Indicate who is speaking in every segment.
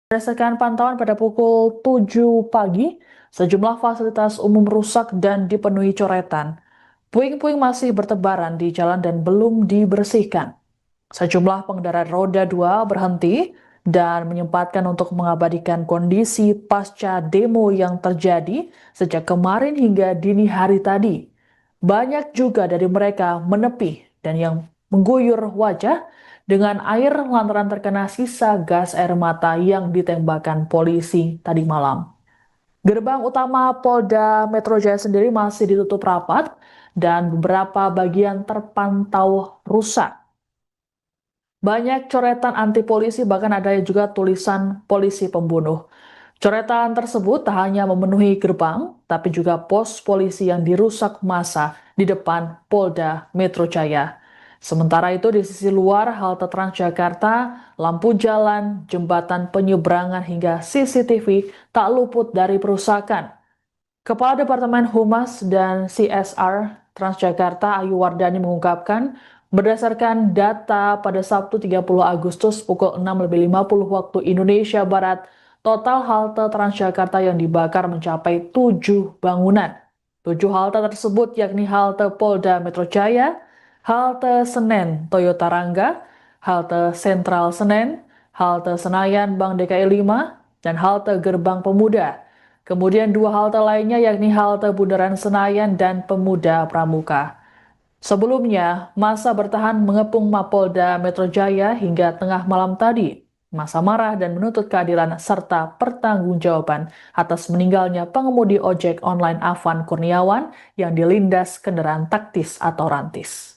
Speaker 1: Berdasarkan pantauan pada pukul 7 pagi, sejumlah fasilitas umum rusak dan dipenuhi coretan. Puing-puing masih bertebaran di jalan dan belum dibersihkan. Sejumlah pengendara roda 2 berhenti dan menyempatkan untuk mengabadikan kondisi pasca demo yang terjadi sejak kemarin hingga dini hari tadi. Banyak juga dari mereka menepi dan yang mengguyur wajah dengan air lantaran terkena sisa gas air mata yang ditembakkan polisi tadi malam. Gerbang utama Polda Metro Jaya sendiri masih ditutup rapat dan beberapa bagian terpantau rusak. Banyak coretan anti polisi, bahkan ada juga tulisan polisi pembunuh. Coretan tersebut tak hanya memenuhi gerbang, tapi juga pos polisi yang dirusak massa di depan Polda Metro Jaya. Sementara itu di sisi luar halte Transjakarta, lampu jalan, jembatan penyeberangan hingga CCTV tak luput dari perusakan. Kepala Departemen Humas dan CSR Transjakarta Ayu Wardani mengungkapkan, berdasarkan data pada Sabtu 30 Agustus pukul 6.50 waktu Indonesia Barat, total halte Transjakarta yang dibakar mencapai 7 bangunan. 7 halte tersebut yakni halte Polda Metro Jaya, halte Senen Toyota Rangga, halte Sentral Senen, halte Senayan Bank DKI 5, dan halte Gerbang Pemuda. Kemudian 2 halte lainnya yakni halte Bundaran Senayan dan Pemuda Pramuka. Sebelumnya, massa bertahan mengepung Mapolda Metro Jaya hingga tengah malam tadi. Massa marah dan menuntut keadilan serta pertanggungjawaban atas meninggalnya pengemudi ojek online Afan Kurniawan yang dilindas kendaraan taktis atau rantis.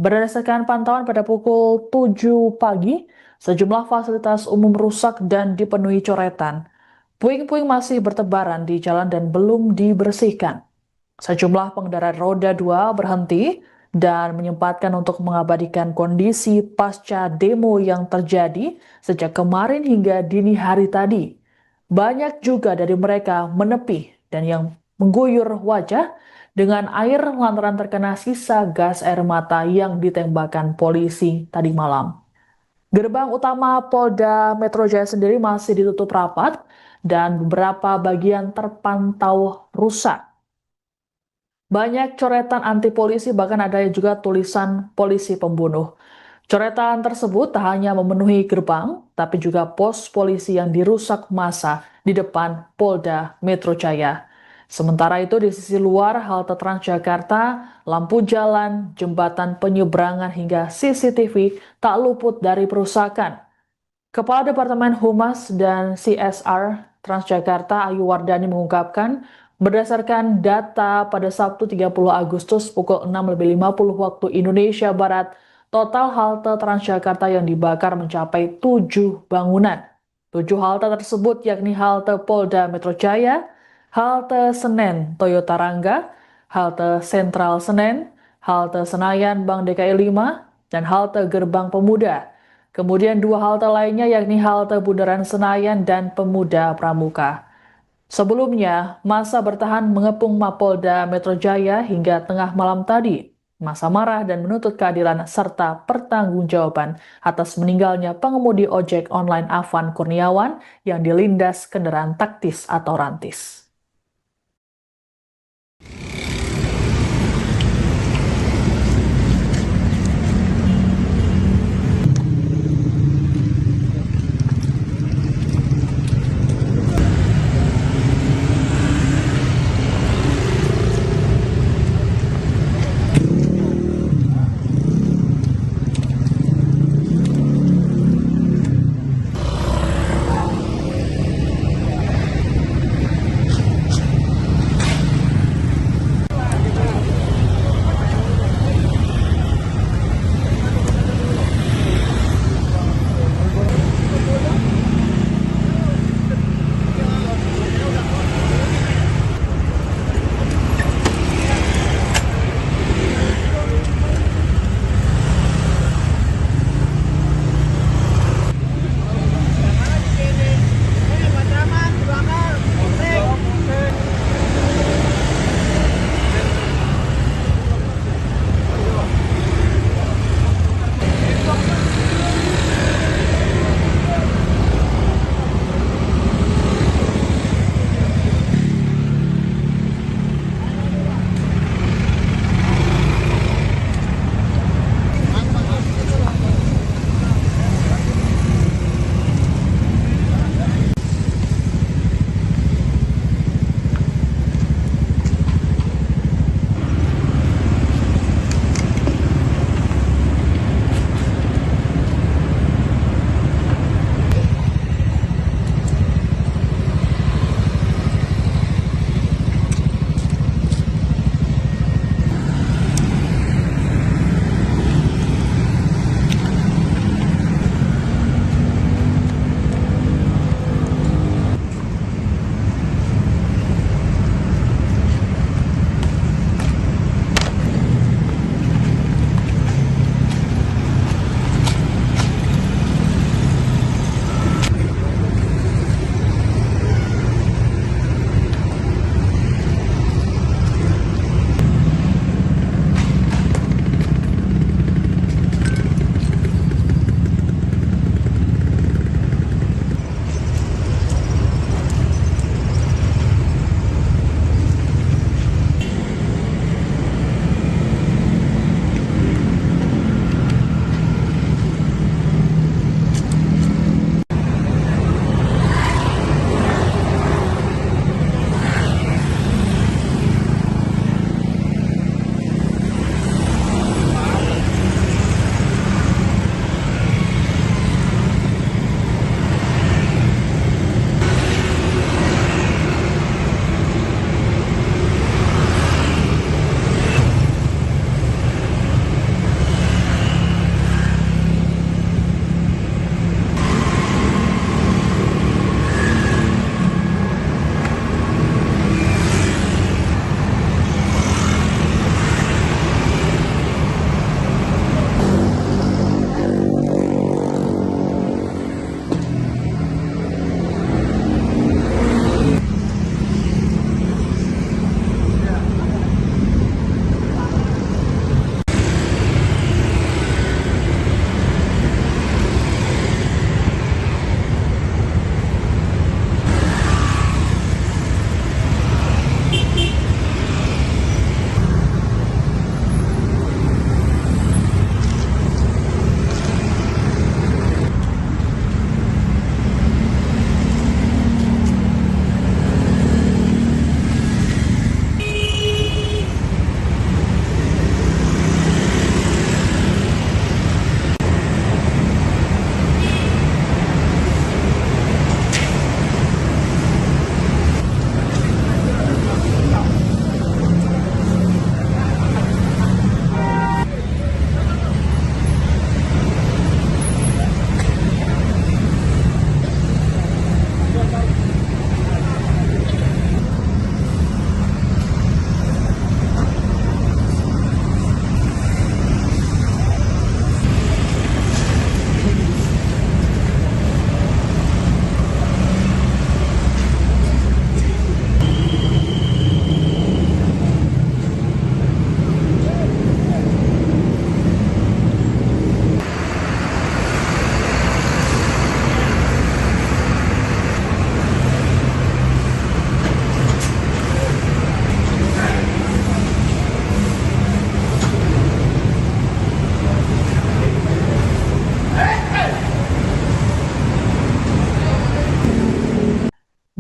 Speaker 1: Berdasarkan pantauan pada pukul 7 pagi, sejumlah fasilitas umum rusak dan dipenuhi coretan. Puing-puing masih bertebaran di jalan dan belum dibersihkan. Sejumlah pengendara roda 2 berhenti dan menyempatkan untuk mengabadikan kondisi pasca demo yang terjadi sejak kemarin hingga dini hari tadi. Banyak juga dari mereka menepi dan yang mengguyur wajah dengan air lantaran terkena sisa gas air mata yang ditembakkan polisi tadi malam. Gerbang utama Polda Metro Jaya sendiri masih ditutup rapat dan beberapa bagian terpantau rusak. Banyak coretan anti polisi, bahkan ada juga tulisan polisi pembunuh. Coretan tersebut tak hanya memenuhi gerbang, tapi juga pos polisi yang dirusak massa di depan Polda Metro Jaya. Sementara itu di sisi luar halte Transjakarta, lampu jalan, jembatan penyeberangan hingga CCTV tak luput dari perusakan. Kepala Departemen Humas dan CSR Transjakarta Ayu Wardani mengungkapkan, berdasarkan data pada Sabtu 30 Agustus pukul 6.50 waktu Indonesia Barat, total halte Transjakarta yang dibakar mencapai 7 bangunan. 7 halte tersebut yakni halte Polda Metro Jaya, halte Senen Toyota Rangga, halte Sentral Senen, halte Senayan Bank DKI 5, dan halte Gerbang Pemuda. Kemudian 2 halte lainnya yakni halte Bundaran Senayan dan Pemuda Pramuka. Sebelumnya, massa bertahan mengepung Mapolda Metro Jaya hingga tengah malam tadi. Massa marah dan menuntut keadilan serta pertanggungjawaban atas meninggalnya pengemudi ojek online Afan Kurniawan yang dilindas kendaraan taktis atau rantis.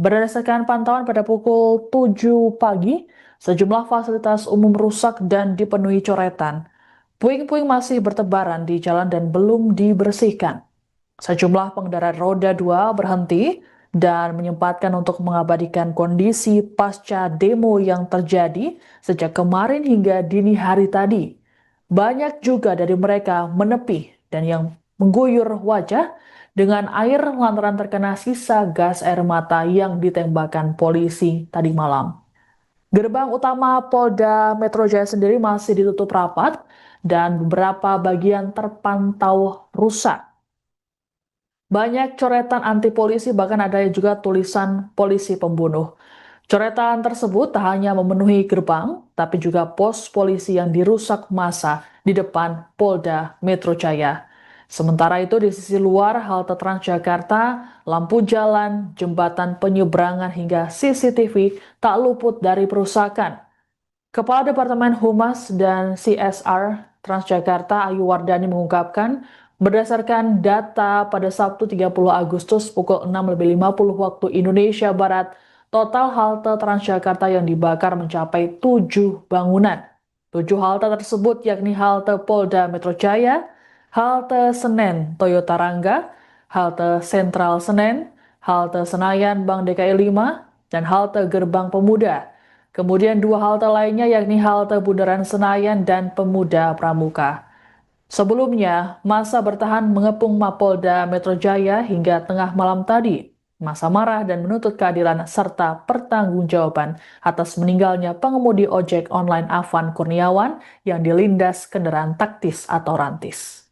Speaker 1: Berdasarkan pantauan pada pukul 7 pagi, sejumlah fasilitas umum rusak dan dipenuhi coretan. Puing-puing masih bertebaran di jalan dan belum dibersihkan. Sejumlah pengendara roda 2 berhenti dan menyempatkan untuk mengabadikan kondisi pasca demo yang terjadi sejak kemarin hingga dini hari tadi. Banyak juga dari mereka menepi dan yang mengguyur wajah dengan air lantaran terkena sisa gas air mata yang ditembakkan polisi tadi malam. Gerbang utama Polda Metro Jaya sendiri masih ditutup rapat dan beberapa bagian terpantau rusak. Banyak coretan anti polisi, bahkan ada juga tulisan polisi pembunuh. Coretan tersebut tak hanya memenuhi gerbang, tapi juga pos polisi yang dirusak massa di depan Polda Metro Jaya. Sementara itu di sisi luar halte Transjakarta, lampu jalan, jembatan penyeberangan hingga CCTV tak luput dari perusakan. Kepala Departemen Humas dan CSR Transjakarta Ayu Wardani mengungkapkan, berdasarkan data pada Sabtu 30 Agustus pukul 6.50 waktu Indonesia Barat, total halte Transjakarta yang dibakar mencapai 7 bangunan. 7 halte tersebut yakni halte Polda Metro Jaya, halte Senen Toyota Rangga, halte Sentral Senen, halte Senayan Bank DKI 5, dan halte Gerbang Pemuda. Kemudian 2 halte lainnya yakni halte Bundaran Senayan dan Pemuda Pramuka. Sebelumnya, massa bertahan mengepung Mapolda Metro Jaya hingga tengah malam tadi. Massa marah dan menuntut keadilan serta pertanggungjawaban atas meninggalnya pengemudi ojek online Afan Kurniawan yang dilindas kendaraan taktis atau rantis.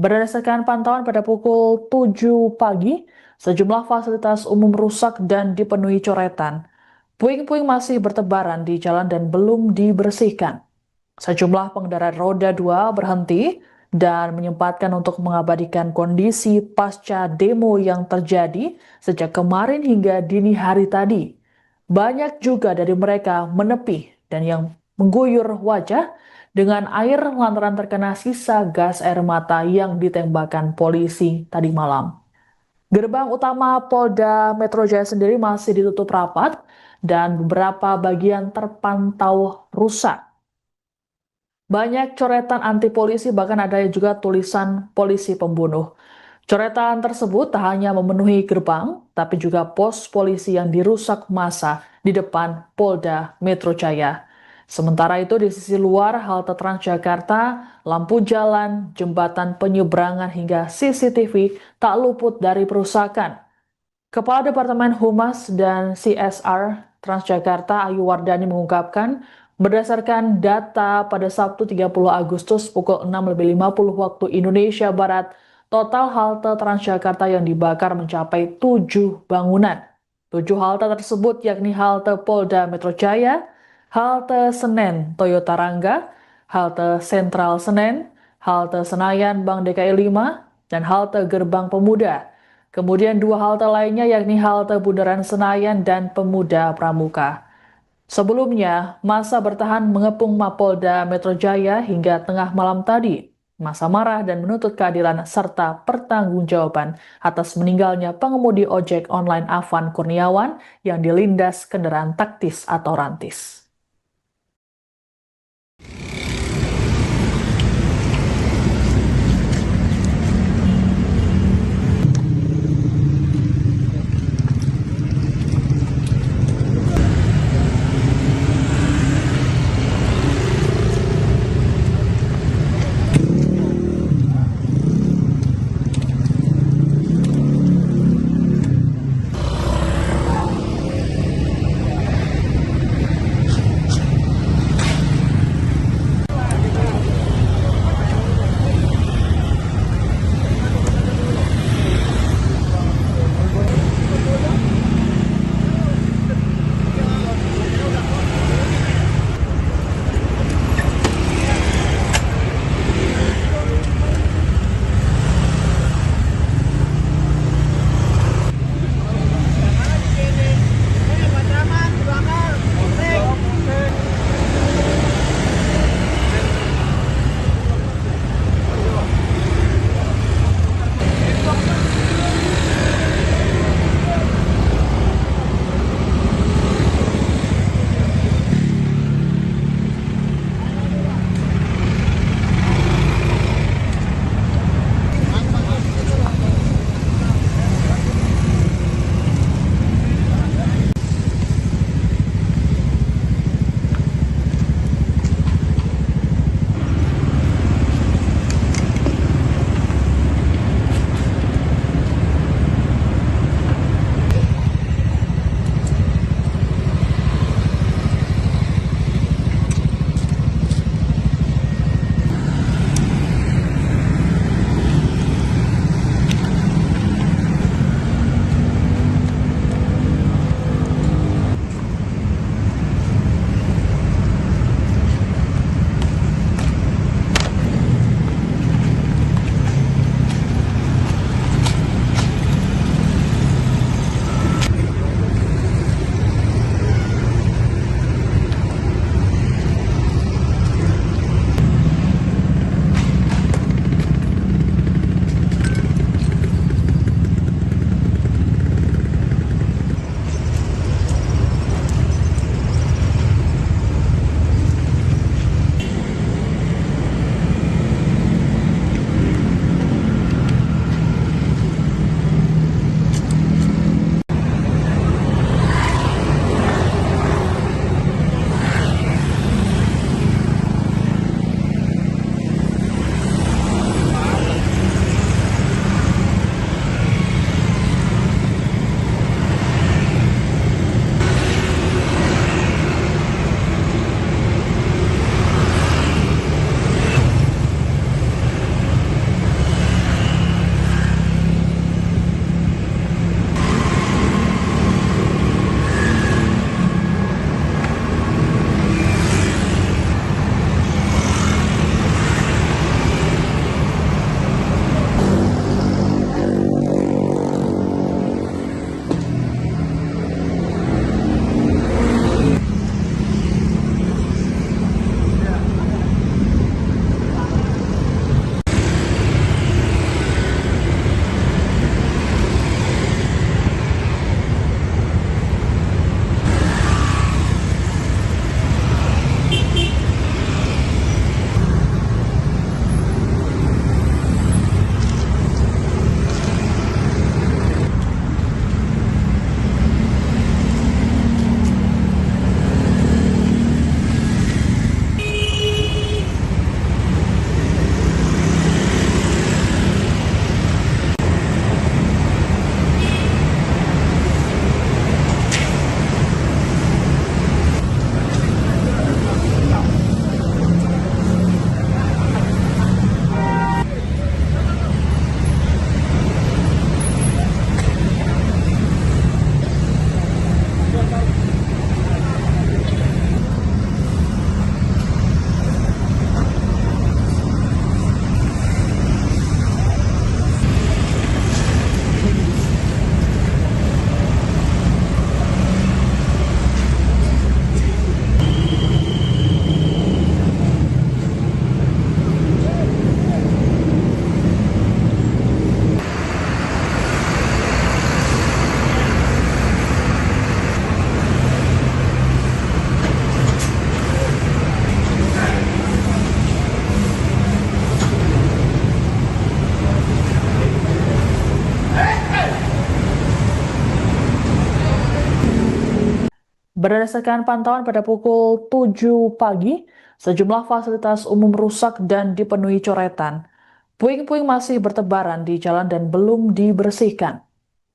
Speaker 1: Berdasarkan pantauan pada pukul 7 pagi, sejumlah fasilitas umum rusak dan dipenuhi coretan. Puing-puing masih bertebaran di jalan dan belum dibersihkan. Sejumlah pengendara roda 2 berhenti dan menyempatkan untuk mengabadikan kondisi pasca demo yang terjadi sejak kemarin hingga dini hari tadi. Banyak juga dari mereka menepi dan yang mengguyur wajah dengan air lantaran terkena sisa gas air mata yang ditembakkan polisi tadi malam. Gerbang utama Polda Metro Jaya sendiri masih ditutup rapat dan beberapa bagian terpantau rusak. Banyak coretan anti polisi, bahkan ada juga tulisan polisi pembunuh. Coretan tersebut tak hanya memenuhi gerbang, tapi juga pos polisi yang dirusak massa di depan Polda Metro Jaya. Sementara itu di sisi luar halte Transjakarta, lampu jalan, jembatan penyeberangan hingga CCTV tak luput dari perusakan. Kepala Departemen Humas dan CSR Transjakarta Ayu Wardani mengungkapkan, berdasarkan data pada Sabtu 30 Agustus pukul 6.50 waktu Indonesia Barat, total halte Transjakarta yang dibakar mencapai 7 bangunan. 7 halte tersebut yakni halte Polda Metro Jaya, halte Senen Toyota Rangga, halte Sentral Senen, halte Senayan Bank DKI 5, dan halte Gerbang Pemuda. Kemudian 2 halte lainnya yakni halte Bundaran Senayan dan Pemuda Pramuka. Sebelumnya, massa bertahan mengepung Mapolda Metro Jaya hingga tengah malam tadi. Massa marah dan menuntut keadilan serta pertanggungjawaban atas meninggalnya pengemudi ojek online Afan Kurniawan yang dilindas kendaraan taktis atau rantis. Berdasarkan pantauan pada pukul 7 pagi, sejumlah fasilitas umum rusak dan dipenuhi coretan. Puing-puing masih bertebaran di jalan dan belum dibersihkan.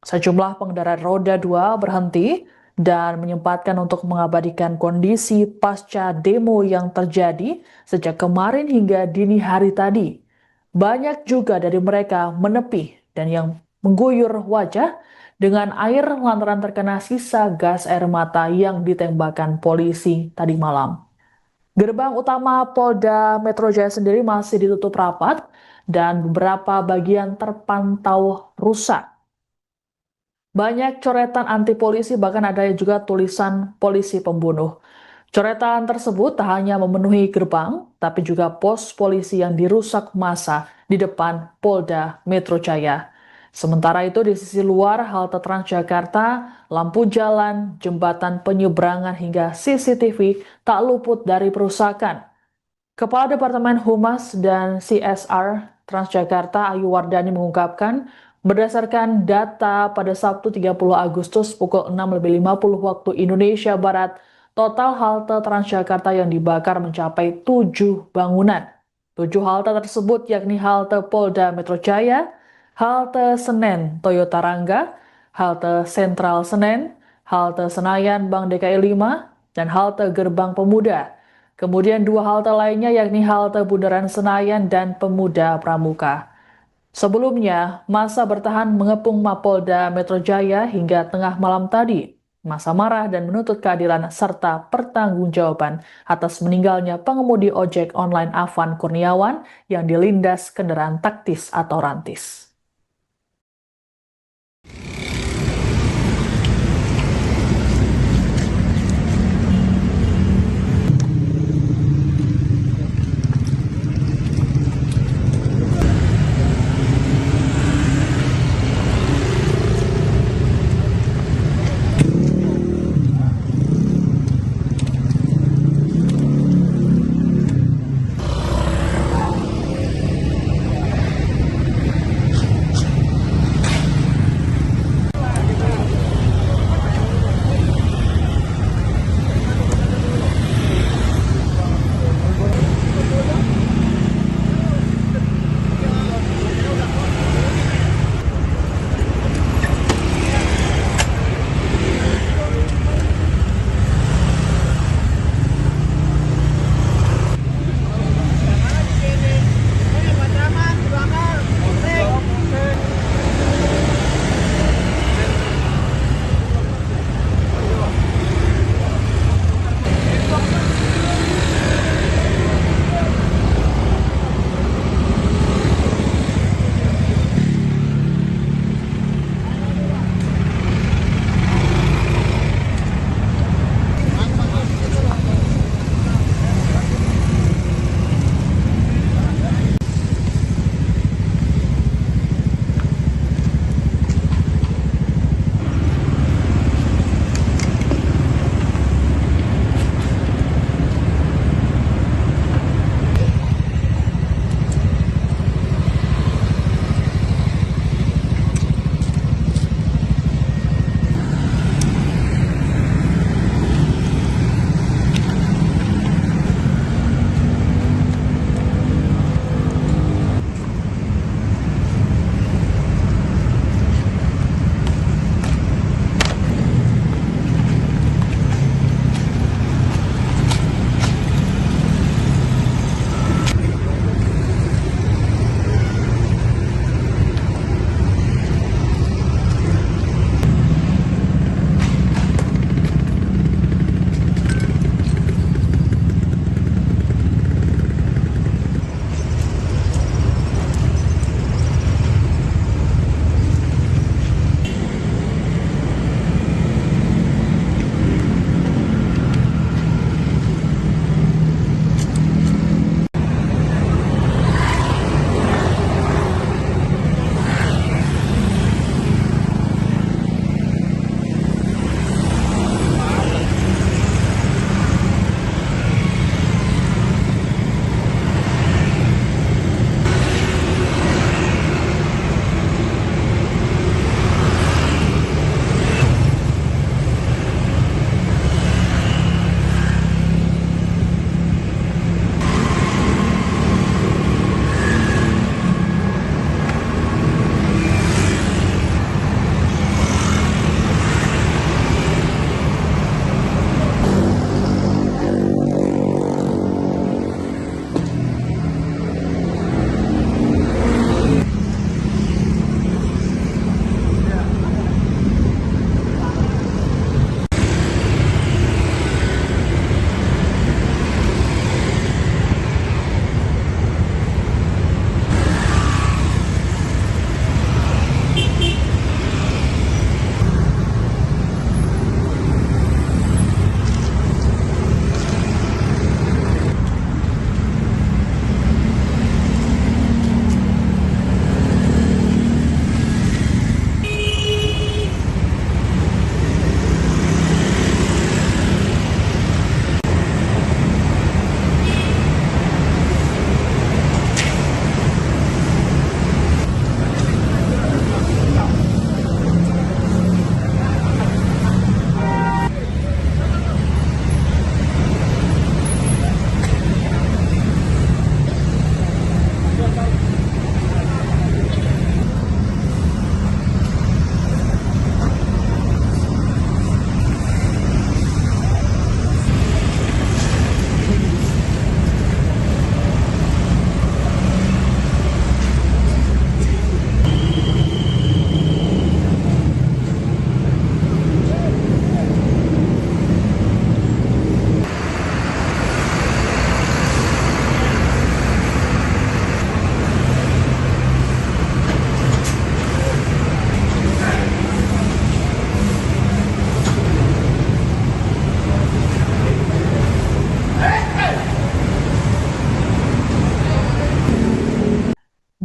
Speaker 1: Sejumlah pengendara roda 2 berhenti dan menyempatkan untuk mengabadikan kondisi pasca demo yang terjadi sejak kemarin hingga dini hari tadi. Banyak juga dari mereka menepi dan yang mengguyur wajah dengan air lantaran terkena sisa gas air mata yang ditembakkan polisi tadi malam. Gerbang utama Polda Metro Jaya sendiri masih ditutup rapat dan beberapa bagian terpantau rusak. Banyak coretan anti polisi, bahkan ada juga tulisan polisi pembunuh. Coretan tersebut tak hanya memenuhi gerbang, tapi juga pos polisi yang dirusak massa di depan Polda Metro Jaya. Sementara itu di sisi luar halte Transjakarta, lampu jalan, jembatan penyeberangan hingga CCTV tak luput dari perusakan. Kepala Departemen Humas dan CSR Transjakarta Ayu Wardani mengungkapkan, berdasarkan data pada Sabtu 30 Agustus pukul 6.50 waktu Indonesia Barat, total halte Transjakarta yang dibakar mencapai 7 bangunan. 7 halte tersebut yakni halte Polda Metro Jaya, halte Senen Toyota Rangga, halte Sentral Senen, halte Senayan Bank DKI 5, dan halte Gerbang Pemuda. Kemudian 2 halte lainnya yakni halte Bundaran Senayan dan Pemuda Pramuka. Sebelumnya, massa bertahan mengepung Mapolda Metro Jaya hingga tengah malam tadi. Massa marah dan menuntut keadilan serta pertanggungjawaban atas meninggalnya pengemudi ojek online Afan Kurniawan yang dilindas kendaraan taktis atau rantis.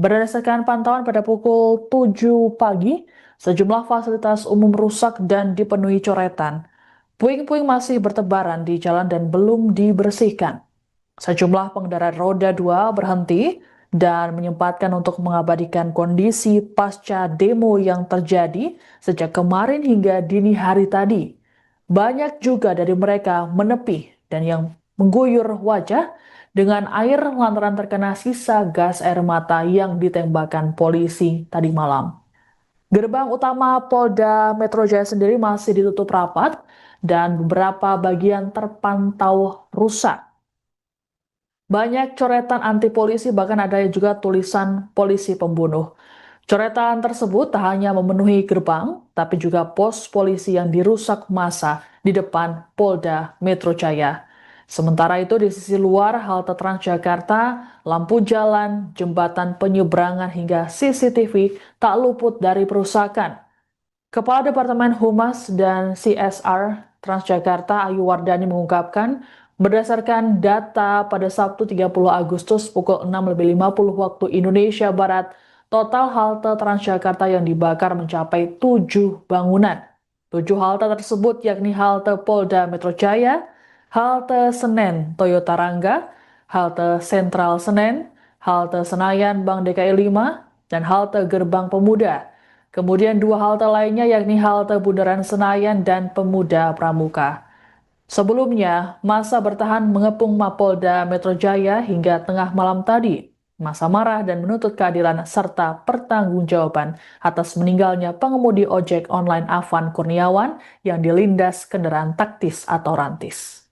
Speaker 1: Berdasarkan pantauan pada pukul 7 pagi, sejumlah fasilitas umum rusak dan dipenuhi coretan. Puing-puing masih bertebaran di jalan dan belum dibersihkan. Sejumlah pengendara roda 2 berhenti dan menyempatkan untuk mengabadikan kondisi pasca demo yang terjadi sejak kemarin hingga dini hari tadi. Banyak juga dari mereka menepi dan yang mengguyur wajah dengan air lantaran terkena sisa gas air mata yang ditembakkan polisi tadi malam. Gerbang utama Polda Metro Jaya sendiri masih ditutup rapat dan beberapa bagian terpantau rusak. Banyak coretan anti polisi, bahkan ada juga tulisan polisi pembunuh. Coretan tersebut tak hanya memenuhi gerbang, tapi juga pos polisi yang dirusak massa di depan Polda Metro Jaya. Sementara itu di sisi luar halte Transjakarta, lampu jalan, jembatan penyeberangan hingga CCTV tak luput dari perusakan. Kepala Departemen Humas dan CSR Transjakarta Ayu Wardani mengungkapkan, berdasarkan data pada Sabtu 30 Agustus pukul 6.50 waktu Indonesia Barat, total halte Transjakarta yang dibakar mencapai 7 bangunan. 7 halte tersebut yakni halte Polda Metro Jaya, halte Senen Toyota Rangga, halte Sentral Senen, halte Senayan Bank DKI 5, dan halte Gerbang Pemuda. Kemudian 2 halte lainnya yakni halte Bundaran Senayan dan Pemuda Pramuka. Sebelumnya, massa bertahan mengepung Mapolda Metro Jaya hingga tengah malam tadi. Massa marah dan menuntut keadilan serta pertanggungjawaban atas meninggalnya pengemudi ojek online Afan Kurniawan yang dilindas kendaraan taktis atau rantis.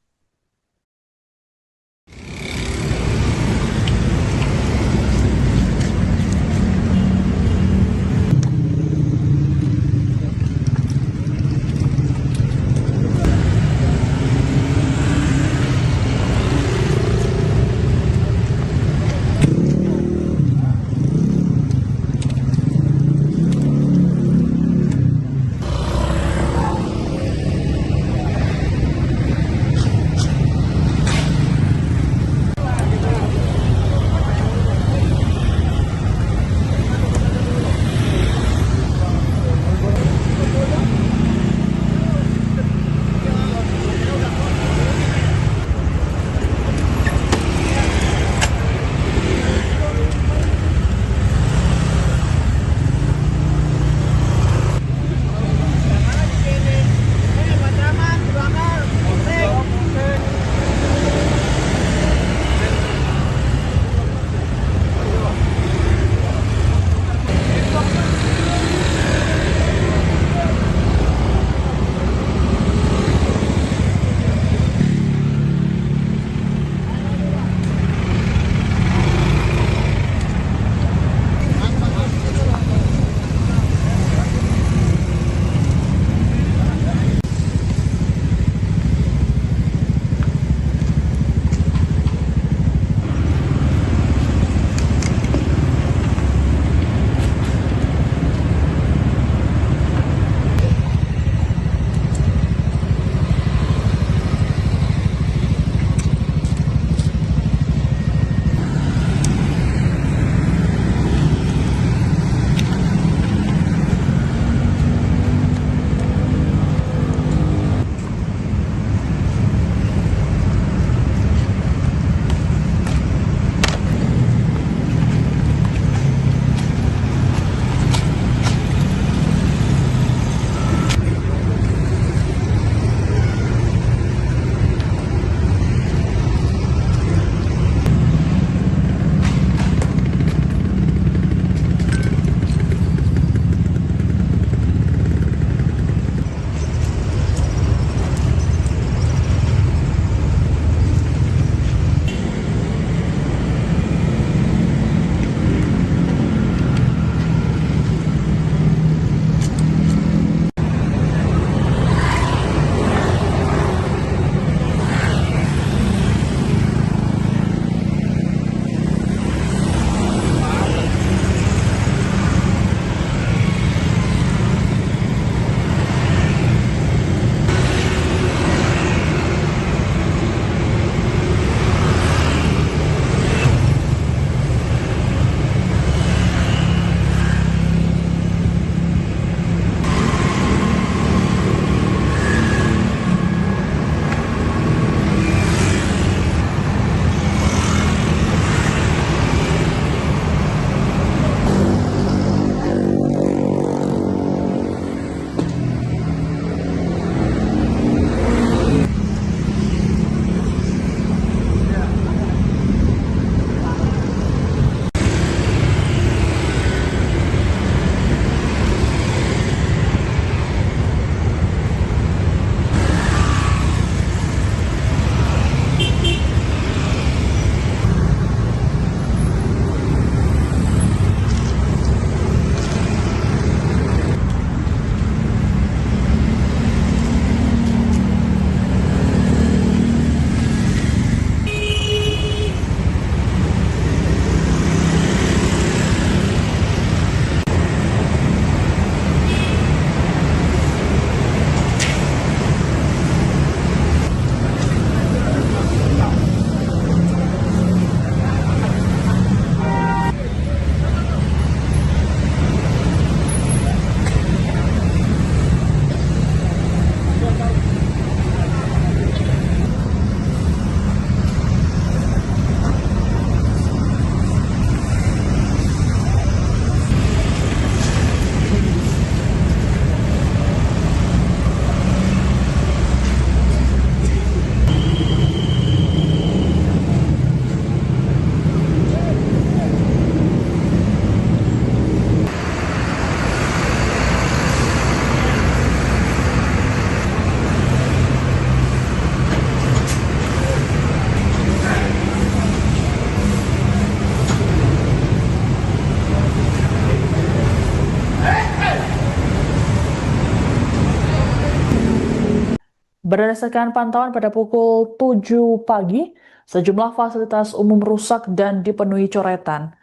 Speaker 1: Berdasarkan pantauan pada pukul 7 pagi, sejumlah fasilitas umum rusak dan dipenuhi coretan.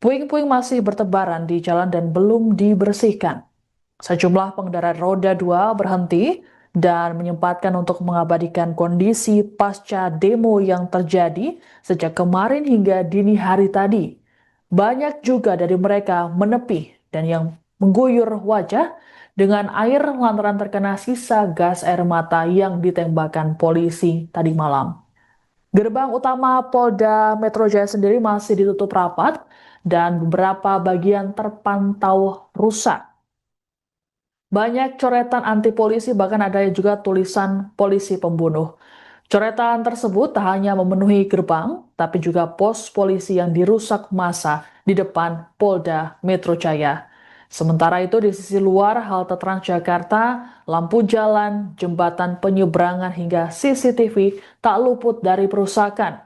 Speaker 1: Puing-puing masih bertebaran di jalan dan belum dibersihkan. Sejumlah pengendara roda 2 berhenti dan menyempatkan untuk mengabadikan kondisi pasca demo yang terjadi sejak kemarin hingga dini hari tadi. Banyak juga dari mereka menepi dan yang mengguyur wajah dengan air lantaran terkena sisa gas air mata yang ditembakkan polisi tadi malam. Gerbang utama Polda Metro Jaya sendiri masih ditutup rapat dan beberapa bagian terpantau rusak. Banyak coretan anti polisi, bahkan ada juga tulisan polisi pembunuh. Coretan tersebut tak hanya memenuhi gerbang, tapi juga pos polisi yang dirusak massa di depan Polda Metro Jaya. Sementara itu di sisi luar halte Transjakarta, lampu jalan, jembatan penyeberangan hingga CCTV tak luput dari perusakan.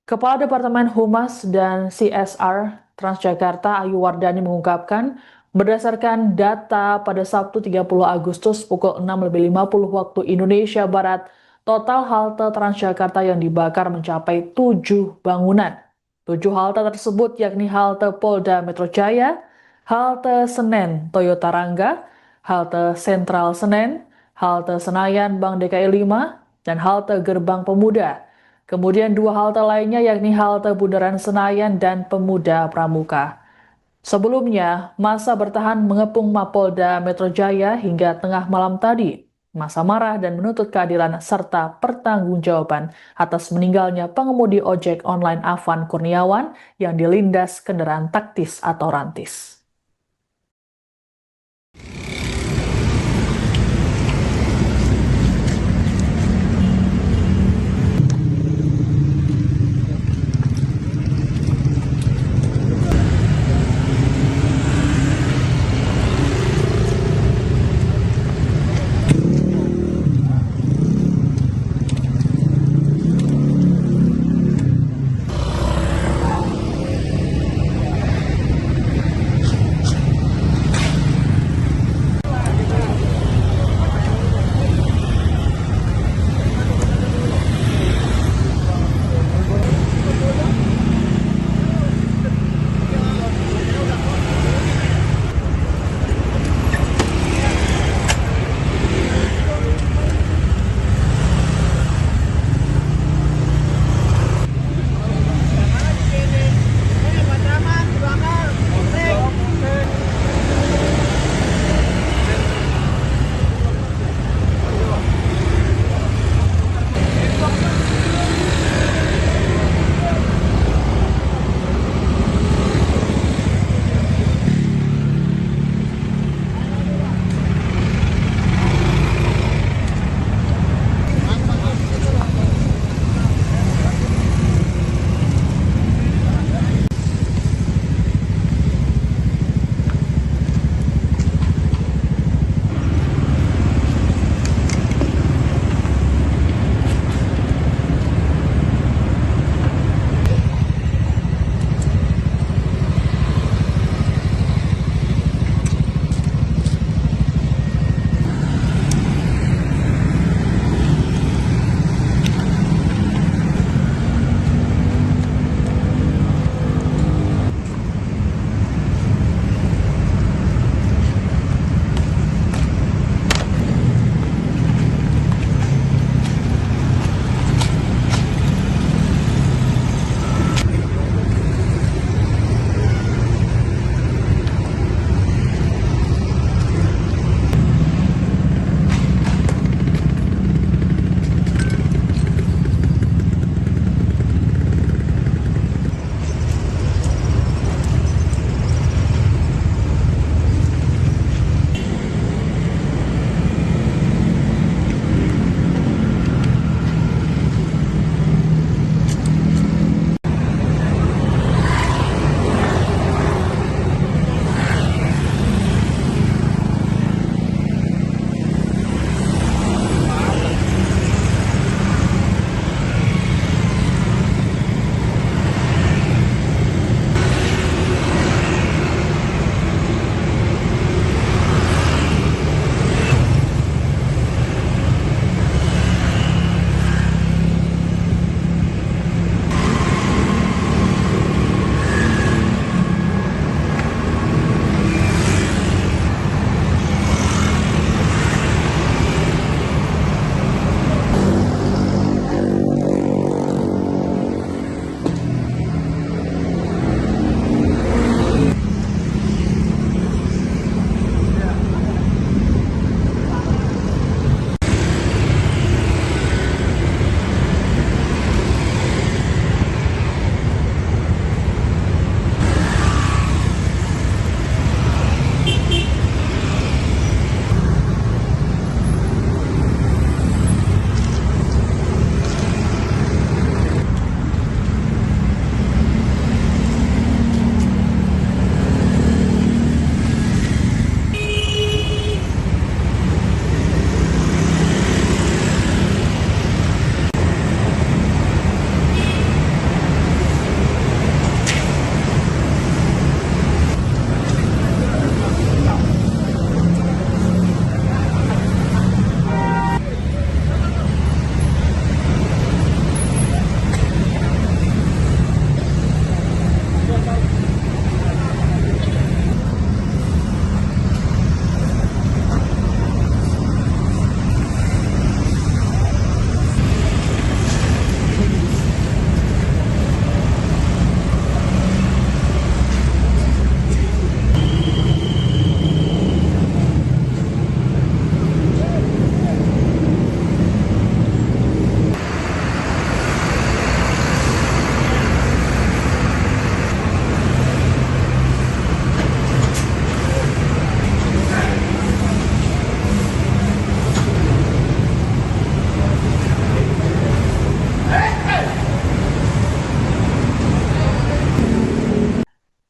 Speaker 1: Kepala Departemen Humas dan CSR Transjakarta Ayu Wardani mengungkapkan, berdasarkan data pada Sabtu 30 Agustus pukul 6.50 waktu Indonesia Barat, total halte Transjakarta yang dibakar mencapai 7 bangunan. 7 halte tersebut yakni halte Polda Metro Jaya, halte Senen Toyota Rangga, halte Sentral Senen, halte Senayan Bank DKI 5, dan halte Gerbang Pemuda. Kemudian 2 halte lainnya yakni halte Bundaran Senayan dan Pemuda Pramuka. Sebelumnya, massa bertahan mengepung Mapolda Metro Jaya hingga tengah malam tadi. Massa marah dan menuntut keadilan serta pertanggungjawaban atas meninggalnya pengemudi ojek online Afan Kurniawan yang dilindas kendaraan taktis atau rantis.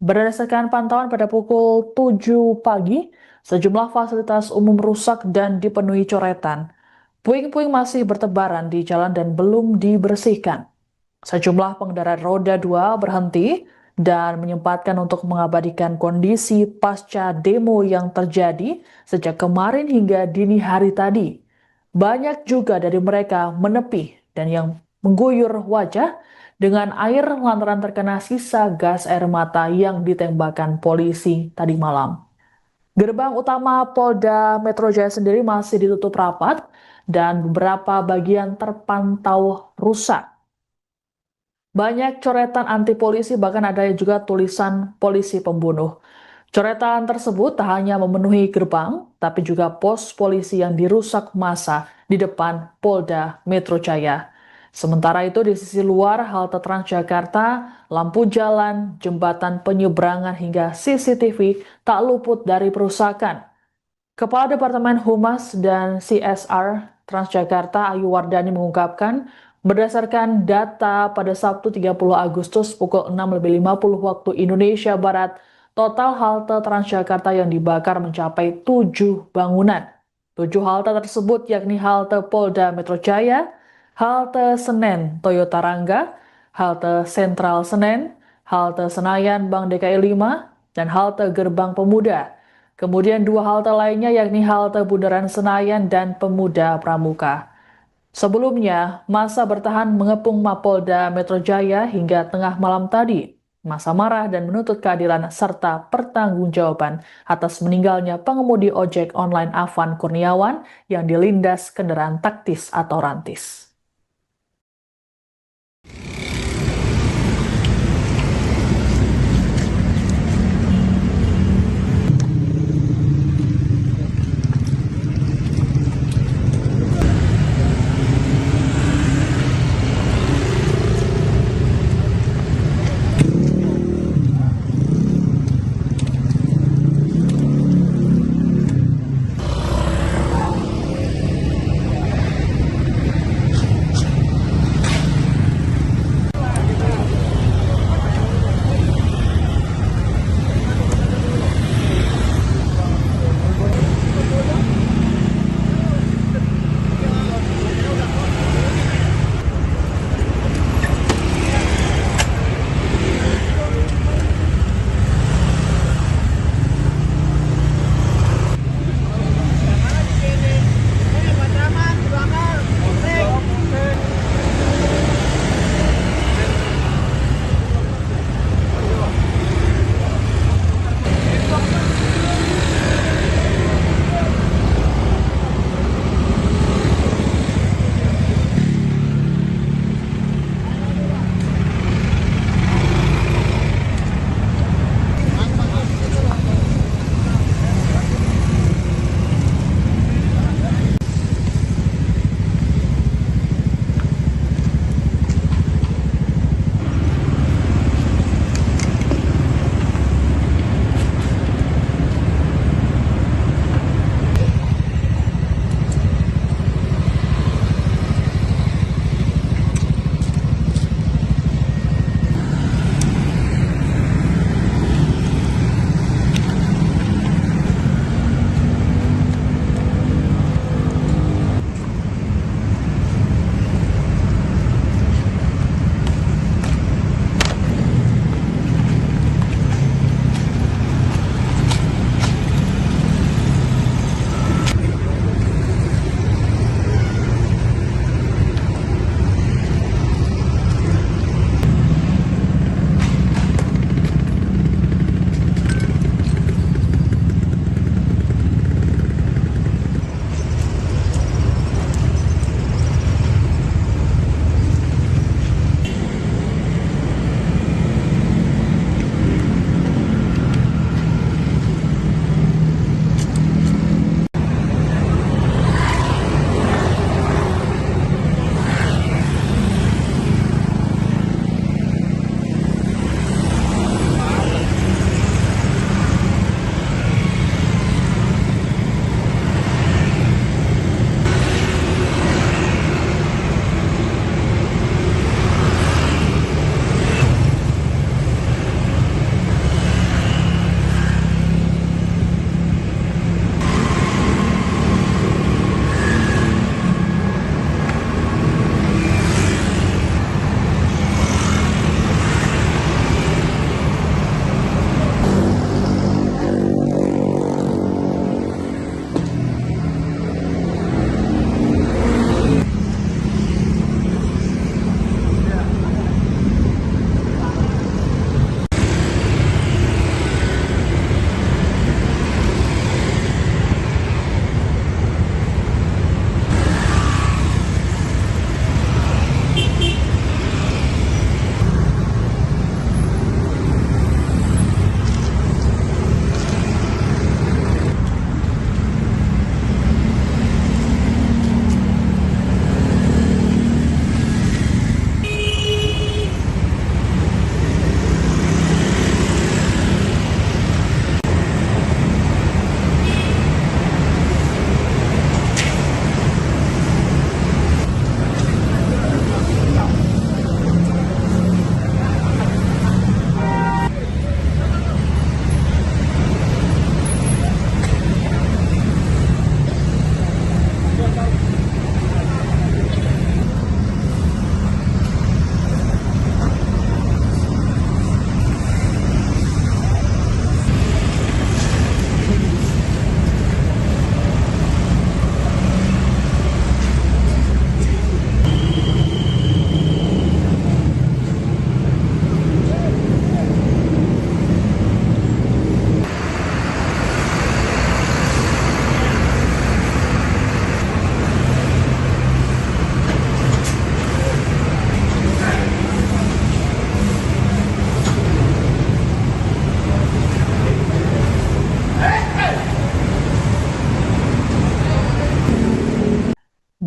Speaker 1: Berdasarkan pantauan pada pukul 7 pagi, sejumlah fasilitas umum rusak dan dipenuhi coretan. Puing-puing masih bertebaran di jalan dan belum dibersihkan. Sejumlah pengendara roda 2 berhenti dan menyempatkan untuk mengabadikan kondisi pasca demo yang terjadi sejak kemarin hingga dini hari tadi. Banyak juga dari mereka menepi dan yang mengguyur wajah dengan air lantaran terkena sisa gas air mata yang ditembakkan polisi tadi malam. Gerbang utama Polda Metro Jaya sendiri masih ditutup rapat dan beberapa bagian terpantau rusak. Banyak coretan anti polisi, bahkan ada juga tulisan polisi pembunuh. Coretan tersebut tak hanya memenuhi gerbang, tapi juga pos polisi yang dirusak massa di depan Polda Metro Jaya. Sementara itu di sisi luar halte Transjakarta, lampu jalan, jembatan penyeberangan hingga CCTV tak luput dari perusakan. Kepala Departemen Humas dan CSR Transjakarta Ayu Wardani mengungkapkan, berdasarkan data pada Sabtu 30 Agustus pukul 6.50 waktu Indonesia Barat, total halte Transjakarta yang dibakar mencapai 7 bangunan. 7 halte tersebut yakni halte Polda Metro Jaya, halte Senen Toyota Rangga, halte Sentral Senen, halte Senayan Bank DKI 5, dan halte Gerbang Pemuda. Kemudian 2 halte lainnya yakni halte Bundaran Senayan dan Pemuda Pramuka. Sebelumnya, massa bertahan mengepung Mapolda Metro Jaya hingga tengah malam tadi. Massa marah dan menuntut keadilan serta pertanggungjawaban atas meninggalnya pengemudi ojek online Afan Kurniawan yang dilindas kendaraan taktis atau rantis.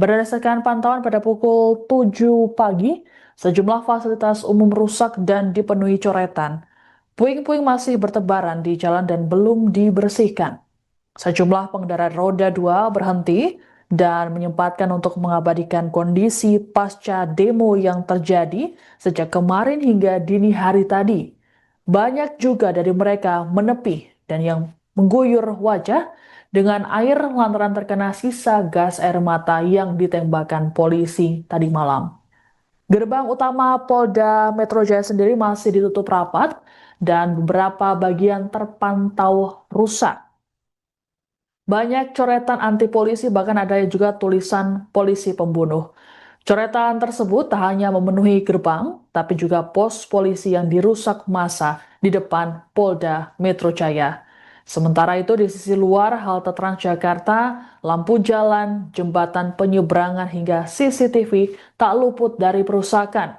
Speaker 1: Berdasarkan pantauan pada pukul 7 pagi, sejumlah fasilitas umum rusak dan dipenuhi coretan. Puing-puing masih bertebaran di jalan dan belum dibersihkan. Sejumlah pengendara roda 2 berhenti dan menyempatkan untuk mengabadikan kondisi pasca demo yang terjadi sejak kemarin hingga dini hari tadi. Banyak juga dari mereka menepi dan yang mengguyur wajah dengan air lantaran terkena sisa gas air mata yang ditembakkan polisi tadi malam. Gerbang utama Polda Metro Jaya sendiri masih ditutup rapat dan beberapa bagian terpantau rusak. Banyak coretan anti polisi, bahkan ada juga tulisan polisi pembunuh. Coretan tersebut tak hanya memenuhi gerbang, tapi juga pos polisi yang dirusak massa di depan Polda Metro Jaya. Sementara itu di sisi luar halte Transjakarta, lampu jalan, jembatan penyeberangan hingga CCTV tak luput dari perusakan.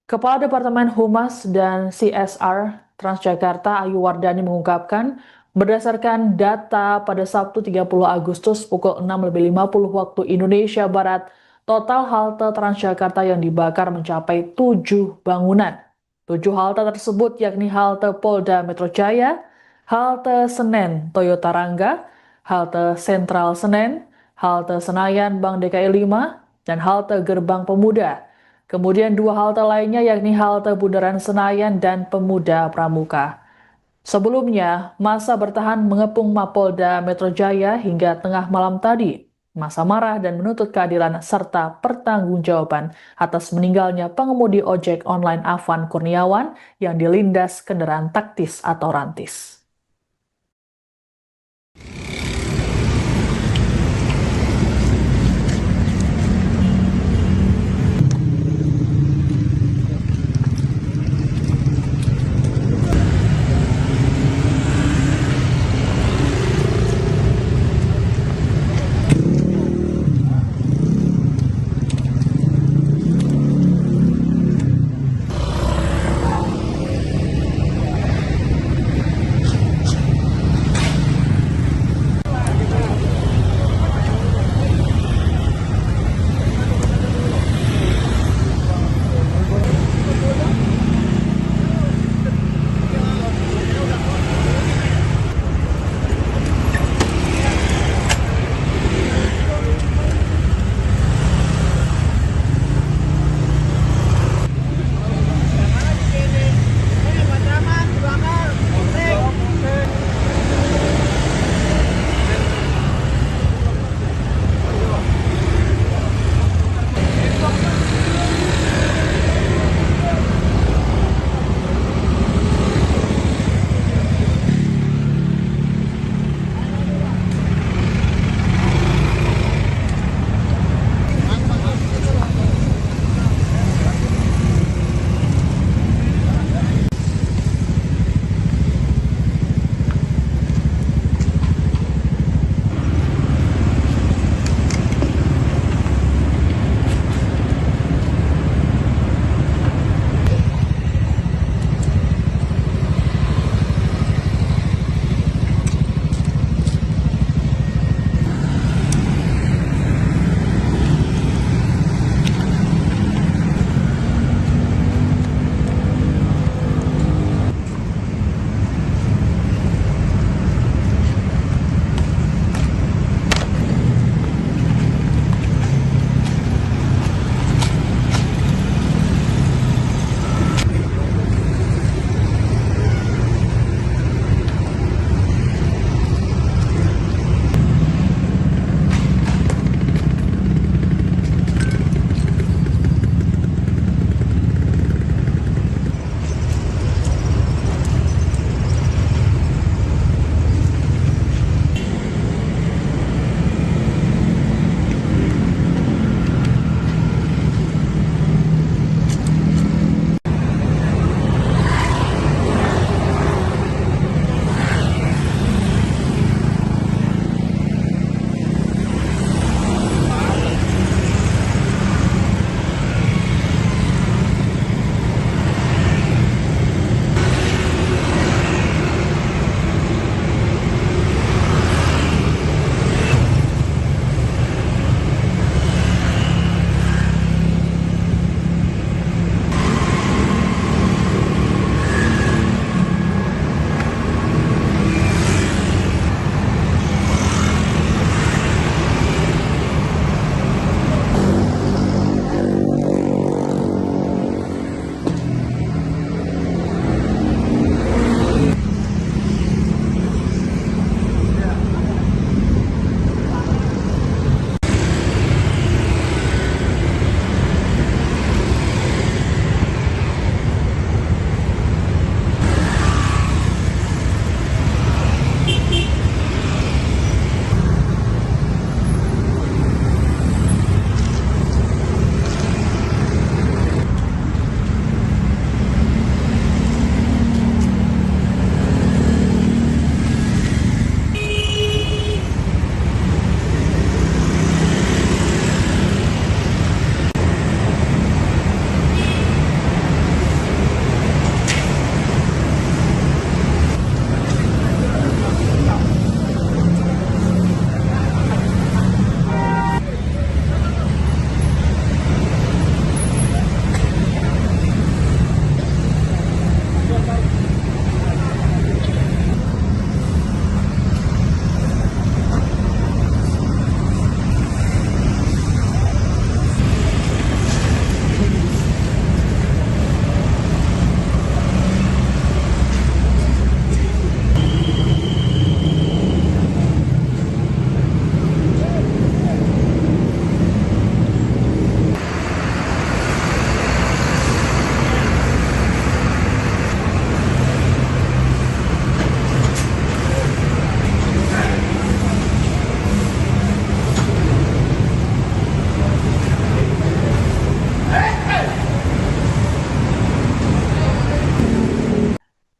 Speaker 1: Kepala Departemen Humas dan CSR Transjakarta Ayu Wardani mengungkapkan, berdasarkan data pada Sabtu 30 Agustus pukul 6.50 waktu Indonesia Barat, total halte Transjakarta yang dibakar mencapai 7 bangunan. 7 halte tersebut yakni halte Polda Metro Jaya, halte Senen Toyota Rangga, halte Sentral Senen, halte Senayan Bank DKI 5, dan halte Gerbang Pemuda. Kemudian 2 halte lainnya yakni halte Bundaran Senayan dan Pemuda Pramuka. Sebelumnya, massa bertahan mengepung Mapolda Metro Jaya hingga tengah malam tadi. Massa marah dan menuntut keadilan serta pertanggungjawaban atas meninggalnya pengemudi ojek online Afan Kurniawan yang dilindas kendaraan taktis atau rantis.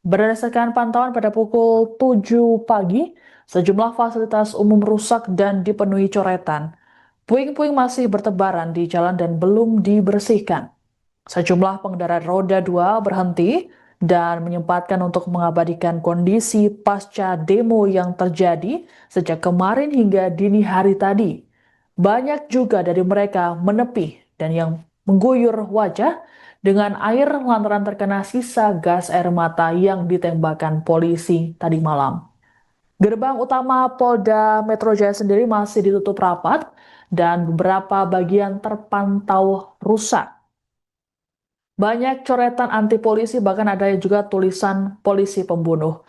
Speaker 1: Berdasarkan pantauan pada pukul 7 pagi, sejumlah fasilitas umum rusak dan dipenuhi coretan. Puing-puing masih bertebaran di jalan dan belum dibersihkan. Sejumlah pengendara roda 2 berhenti dan menyempatkan untuk mengabadikan kondisi pasca demo yang terjadi sejak kemarin hingga dini hari tadi. Banyak juga dari mereka menepi dan yang mengguyur wajah dengan air lantaran terkena sisa gas air mata yang ditembakkan polisi tadi malam. Gerbang utama Polda Metro Jaya sendiri masih ditutup rapat dan beberapa bagian terpantau rusak. Banyak coretan anti polisi, bahkan ada juga tulisan polisi pembunuh.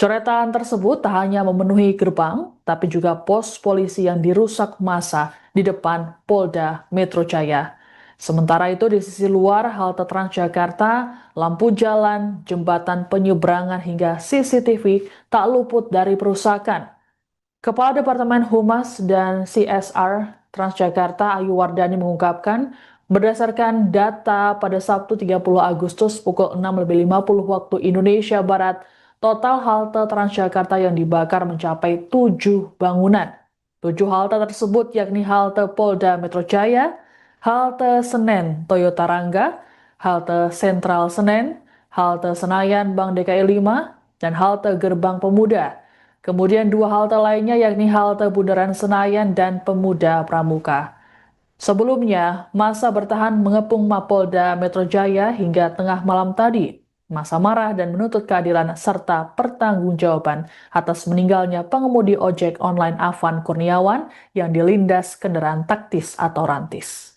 Speaker 1: Coretan tersebut tak hanya memenuhi gerbang, tapi juga pos polisi yang dirusak massa di depan Polda Metro Jaya. Sementara itu di sisi luar halte Transjakarta, lampu jalan, jembatan penyeberangan hingga CCTV tak luput dari perusakan. Kepala Departemen Humas dan CSR Transjakarta Ayu Wardani mengungkapkan, berdasarkan data pada Sabtu 30 Agustus pukul 6.50 waktu Indonesia Barat, total halte Transjakarta yang dibakar mencapai 7 bangunan. 7 halte tersebut yakni halte Polda Metro Jaya, halte Senen Toyota Rangga, halte Sentral Senen, halte Senayan Bank DKI 5, dan halte Gerbang Pemuda. Kemudian 2 halte lainnya yakni halte Bundaran Senayan dan Pemuda Pramuka. Sebelumnya, massa bertahan mengepung Mapolda Metro Jaya hingga tengah malam tadi. Massa marah dan menuntut keadilan serta pertanggungjawaban atas meninggalnya pengemudi ojek online Afan Kurniawan yang dilindas kendaraan taktis atau rantis.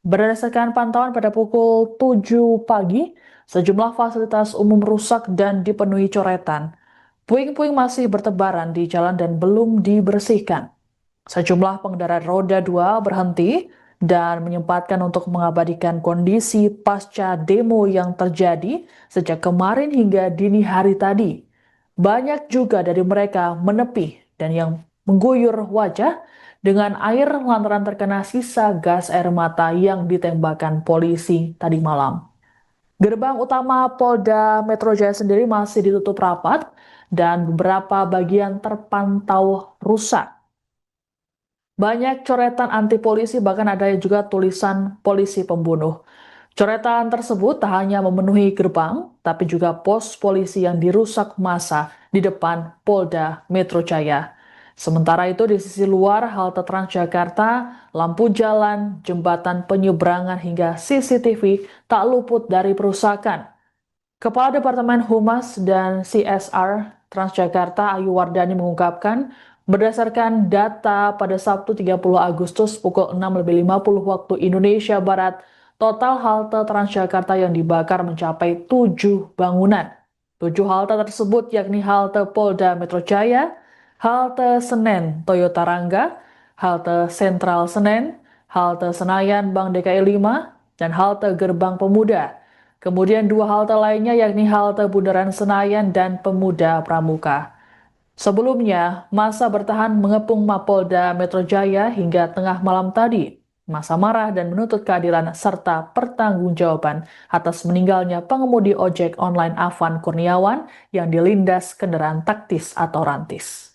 Speaker 1: Berdasarkan pantauan pada pukul 7 pagi, sejumlah fasilitas umum rusak dan dipenuhi coretan. Puing-puing masih bertebaran di jalan dan belum dibersihkan. Sejumlah pengendara roda 2 berhenti dan menyempatkan untuk mengabadikan kondisi pasca demo yang terjadi sejak kemarin hingga dini hari tadi. Banyak juga dari mereka menepi dan yang mengguyur wajah dengan air lantaran terkena sisa gas air mata yang ditembakkan polisi tadi malam. Gerbang utama Polda Metro Jaya sendiri masih ditutup rapat dan beberapa bagian terpantau rusak. Banyak coretan anti polisi, bahkan ada juga tulisan polisi pembunuh. Coretan tersebut tak hanya memenuhi gerbang, tapi juga pos polisi yang dirusak massa di depan Polda Metro Jaya. Sementara itu di sisi luar halte Transjakarta, lampu jalan, jembatan penyeberangan hingga CCTV tak luput dari perusakan. Kepala Departemen Humas dan CSR Transjakarta Ayu Wardani mengungkapkan, berdasarkan data pada Sabtu 30 Agustus pukul 6.50 waktu Indonesia Barat, total halte Transjakarta yang dibakar mencapai 7 bangunan. 7 halte tersebut yakni halte Polda Metro Jaya, halte Senen Toyota Rangga, halte Sentral Senen, halte Senayan Bank DKI 5, dan halte Gerbang Pemuda. Kemudian 2 halte lainnya yakni halte Bundaran Senayan dan Pemuda Pramuka. Sebelumnya, massa bertahan mengepung Mapolda Metro Jaya hingga tengah malam tadi. Massa marah dan menuntut keadilan serta pertanggungjawaban atas meninggalnya pengemudi ojek online Afan Kurniawan yang dilindas kendaraan taktis atau rantis.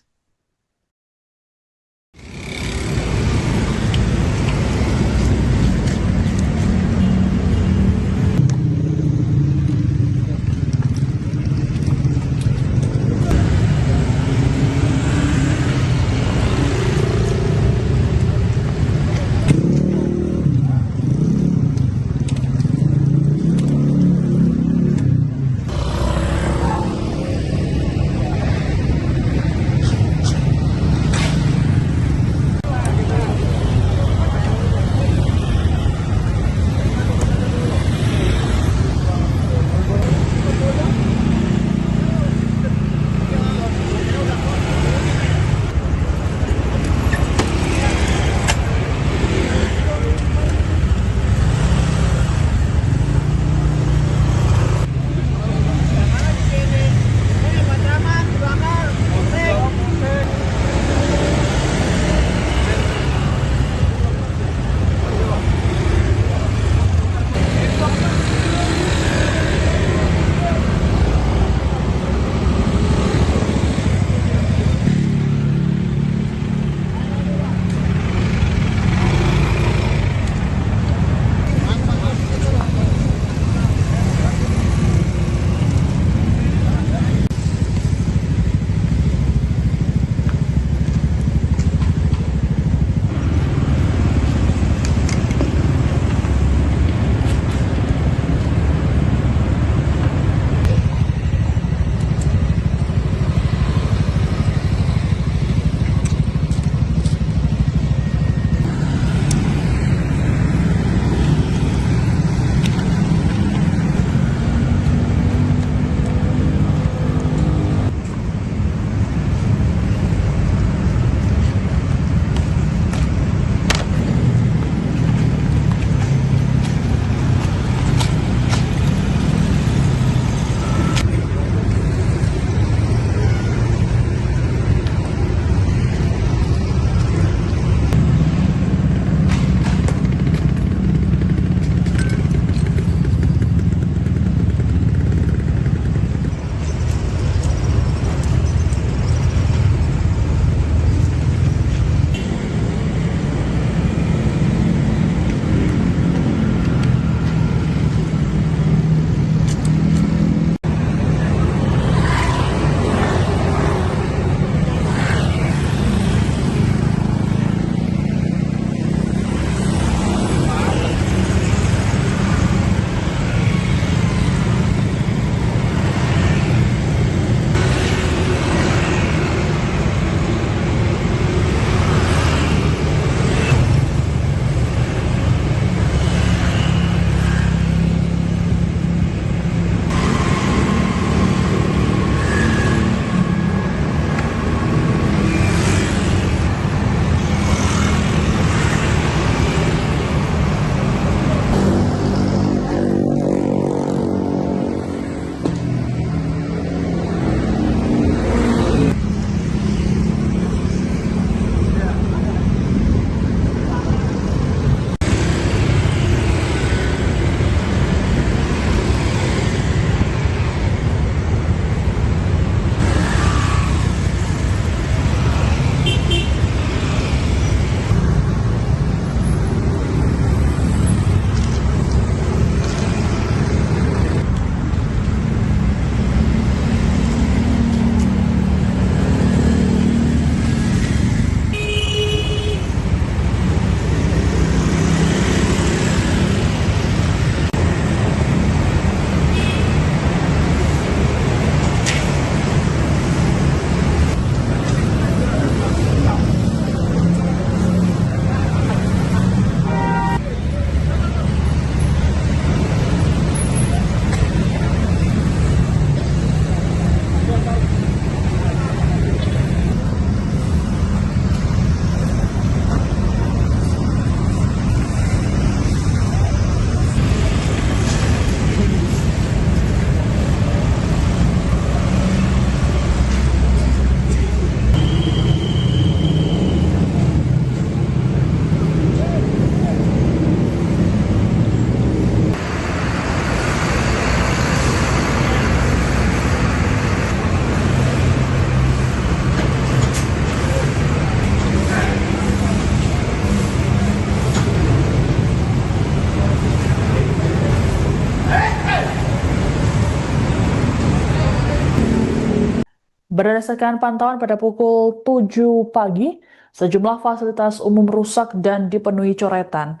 Speaker 1: Berdasarkan pantauan pada pukul 7 pagi, sejumlah fasilitas umum rusak dan dipenuhi coretan.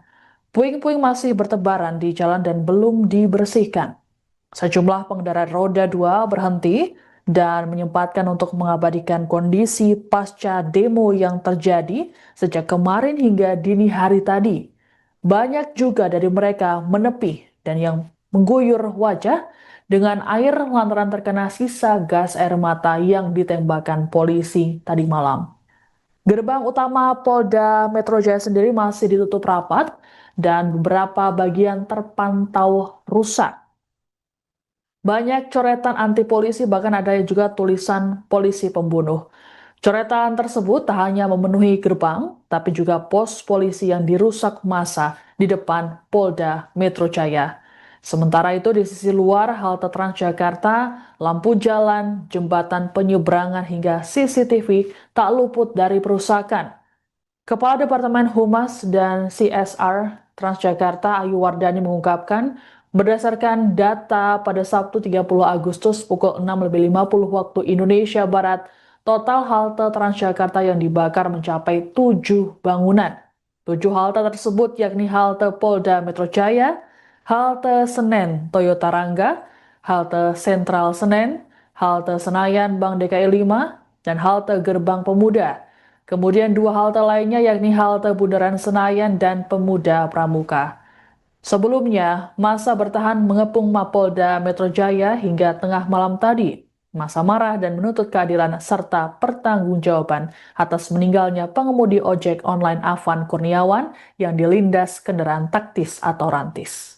Speaker 1: Puing-puing masih bertebaran di jalan dan belum dibersihkan. Sejumlah pengendara roda 2 berhenti dan menyempatkan untuk mengabadikan kondisi pasca demo yang terjadi sejak kemarin hingga dini hari tadi. Banyak juga dari mereka menepi dan yang mengguyur wajah dengan air lantaran terkena sisa gas air mata yang ditembakkan polisi tadi malam. Gerbang utama Polda Metro Jaya sendiri masih ditutup rapat dan beberapa bagian terpantau rusak. Banyak coretan anti polisi, bahkan ada juga tulisan polisi pembunuh. Coretan tersebut tak hanya memenuhi gerbang, tapi juga pos polisi yang dirusak massa di depan Polda Metro Jaya. Sementara itu di sisi luar halte Transjakarta, lampu jalan, jembatan penyeberangan hingga CCTV tak luput dari perusakan. Kepala Departemen Humas dan CSR Transjakarta Ayu Wardani mengungkapkan, berdasarkan data pada Sabtu 30 Agustus pukul 6.50 waktu Indonesia Barat, total halte Transjakarta yang dibakar mencapai 7 bangunan. 7 halte tersebut yakni halte Polda Metro Jaya, halte Senen Toyota Rangga, halte Sentral Senen, halte Senayan Bank DKI 5, dan halte Gerbang Pemuda. Kemudian 2 halte lainnya yakni halte Bundaran Senayan dan Pemuda Pramuka. Sebelumnya, massa bertahan mengepung Mapolda Metro Jaya hingga tengah malam tadi. Massa marah dan menuntut keadilan serta pertanggungjawaban atas meninggalnya pengemudi ojek online Afan Kurniawan yang dilindas kendaraan taktis atau rantis.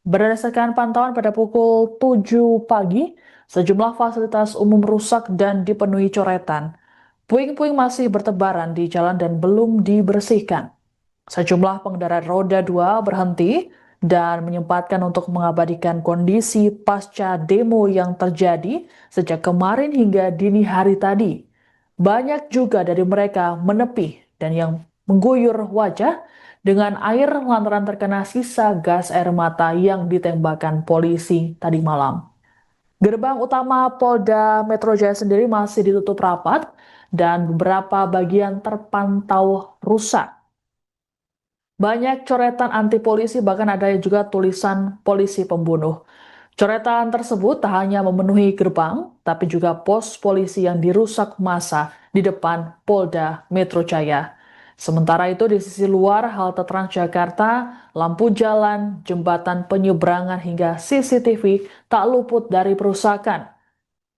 Speaker 1: Berdasarkan pantauan pada pukul 7 pagi, sejumlah fasilitas umum rusak dan dipenuhi coretan. Puing-puing masih bertebaran di jalan dan belum dibersihkan. Sejumlah pengendara roda 2 berhenti dan menyempatkan untuk mengabadikan kondisi pasca demo yang terjadi sejak kemarin hingga dini hari tadi. Banyak juga dari mereka menepi dan yang mengguyur wajah dengan air lantaran terkena sisa gas air mata yang ditembakkan polisi tadi malam. Gerbang utama Polda Metro Jaya sendiri masih ditutup rapat dan beberapa bagian terpantau rusak. Banyak coretan anti polisi, bahkan ada juga tulisan polisi pembunuh. Coretan tersebut tak hanya memenuhi gerbang, tapi juga pos polisi yang dirusak massa di depan Polda Metro Jaya. Sementara itu di sisi luar halte Transjakarta, lampu jalan, jembatan penyeberangan hingga CCTV tak luput dari perusakan.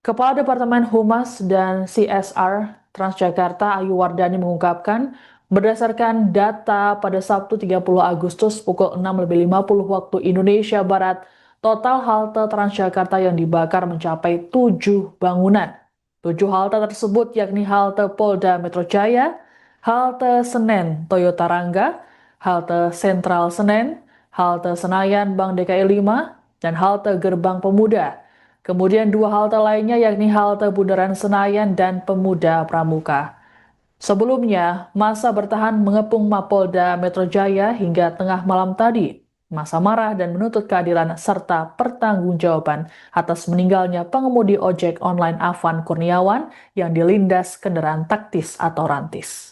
Speaker 1: Kepala Departemen Humas dan CSR Transjakarta Ayu Wardani mengungkapkan, berdasarkan data pada Sabtu 30 Agustus pukul 6.50 waktu Indonesia Barat, total halte Transjakarta yang dibakar mencapai 7 bangunan. 7 halte tersebut yakni halte Polda Metro Jaya, halte Senen Toyota Rangga, halte Sentral Senen, halte Senayan Bank DKI 5, dan halte Gerbang Pemuda. Kemudian 2 halte lainnya yakni halte Bundaran Senayan dan Pemuda Pramuka. Sebelumnya, massa bertahan mengepung Mapolda Metro Jaya hingga tengah malam tadi. Massa marah dan menuntut keadilan serta pertanggungjawaban atas meninggalnya pengemudi ojek online Afan Kurniawan yang dilindas kendaraan taktis atau rantis.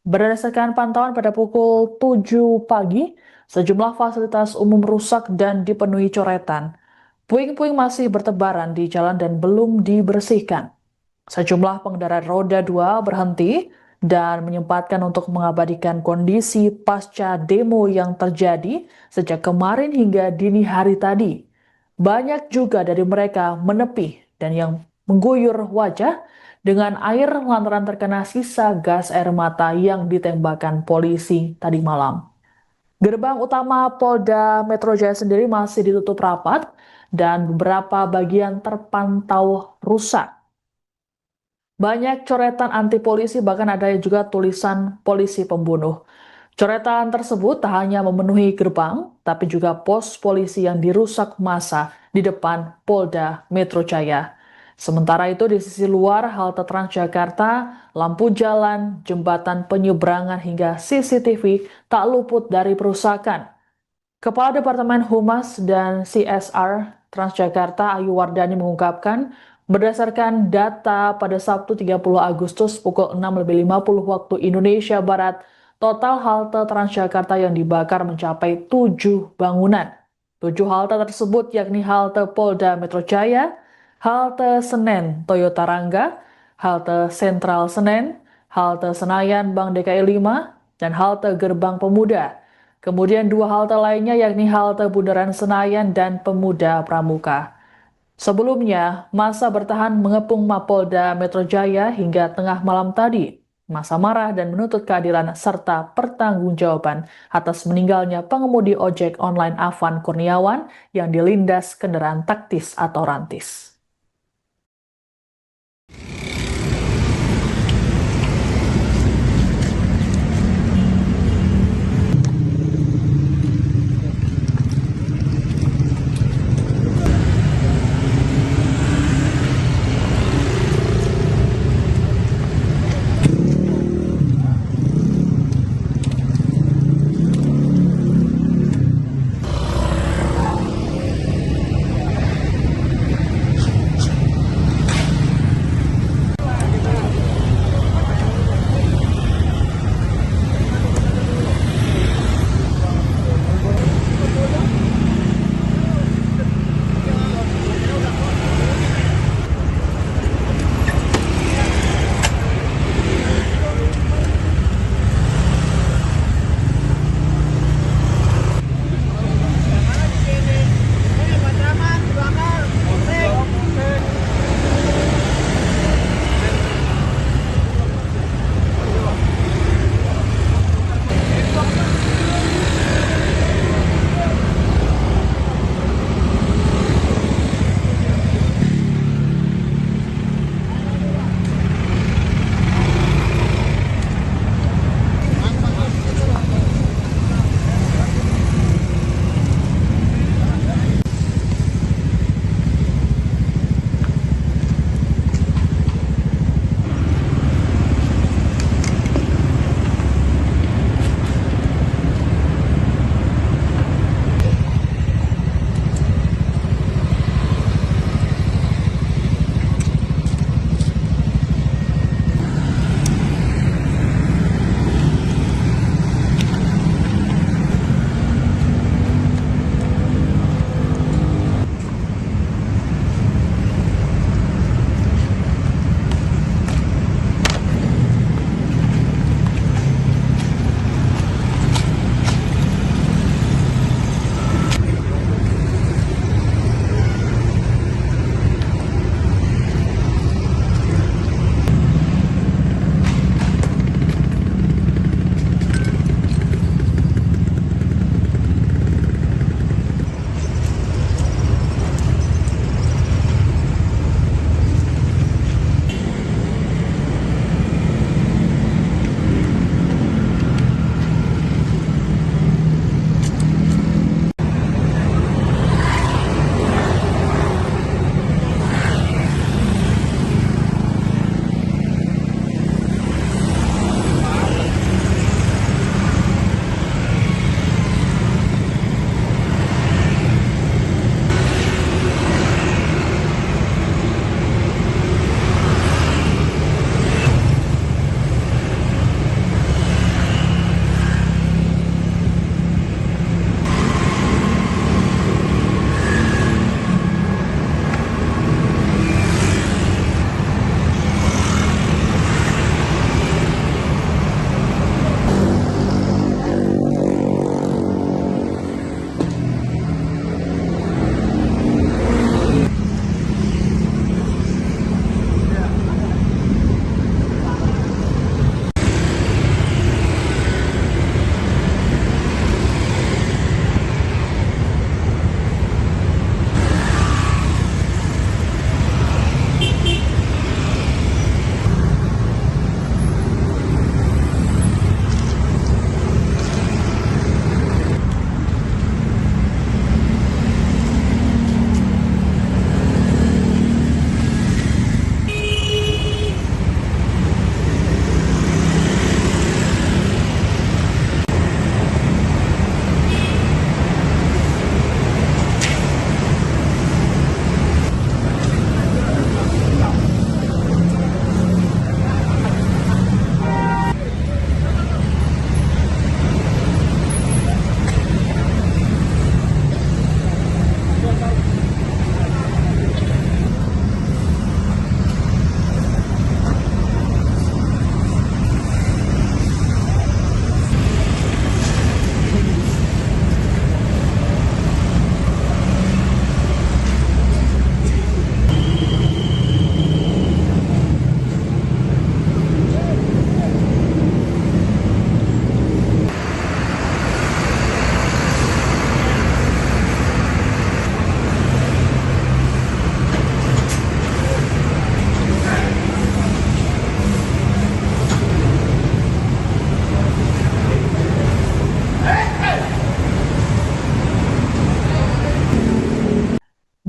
Speaker 1: Berdasarkan pantauan pada pukul 7 pagi, sejumlah fasilitas umum rusak dan dipenuhi coretan. Puing-puing masih bertebaran di jalan dan belum dibersihkan. Sejumlah pengendara roda 2 berhenti dan menyempatkan untuk mengabadikan kondisi pasca demo yang terjadi sejak kemarin hingga dini hari tadi. Banyak juga dari mereka menepi dan yang mengguyur wajah dengan air lantaran terkena sisa gas air mata yang ditembakkan polisi tadi malam. Gerbang utama Polda Metro Jaya sendiri masih ditutup rapat dan beberapa bagian terpantau rusak. Banyak coretan anti polisi, bahkan ada juga tulisan polisi pembunuh. Coretan tersebut tak hanya memenuhi gerbang, tapi juga pos polisi yang dirusak massa di depan Polda Metro Jaya. Sementara itu di sisi luar halte Transjakarta, lampu jalan, jembatan penyeberangan hingga CCTV tak luput dari perusakan. Kepala Departemen Humas dan CSR Transjakarta Ayu Wardani mengungkapkan, berdasarkan data pada Sabtu 30 Agustus pukul 6.50 waktu Indonesia Barat, total halte Transjakarta yang dibakar mencapai 7 bangunan. 7 halte tersebut yakni halte Polda Metro Jaya, halte Senen Toyota Rangga, halte Sentral Senen, halte Senayan Bank DKI 5, dan halte Gerbang Pemuda. Kemudian 2 halte lainnya yakni halte Bundaran Senayan dan Pemuda Pramuka. Sebelumnya, massa bertahan mengepung Mapolda Metro Jaya hingga tengah malam tadi. Massa marah dan menuntut keadilan serta pertanggungjawaban atas meninggalnya pengemudi ojek online Afan Kurniawan yang dilindas kendaraan taktis atau rantis.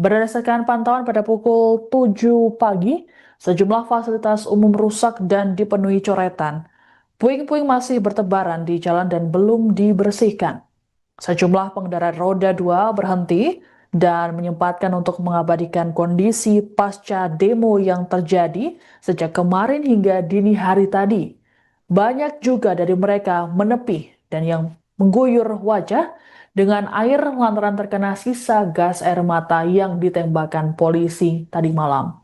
Speaker 1: Berdasarkan pantauan pada pukul 7 pagi, sejumlah fasilitas umum rusak dan dipenuhi coretan. Puing-puing masih bertebaran di jalan dan belum dibersihkan. Sejumlah pengendara roda 2 berhenti dan menyempatkan untuk mengabadikan kondisi pasca demo yang terjadi sejak kemarin hingga dini hari tadi. Banyak juga dari mereka menepi dan yang mengguyur wajah dengan air lantaran terkena sisa gas air mata yang ditembakkan polisi tadi malam.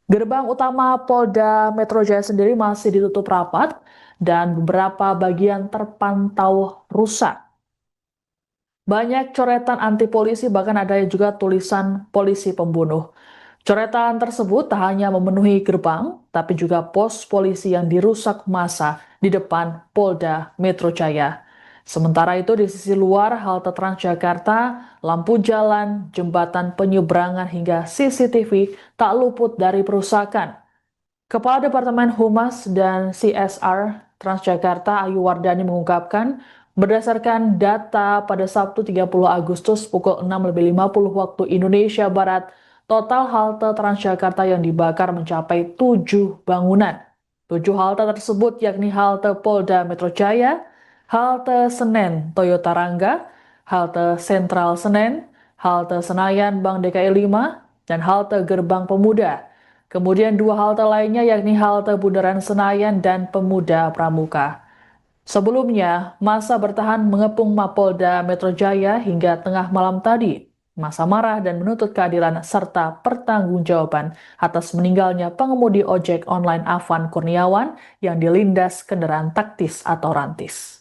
Speaker 1: Gerbang utama Polda Metro Jaya sendiri masih ditutup rapat dan beberapa bagian terpantau rusak. Banyak coretan anti polisi, bahkan ada juga tulisan polisi pembunuh. Coretan tersebut tak hanya memenuhi gerbang, tapi juga pos polisi yang dirusak massa di depan Polda Metro Jaya. Sementara itu di sisi luar halte Transjakarta, lampu jalan, jembatan penyeberangan hingga CCTV tak luput dari perusakan. Kepala Departemen Humas dan CSR Transjakarta Ayu Wardani mengungkapkan, berdasarkan data pada Sabtu 30 Agustus pukul 6.50 waktu Indonesia Barat, total halte Transjakarta yang dibakar mencapai 7 bangunan. 7 halte tersebut yakni halte Polda Metro Jaya, halte Senen Toyota Rangga, halte Sentral Senen, halte Senayan Bank DKI 5, dan halte Gerbang Pemuda. Kemudian 2 halte lainnya yakni halte Bundaran Senayan dan Pemuda Pramuka. Sebelumnya, massa bertahan mengepung Mapolda Metro Jaya hingga tengah malam tadi. Massa marah dan menuntut keadilan serta pertanggungjawaban atas meninggalnya pengemudi ojek online Afan Kurniawan yang dilindas kendaraan taktis atau rantis.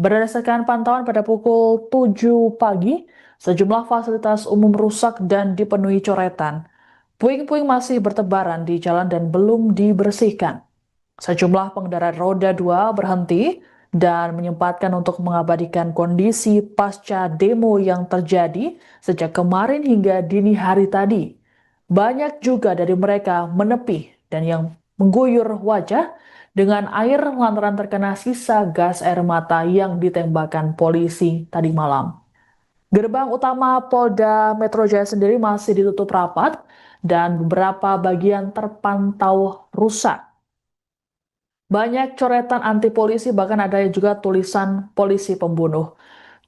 Speaker 1: Berdasarkan pantauan pada pukul 7 pagi, sejumlah fasilitas umum rusak dan dipenuhi coretan. Puing-puing masih bertebaran di jalan dan belum dibersihkan. Sejumlah pengendara roda 2 berhenti dan menyempatkan untuk mengabadikan kondisi pasca demo yang terjadi sejak kemarin hingga dini hari tadi. Banyak juga dari mereka menepi dan yang mengguyur wajah dengan air lantaran terkena sisa gas air mata yang ditembakkan polisi tadi malam. Gerbang utama Polda Metro Jaya sendiri masih ditutup rapat dan beberapa bagian terpantau rusak. Banyak coretan anti polisi, bahkan ada juga tulisan polisi pembunuh.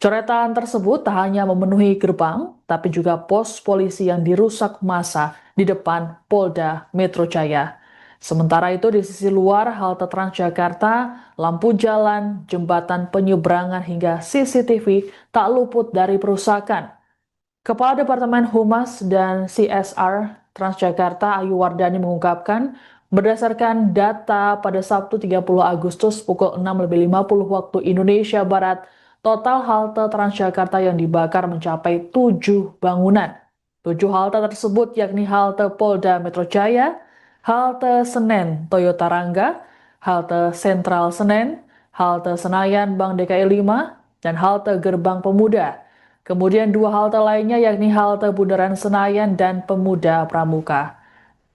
Speaker 1: Coretan tersebut tak hanya memenuhi gerbang, tapi juga pos polisi yang dirusak massa di depan Polda Metro Jaya. Sementara itu di sisi luar halte Transjakarta, lampu jalan, jembatan penyeberangan hingga CCTV tak luput dari perusakan. Kepala Departemen Humas dan CSR Transjakarta Ayu Wardani mengungkapkan, berdasarkan data pada Sabtu 30 Agustus pukul 6.50 waktu Indonesia Barat, total halte Transjakarta yang dibakar mencapai 7 bangunan. 7 halte tersebut yakni halte Polda Metro Jaya, halte Senen Toyota Rangga, halte Sentral Senen, halte Senayan Bank DKI 5, dan halte Gerbang Pemuda. Kemudian 2 halte lainnya yakni halte Bundaran Senayan dan Pemuda Pramuka.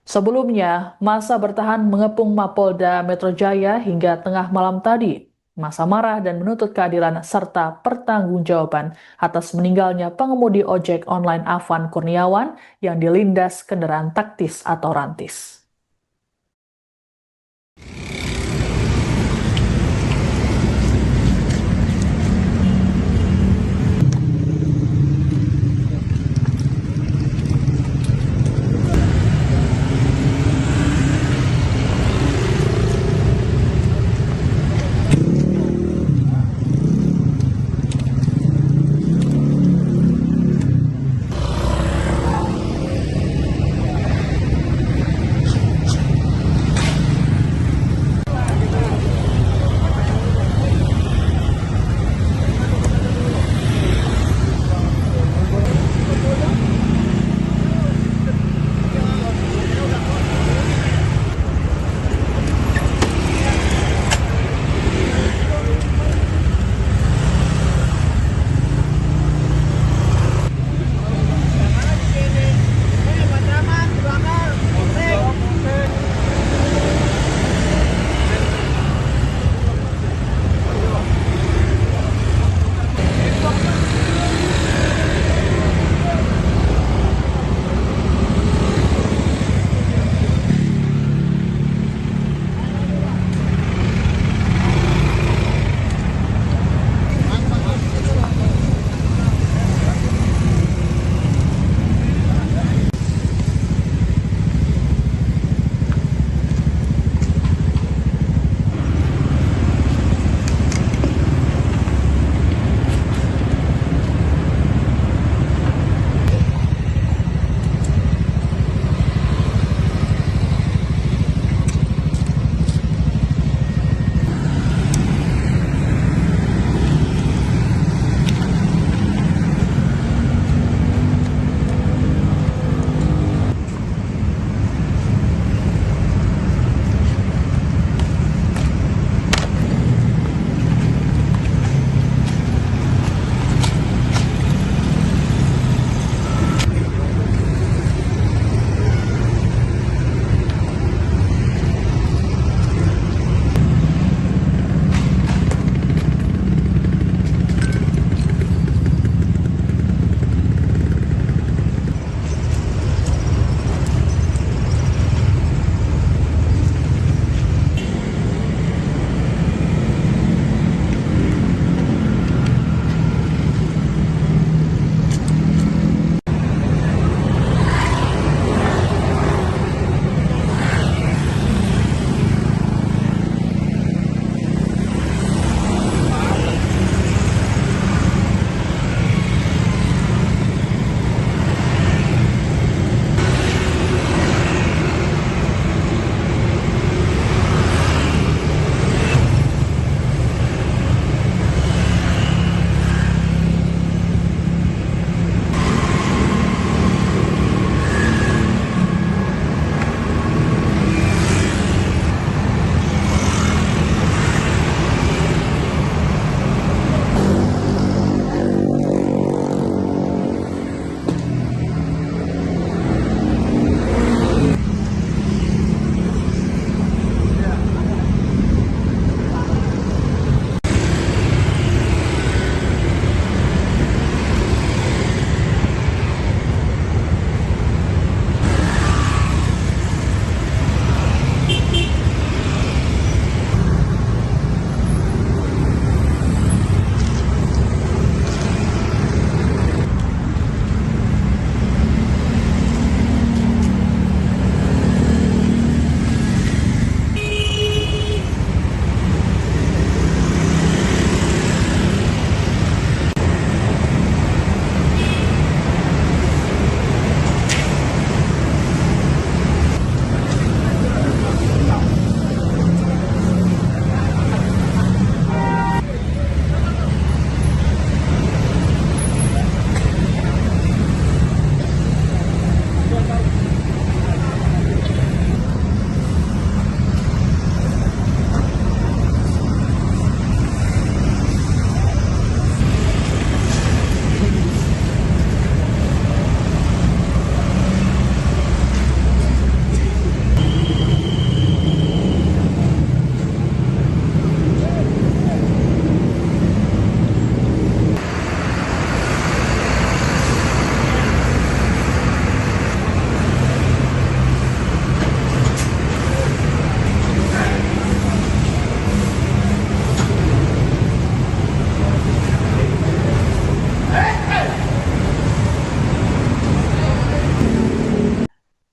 Speaker 1: Sebelumnya, massa bertahan mengepung Mapolda Metro Jaya hingga tengah malam tadi. Massa marah dan menuntut keadilan serta pertanggungjawaban atas meninggalnya pengemudi ojek online Afan Kurniawan yang dilindas kendaraan taktis atau rantis.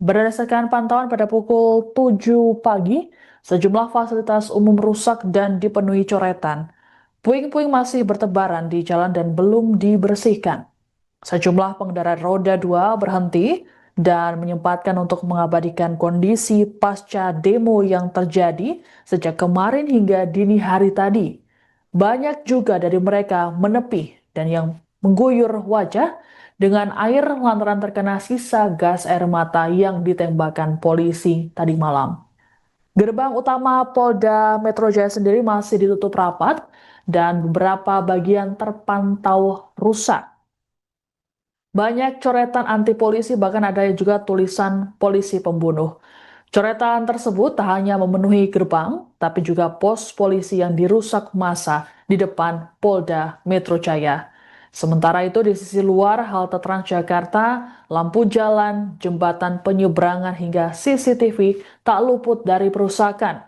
Speaker 1: Berdasarkan pantauan pada pukul 7 pagi, sejumlah fasilitas umum rusak dan dipenuhi coretan. Puing-puing masih bertebaran di jalan dan belum dibersihkan. Sejumlah pengendara roda 2 berhenti dan menyempatkan untuk mengabadikan kondisi pasca demo yang terjadi sejak kemarin hingga dini hari tadi. Banyak juga dari mereka menepi dan yang mengguyur wajah dengan air lantaran terkena sisa gas air mata yang ditembakkan polisi tadi malam. Gerbang utama Polda Metro Jaya sendiri masih ditutup rapat dan beberapa bagian terpantau rusak. Banyak coretan anti polisi, bahkan ada juga tulisan polisi pembunuh. Coretan tersebut tak hanya memenuhi gerbang, tapi juga pos polisi yang dirusak massa di depan Polda Metro Jaya. Sementara itu di sisi luar halte Transjakarta, lampu jalan, jembatan penyeberangan hingga CCTV tak luput dari perusakan.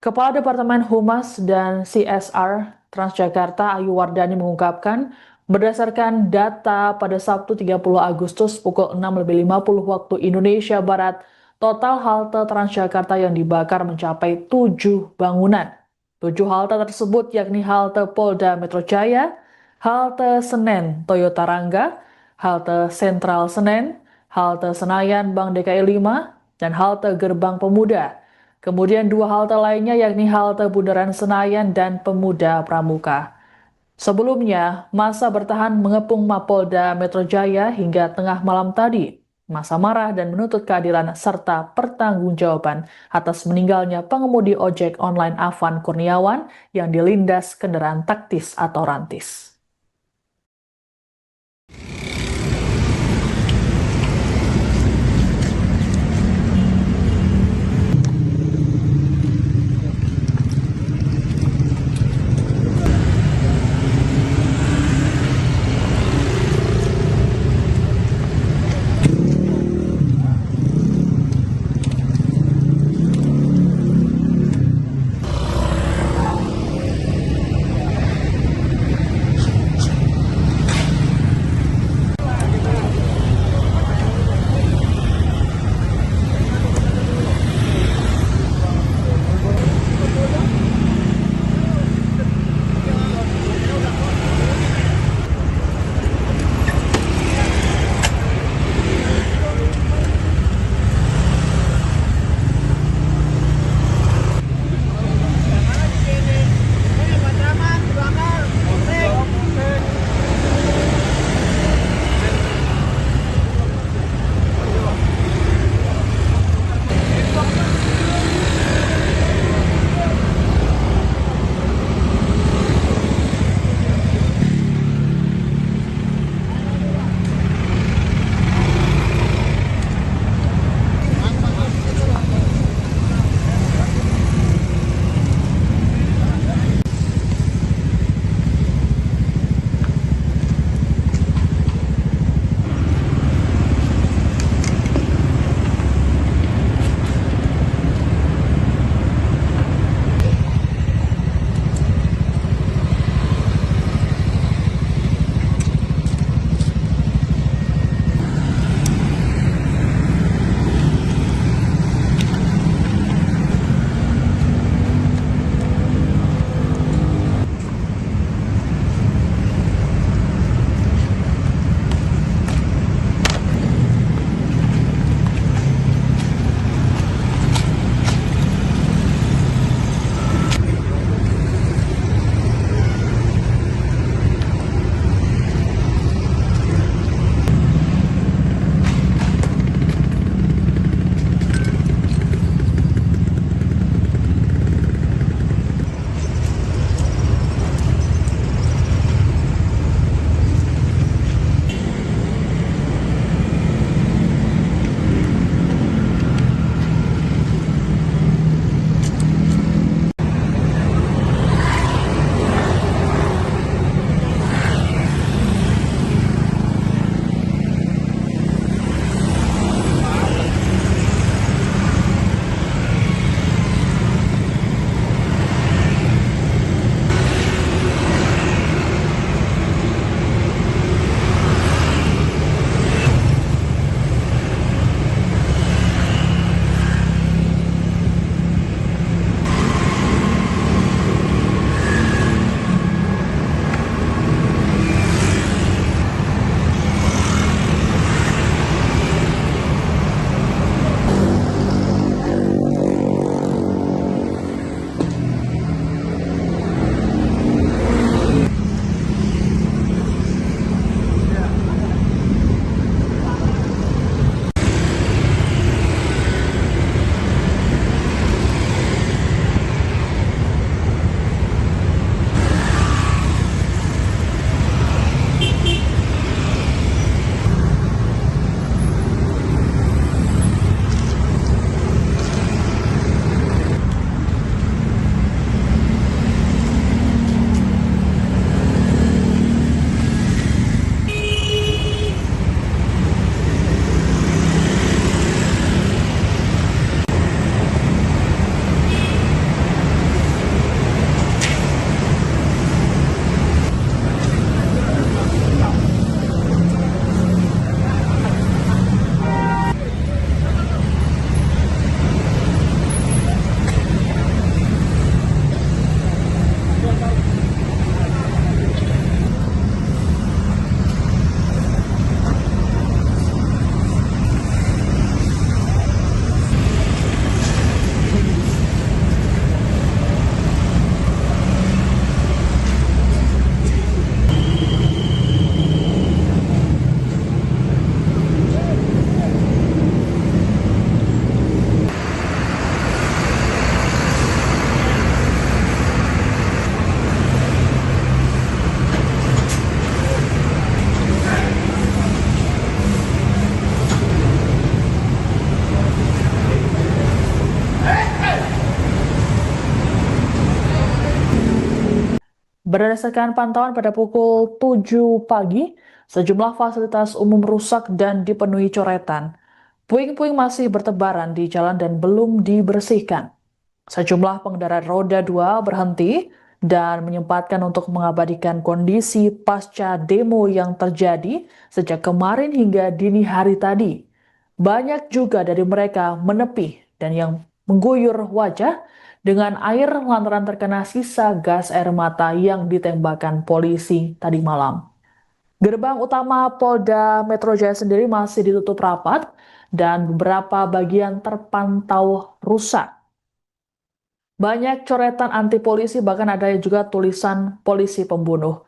Speaker 1: Kepala Departemen Humas dan CSR Transjakarta Ayu Wardani mengungkapkan, berdasarkan data pada Sabtu 30 Agustus pukul 6.50 waktu Indonesia Barat, total halte Transjakarta yang dibakar mencapai 7 bangunan. 7 halte tersebut yakni halte Polda Metro Jaya, halte Senen Toyota Rangga, halte Sentral Senen, halte Senayan Bank DKI 5, dan halte Gerbang Pemuda. Kemudian 2 halte lainnya yakni halte Bundaran Senayan dan Pemuda Pramuka. Sebelumnya, massa bertahan mengepung Mapolda Metro Jaya hingga tengah malam tadi. Massa marah dan menuntut keadilan serta pertanggungjawaban atas meninggalnya pengemudi ojek online Afan Kurniawan yang dilindas kendaraan taktis atau rantis. Berdasarkan pantauan pada pukul 7 pagi, sejumlah fasilitas umum rusak dan dipenuhi coretan. Puing-puing masih bertebaran di jalan dan belum dibersihkan. Sejumlah pengendara roda 2 berhenti dan menyempatkan untuk mengabadikan kondisi pasca demo yang terjadi sejak kemarin hingga dini hari tadi. Banyak juga dari mereka menepi dan yang mengguyur wajah dengan air lantaran terkena sisa gas air mata yang ditembakkan polisi tadi malam. Gerbang utama Polda Metro Jaya sendiri masih ditutup rapat dan beberapa bagian terpantau rusak. Banyak coretan anti polisi, bahkan ada juga tulisan polisi pembunuh.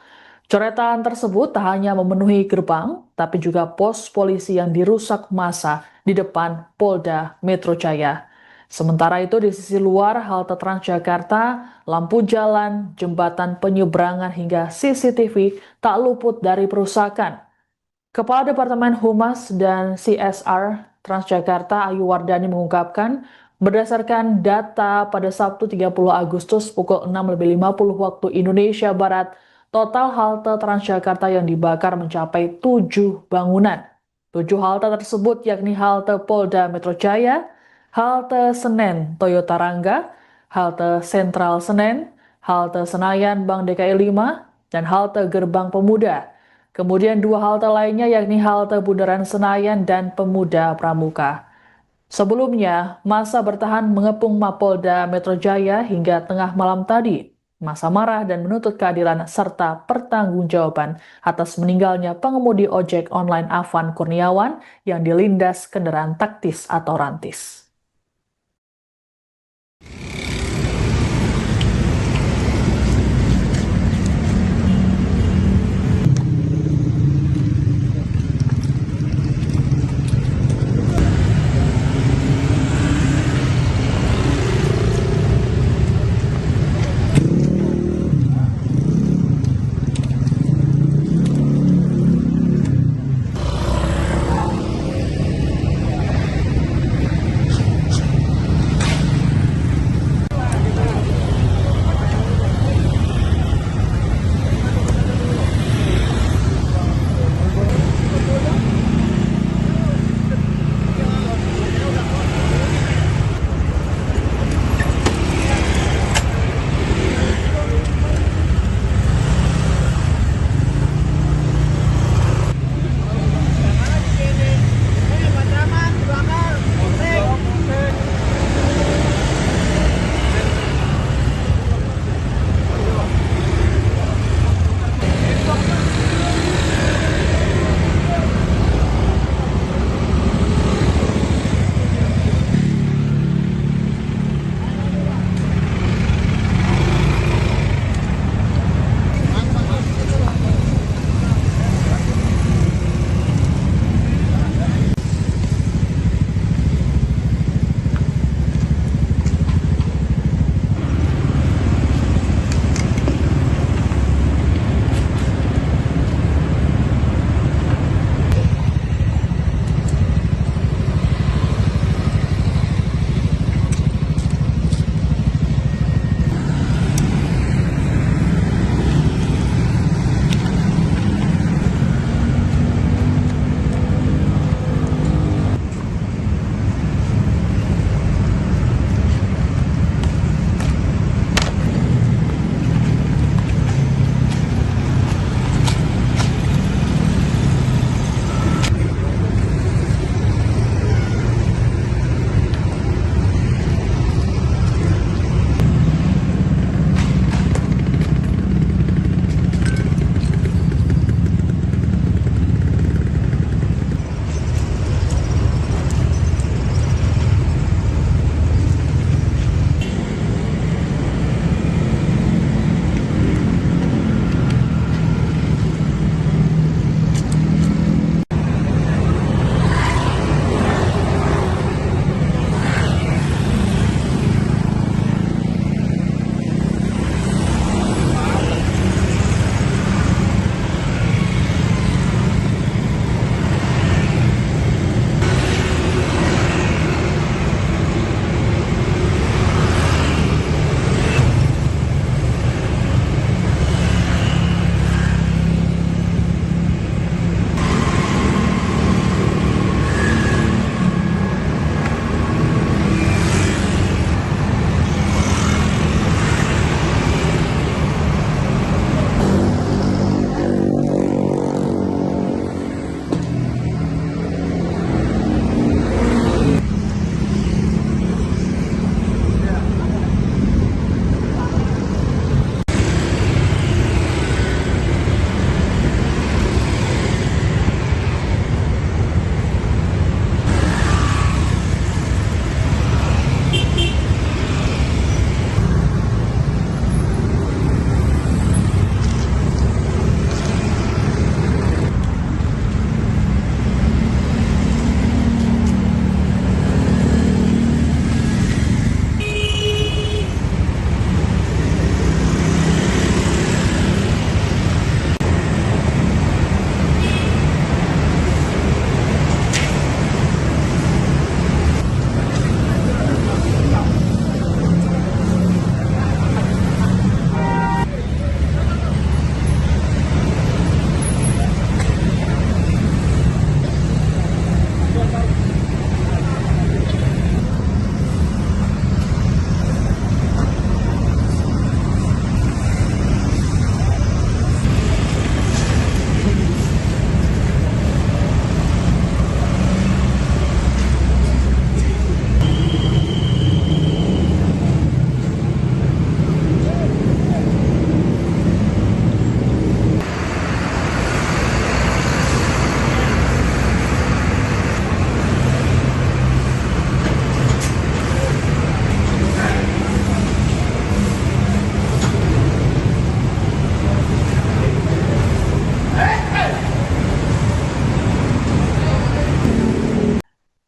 Speaker 1: Coretan tersebut tak hanya memenuhi gerbang, tapi juga pos polisi yang dirusak massa di depan Polda Metro Jaya. Sementara itu di sisi luar halte Transjakarta, lampu jalan, jembatan penyeberangan hingga CCTV tak luput dari perusakan. Kepala Departemen Humas dan CSR Transjakarta Ayu Wardani mengungkapkan, berdasarkan data pada Sabtu 30 Agustus pukul 6.50 waktu Indonesia Barat, total halte Transjakarta yang dibakar mencapai 7 bangunan. 7 halte tersebut yakni halte Polda Metro Jaya, halte Senen Toyota Rangga, halte Sentral Senen, halte Senayan Bank DKI 5, dan halte Gerbang Pemuda. Kemudian 2 halte lainnya yakni halte Bundaran Senayan dan Pemuda Pramuka. Sebelumnya, massa bertahan mengepung Mapolda Metro Jaya hingga tengah malam tadi. Massa marah dan menuntut keadilan serta pertanggungjawaban atas meninggalnya pengemudi ojek online Afan Kurniawan yang dilindas kendaraan taktis atau rantis.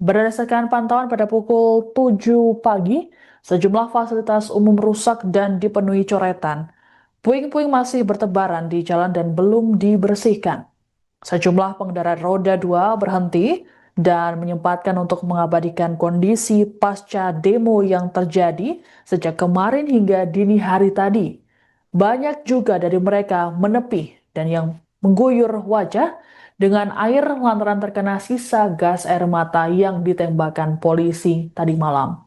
Speaker 1: Berdasarkan pantauan pada pukul 7 pagi, sejumlah fasilitas umum rusak dan dipenuhi coretan. Puing-puing masih bertebaran di jalan dan belum dibersihkan. Sejumlah pengendara roda 2 berhenti dan menyempatkan untuk mengabadikan kondisi pasca demo yang terjadi sejak kemarin hingga dini hari tadi. Banyak juga dari mereka menepi dan yang mengguyur wajah dengan air lantaran terkena sisa gas air mata yang ditembakkan polisi tadi malam.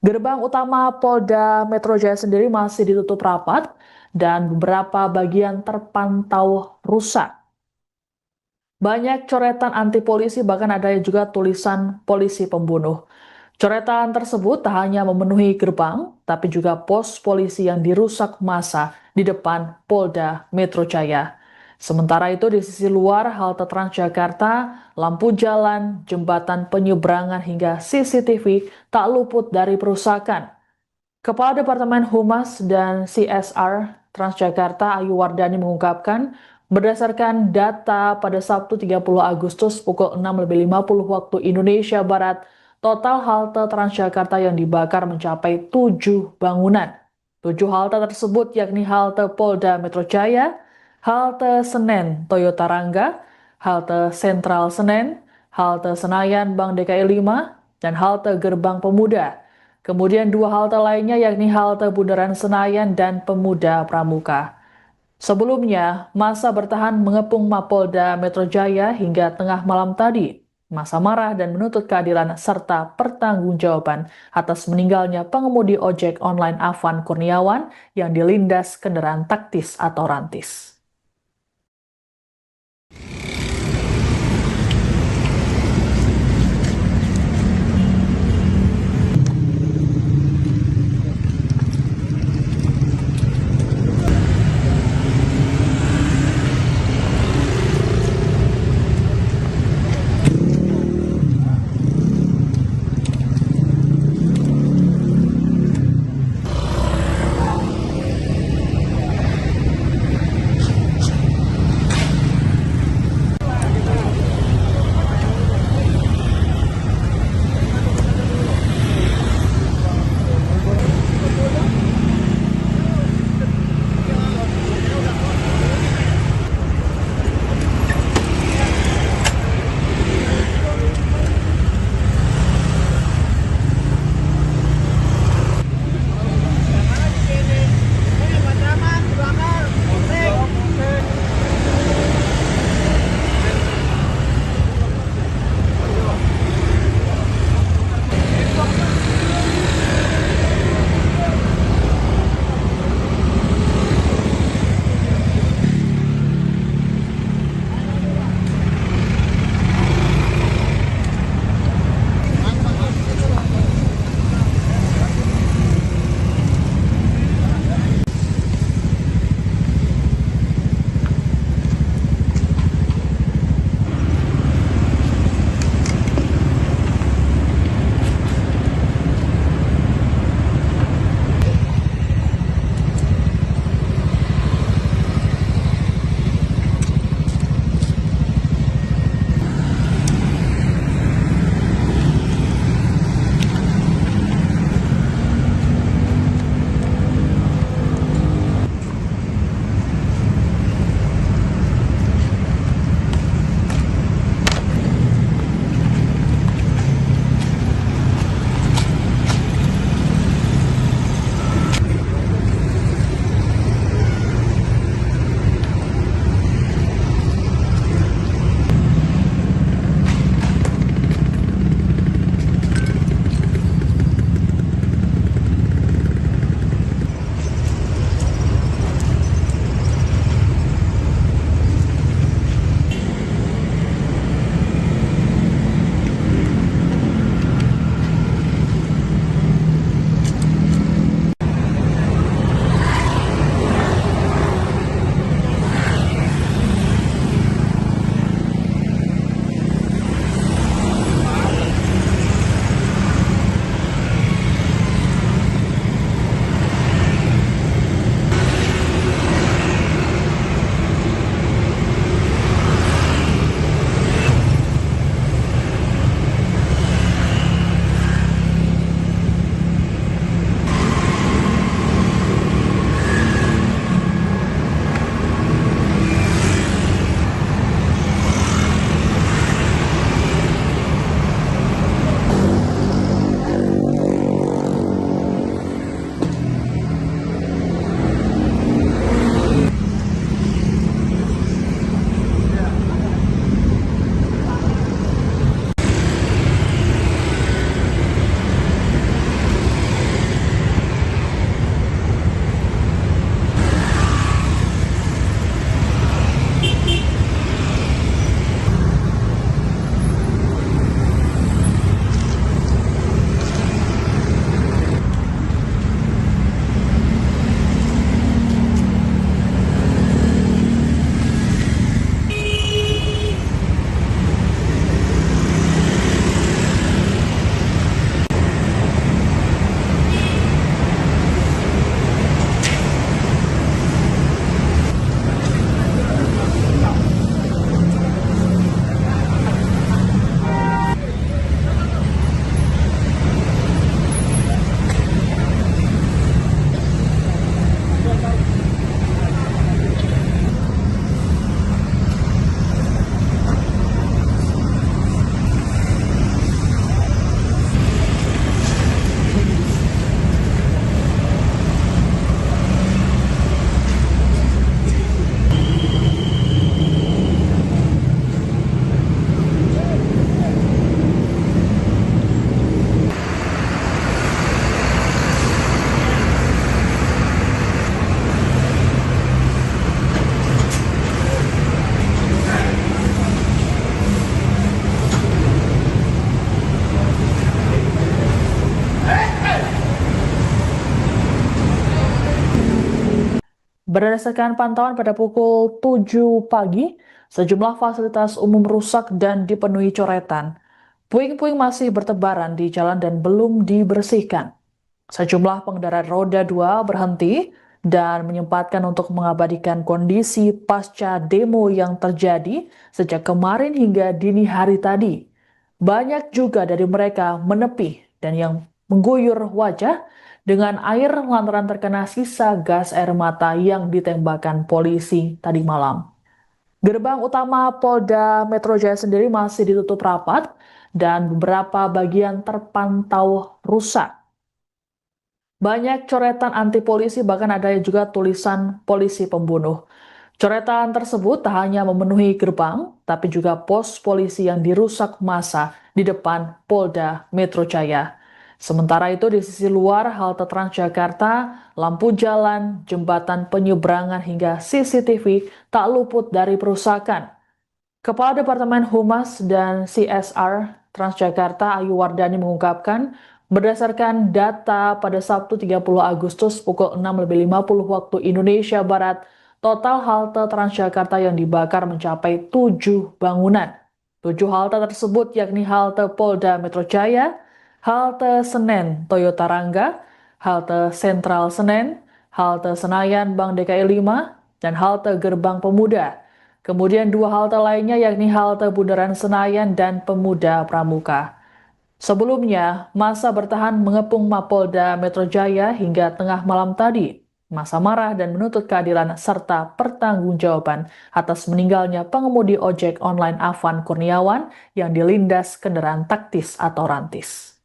Speaker 1: Gerbang utama Polda Metro Jaya sendiri masih ditutup rapat dan beberapa bagian terpantau rusak. Banyak coretan anti polisi, bahkan ada juga tulisan polisi pembunuh. Coretan tersebut tak hanya memenuhi gerbang, tapi juga pos polisi yang dirusak massa di depan Polda Metro Jaya. Sementara itu di sisi luar halte Transjakarta, lampu jalan, jembatan penyeberangan hingga CCTV tak luput dari perusakan. Kepala Departemen Humas dan CSR Transjakarta Ayu Wardani mengungkapkan, berdasarkan data pada Sabtu 30 Agustus pukul 6.50 waktu Indonesia Barat, total halte Transjakarta yang dibakar mencapai 7 bangunan. 7 halte tersebut yakni halte Polda Metro Jaya, halte Senen Toyota Rangga, halte Sentral Senen, halte Senayan Bank DKI 5, dan halte Gerbang Pemuda. Kemudian 2 halte lainnya yakni halte Bundaran Senayan dan Pemuda Pramuka. Sebelumnya, massa bertahan mengepung Mapolda Metro Jaya hingga tengah malam tadi. Massa marah dan menuntut keadilan serta pertanggungjawaban atas meninggalnya pengemudi ojek online Afan Kurniawan yang dilindas kendaraan taktis atau rantis. Berdasarkan pantauan pada pukul 7 pagi, sejumlah fasilitas umum rusak dan dipenuhi coretan. Puing-puing masih bertebaran di jalan dan belum dibersihkan. Sejumlah pengendara roda 2 berhenti dan menyempatkan untuk mengabadikan kondisi pasca demo yang terjadi sejak kemarin hingga dini hari tadi. Banyak juga dari mereka menepi dan yang mengguyur wajah dengan air lantaran terkena sisa gas air mata yang ditembakkan polisi tadi malam. Gerbang utama Polda Metro Jaya sendiri masih ditutup rapat dan beberapa bagian terpantau rusak. Banyak coretan anti polisi, bahkan ada juga tulisan polisi pembunuh. Coretan tersebut tak hanya memenuhi gerbang, tapi juga pos polisi yang dirusak massa di depan Polda Metro Jaya. Sementara itu di sisi luar halte Transjakarta, lampu jalan, jembatan penyeberangan hingga CCTV tak luput dari perusakan. Kepala Departemen Humas dan CSR Transjakarta Ayu Wardani mengungkapkan, berdasarkan data pada Sabtu 30 Agustus pukul 6.50 waktu Indonesia Barat, total halte Transjakarta yang dibakar mencapai 7 bangunan. 7 halte tersebut yakni halte Polda Metro Jaya, halte Senen Toyota Rangga, halte Sentral Senen, halte Senayan Bank DKI 5, dan halte Gerbang Pemuda. Kemudian 2 halte lainnya yakni halte Bundaran Senayan dan Pemuda Pramuka. Sebelumnya, massa bertahan mengepung Mapolda Metro Jaya hingga tengah malam tadi. Massa marah dan menuntut keadilan serta pertanggungjawaban atas meninggalnya pengemudi ojek online Afan Kurniawan yang dilindas kendaraan taktis atau rantis.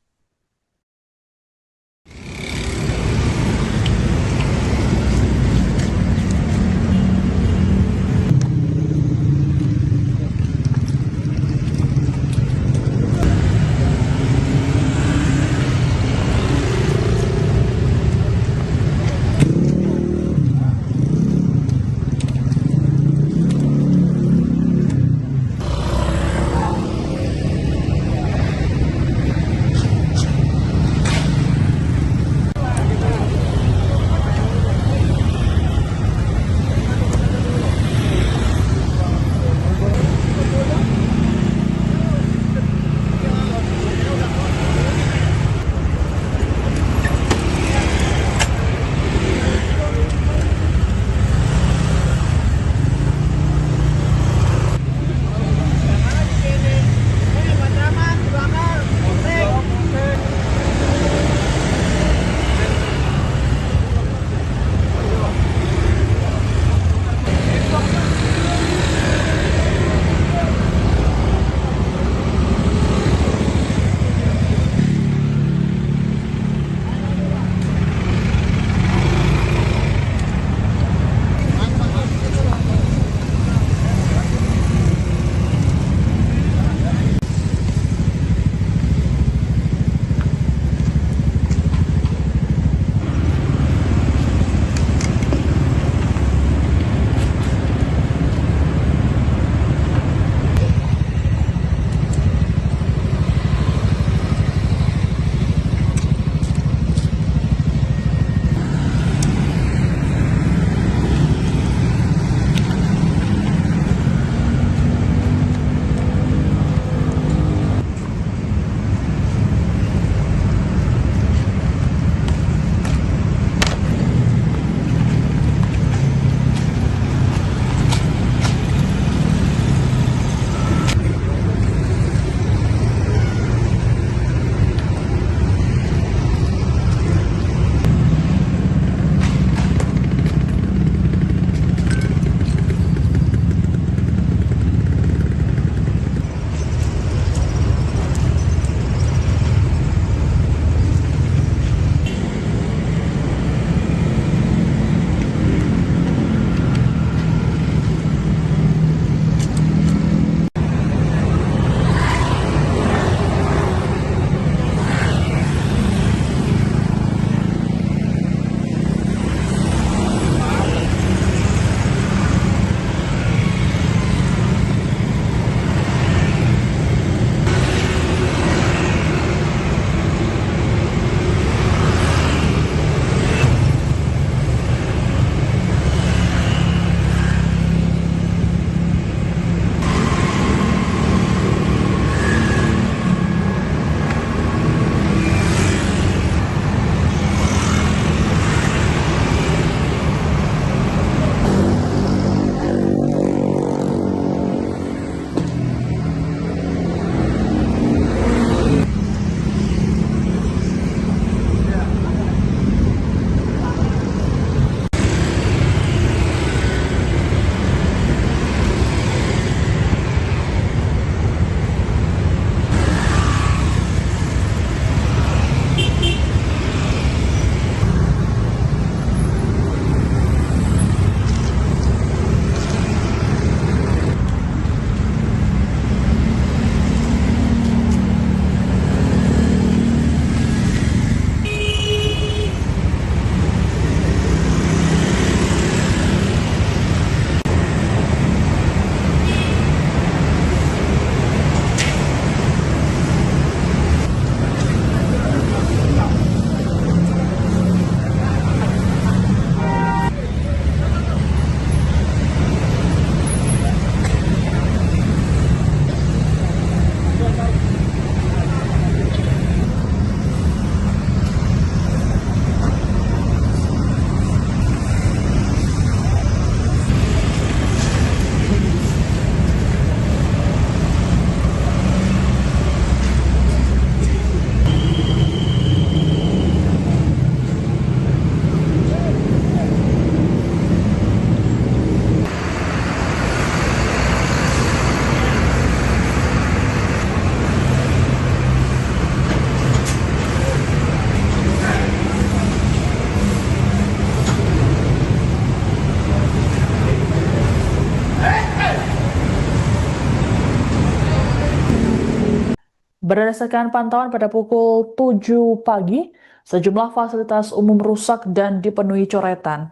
Speaker 1: Berdasarkan pantauan pada pukul 7 pagi, sejumlah fasilitas umum rusak dan dipenuhi coretan.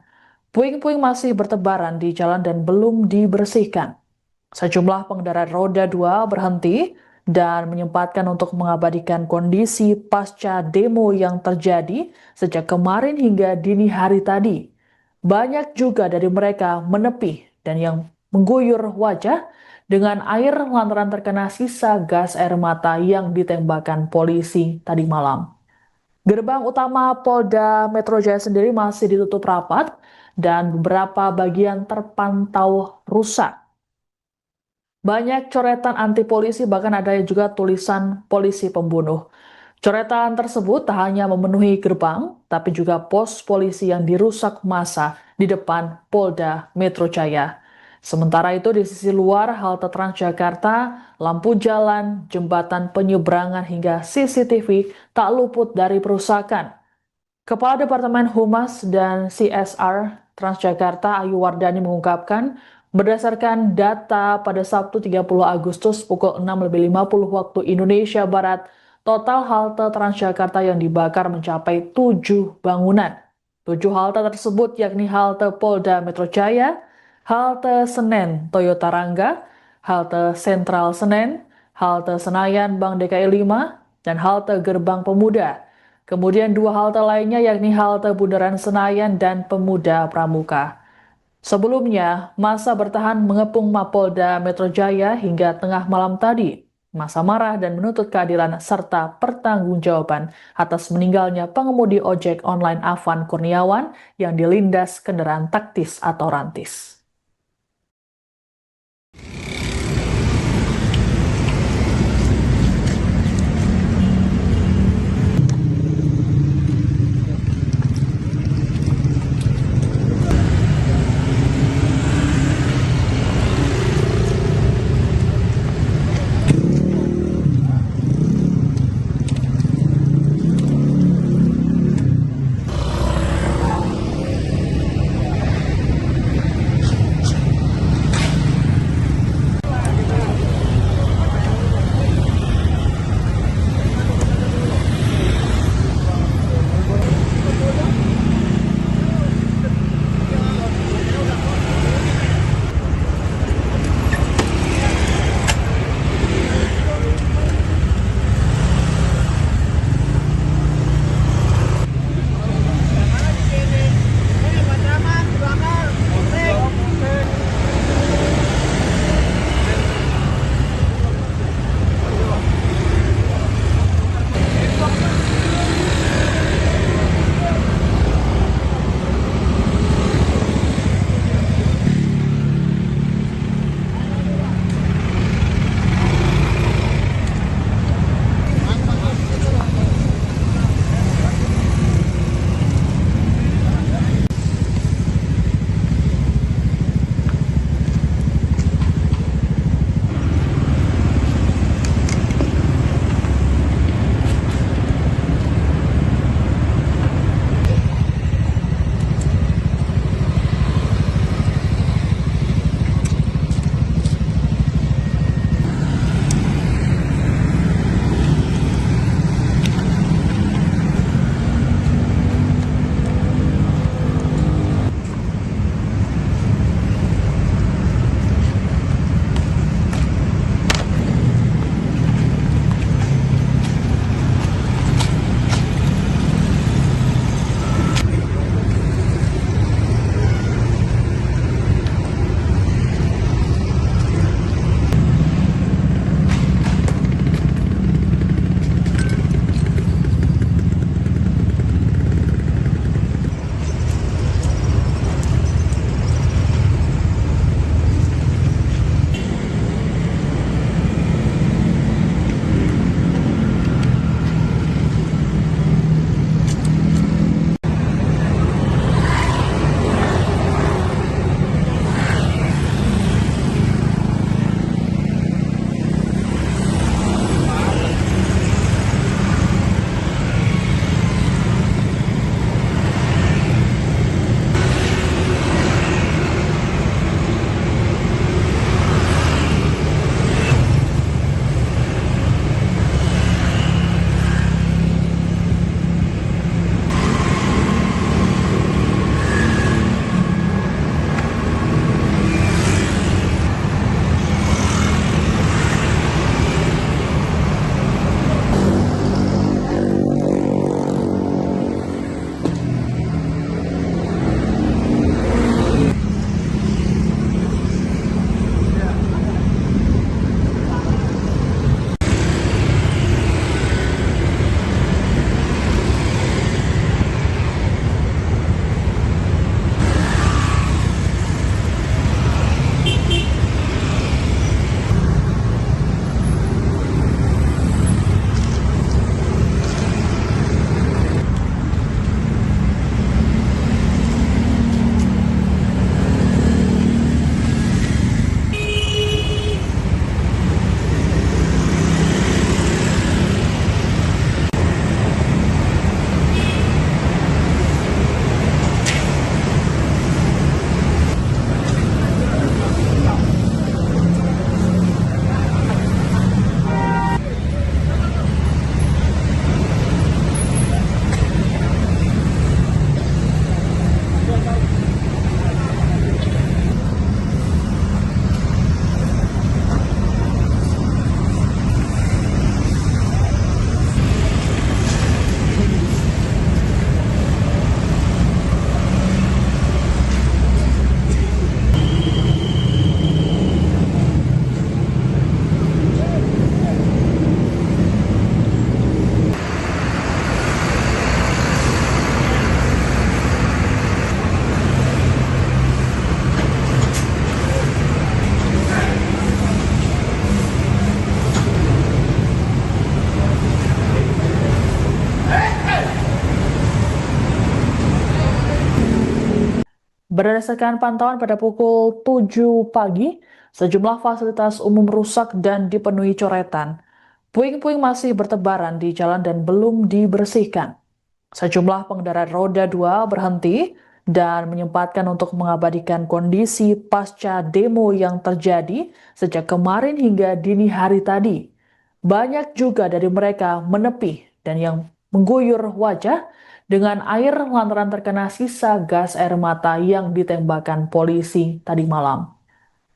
Speaker 1: Puing-puing masih bertebaran di jalan dan belum dibersihkan. Sejumlah pengendara roda 2 berhenti dan menyempatkan untuk mengabadikan kondisi pasca demo yang terjadi sejak kemarin hingga dini hari tadi. Banyak juga dari mereka menepi dan yang mengguyur wajah dengan air lantaran terkena sisa gas air mata yang ditembakkan polisi tadi malam. Gerbang utama Polda Metro Jaya sendiri masih ditutup rapat dan beberapa bagian terpantau rusak. Banyak coretan anti polisi, bahkan ada juga tulisan polisi pembunuh. Coretan tersebut tak hanya memenuhi gerbang, tapi juga pos polisi yang dirusak massa di depan Polda Metro Jaya. Sementara itu di sisi luar halte Transjakarta, lampu jalan, jembatan penyeberangan hingga CCTV tak luput dari perusakan. Kepala Departemen Humas dan CSR Transjakarta Ayu Wardani mengungkapkan, berdasarkan data pada Sabtu 30 Agustus pukul 6.50 waktu Indonesia Barat, total halte Transjakarta yang dibakar mencapai 7 bangunan. 7 halte tersebut yakni halte Polda Metro Jaya, halte Senen Toyota Rangga, halte Sentral Senen, halte Senayan Bank DKI 5, dan halte Gerbang Pemuda. Kemudian 2 halte lainnya yakni halte Bundaran Senayan dan Pemuda Pramuka. Sebelumnya, massa bertahan mengepung Mapolda Metro Jaya hingga tengah malam tadi. Massa marah dan menuntut keadilan serta pertanggungjawaban atas meninggalnya pengemudi ojek online Afan Kurniawan yang dilindas kendaraan taktis atau rantis. Berdasarkan pantauan pada pukul 7 pagi, sejumlah fasilitas umum rusak dan dipenuhi coretan. Puing-puing masih bertebaran di jalan dan belum dibersihkan. Sejumlah pengendara roda 2 berhenti dan menyempatkan untuk mengabadikan kondisi pasca demo yang terjadi sejak kemarin hingga dini hari tadi. Banyak juga dari mereka menepi dan yang mengguyur wajah dengan air lantaran terkena sisa gas air mata yang ditembakkan polisi tadi malam.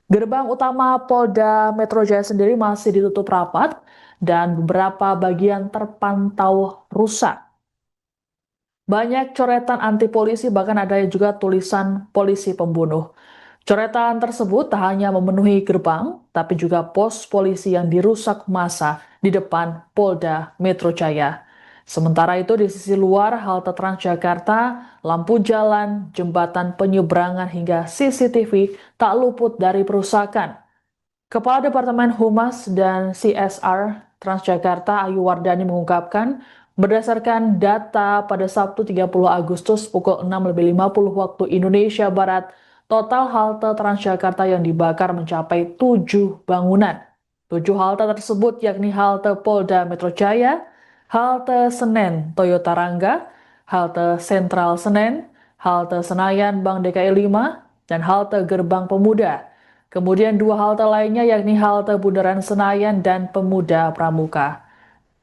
Speaker 1: Gerbang utama Polda Metro Jaya sendiri masih ditutup rapat dan beberapa bagian terpantau rusak. Banyak coretan anti polisi, bahkan ada juga tulisan polisi pembunuh. Coretan tersebut tak hanya memenuhi gerbang, tapi juga pos polisi yang dirusak massa di depan Polda Metro Jaya. Sementara itu di sisi luar halte Transjakarta, lampu jalan, jembatan penyeberangan hingga CCTV tak luput dari perusakan. Kepala Departemen Humas dan CSR Transjakarta Ayu Wardani mengungkapkan, berdasarkan data pada Sabtu 30 Agustus pukul 6.50 waktu Indonesia Barat, total halte Transjakarta yang dibakar mencapai 7 bangunan. 7 halte tersebut yakni halte Polda Metro Jaya, halte Senen Toyota Rangga, halte Sentral Senen, halte Senayan Bank DKI 5, dan halte Gerbang Pemuda. Kemudian 2 halte lainnya yakni halte Bundaran Senayan dan Pemuda Pramuka.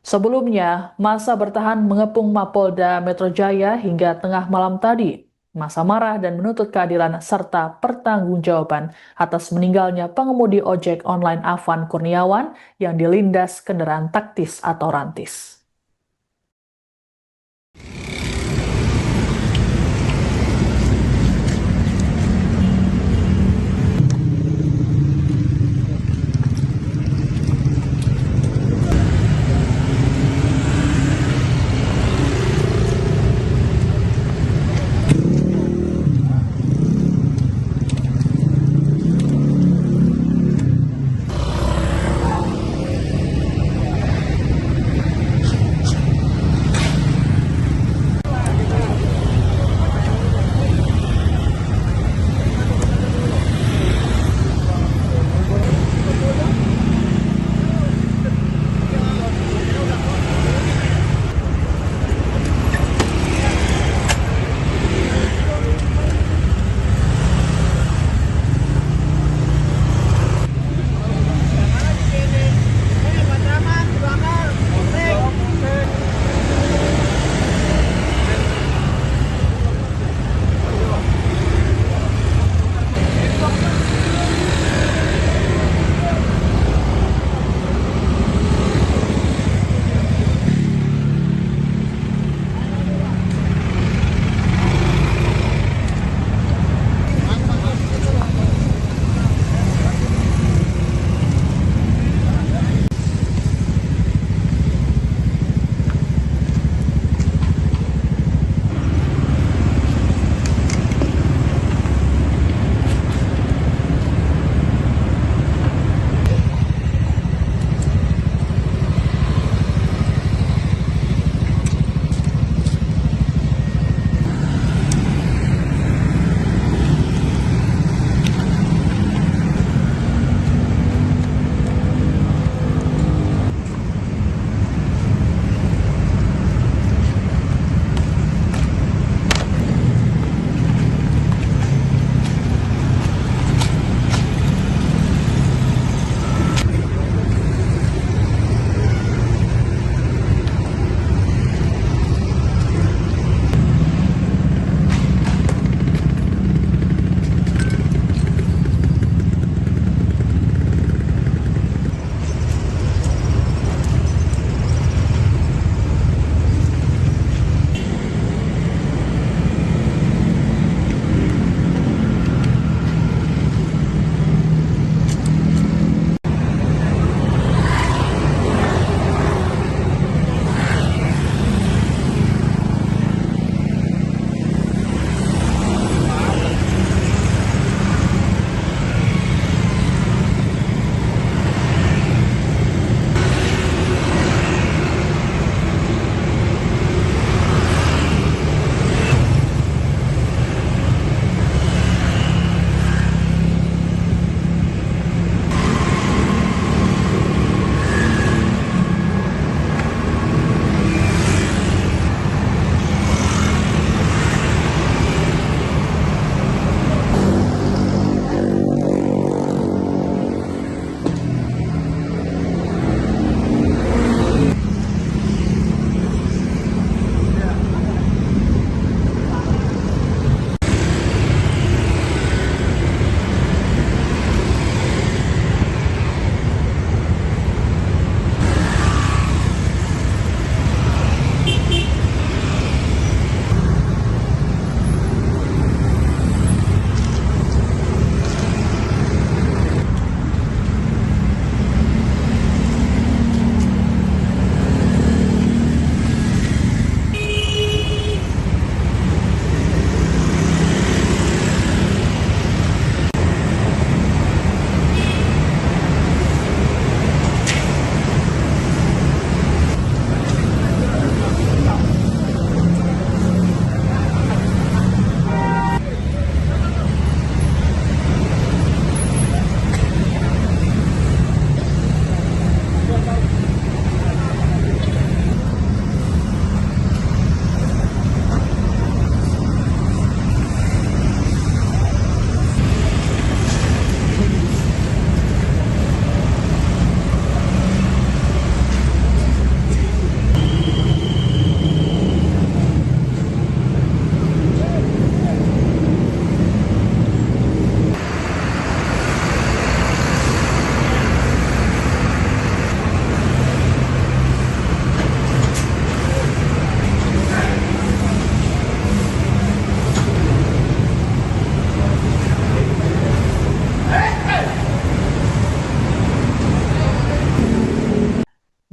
Speaker 1: Sebelumnya, massa bertahan mengepung Mapolda Metro Jaya hingga tengah malam tadi. Massa marah dan menuntut keadilan serta pertanggungjawaban atas meninggalnya pengemudi ojek online Afan Kurniawan yang dilindas kendaraan taktis atau rantis.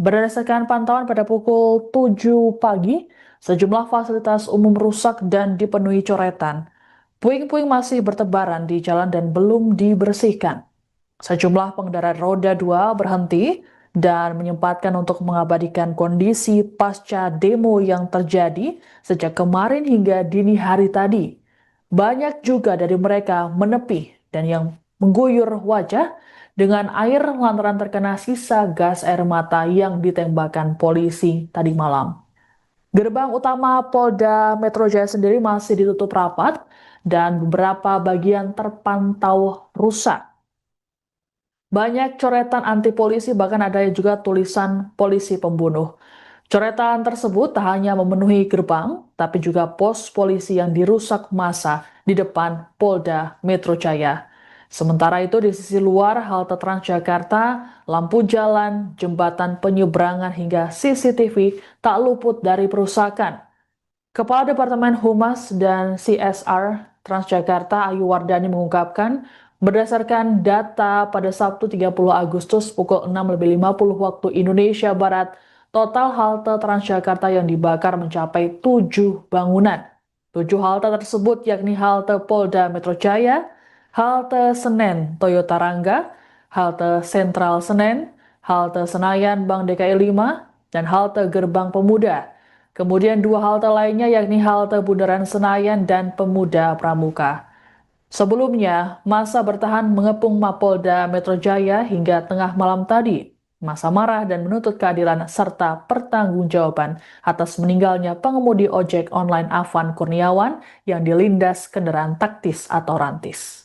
Speaker 1: Berdasarkan pantauan pada pukul 7 pagi, sejumlah fasilitas umum rusak dan dipenuhi coretan. Puing-puing masih bertebaran di jalan dan belum dibersihkan. Sejumlah pengendara roda 2 berhenti dan menyempatkan untuk mengabadikan kondisi pasca demo yang terjadi sejak kemarin hingga dini hari tadi. Banyak juga dari mereka menepi dan yang mengguyur wajah dengan air lantaran terkena sisa gas air mata yang ditembakkan polisi tadi malam. Gerbang utama Polda Metro Jaya sendiri masih ditutup rapat dan beberapa bagian terpantau rusak. Banyak coretan anti polisi, bahkan ada juga tulisan polisi pembunuh. Coretan tersebut tak hanya memenuhi gerbang, tapi juga pos polisi yang dirusak massa di depan Polda Metro Jaya. Sementara itu di sisi luar halte Transjakarta, lampu jalan, jembatan penyeberangan hingga CCTV tak luput dari perusakan. Kepala Departemen Humas dan CSR Transjakarta Ayu Wardani mengungkapkan, berdasarkan data pada Sabtu 30 Agustus pukul 6.50 waktu Indonesia Barat, total halte Transjakarta yang dibakar mencapai 7 bangunan. 7 halte tersebut yakni halte Polda Metro Jaya, halte Senen Toyota Rangga, halte Sentral Senen, halte Senayan Bank DKI 5, dan halte Gerbang Pemuda. Kemudian 2 halte lainnya yakni halte Bundaran Senayan dan Pemuda Pramuka. Sebelumnya, massa bertahan mengepung Mapolda Metro Jaya hingga tengah malam tadi. Massa marah dan menuntut keadilan serta pertanggungjawaban atas meninggalnya pengemudi ojek online Afan Kurniawan yang dilindas kendaraan taktis atau rantis.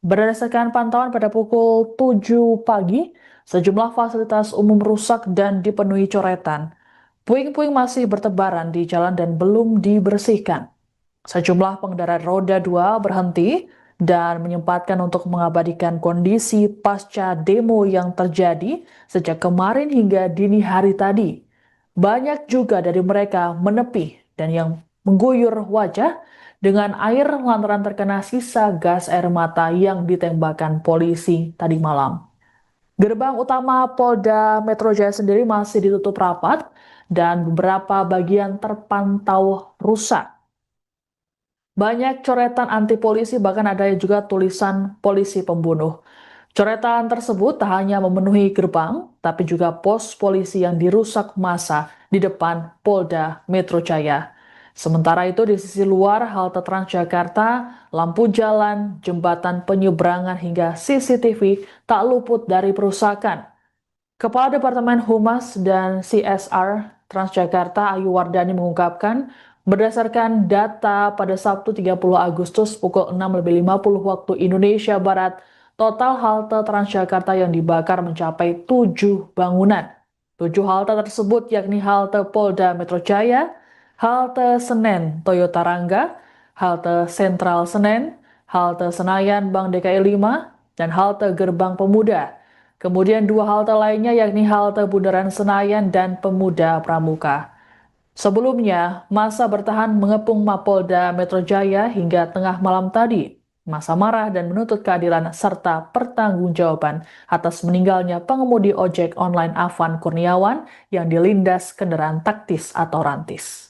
Speaker 1: Berdasarkan pantauan pada pukul 7 pagi, sejumlah fasilitas umum rusak dan dipenuhi coretan. Puing-puing masih bertebaran di jalan dan belum dibersihkan. Sejumlah pengendara roda 2 berhenti dan menyempatkan untuk mengabadikan kondisi pasca demo yang terjadi sejak kemarin hingga dini hari tadi. Banyak juga dari mereka menepi dan yang mengguyur wajah dengan air lantaran terkena sisa gas air mata yang ditembakkan polisi tadi malam. Gerbang utama Polda Metro Jaya sendiri masih ditutup rapat dan beberapa bagian terpantau rusak. Banyak coretan anti polisi, bahkan ada juga tulisan polisi pembunuh. Coretan tersebut tak hanya memenuhi gerbang, tapi juga pos polisi yang dirusak massa di depan Polda Metro Jaya. Sementara itu di sisi luar halte Transjakarta, lampu jalan, jembatan penyeberangan hingga CCTV tak luput dari perusakan. Kepala Departemen Humas dan CSR Transjakarta Ayu Wardani mengungkapkan, berdasarkan data pada Sabtu 30 Agustus pukul 6.50 waktu Indonesia Barat, total halte Transjakarta yang dibakar mencapai 7 bangunan. 7 halte tersebut yakni halte Polda Metro Jaya, halte Senen Toyota Rangga, halte Sentral Senen, halte Senayan Bank DKI 5, dan halte Gerbang Pemuda. Kemudian 2 halte lainnya yakni halte Bundaran Senayan dan Pemuda Pramuka. Sebelumnya, massa bertahan mengepung Mapolda Metro Jaya hingga tengah malam tadi. Massa marah dan menuntut keadilan serta pertanggungjawaban atas meninggalnya pengemudi ojek online Afan Kurniawan yang dilindas kendaraan taktis atau rantis.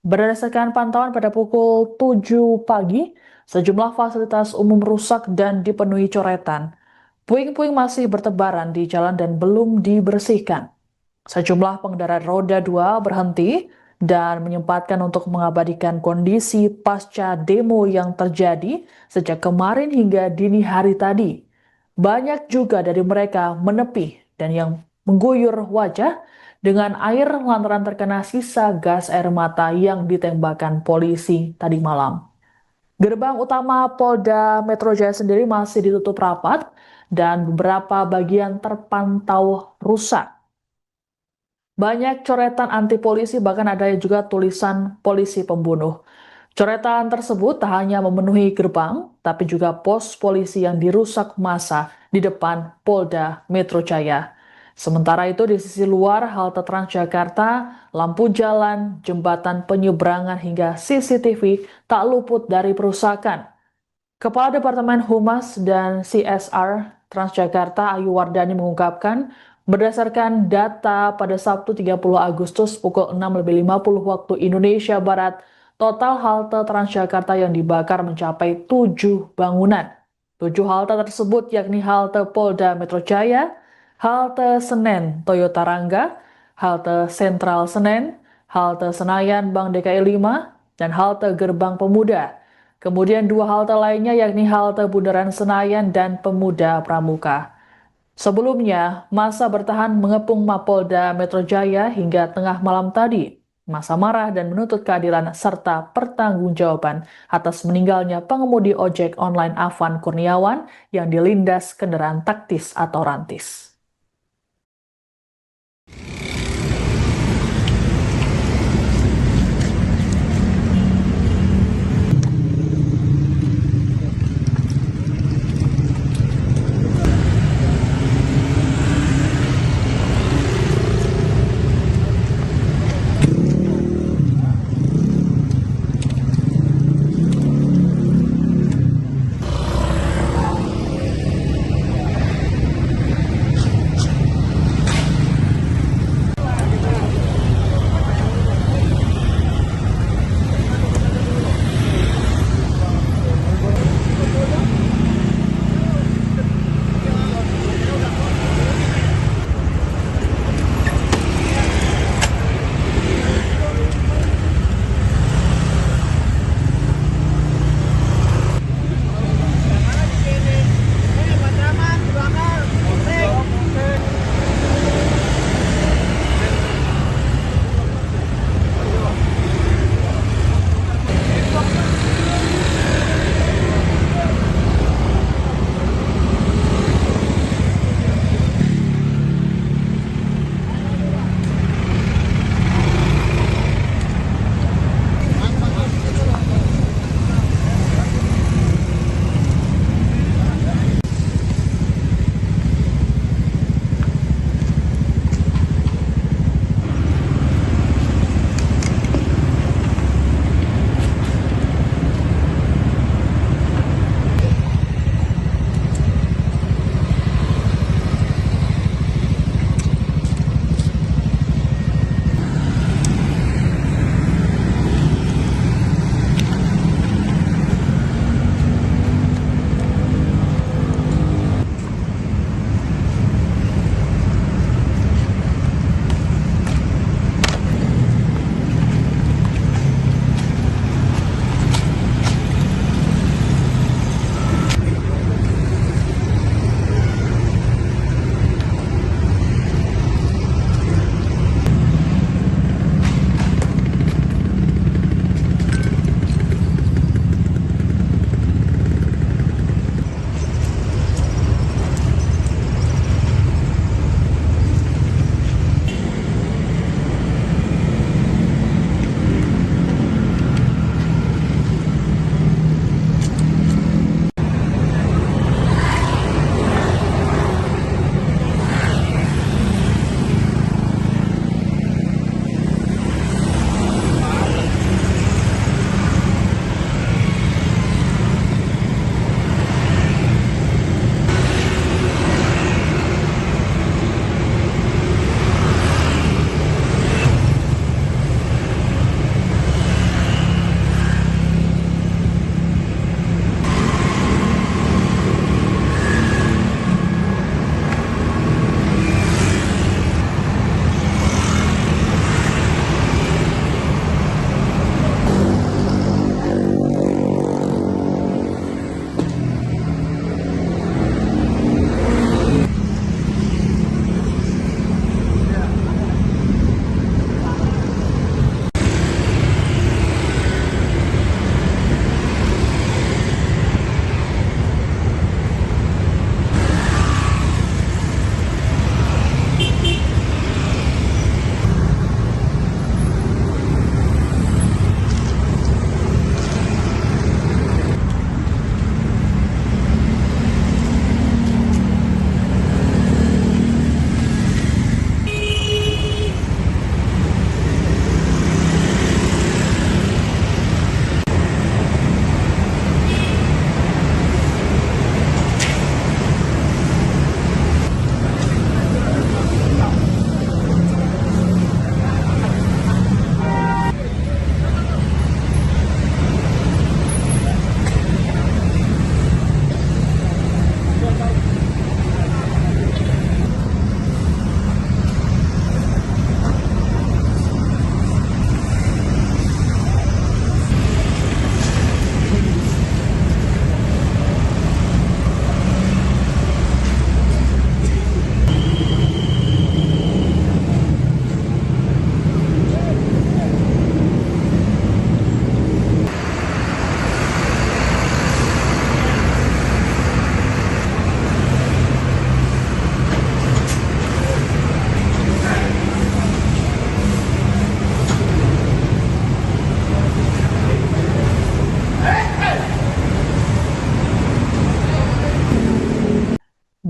Speaker 1: Berdasarkan pantauan pada pukul 7 pagi, sejumlah fasilitas umum rusak dan dipenuhi coretan. Puing-puing masih bertebaran di jalan dan belum dibersihkan. Sejumlah pengendara roda 2 berhenti dan menyempatkan untuk mengabadikan kondisi pasca demo yang terjadi sejak kemarin hingga dini hari tadi. Banyak juga dari mereka menepi dan yang mengguyur wajah dengan air lantaran terkena sisa gas air mata yang ditembakkan polisi tadi malam. Gerbang utama Polda Metro Jaya sendiri masih ditutup rapat dan beberapa bagian terpantau rusak. Banyak coretan anti polisi, bahkan ada juga tulisan polisi pembunuh. Coretan tersebut tak hanya memenuhi gerbang, tapi juga pos polisi yang dirusak massa di depan Polda Metro Jaya. Sementara itu di sisi luar halte Transjakarta, lampu jalan, jembatan penyeberangan hingga CCTV tak luput dari perusakan. Kepala Departemen Humas dan CSR Transjakarta Ayu Wardani mengungkapkan, berdasarkan data pada Sabtu 30 Agustus pukul 6.50 waktu Indonesia Barat, total halte Transjakarta yang dibakar mencapai 7 bangunan. 7 halte tersebut yakni halte Polda Metro Jaya, halte Senen Toyota Rangga, halte Sentral Senen, halte Senayan Bank DKI 5, dan halte Gerbang Pemuda. Kemudian 2 halte lainnya yakni halte Bundaran Senayan dan Pemuda Pramuka. Sebelumnya, massa bertahan mengepung Mapolda Metro Jaya hingga tengah malam tadi. Massa marah dan menuntut keadilan serta pertanggungjawaban atas meninggalnya pengemudi ojek online Afan Kurniawan yang dilindas kendaraan taktis atau rantis.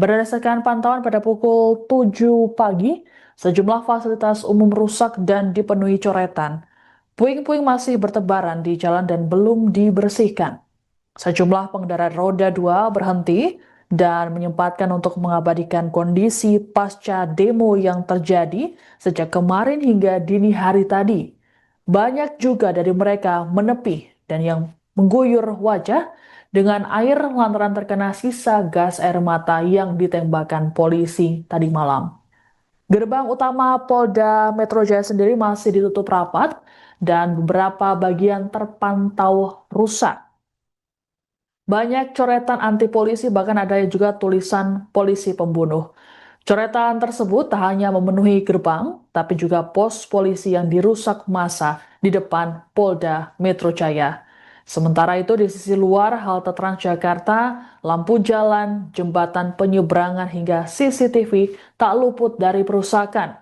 Speaker 1: Berdasarkan pantauan pada pukul 7 pagi, sejumlah fasilitas umum rusak dan dipenuhi coretan. Puing-puing masih bertebaran di jalan dan belum dibersihkan. Sejumlah pengendara roda 2 berhenti dan menyempatkan untuk mengabadikan kondisi pasca demo yang terjadi sejak kemarin hingga dini hari tadi. Banyak juga dari mereka menepi dan yang mengguyur wajah dengan air lantaran terkena sisa gas air mata yang ditembakkan polisi tadi malam. Gerbang utama Polda Metro Jaya sendiri masih ditutup rapat dan beberapa bagian terpantau rusak. Banyak coretan anti polisi, bahkan ada juga tulisan polisi pembunuh. Coretan tersebut tak hanya memenuhi gerbang, tapi juga pos polisi yang dirusak massa di depan Polda Metro Jaya. Sementara itu di sisi luar halte Transjakarta, lampu jalan, jembatan penyeberangan hingga CCTV tak luput dari perusakan.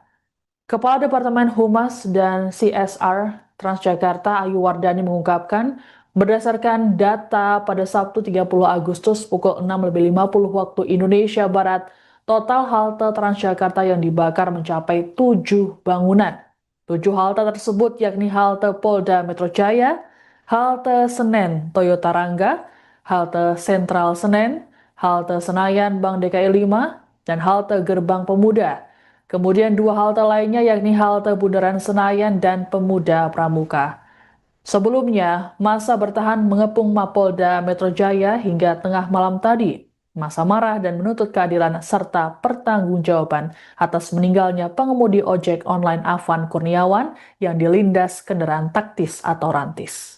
Speaker 1: Kepala Departemen Humas dan CSR Transjakarta Ayu Wardani mengungkapkan, berdasarkan data pada Sabtu 30 Agustus pukul 6.50 waktu Indonesia Barat, total halte Transjakarta yang dibakar mencapai 7 bangunan. 7 halte tersebut yakni halte Polda Metro Jaya, halte Senen Toyota Rangga, halte Sentral Senen, halte Senayan Bank DKI 5, dan halte Gerbang Pemuda. Kemudian 2 halte lainnya yakni halte Bundaran Senayan dan Pemuda Pramuka. Sebelumnya, massa bertahan mengepung Mapolda Metro Jaya hingga tengah malam tadi. Massa marah dan menuntut keadilan serta pertanggungjawaban atas meninggalnya pengemudi ojek online Afan Kurniawan yang dilindas kendaraan taktis atau rantis.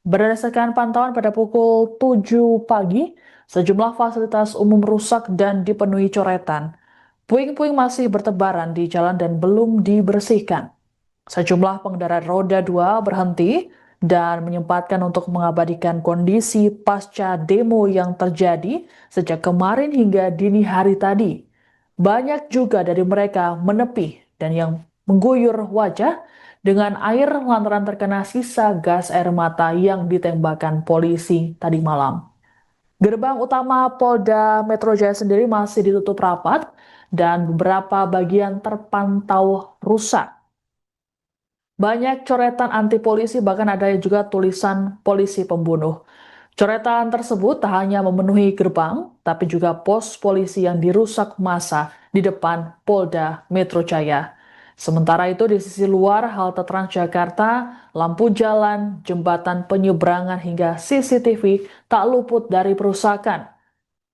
Speaker 1: Berdasarkan pantauan pada pukul 7 pagi, sejumlah fasilitas umum rusak dan dipenuhi coretan. Puing-puing masih bertebaran di jalan dan belum dibersihkan. Sejumlah pengendara roda 2 berhenti dan menyempatkan untuk mengabadikan kondisi pasca demo yang terjadi sejak kemarin hingga dini hari tadi. Banyak juga dari mereka menepi dan yang mengguyur wajah dengan air lantaran terkena sisa gas air mata yang ditembakkan polisi tadi malam. Gerbang utama Polda Metro Jaya sendiri masih ditutup rapat dan beberapa bagian terpantau rusak. Banyak coretan anti polisi, bahkan ada juga tulisan polisi pembunuh. Coretan tersebut tak hanya memenuhi gerbang, tapi juga pos polisi yang dirusak massa di depan Polda Metro Jaya. Sementara itu di sisi luar halte Transjakarta, lampu jalan, jembatan penyeberangan hingga CCTV tak luput dari perusakan.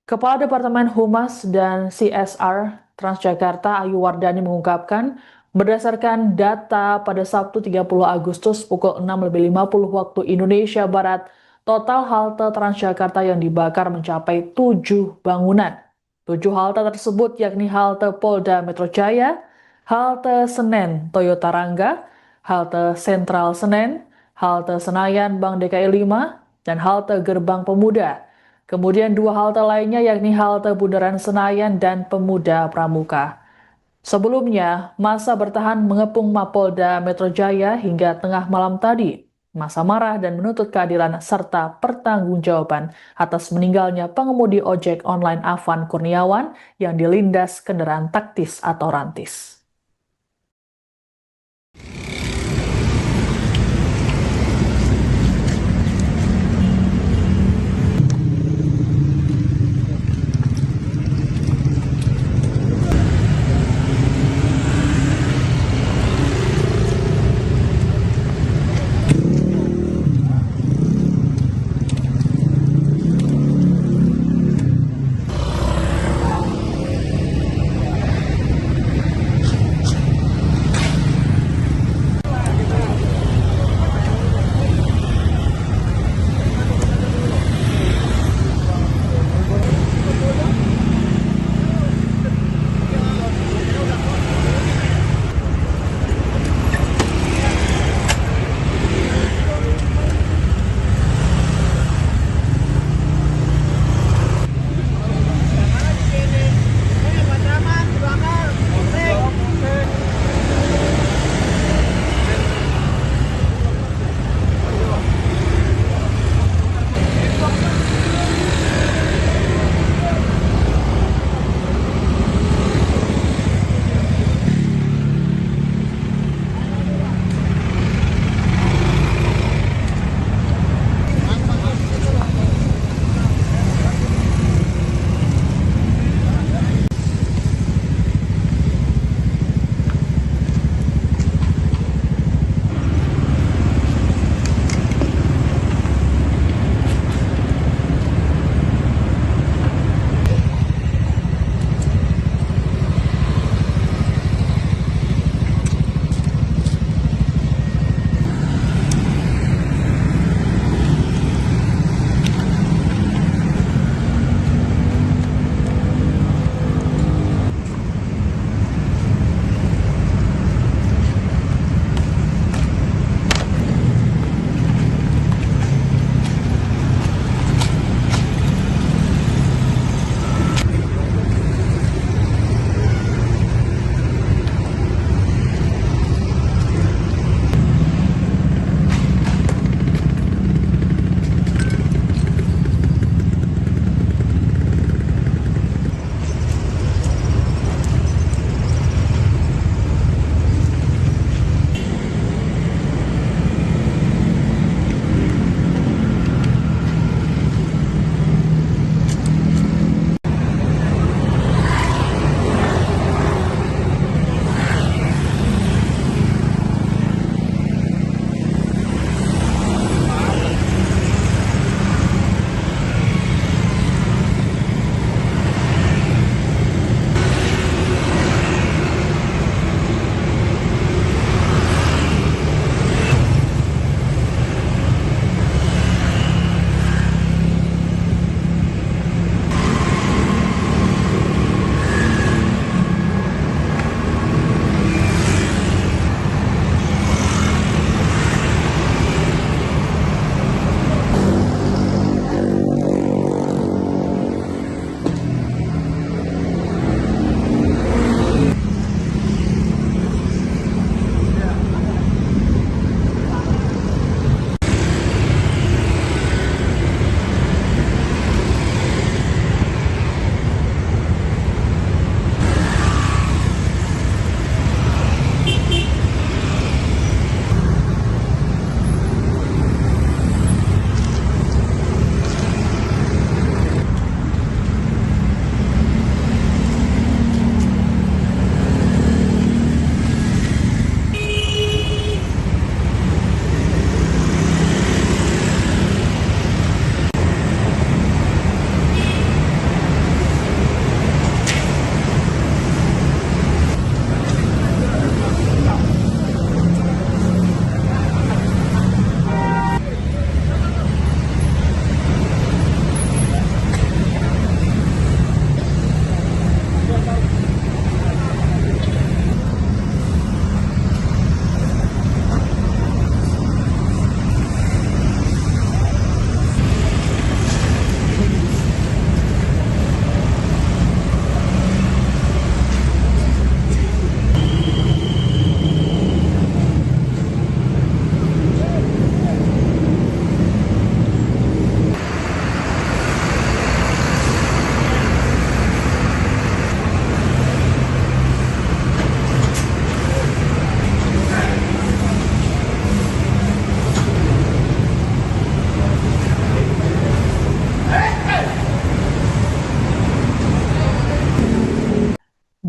Speaker 1: Kepala Departemen Humas dan CSR Transjakarta Ayu Wardani mengungkapkan, berdasarkan data pada Sabtu 30 Agustus pukul 6.50 waktu Indonesia Barat, total halte Transjakarta yang dibakar mencapai 7 bangunan. 7 halte tersebut yakni halte Polda Metro Jaya, halte Senen Toyota Rangga, halte Sentral Senen, halte Senayan Bank DKI 5, dan halte Gerbang Pemuda. Kemudian 2 halte lainnya yakni halte Bundaran Senayan dan Pemuda Pramuka. Sebelumnya, massa bertahan mengepung Mapolda Metro Jaya hingga tengah malam tadi. Massa marah dan menuntut keadilan serta pertanggungjawaban atas meninggalnya pengemudi ojek online Afan Kurniawan yang dilindas kendaraan taktis atau rantis.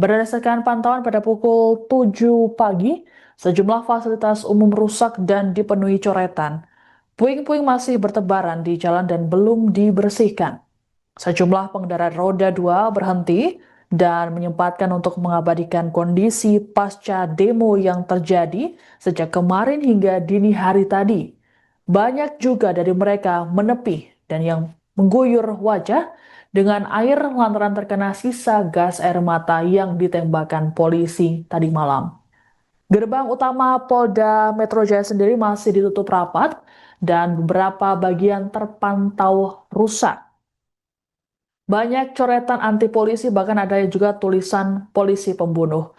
Speaker 1: Berdasarkan pantauan pada pukul 7 pagi, sejumlah fasilitas umum rusak dan dipenuhi coretan. Puing-puing masih bertebaran di jalan dan belum dibersihkan. Sejumlah pengendara roda 2 berhenti dan menyempatkan untuk mengabadikan kondisi pasca demo yang terjadi sejak kemarin hingga dini hari tadi. Banyak juga dari mereka menepi dan yang mengguyur wajah dengan air lantaran terkena sisa gas air mata yang ditembakkan polisi tadi malam. Gerbang utama Polda Metro Jaya sendiri masih ditutup rapat dan beberapa bagian terpantau rusak. Banyak coretan anti polisi, bahkan ada juga tulisan polisi pembunuh.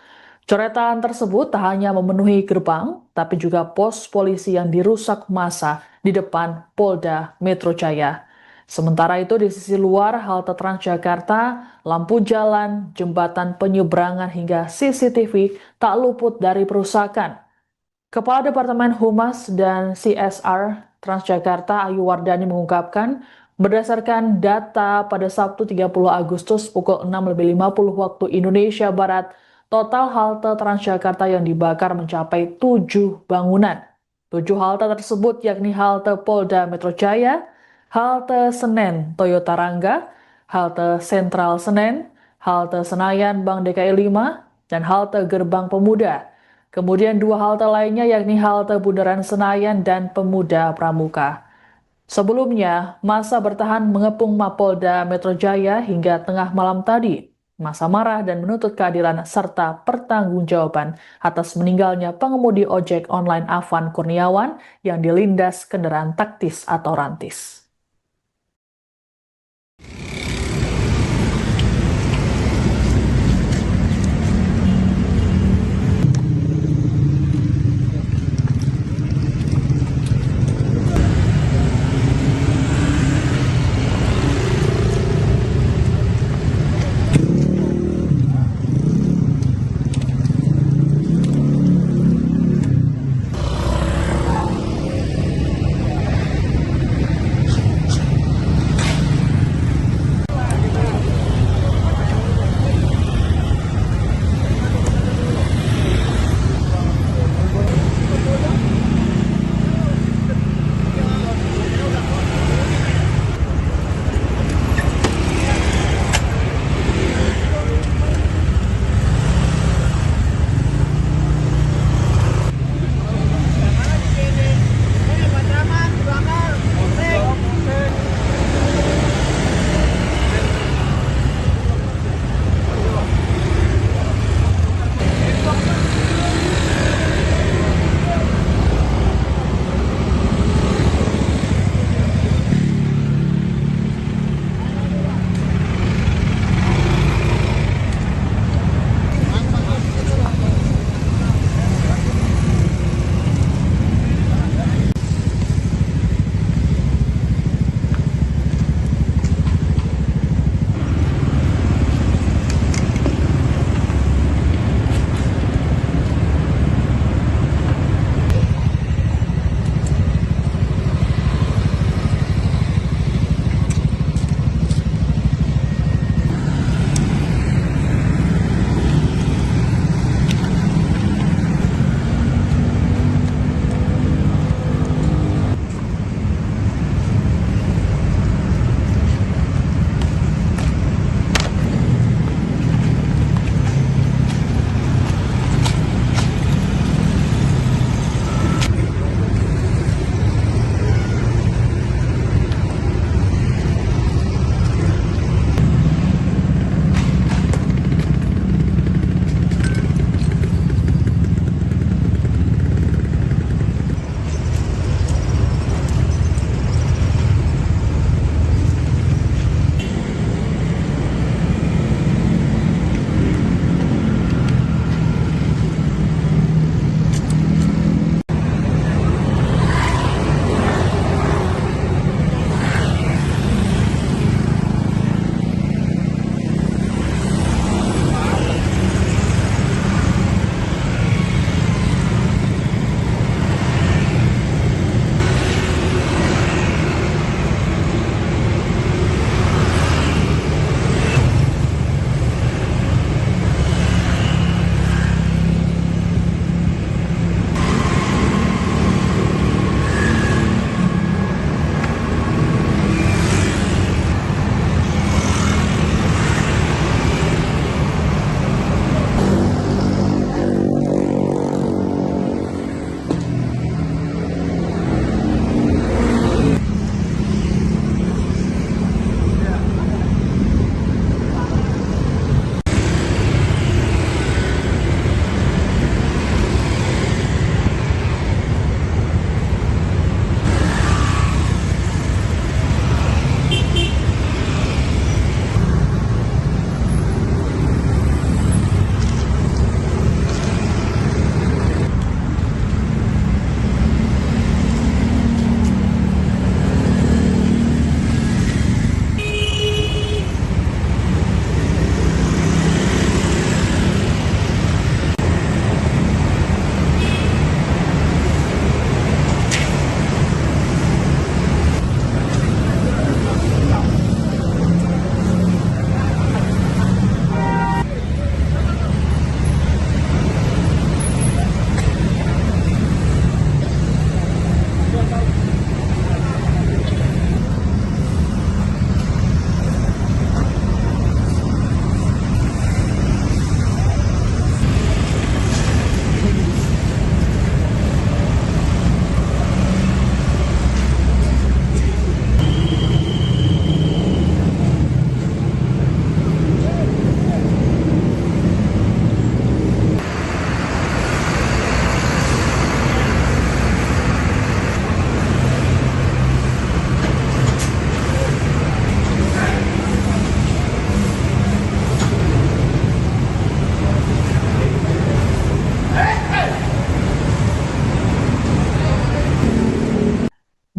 Speaker 1: Coretan tersebut tak hanya memenuhi gerbang, tapi juga pos polisi yang dirusak massa di depan Polda Metro Jaya. Sementara itu di sisi luar halte Transjakarta, lampu jalan, jembatan penyeberangan hingga CCTV tak luput dari perusakan. Kepala Departemen Humas dan CSR Transjakarta Ayu Wardani mengungkapkan, berdasarkan data pada Sabtu 30 Agustus pukul 6.50 waktu Indonesia Barat, total halte Transjakarta yang dibakar mencapai 7 bangunan. 7 halte tersebut yakni halte Polda Metro Jaya, halte Senen Toyota Rangga, halte Sentral Senen, halte Senayan Bank DKI 5, dan halte Gerbang Pemuda. Kemudian 2 halte lainnya yakni halte Bundaran Senayan dan Pemuda Pramuka. Sebelumnya, massa bertahan mengepung Mapolda Metro Jaya hingga tengah malam tadi. Massa marah dan menuntut keadilan serta pertanggungjawaban atas meninggalnya pengemudi ojek online Afan Kurniawan yang dilindas kendaraan taktis atau rantis.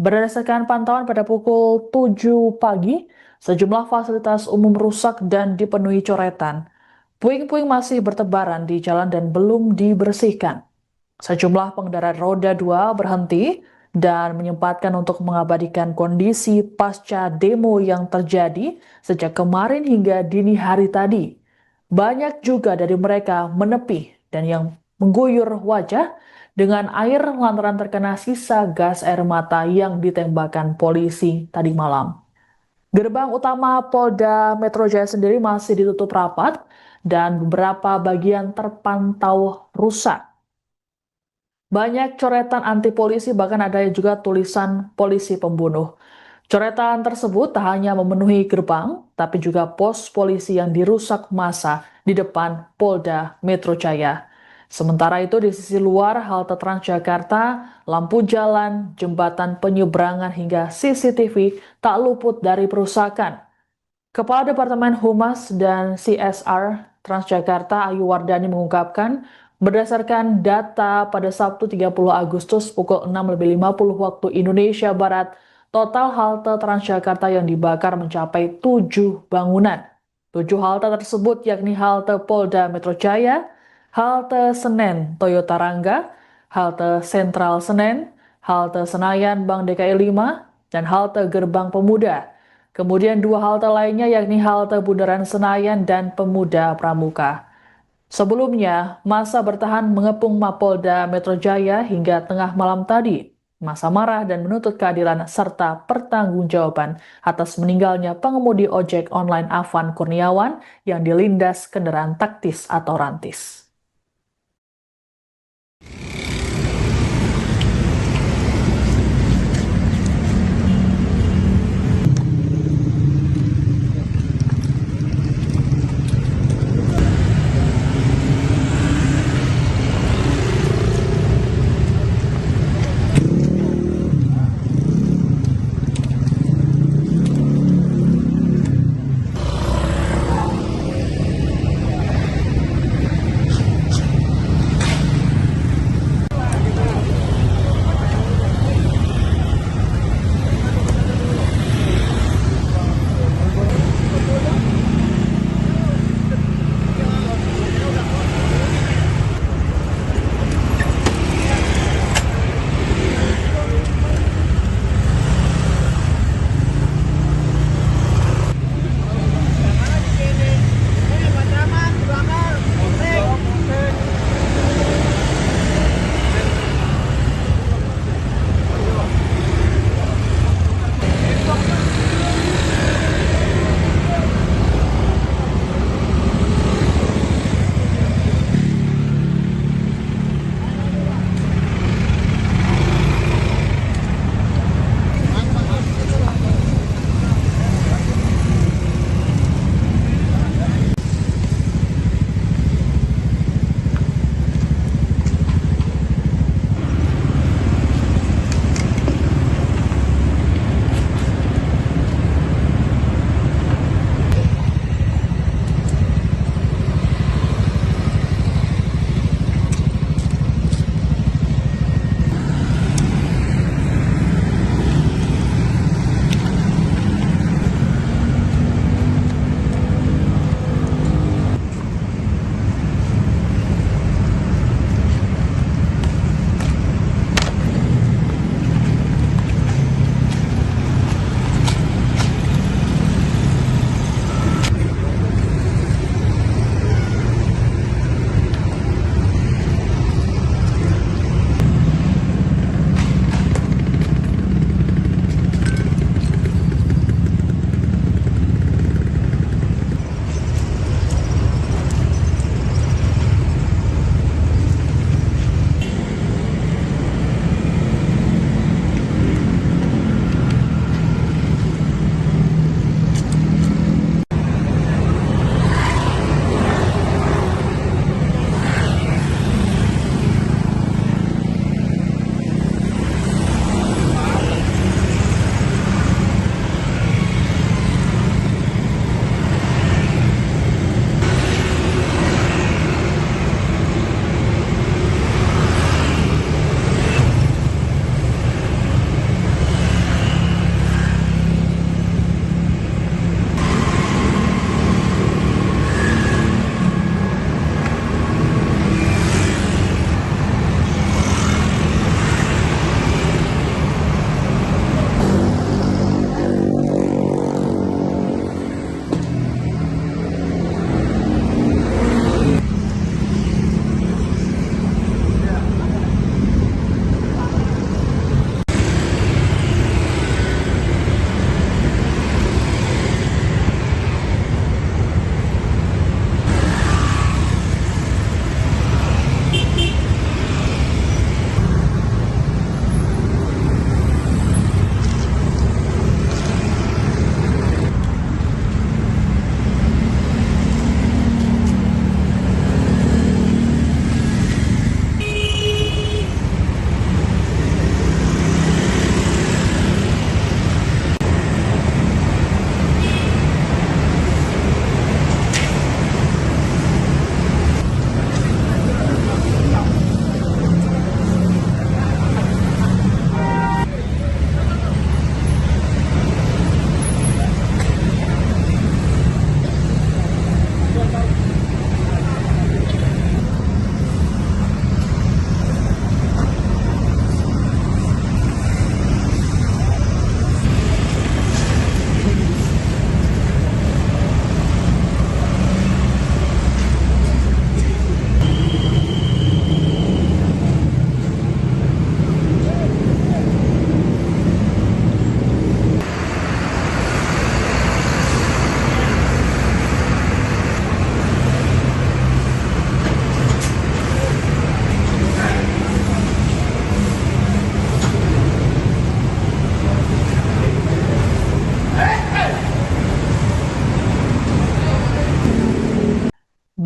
Speaker 1: Berdasarkan pantauan pada pukul 7 pagi, sejumlah fasilitas umum rusak dan dipenuhi coretan. Puing-puing masih bertebaran di jalan dan belum dibersihkan. Sejumlah pengendara roda 2 berhenti dan menyempatkan untuk mengabadikan kondisi pasca demo yang terjadi sejak kemarin hingga dini hari tadi. Banyak juga dari mereka menepi dan yang mengguyur wajah dengan air lantaran terkena sisa gas air mata yang ditembakkan polisi tadi malam. Gerbang utama Polda Metro Jaya sendiri masih ditutup rapat dan beberapa bagian terpantau rusak. Banyak coretan anti polisi, bahkan ada juga tulisan polisi pembunuh. Coretan tersebut tak hanya memenuhi gerbang, tapi juga pos polisi yang dirusak massa di depan Polda Metro Jaya. Sementara itu di sisi luar halte Transjakarta, lampu jalan, jembatan penyeberangan hingga CCTV tak luput dari perusakan. Kepala Departemen Humas dan CSR Transjakarta Ayu Wardani mengungkapkan, berdasarkan data pada Sabtu 30 Agustus pukul 6.50 waktu Indonesia Barat, total halte Transjakarta yang dibakar mencapai 7 bangunan. 7 halte tersebut yakni halte Polda Metro Jaya, halte Senen Toyota Rangga, halte Sentral Senen, halte Senayan Bank DKI 5, dan halte Gerbang Pemuda. Kemudian 2 halte lainnya yakni halte Bundaran Senayan dan Pemuda Pramuka. Sebelumnya, massa bertahan mengepung Mapolda Metro Jaya hingga tengah malam tadi. Massa marah dan menuntut keadilan serta pertanggungjawaban atas meninggalnya pengemudi ojek online Afan Kurniawan yang dilindas kendaraan taktis atau rantis.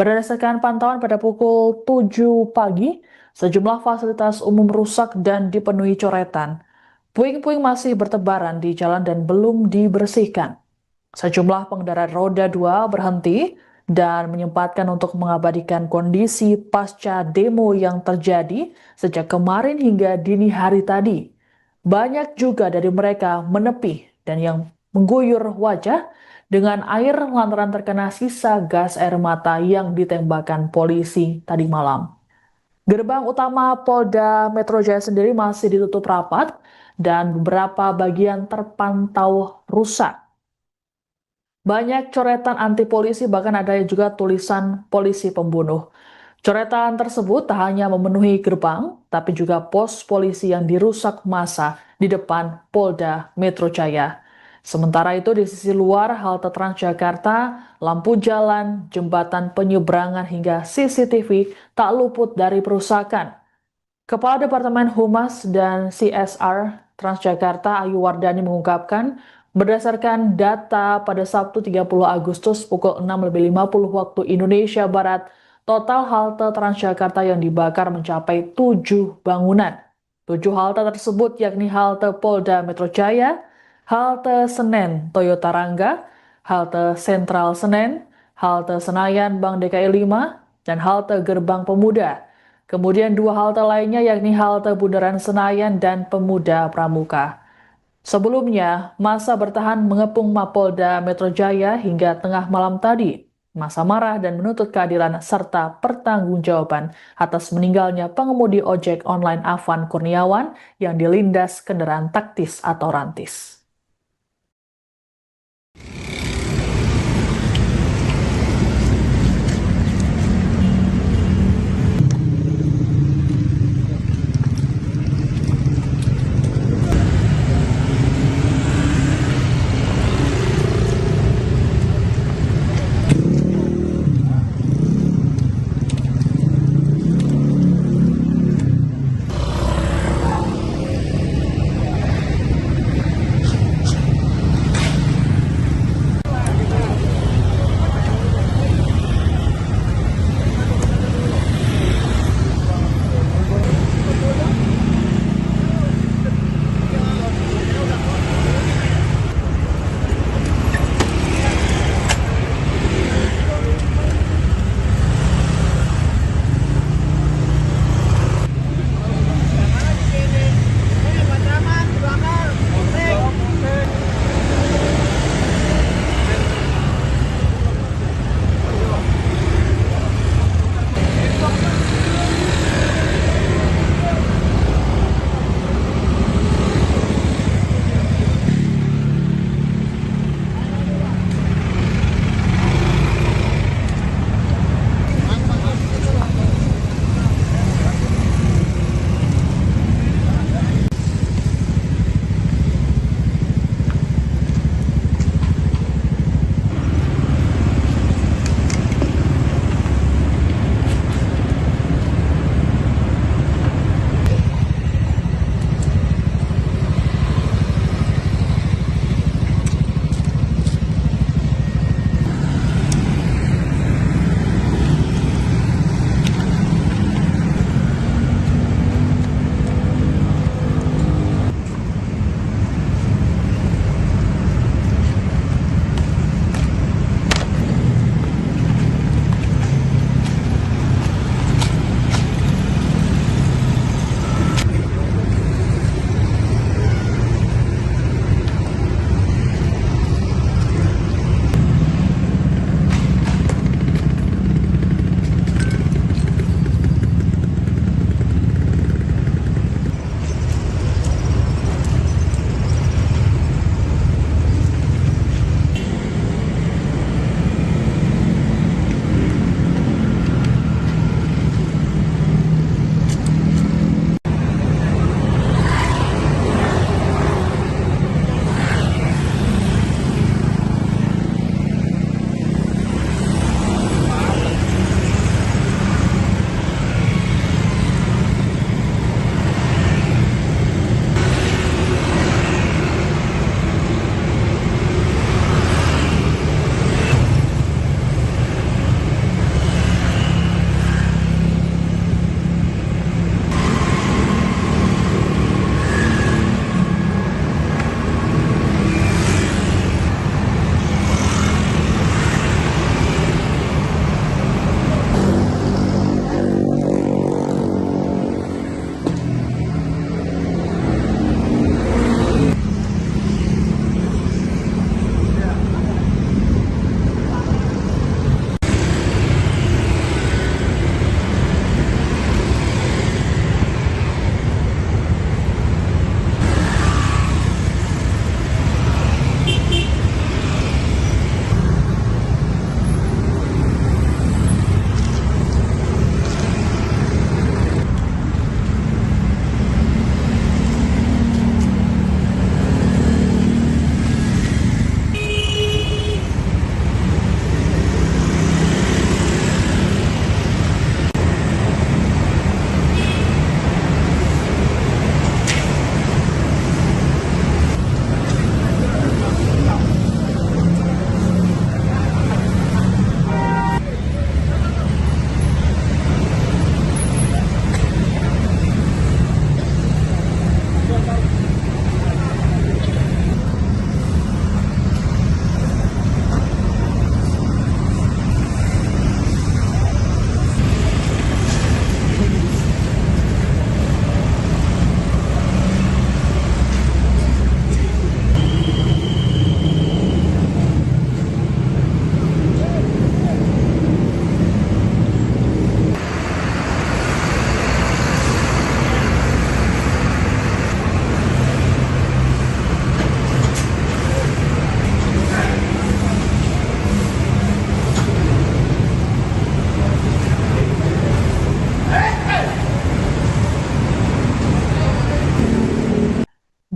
Speaker 1: Berdasarkan pantauan pada pukul 7 pagi, sejumlah fasilitas umum rusak dan dipenuhi coretan. Puing-puing masih bertebaran di jalan dan belum dibersihkan. Sejumlah pengendara roda 2 berhenti dan menyempatkan untuk mengabadikan kondisi pasca demo yang terjadi sejak kemarin hingga dini hari tadi. Banyak juga dari mereka menepi dan yang mengguyur wajah dengan air lantaran terkena sisa gas air mata yang ditembakkan polisi tadi malam. Gerbang utama Polda Metro Jaya sendiri masih ditutup rapat dan beberapa bagian terpantau rusak. Banyak coretan anti polisi, bahkan ada juga tulisan polisi pembunuh. Coretan tersebut tak hanya memenuhi gerbang, tapi juga pos polisi yang dirusak massa di depan Polda Metro Jaya. Sementara itu di sisi luar halte Transjakarta, lampu jalan, jembatan penyeberangan hingga CCTV tak luput dari perusakan. Kepala Departemen Humas dan CSR Transjakarta Ayu Wardani mengungkapkan, berdasarkan data pada Sabtu 30 Agustus pukul 6.50 waktu Indonesia Barat, total halte Transjakarta yang dibakar mencapai 7 bangunan. 7 halte tersebut yakni halte Polda Metro Jaya, halte Senen Toyota Rangga, halte Sentral Senen, halte Senayan Bank DKI 5, dan halte Gerbang Pemuda. Kemudian 2 halte lainnya yakni halte Bundaran Senayan dan Pemuda Pramuka. Sebelumnya, massa bertahan mengepung Mapolda Metro Jaya hingga tengah malam tadi. Massa marah dan menuntut keadilan serta pertanggungjawaban atas meninggalnya pengemudi ojek online Afan Kurniawan yang dilindas kendaraan taktis atau rantis.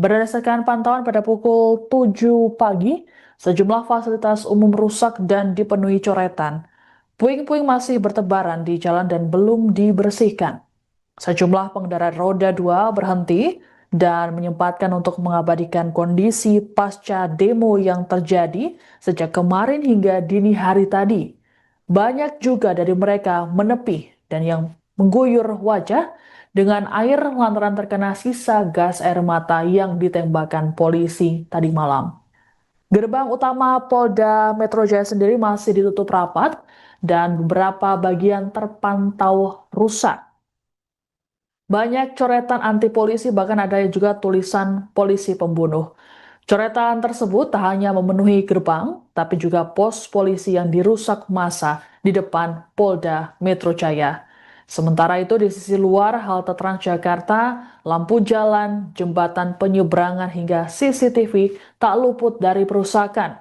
Speaker 1: Berdasarkan pantauan pada pukul 7 pagi, sejumlah fasilitas umum rusak dan dipenuhi coretan. Puing-puing masih bertebaran di jalan dan belum dibersihkan. Sejumlah pengendara roda 2 berhenti dan menyempatkan untuk mengabadikan kondisi pasca demo yang terjadi sejak kemarin hingga dini hari tadi. Banyak juga dari mereka menepi dan yang mengguyur wajah dengan air lantaran terkena sisa gas air mata yang ditembakkan polisi tadi malam. Gerbang utama Polda Metro Jaya sendiri masih ditutup rapat dan beberapa bagian terpantau rusak. Banyak coretan anti polisi, bahkan ada juga tulisan polisi pembunuh. Coretan tersebut tak hanya memenuhi gerbang, tapi juga pos polisi yang dirusak massa di depan Polda Metro Jaya. Sementara itu di sisi luar halte Transjakarta, lampu jalan, jembatan penyeberangan hingga CCTV tak luput dari perusakan.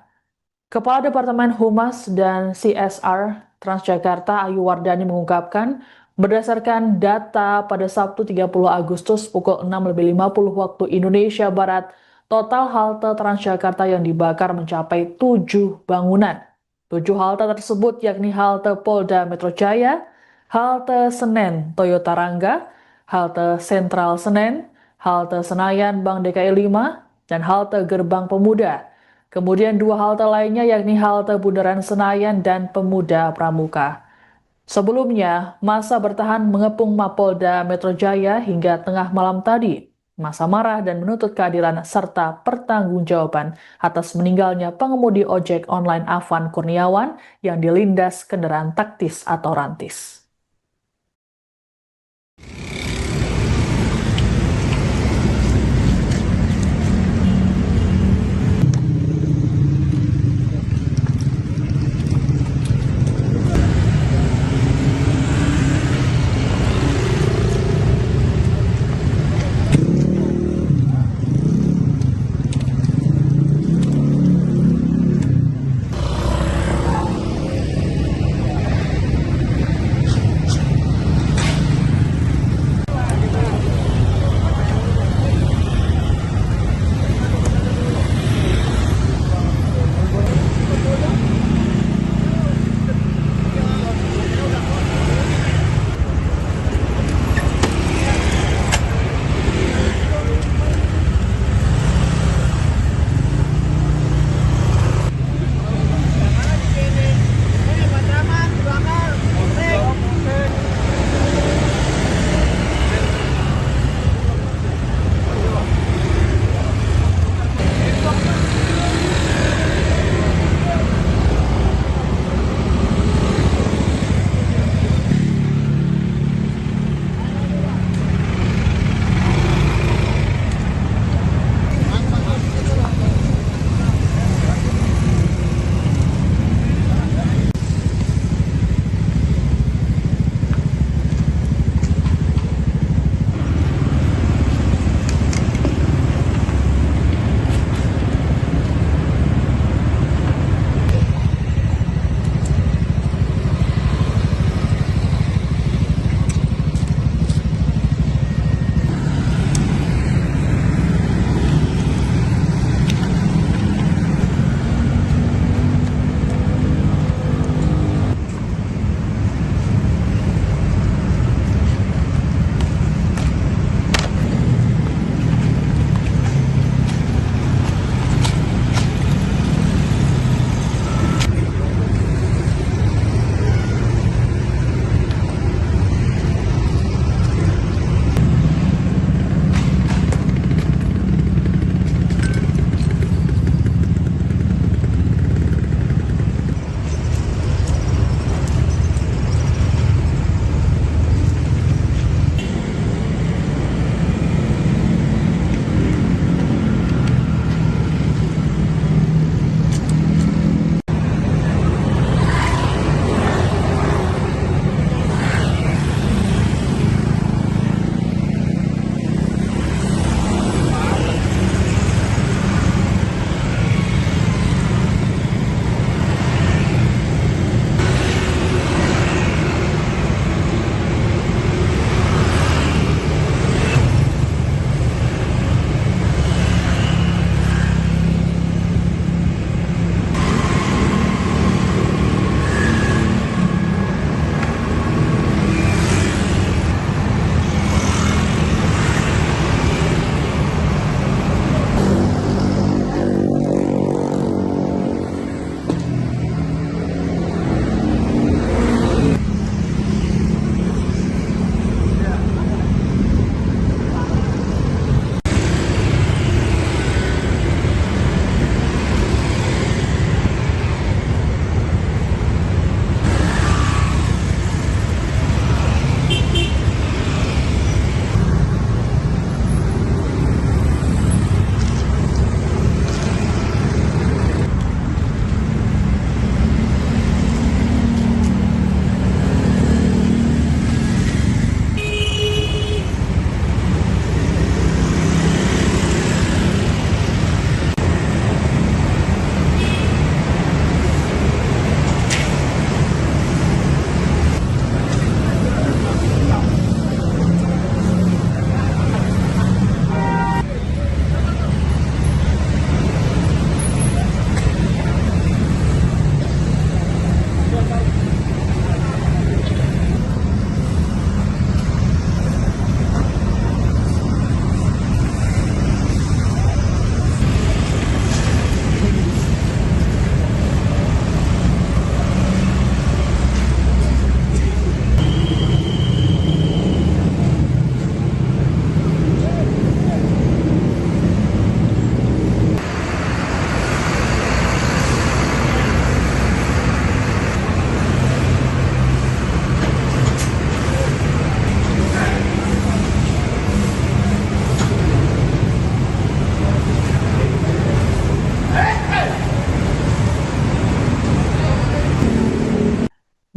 Speaker 1: Kepala Departemen Humas dan CSR Transjakarta Ayu Wardani mengungkapkan, berdasarkan data pada Sabtu 30 Agustus pukul 6.50 waktu Indonesia Barat, total halte Transjakarta yang dibakar mencapai 7 bangunan. 7 halte tersebut yakni halte Polda Metro Jaya, halte Senen Toyota Rangga, halte Sentral Senen, halte Senayan Bank DKI 5, dan halte Gerbang Pemuda. Kemudian 2 halte lainnya yakni halte Bundaran Senayan dan Pemuda Pramuka. Sebelumnya, massa bertahan mengepung Mapolda Metro Jaya hingga tengah malam tadi. Massa marah dan menuntut keadilan serta pertanggungjawaban atas meninggalnya pengemudi ojek online Afan Kurniawan yang dilindas kendaraan taktis atau rantis.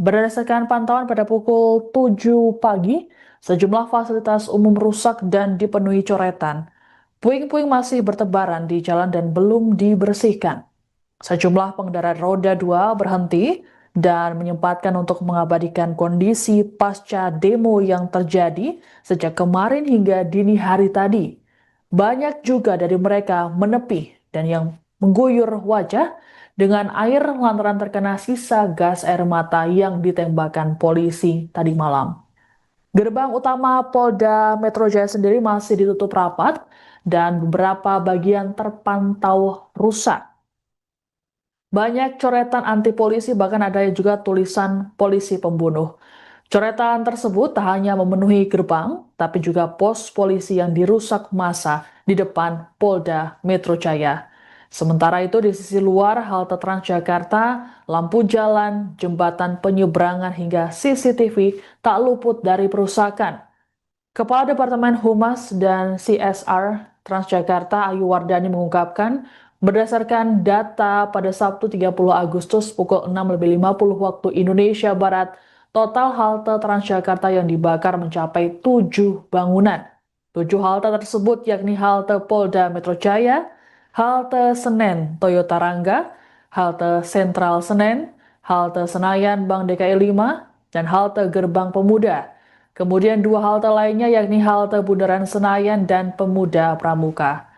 Speaker 1: Berdasarkan pantauan pada pukul 7 pagi, sejumlah fasilitas umum rusak dan dipenuhi coretan. Puing-puing masih bertebaran di jalan dan belum dibersihkan. Sejumlah pengendara roda 2 berhenti dan menyempatkan untuk mengabadikan kondisi pasca demo yang terjadi sejak kemarin hingga dini hari tadi. Banyak juga dari mereka menepi dan yang mengguyur wajah dengan air lantaran terkena sisa gas air mata yang ditembakkan polisi tadi malam. Gerbang utama Polda Metro Jaya sendiri masih ditutup rapat dan beberapa bagian terpantau rusak. Banyak coretan anti polisi, bahkan ada juga tulisan polisi pembunuh. Coretan tersebut tak hanya memenuhi gerbang, tapi juga pos polisi yang dirusak massa di depan Polda Metro Jaya. Sementara itu di sisi luar halte Transjakarta, lampu jalan, jembatan penyeberangan hingga CCTV tak luput dari perusakan. Kepala Departemen Humas dan CSR Transjakarta Ayu Wardani mengungkapkan, berdasarkan data pada Sabtu 30 Agustus pukul 6.50 waktu Indonesia Barat, total halte Transjakarta yang dibakar mencapai 7 bangunan. 7 halte tersebut yakni halte Polda Metro Jaya, halte Senen Toyota Rangga, halte Sentral Senen, halte Senayan Bank DKI 5, dan halte Gerbang Pemuda. Kemudian 2 halte lainnya yakni halte Bundaran Senayan dan Pemuda Pramuka.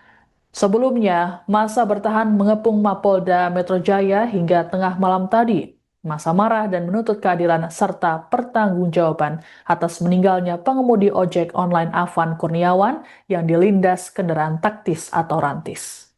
Speaker 1: Sebelumnya, massa bertahan mengepung Mapolda Metro Jaya hingga tengah malam tadi. Massa marah dan menuntut keadilan serta pertanggungjawaban atas meninggalnya pengemudi ojek online Afan Kurniawan yang dilindas kendaraan taktis atau rantis.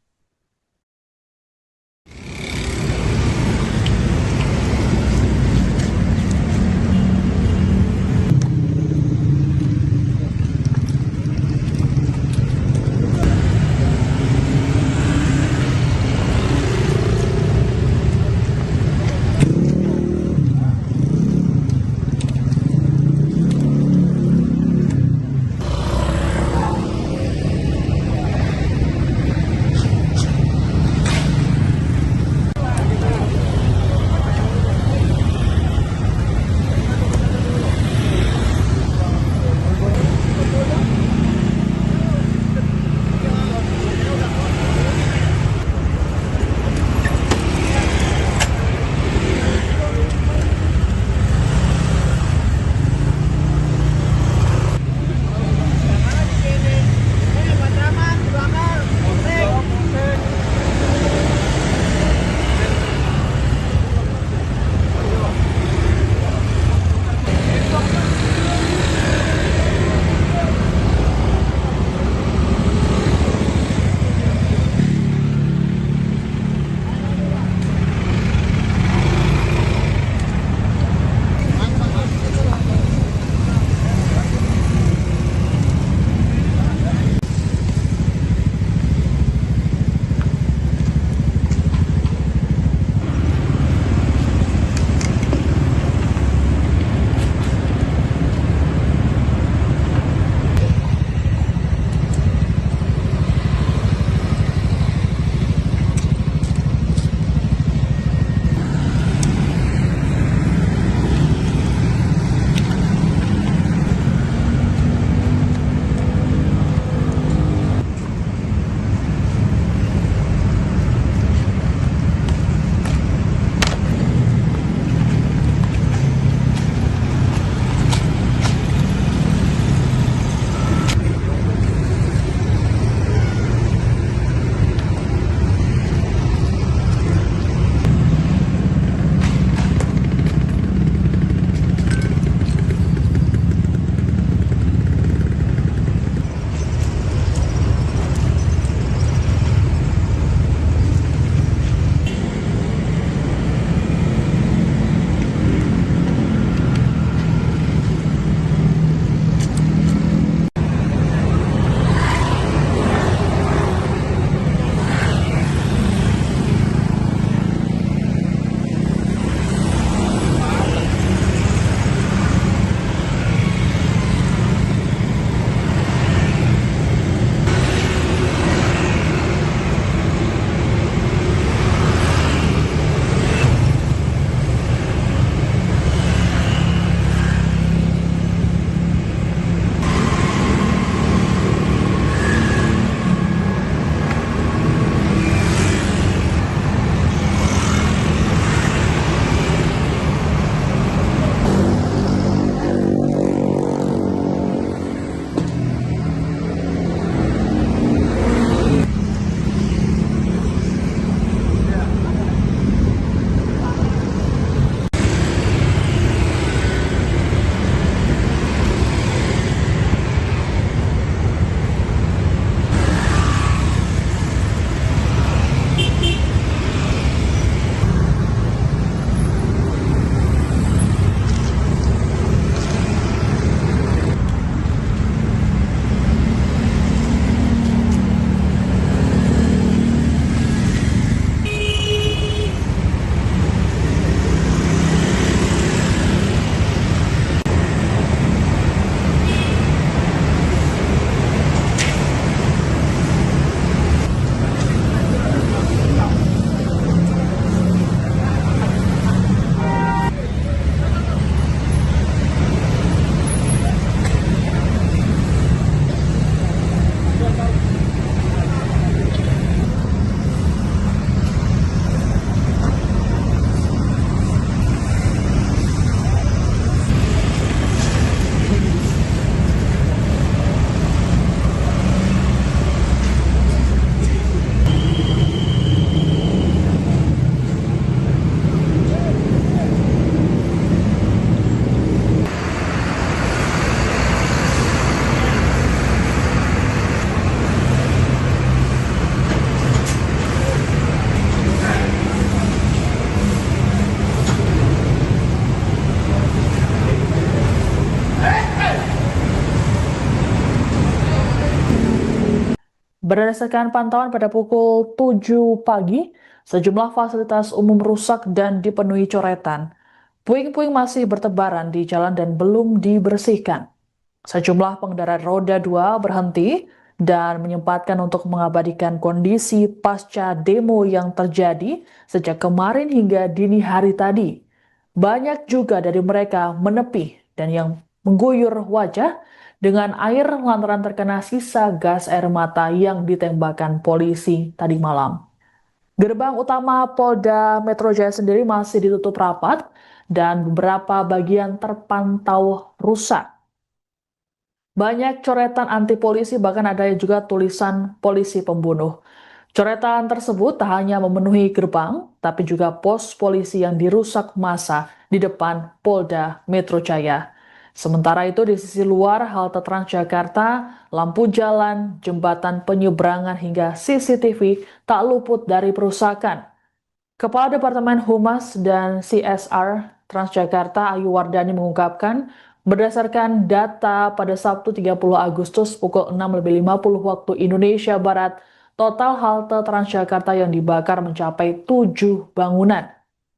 Speaker 1: Berdasarkan pantauan pada pukul 7 pagi, sejumlah fasilitas umum rusak dan dipenuhi coretan. Puing-puing masih bertebaran di jalan dan belum dibersihkan. Sejumlah pengendara roda 2 berhenti dan menyempatkan untuk mengabadikan kondisi pasca demo yang terjadi sejak kemarin hingga dini hari tadi. Banyak juga dari mereka menepi dan yang mengguyur wajah dengan air lantaran terkena sisa gas air mata yang ditembakkan polisi tadi malam. Gerbang utama Polda Metro Jaya sendiri masih ditutup rapat dan beberapa bagian terpantau rusak. Banyak coretan anti polisi, bahkan ada juga tulisan polisi pembunuh. Coretan tersebut tak hanya memenuhi gerbang, tapi juga pos polisi yang dirusak massa di depan Polda Metro Jaya. Sementara itu di sisi luar halte Transjakarta, lampu jalan, jembatan penyeberangan hingga CCTV tak luput dari perusakan. Kepala Departemen Humas dan CSR Transjakarta Ayu Wardani mengungkapkan, berdasarkan data pada Sabtu 30 Agustus pukul 6.50 waktu Indonesia Barat, total halte Transjakarta yang dibakar mencapai 7 bangunan.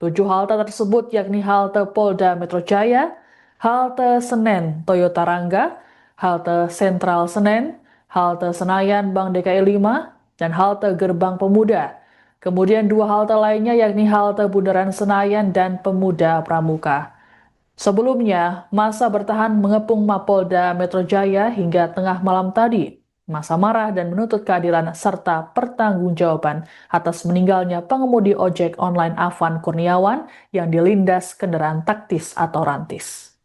Speaker 1: 7 halte tersebut yakni halte Polda Metro Jaya, halte Senen Toyota Rangga, halte Sentral Senen, halte Senayan Bank DKI 5, dan halte Gerbang Pemuda. Kemudian 2 halte lainnya yakni halte Bundaran Senayan dan Pemuda Pramuka. Sebelumnya, massa bertahan mengepung Mapolda Metro Jaya hingga tengah malam tadi. Massa marah dan menuntut keadilan serta pertanggungjawaban atas meninggalnya pengemudi ojek online Afan Kurniawan yang dilindas kendaraan taktis atau rantis.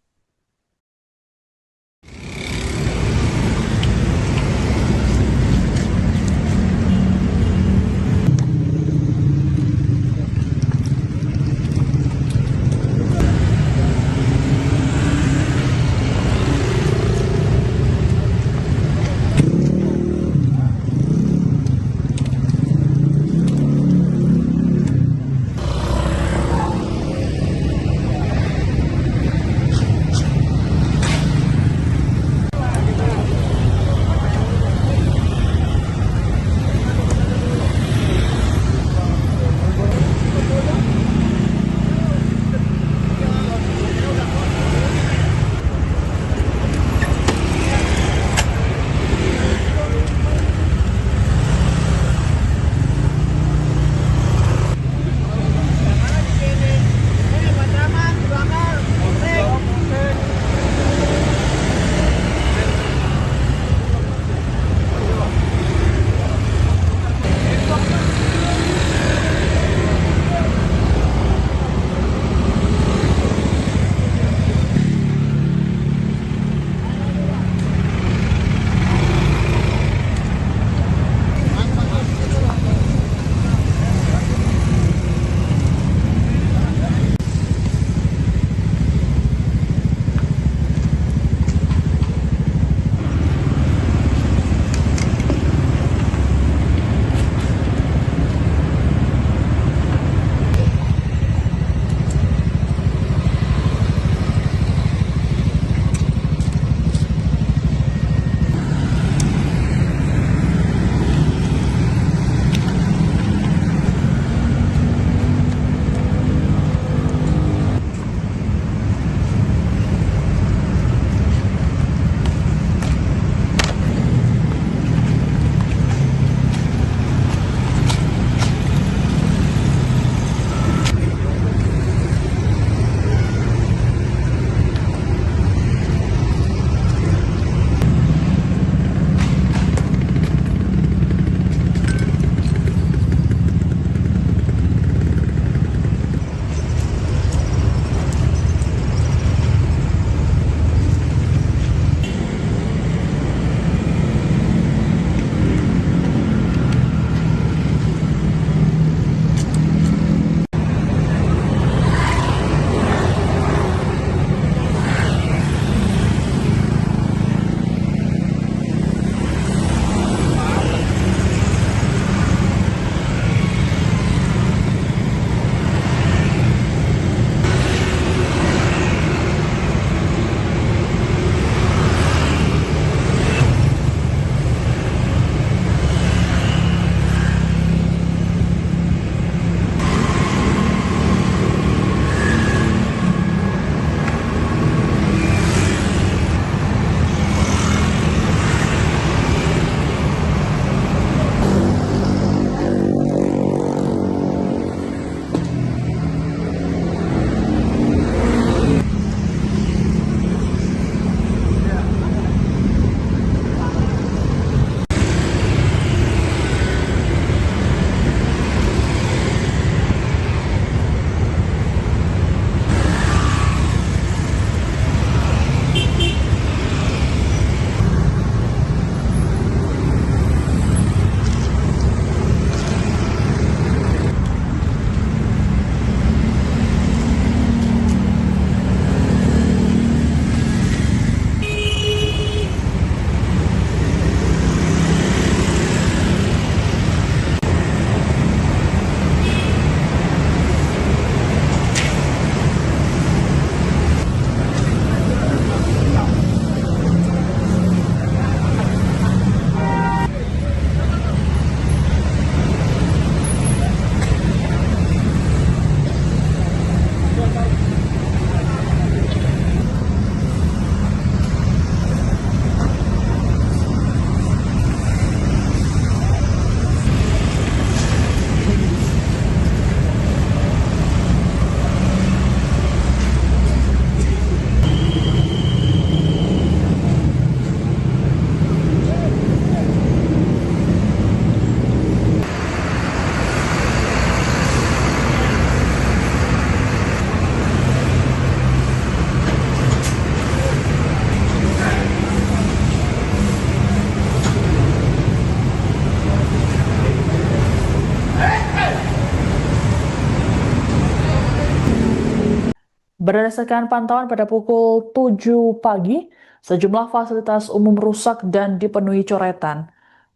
Speaker 1: Berdasarkan pantauan pada pukul 7 pagi, sejumlah fasilitas umum rusak dan dipenuhi coretan.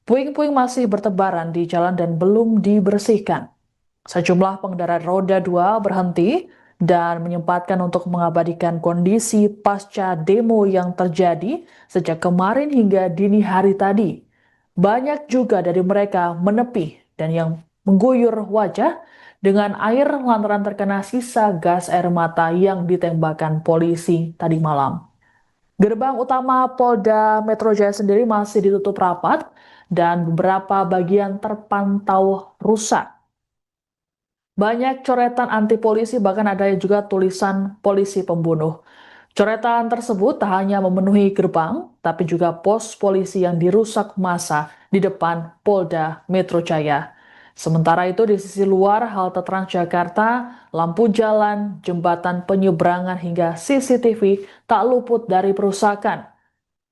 Speaker 1: Puing-puing masih bertebaran di jalan dan belum dibersihkan. Sejumlah pengendara roda 2 berhenti dan menyempatkan untuk mengabadikan kondisi pasca demo yang terjadi sejak kemarin hingga dini hari tadi. Banyak juga dari mereka menepi dan yang mengguyur wajah dengan air lantaran terkena sisa gas air mata yang ditembakkan polisi tadi malam. Gerbang utama Polda Metro Jaya sendiri masih ditutup rapat dan beberapa bagian terpantau rusak. Banyak coretan anti polisi, bahkan ada juga tulisan polisi pembunuh. Coretan tersebut tak hanya memenuhi gerbang, tapi juga pos polisi yang dirusak massa di depan Polda Metro Jaya. Sementara itu di sisi luar halte Transjakarta, lampu jalan, jembatan penyeberangan hingga CCTV tak luput dari perusakan.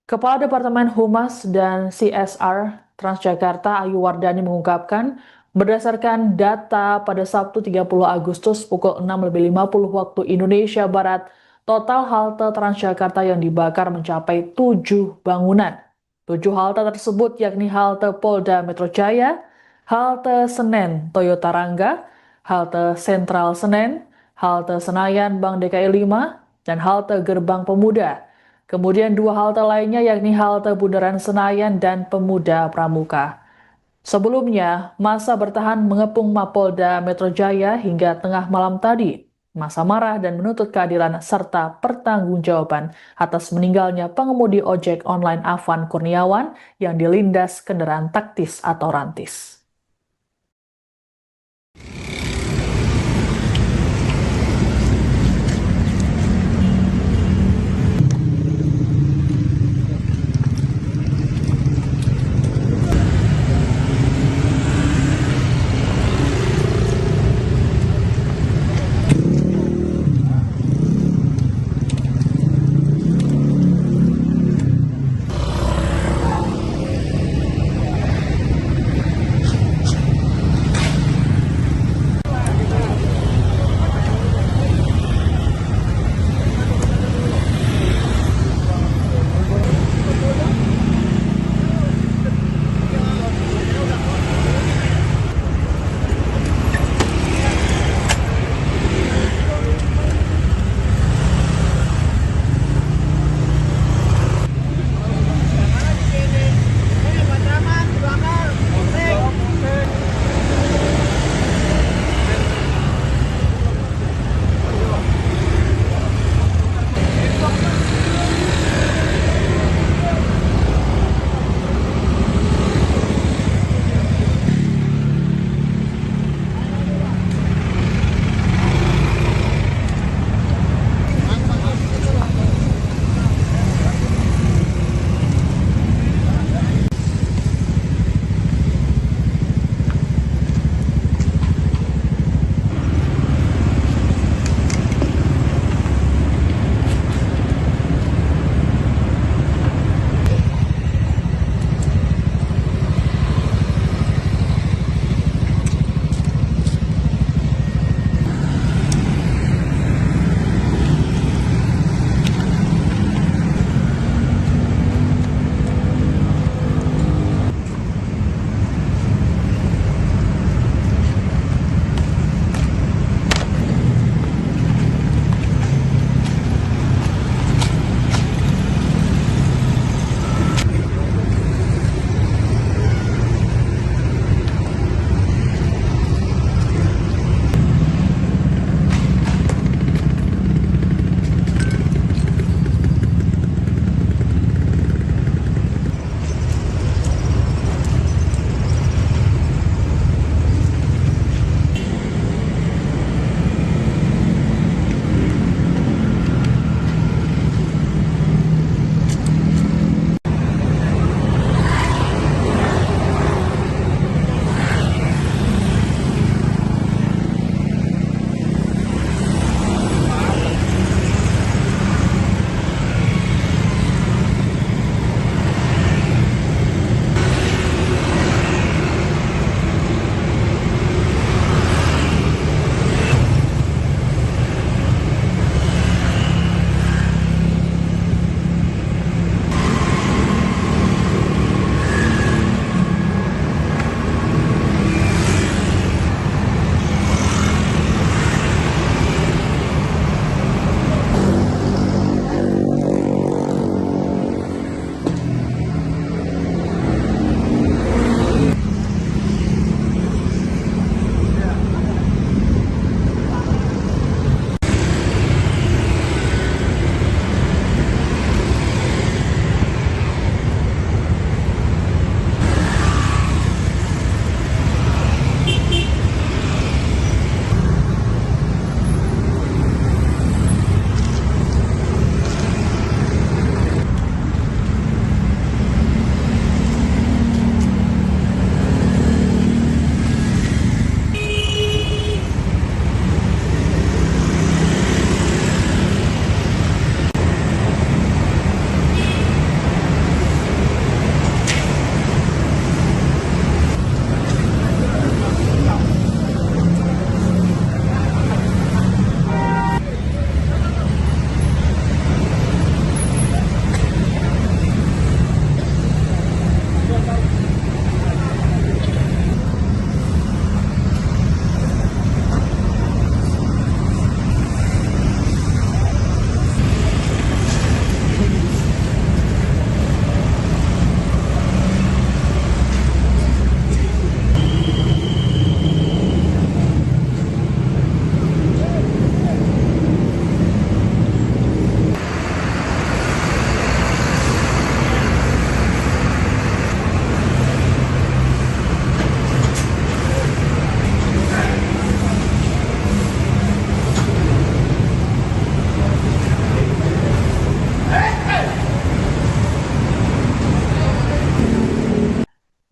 Speaker 1: Kepala Departemen Humas dan CSR Transjakarta Ayu Wardani mengungkapkan, berdasarkan data pada Sabtu 30 Agustus pukul 6.50 waktu Indonesia Barat, total halte Transjakarta yang dibakar mencapai 7 bangunan. 7 halte tersebut yakni halte Polda Metro Jaya, halte Senen Toyota Rangga, halte Sentral Senen, halte Senayan Bank DKI 5, dan halte Gerbang Pemuda. Kemudian 2 halte lainnya yakni halte Bundaran Senayan dan Pemuda Pramuka. Sebelumnya, massa bertahan mengepung Mapolda Metro Jaya hingga tengah malam tadi. Massa marah dan menuntut keadilan serta pertanggungjawaban atas meninggalnya pengemudi ojek online Afan Kurniawan yang dilindas kendaraan taktis atau rantis.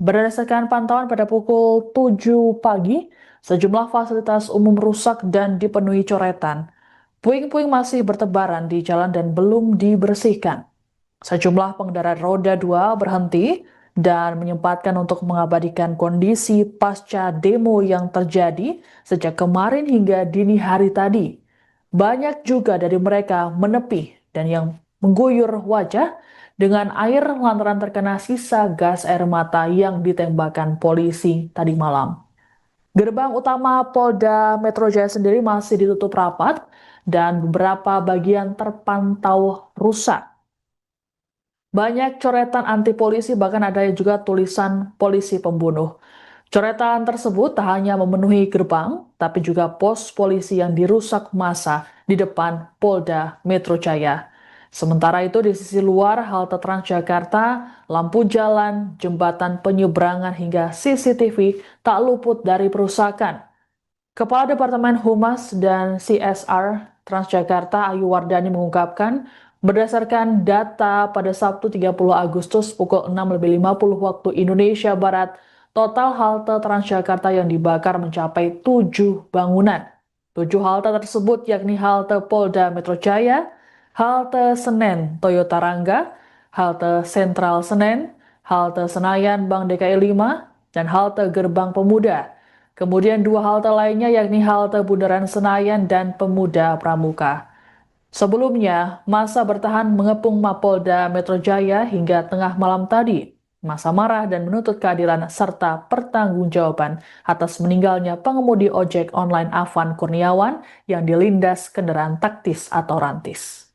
Speaker 1: Berdasarkan pantauan pada pukul 7 pagi, sejumlah fasilitas umum rusak dan dipenuhi coretan. Puing-puing masih bertebaran di jalan dan belum dibersihkan. Sejumlah pengendara roda 2 berhenti dan menyempatkan untuk mengabadikan kondisi pasca demo yang terjadi sejak kemarin hingga dini hari tadi. Banyak juga dari mereka menepi dan yang mengguyur wajah dengan air lantaran terkena sisa gas air mata yang ditembakkan polisi tadi malam. Gerbang utama Polda Metro Jaya sendiri masih ditutup rapat dan beberapa bagian terpantau rusak. Banyak coretan anti polisi, bahkan ada juga tulisan polisi pembunuh. Coretan tersebut tak hanya memenuhi gerbang, tapi juga pos polisi yang dirusak massa di depan Polda Metro Jaya. Sementara itu di sisi luar halte Transjakarta, lampu jalan, jembatan penyeberangan hingga CCTV tak luput dari perusakan. Kepala Departemen Humas dan CSR Transjakarta Ayu Wardani mengungkapkan, berdasarkan data pada Sabtu 30 Agustus pukul 6.50 waktu Indonesia Barat, total halte Transjakarta yang dibakar mencapai 7 bangunan. 7 halte tersebut yakni halte Polda Metro Jaya, halte Senen Toyota Rangga, halte Sentral Senen, halte Senayan Bank DKI 5, dan halte Gerbang Pemuda. Kemudian 2 halte lainnya yakni halte Bundaran Senayan dan Pemuda Pramuka. Sebelumnya, massa bertahan mengepung Mapolda Metro Jaya hingga tengah malam tadi. Massa marah dan menuntut keadilan serta pertanggungjawaban atas meninggalnya pengemudi ojek online Afan Kurniawan yang dilindas kendaraan taktis atau rantis.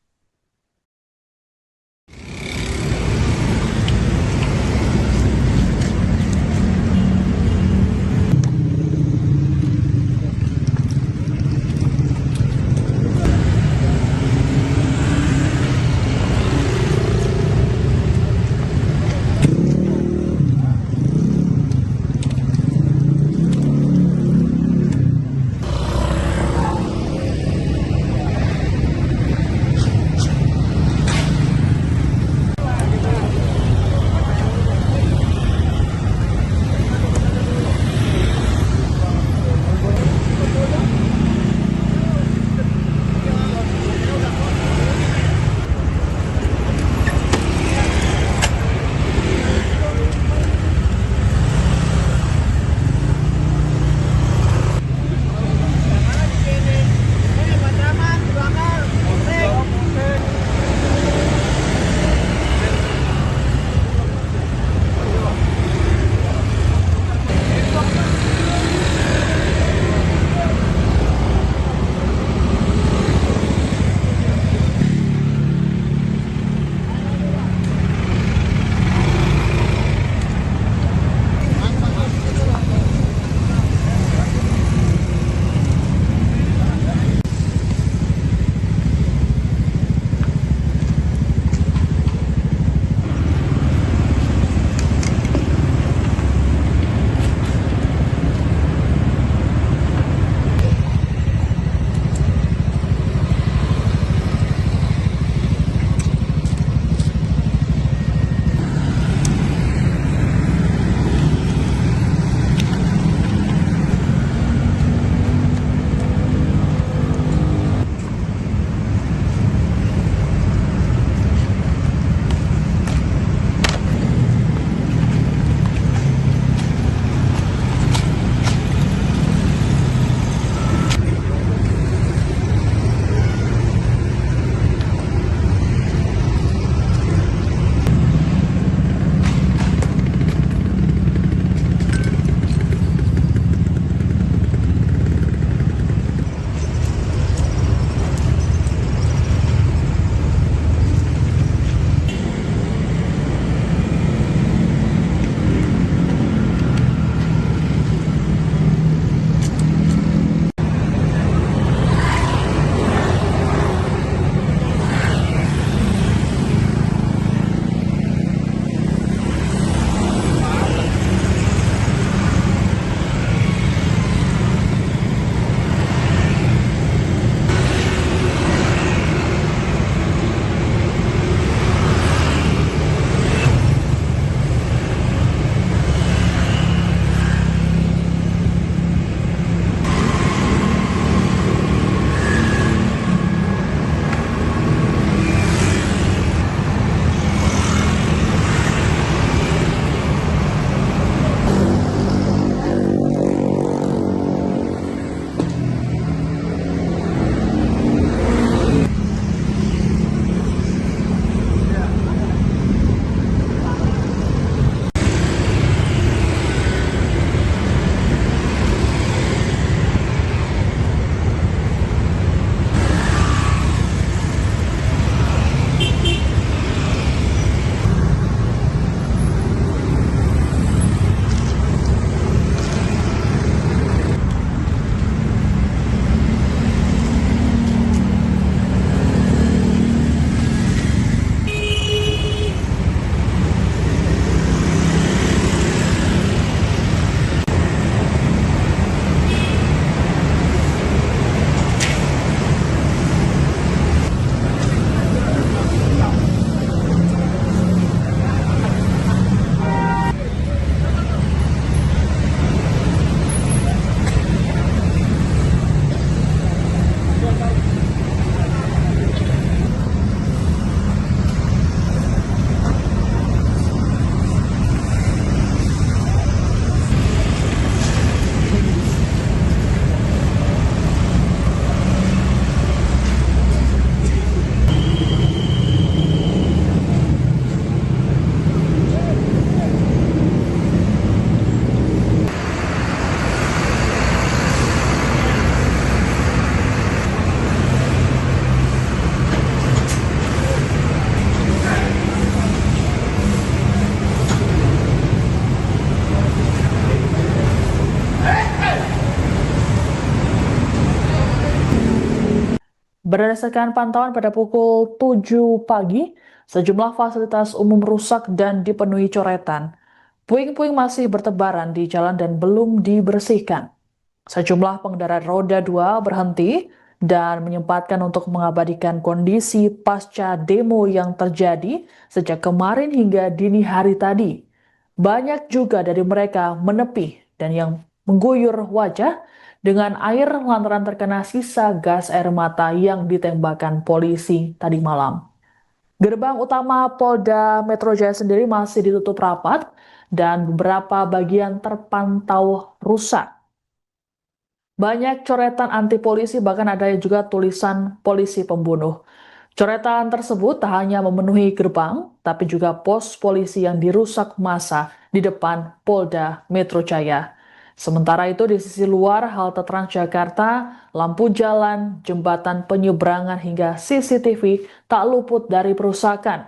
Speaker 1: Berdasarkan pantauan pada pukul 7 pagi, sejumlah fasilitas umum rusak dan dipenuhi coretan. Puing-puing masih bertebaran di jalan dan belum dibersihkan. Sejumlah pengendara roda 2 berhenti dan menyempatkan untuk mengabadikan kondisi pasca demo yang terjadi sejak kemarin hingga dini hari tadi. Banyak juga dari mereka menepi dan yang mengguyur wajah dengan air lantaran terkena sisa gas air mata yang ditembakkan polisi tadi malam. Gerbang utama Polda Metro Jaya sendiri masih ditutup rapat dan beberapa bagian terpantau rusak. Banyak coretan anti polisi, bahkan ada juga tulisan polisi pembunuh. Coretan tersebut tak hanya memenuhi gerbang, tapi juga pos polisi yang dirusak massa di depan Polda Metro Jaya. Sementara itu di sisi luar halte Transjakarta, lampu jalan, jembatan penyeberangan hingga CCTV tak luput dari perusakan.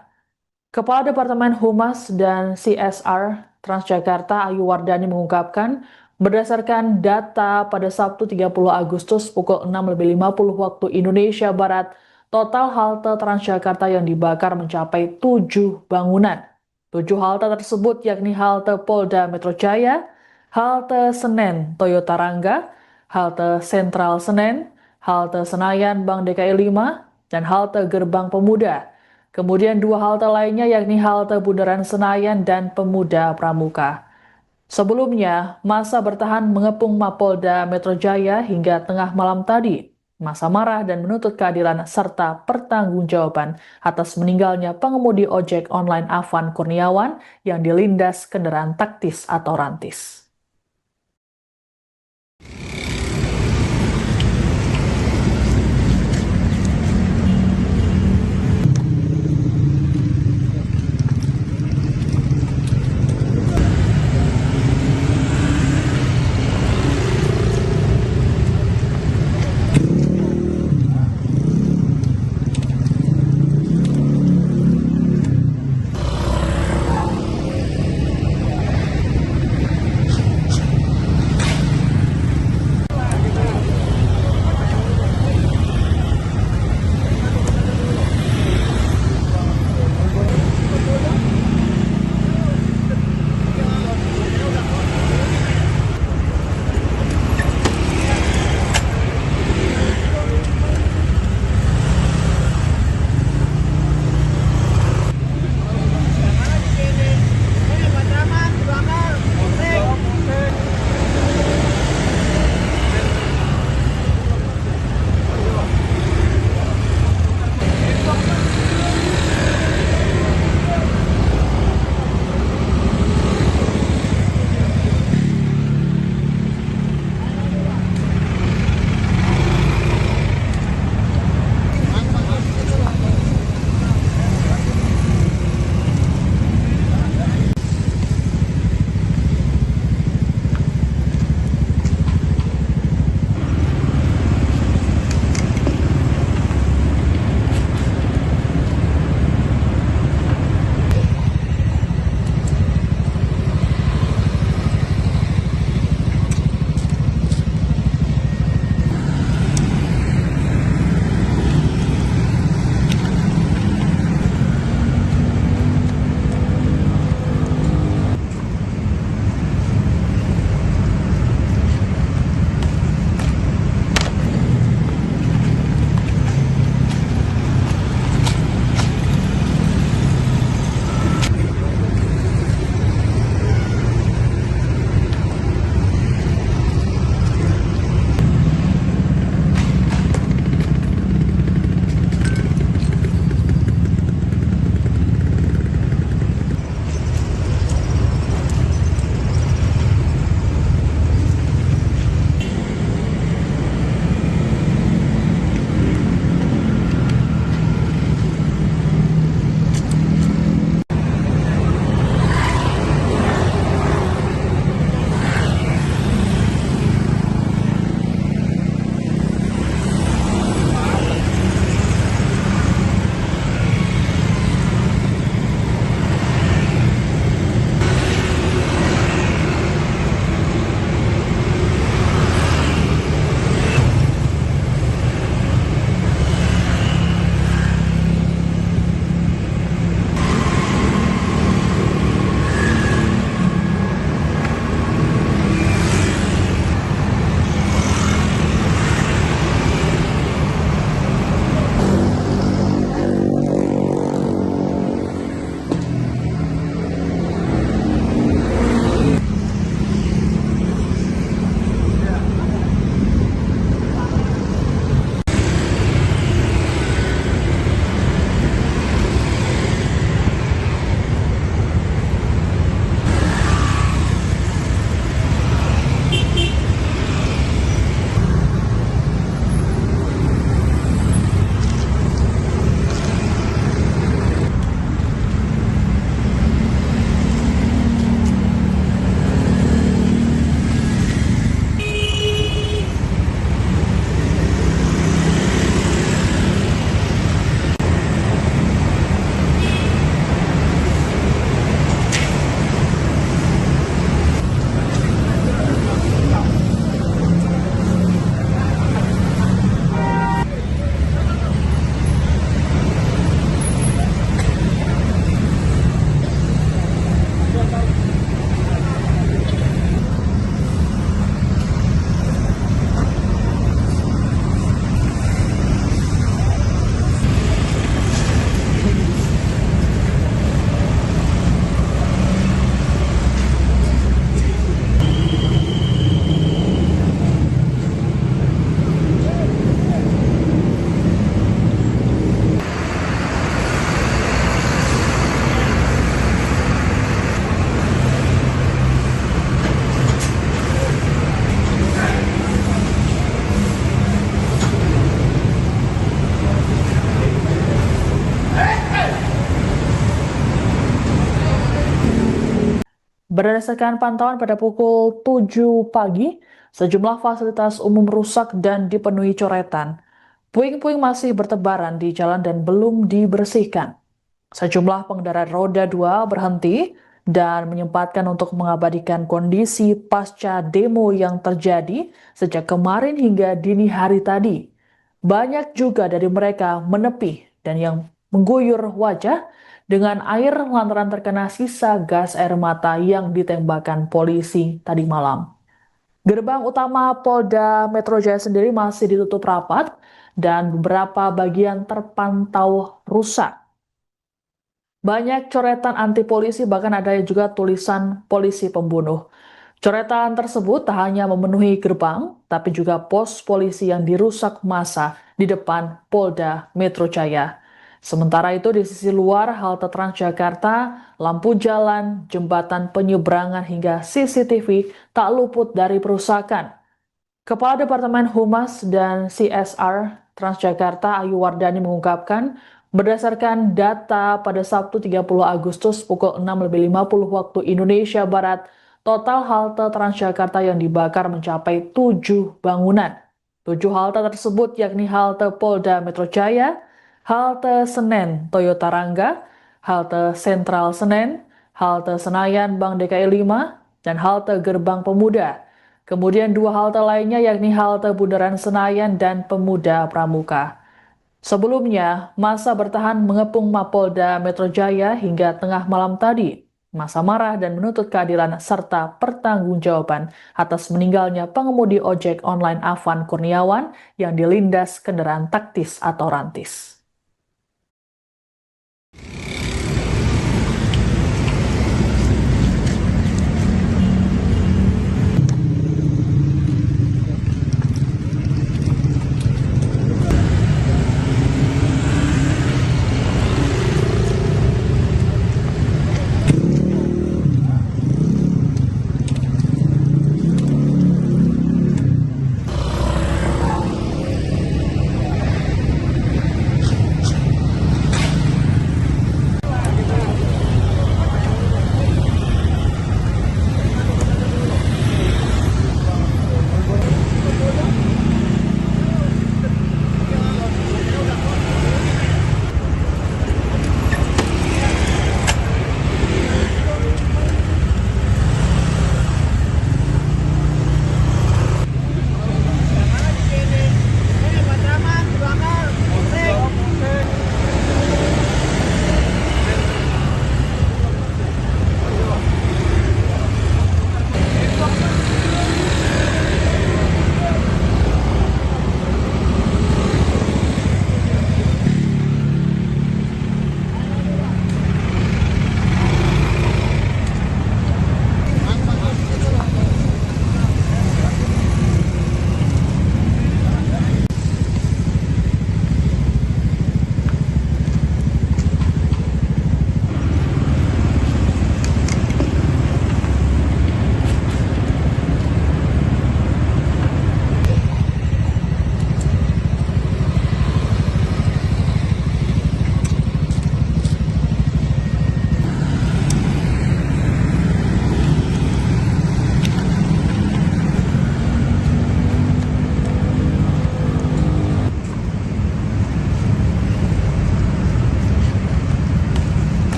Speaker 1: Kepala Departemen Humas dan CSR Transjakarta Ayu Wardani mengungkapkan, berdasarkan data pada Sabtu 30 Agustus pukul 6.50 waktu Indonesia Barat, total halte Transjakarta yang dibakar mencapai 7 bangunan. 7 halte tersebut yakni halte Polda Metro Jaya, halte Senen Toyota Rangga, halte Sentral Senen, halte Senayan Bank DKI 5, dan halte Gerbang Pemuda. Kemudian 2 halte lainnya yakni halte Bundaran Senayan dan Pemuda Pramuka. Sebelumnya, massa bertahan mengepung Mapolda Metro Jaya hingga tengah malam tadi. Massa marah dan menuntut keadilan serta pertanggungjawaban atas meninggalnya pengemudi ojek online Afan Kurniawan yang dilindas kendaraan taktis atau rantis. Berdasarkan pantauan pada pukul 7 pagi, sejumlah fasilitas umum rusak dan dipenuhi coretan. Puing-puing masih bertebaran di jalan dan belum dibersihkan. Sejumlah pengendara roda 2 berhenti dan menyempatkan untuk mengabadikan kondisi pasca demo yang terjadi sejak kemarin hingga dini hari tadi. Banyak juga dari mereka menepi dan yang mengguyur wajah dengan air lantaran terkena sisa gas air mata yang ditembakkan polisi tadi malam. Gerbang utama Polda Metro Jaya sendiri masih ditutup rapat dan beberapa bagian terpantau rusak. Banyak coretan anti polisi, bahkan ada juga tulisan polisi pembunuh. Coretan tersebut tak hanya memenuhi gerbang, tapi juga pos polisi yang dirusak massa di depan Polda Metro Jaya. Sementara itu di sisi luar halte Transjakarta, lampu jalan, jembatan penyeberangan hingga CCTV tak luput dari perusakan. Kepala Departemen Humas dan CSR Transjakarta Ayu Wardani mengungkapkan, berdasarkan data pada Sabtu 30 Agustus pukul 6.50 waktu Indonesia Barat, total halte Transjakarta yang dibakar mencapai 7 bangunan. 7 halte tersebut yakni halte Polda Metro Jaya, halte Senen Toyota Rangga, halte Sentral Senen, halte Senayan Bank DKI 5, dan halte Gerbang Pemuda. Kemudian 2 halte lainnya yakni halte Bundaran Senayan dan Pemuda Pramuka. Sebelumnya, massa bertahan mengepung Mapolda Metro Jaya hingga tengah malam tadi. Massa marah dan menuntut keadilan serta pertanggungjawaban atas meninggalnya pengemudi ojek online Afan Kurniawan yang dilindas kendaraan taktis atau rantis.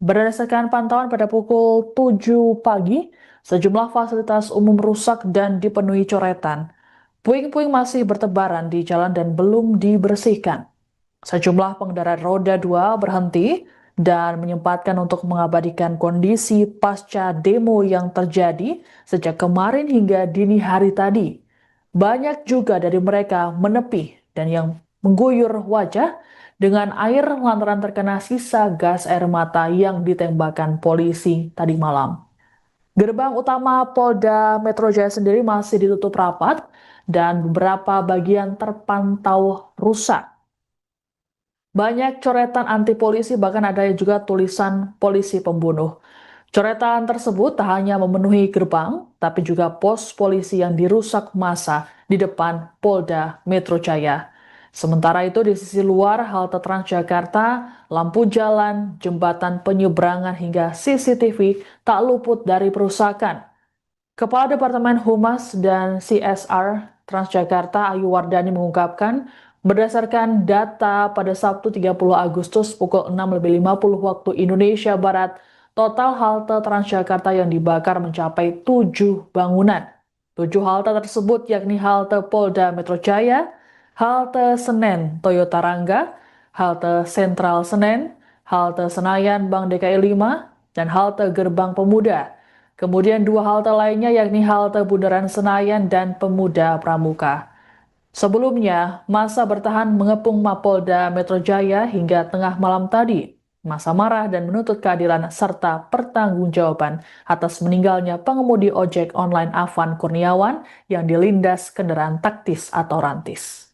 Speaker 1: Berdasarkan pantauan pada pukul 7 pagi, sejumlah fasilitas umum rusak dan dipenuhi coretan. Puing-puing masih bertebaran di jalan dan belum dibersihkan. Sejumlah pengendara roda 2 berhenti dan menyempatkan untuk mengabadikan kondisi pasca demo yang terjadi sejak kemarin hingga dini hari tadi. Banyak juga dari mereka menepi dan yang mengguyur wajah dengan air lantaran terkena sisa gas air mata yang ditembakkan polisi tadi malam. Gerbang utama Polda Metro Jaya sendiri masih ditutup rapat dan beberapa bagian terpantau rusak. Banyak coretan anti polisi, bahkan ada juga tulisan polisi pembunuh. Coretan tersebut tak hanya memenuhi gerbang, tapi juga pos polisi yang dirusak massa di depan Polda Metro Jaya. Sementara itu di sisi luar halte Transjakarta, lampu jalan, jembatan penyeberangan hingga CCTV tak luput dari perusakan. Kepala Departemen Humas dan CSR Transjakarta Ayu Wardani mengungkapkan, berdasarkan data pada Sabtu 30 Agustus pukul 6.50 waktu Indonesia Barat, total halte Transjakarta yang dibakar mencapai 7 bangunan. 7 halte tersebut yakni halte Polda Metro Jaya, halte Senen Toyota Rangga, halte Sentral Senen, halte Senayan Bank DKI 5, dan halte Gerbang Pemuda. Kemudian 2 halte lainnya yakni halte Bundaran Senayan dan Pemuda Pramuka. Sebelumnya, massa bertahan mengepung Mapolda Metro Jaya hingga tengah malam tadi. Massa marah dan menuntut keadilan serta pertanggungjawaban atas meninggalnya pengemudi ojek online Afan Kurniawan yang dilindas kendaraan taktis atau rantis.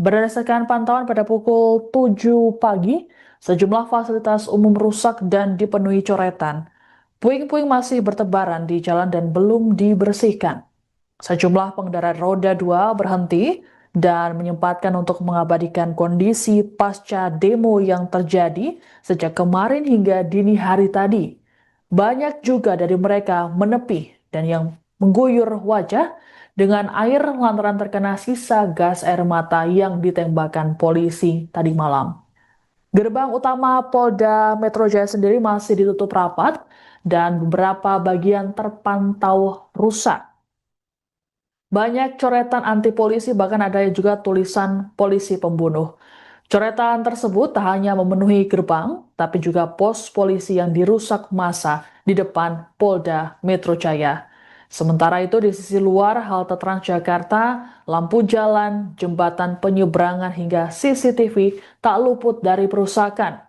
Speaker 1: Berdasarkan pantauan pada pukul 7 pagi, sejumlah fasilitas umum rusak dan dipenuhi coretan. Puing-puing masih bertebaran di jalan dan belum dibersihkan. Sejumlah pengendara roda 2 berhenti dan menyempatkan untuk mengabadikan kondisi pasca demo yang terjadi sejak kemarin hingga dini hari tadi. Banyak juga dari mereka menepi dan yang mengguyur wajah dengan air lantaran terkena sisa gas air mata yang ditembakkan polisi tadi malam. Gerbang utama Polda Metro Jaya sendiri masih ditutup rapat dan beberapa bagian terpantau rusak. Banyak coretan anti polisi, bahkan ada juga tulisan polisi pembunuh. Coretan tersebut tak hanya memenuhi gerbang, tapi juga pos polisi yang dirusak massa di depan Polda Metro Jaya. Sementara itu di sisi luar halte Transjakarta, lampu jalan, jembatan penyeberangan hingga CCTV tak luput dari perusakan.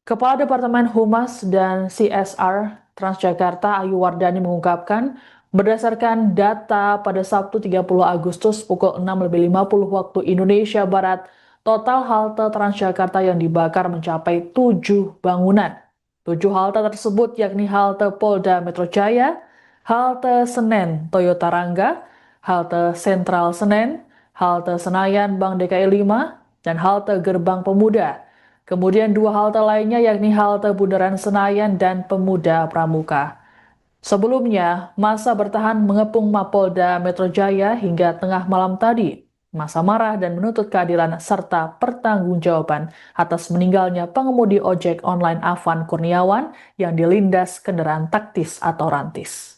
Speaker 1: Kepala Departemen Humas dan CSR Transjakarta Ayu Wardani mengungkapkan, berdasarkan data pada Sabtu 30 Agustus pukul 6.50 waktu Indonesia Barat, total halte Transjakarta yang dibakar mencapai 7 bangunan. 7 halte tersebut yakni halte Polda Metro Jaya, halte Senen Toyota Rangga, halte Sentral Senen, halte Senayan Bank DKI 5, dan halte Gerbang Pemuda. Kemudian 2 halte lainnya yakni halte Bundaran Senayan dan Pemuda Pramuka. Sebelumnya, massa bertahan mengepung Mapolda Metro Jaya hingga tengah malam tadi. Massa marah dan menuntut keadilan serta pertanggungjawaban atas meninggalnya pengemudi ojek online Afan Kurniawan yang dilindas kendaraan taktis atau rantis.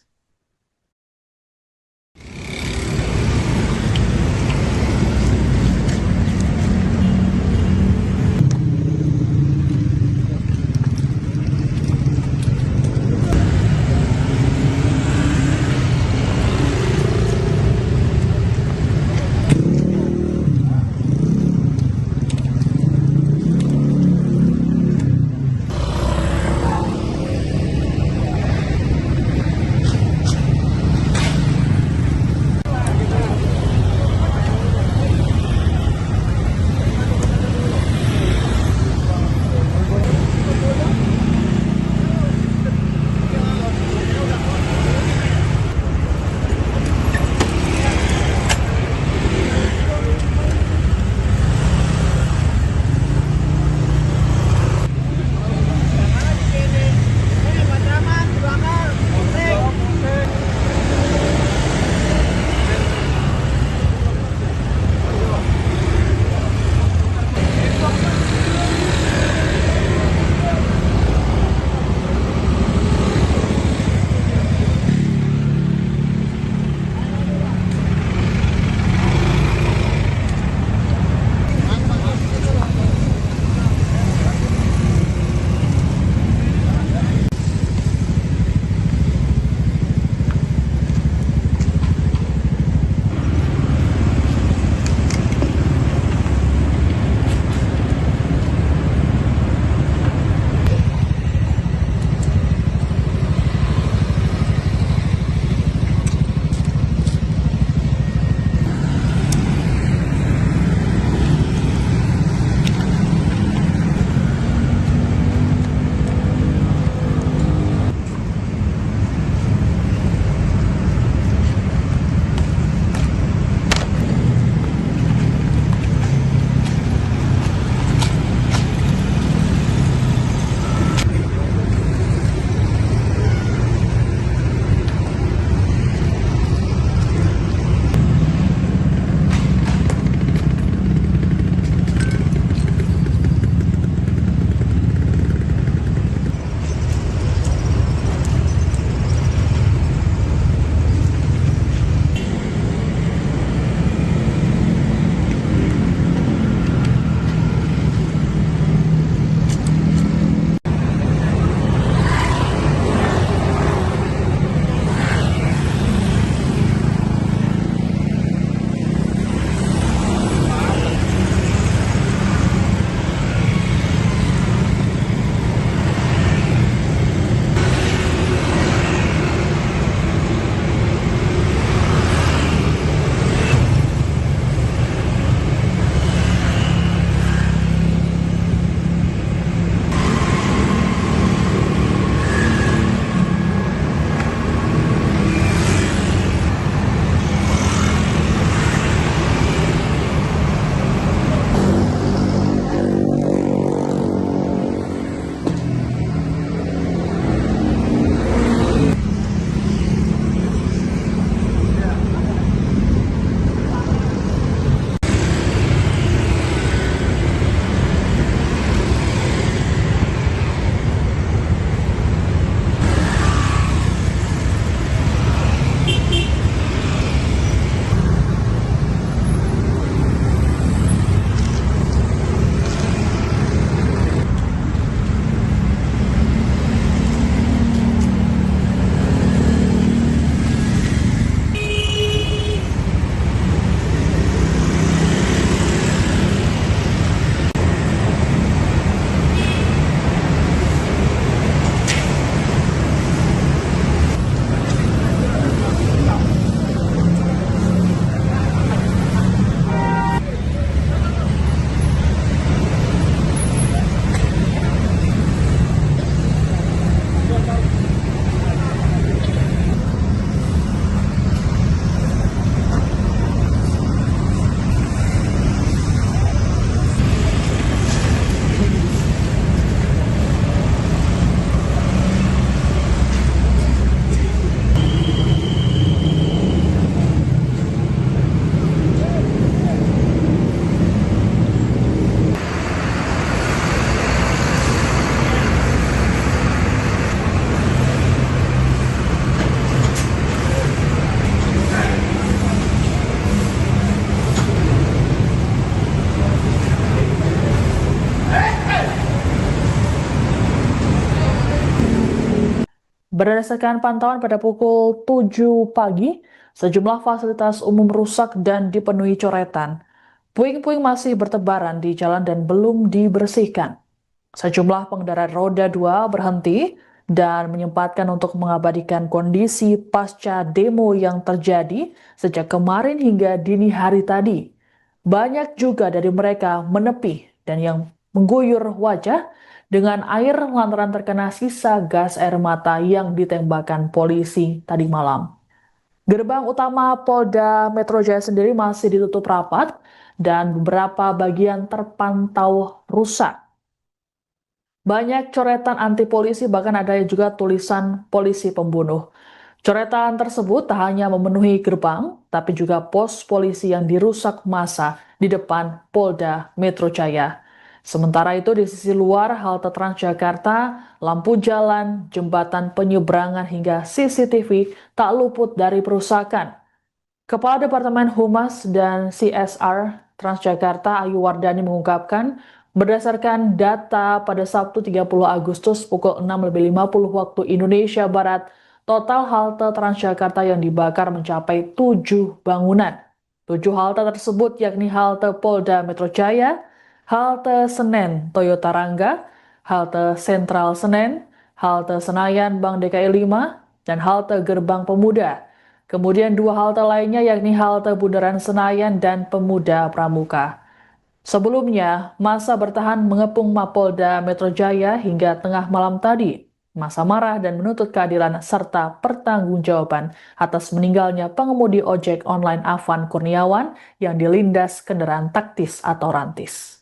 Speaker 1: Berdasarkan pantauan pada pukul 7 pagi, sejumlah fasilitas umum rusak dan dipenuhi coretan. Puing-puing masih bertebaran di jalan dan belum dibersihkan. Sejumlah pengendara roda 2 berhenti dan menyempatkan untuk mengabadikan kondisi pasca demo yang terjadi sejak kemarin hingga dini hari tadi. Banyak juga dari mereka menepi dan yang mengguyur wajah dengan air lantaran terkena sisa gas air mata yang ditembakkan polisi tadi malam. Gerbang utama Polda Metro Jaya sendiri masih ditutup rapat dan beberapa bagian terpantau rusak. Banyak coretan anti polisi, bahkan ada juga tulisan polisi pembunuh. Coretan tersebut tak hanya memenuhi gerbang, tapi juga pos polisi yang dirusak massa di depan Polda Metro Jaya. Sementara itu di sisi luar halte Transjakarta, lampu jalan, jembatan penyeberangan hingga CCTV tak luput dari perusakan. Kepala Departemen Humas dan CSR Transjakarta Ayu Wardani mengungkapkan, berdasarkan data pada Sabtu 30 Agustus pukul 6.50 waktu Indonesia Barat, total halte Transjakarta yang dibakar mencapai 7 bangunan. 7 halte tersebut yakni halte Polda Metro Jaya, halte Senen Toyota Rangga, halte Sentral Senen, halte Senayan Bank DKI 5, dan halte Gerbang Pemuda. Kemudian 2 halte lainnya yakni halte Bundaran Senayan dan Pemuda Pramuka. Sebelumnya, massa bertahan mengepung Mapolda Metro Jaya hingga tengah malam tadi. Massa marah dan menuntut keadilan serta pertanggungjawaban atas meninggalnya pengemudi ojek online Afan Kurniawan yang dilindas kendaraan taktis atau rantis.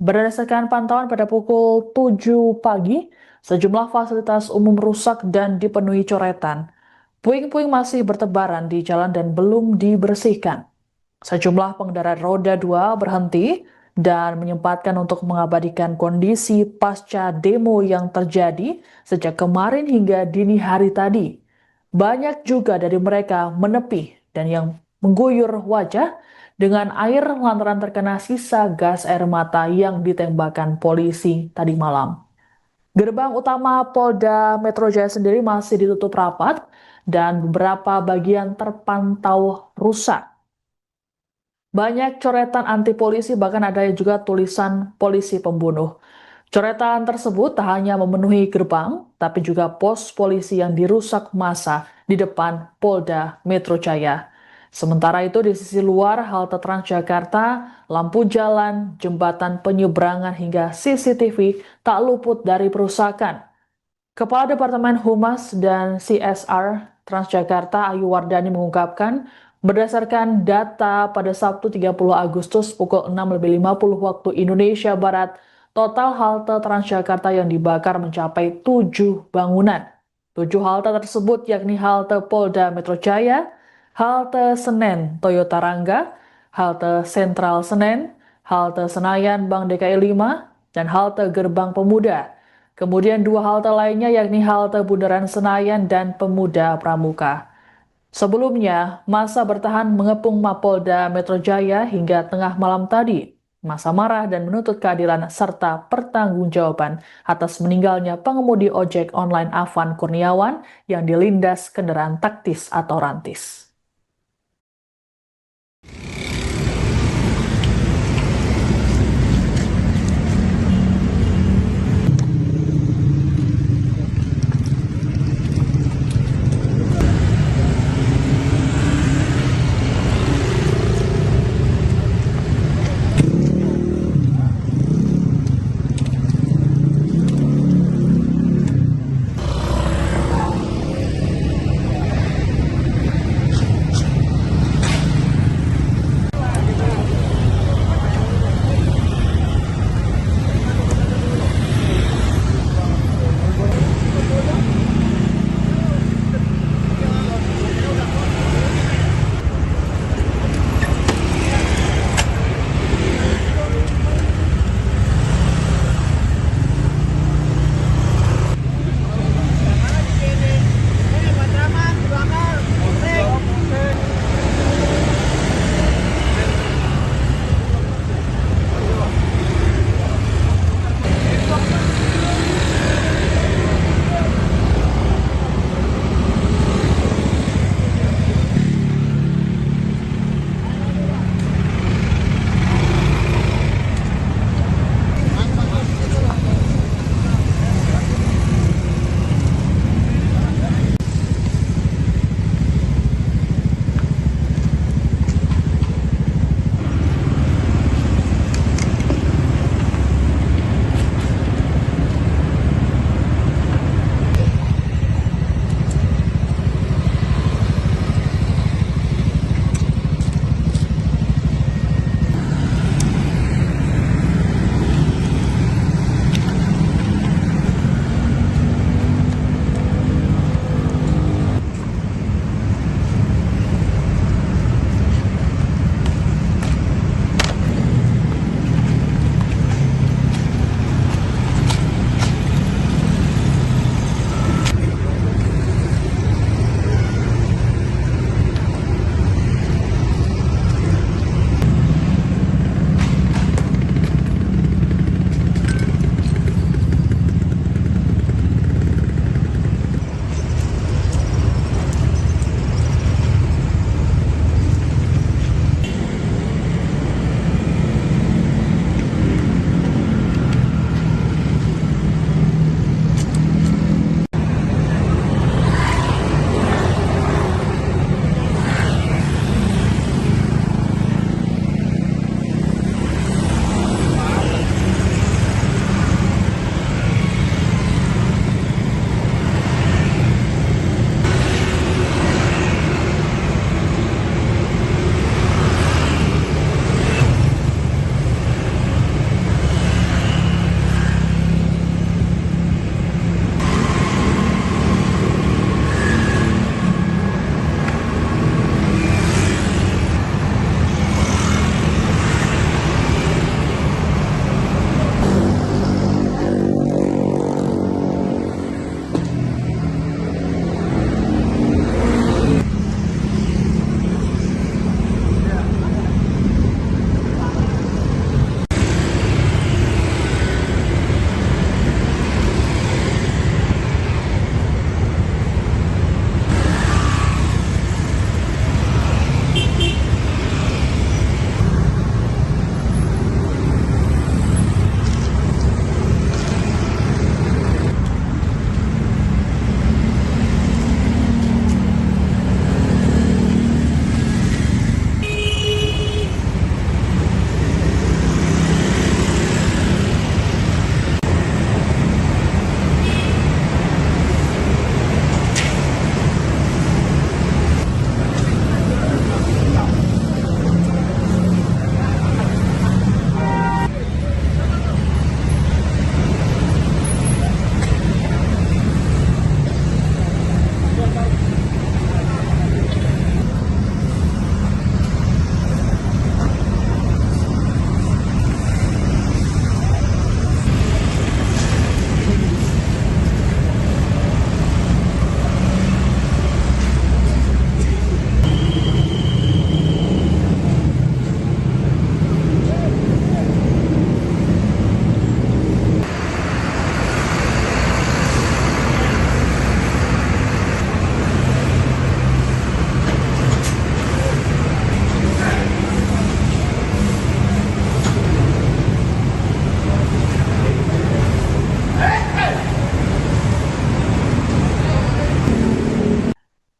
Speaker 1: Berdasarkan pantauan pada pukul 7 pagi, sejumlah fasilitas umum rusak dan dipenuhi coretan. Puing-puing masih bertebaran di jalan dan belum dibersihkan. Sejumlah pengendara roda 2 berhenti dan menyempatkan untuk mengabadikan kondisi pasca demo yang terjadi sejak kemarin hingga dini hari tadi. Banyak juga dari mereka menepi dan yang mengguyur wajah dengan air lantaran terkena sisa gas air mata yang ditembakkan polisi tadi malam. Gerbang utama Polda Metro Jaya sendiri masih ditutup rapat dan beberapa bagian terpantau rusak. Banyak coretan anti polisi, bahkan ada juga tulisan polisi pembunuh. Coretan tersebut tak hanya memenuhi gerbang, tapi juga pos polisi yang dirusak massa di depan Polda Metro Jaya. Sementara itu di sisi luar halte Transjakarta, lampu jalan, jembatan penyeberangan hingga CCTV tak luput dari perusakan. Kepala Departemen Humas dan CSR Transjakarta Ayu Wardani mengungkapkan, berdasarkan data pada Sabtu 30 Agustus pukul 6.50 waktu Indonesia Barat, total halte Transjakarta yang dibakar mencapai 7 bangunan. 7 halte tersebut yakni halte Polda Metro Jaya, halte Senen Toyota Rangga, halte Sentral Senen, halte Senayan Bank DKI 5, dan halte Gerbang Pemuda. Kemudian 2 halte lainnya yakni halte Bundaran Senayan dan Pemuda Pramuka. Sebelumnya, massa bertahan mengepung Mapolda Metro Jaya hingga tengah malam tadi. Massa marah dan menuntut keadilan serta pertanggungjawaban atas meninggalnya pengemudi ojek online Afan Kurniawan yang dilindas kendaraan taktis atau rantis.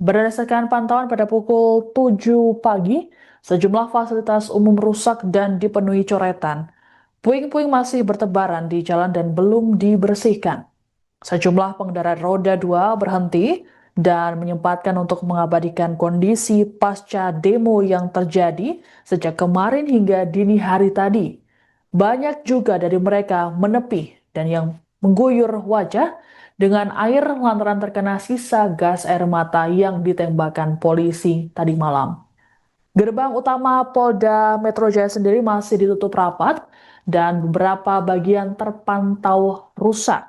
Speaker 1: Berdasarkan pantauan pada pukul 7 pagi, sejumlah fasilitas umum rusak dan dipenuhi coretan. Puing-puing masih bertebaran di jalan dan belum dibersihkan. Sejumlah pengendara roda 2 berhenti dan menyempatkan untuk mengabadikan kondisi pasca demo yang terjadi sejak kemarin hingga dini hari tadi. Banyak juga dari mereka menepi dan yang mengguyur wajah dengan air lantaran terkena sisa gas air mata yang ditembakkan polisi tadi malam. Gerbang utama Polda Metro Jaya sendiri masih ditutup rapat dan beberapa bagian terpantau rusak.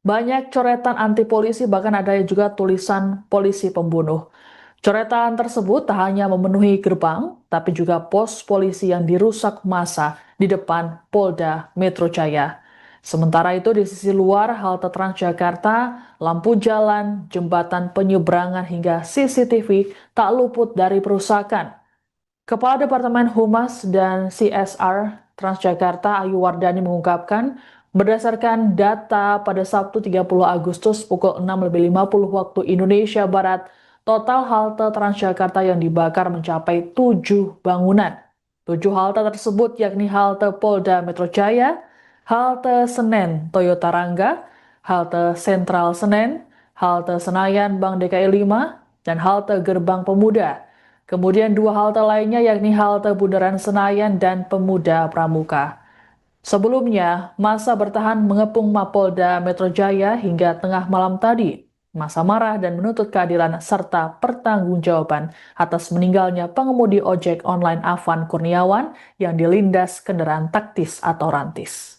Speaker 1: Banyak coretan anti polisi, bahkan ada juga tulisan polisi pembunuh. Coretan tersebut tak hanya memenuhi gerbang, tapi juga pos polisi yang dirusak massa di depan Polda Metro Jaya. Sementara itu di sisi luar halte Transjakarta, lampu jalan, jembatan penyeberangan hingga CCTV tak luput dari perusakan. Kepala Departemen Humas dan CSR Transjakarta Ayu Wardani mengungkapkan, berdasarkan data pada Sabtu 30 Agustus pukul 6.50 waktu Indonesia Barat, total halte Transjakarta yang dibakar mencapai 7 bangunan. 7 halte tersebut yakni halte Polda Metro Jaya, halte Senen Toyota Rangga, halte Sentral Senen, halte Senayan Bank DKI 5, dan halte Gerbang Pemuda. Kemudian 2 halte lainnya yakni halte Bundaran Senayan dan Pemuda Pramuka. Sebelumnya, massa bertahan mengepung Mapolda Metro Jaya hingga tengah malam tadi. Massa marah dan menuntut keadilan serta pertanggungjawaban atas meninggalnya pengemudi ojek online Afan Kurniawan yang dilindas kendaraan taktis atau rantis.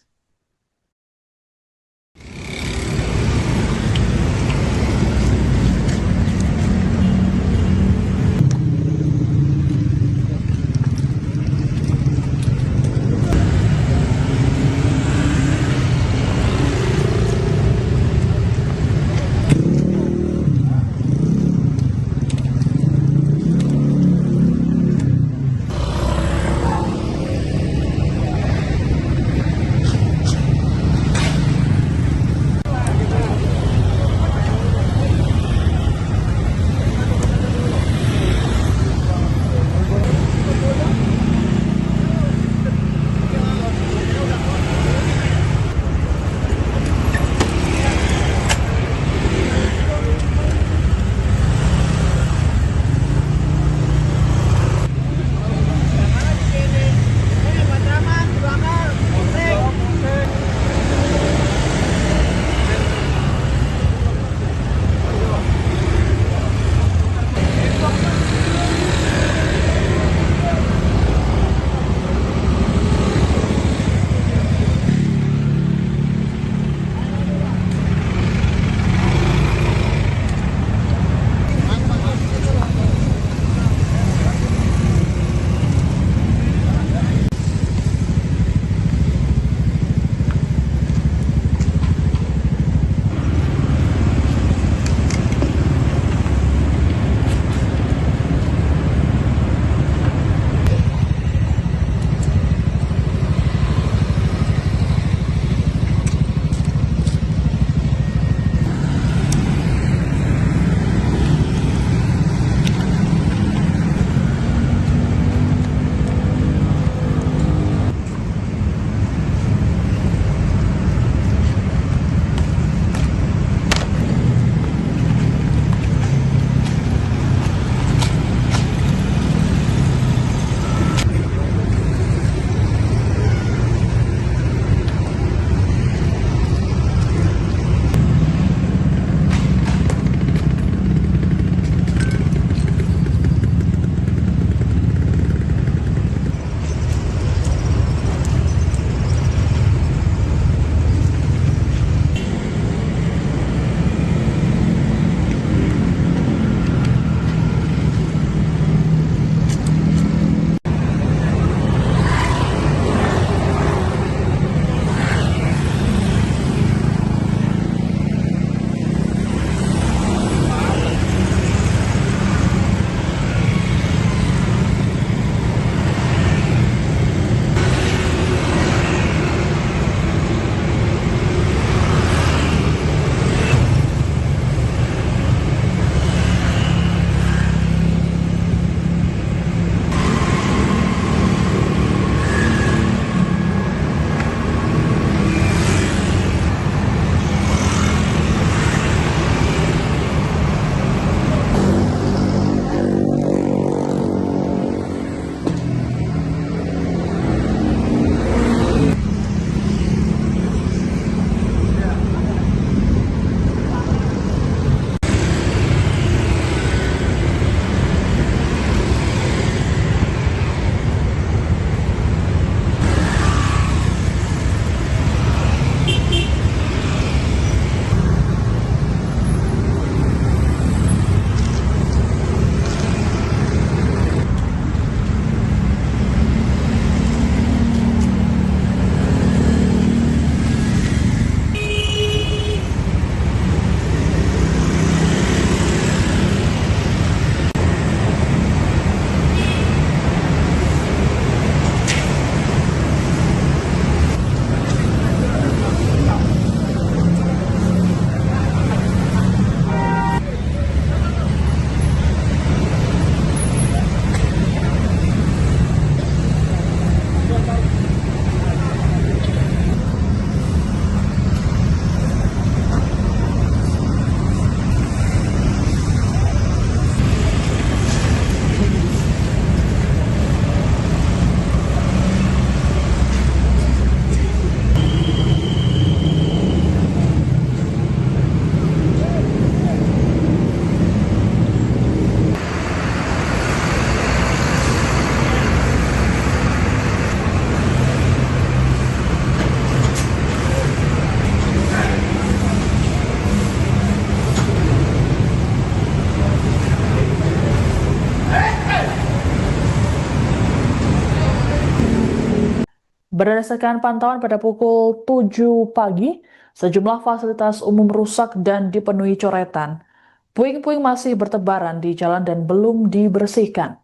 Speaker 1: Berdasarkan pantauan pada pukul 7 pagi, sejumlah fasilitas umum rusak dan dipenuhi coretan. Puing-puing masih bertebaran di jalan dan belum dibersihkan.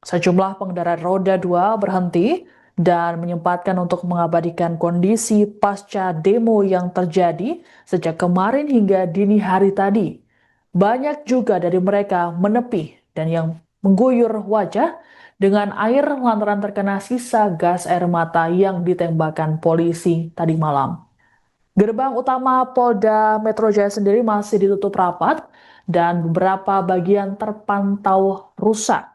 Speaker 1: Sejumlah pengendara roda 2 berhenti dan menyempatkan untuk mengabadikan kondisi pasca demo yang terjadi sejak kemarin hingga dini hari tadi. Banyak juga dari mereka menepi dan yang mengguyur wajah dengan air lantaran terkena sisa gas air mata yang ditembakkan polisi tadi malam. Gerbang utama Polda Metro Jaya sendiri masih ditutup rapat dan beberapa bagian terpantau rusak.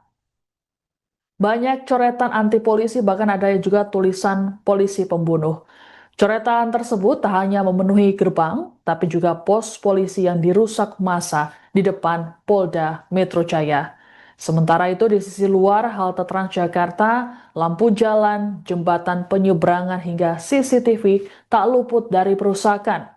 Speaker 1: Banyak coretan anti polisi, bahkan ada juga tulisan polisi pembunuh. Coretan tersebut tak hanya memenuhi gerbang, tapi juga pos polisi yang dirusak massa di depan Polda Metro Jaya. Sementara itu di sisi luar halte Transjakarta, lampu jalan, jembatan penyeberangan hingga CCTV tak luput dari perusakan.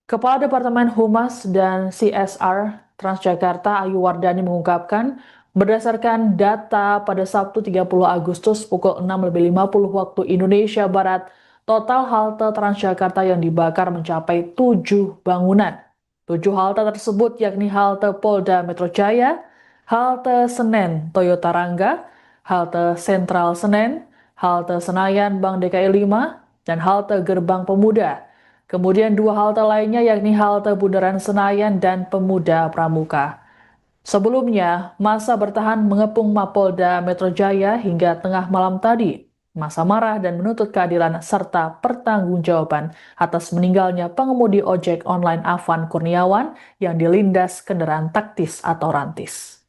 Speaker 1: Kepala Departemen Humas dan CSR Transjakarta Ayu Wardani mengungkapkan, berdasarkan data pada Sabtu 30 Agustus pukul 6.50 waktu Indonesia Barat, total halte Transjakarta yang dibakar mencapai 7 bangunan. 7 halte tersebut yakni halte Polda Metro Jaya, halte Senen Toyota Rangga, halte Sentral Senen, halte Senayan Bank DKI 5, dan halte Gerbang Pemuda. Kemudian 2 halte lainnya yakni halte Bundaran Senayan dan Pemuda Pramuka. Sebelumnya, massa bertahan mengepung Mapolda Metro Jaya hingga tengah malam tadi. Massa marah dan menuntut keadilan serta pertanggungjawaban atas meninggalnya pengemudi ojek online Afan Kurniawan yang dilindas kendaraan taktis atau rantis.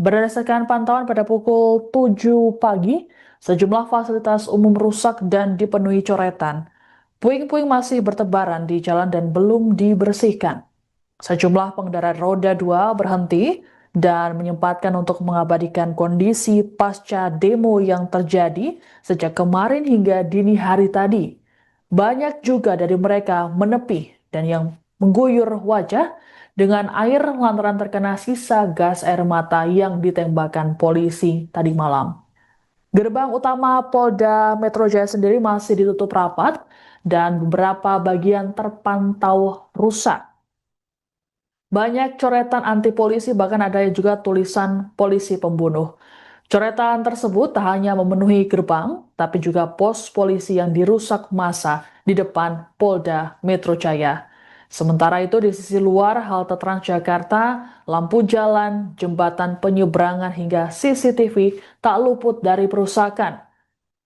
Speaker 1: Berdasarkan pantauan pada pukul 7 pagi, sejumlah fasilitas umum rusak dan dipenuhi coretan. Puing-puing masih bertebaran di jalan dan belum dibersihkan. Sejumlah pengendara roda 2 berhenti dan menyempatkan untuk mengabadikan kondisi pasca demo yang terjadi sejak kemarin hingga dini hari tadi. Banyak juga dari mereka menepi dan yang mengguyur wajah dengan air lantaran terkena sisa gas air mata yang ditembakkan polisi tadi malam. Gerbang utama Polda Metro Jaya sendiri masih ditutup rapat dan beberapa bagian terpantau rusak. Banyak coretan anti polisi, bahkan ada juga tulisan polisi pembunuh. Coretan tersebut tak hanya memenuhi gerbang, tapi juga pos polisi yang dirusak massa di depan Polda Metro Jaya. Sementara itu di sisi luar halte Transjakarta, lampu jalan, jembatan penyeberangan hingga CCTV tak luput dari perusakan.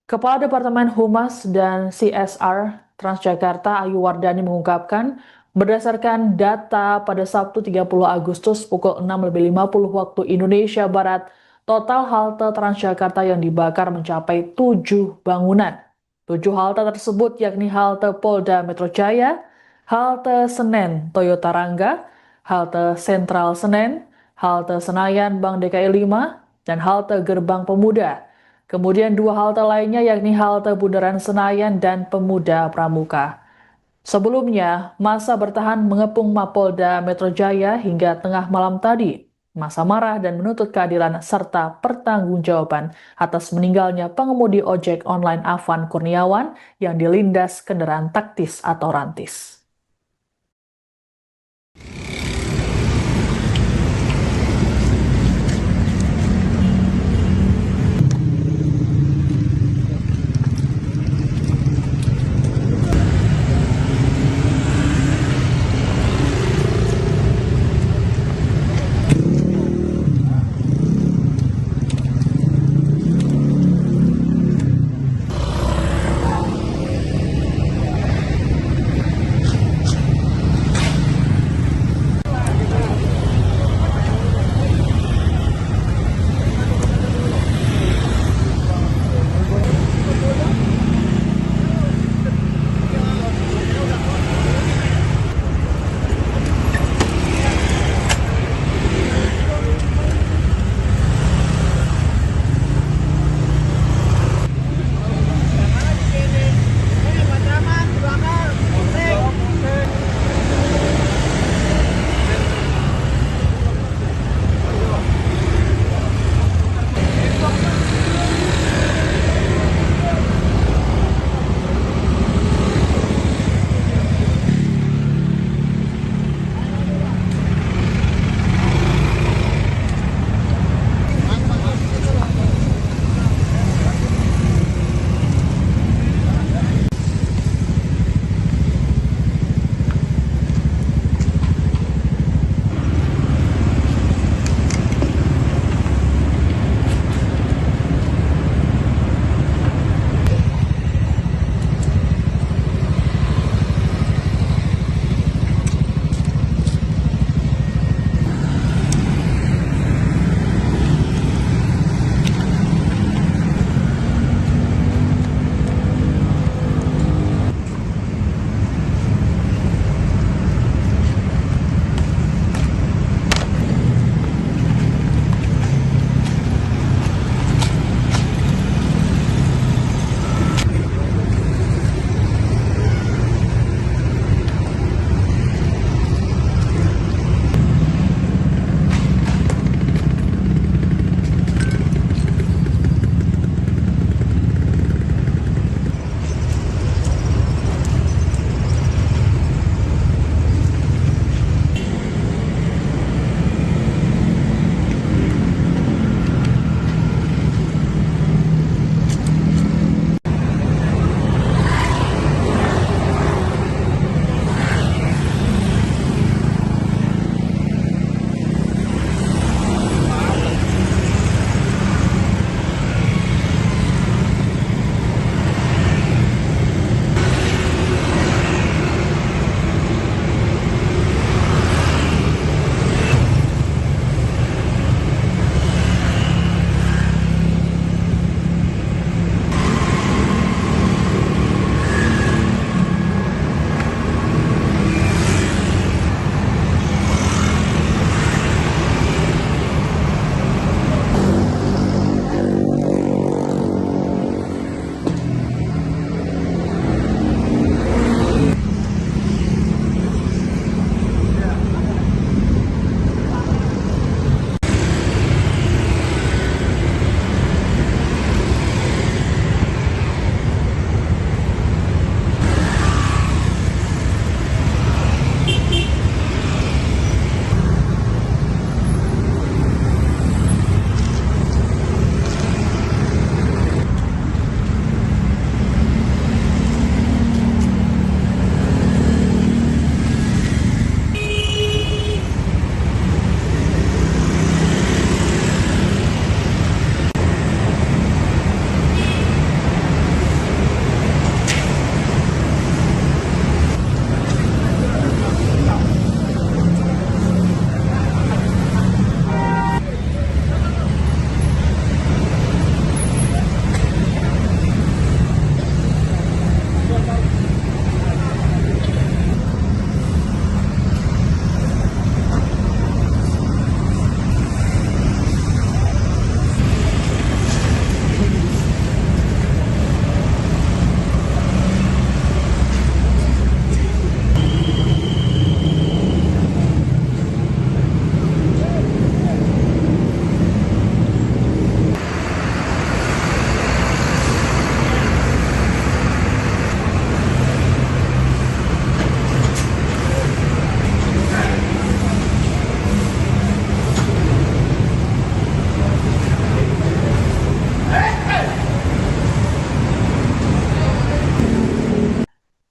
Speaker 1: Kepala Departemen Humas dan CSR Transjakarta Ayu Wardani mengungkapkan, berdasarkan data pada Sabtu 30 Agustus pukul 6.50 waktu Indonesia Barat, total halte Transjakarta yang dibakar mencapai 7 bangunan. 7 halte tersebut yakni halte Polda Metro Jaya, halte Senen Toyota Rangga, halte Sentral Senen, halte Senayan Bank DKI 5, dan halte Gerbang Pemuda. Kemudian 2 halte lainnya yakni halte Bundaran Senayan dan Pemuda Pramuka. Sebelumnya, massa bertahan mengepung Mapolda Metro Jaya hingga tengah malam tadi. Massa marah dan menuntut keadilan serta pertanggungjawaban atas meninggalnya pengemudi ojek online Afan Kurniawan yang dilindas kendaraan taktis atau rantis.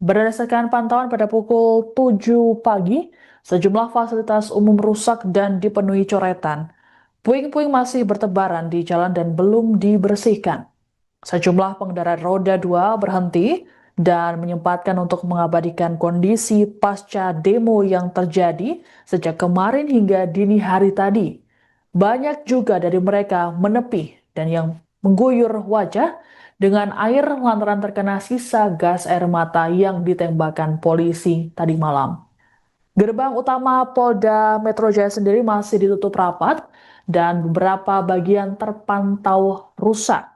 Speaker 1: Berdasarkan pantauan pada pukul 7 pagi, sejumlah fasilitas umum rusak dan dipenuhi coretan. Puing-puing masih bertebaran di jalan dan belum dibersihkan. Sejumlah pengendara roda 2 berhenti dan menyempatkan untuk mengabadikan kondisi pasca demo yang terjadi sejak kemarin hingga dini hari tadi. Banyak juga dari mereka menepi dan yang mengguyur wajah dengan air lantaran terkena sisa gas air mata yang ditembakkan polisi tadi malam. Gerbang utama Polda Metro Jaya sendiri masih ditutup rapat dan beberapa bagian terpantau rusak.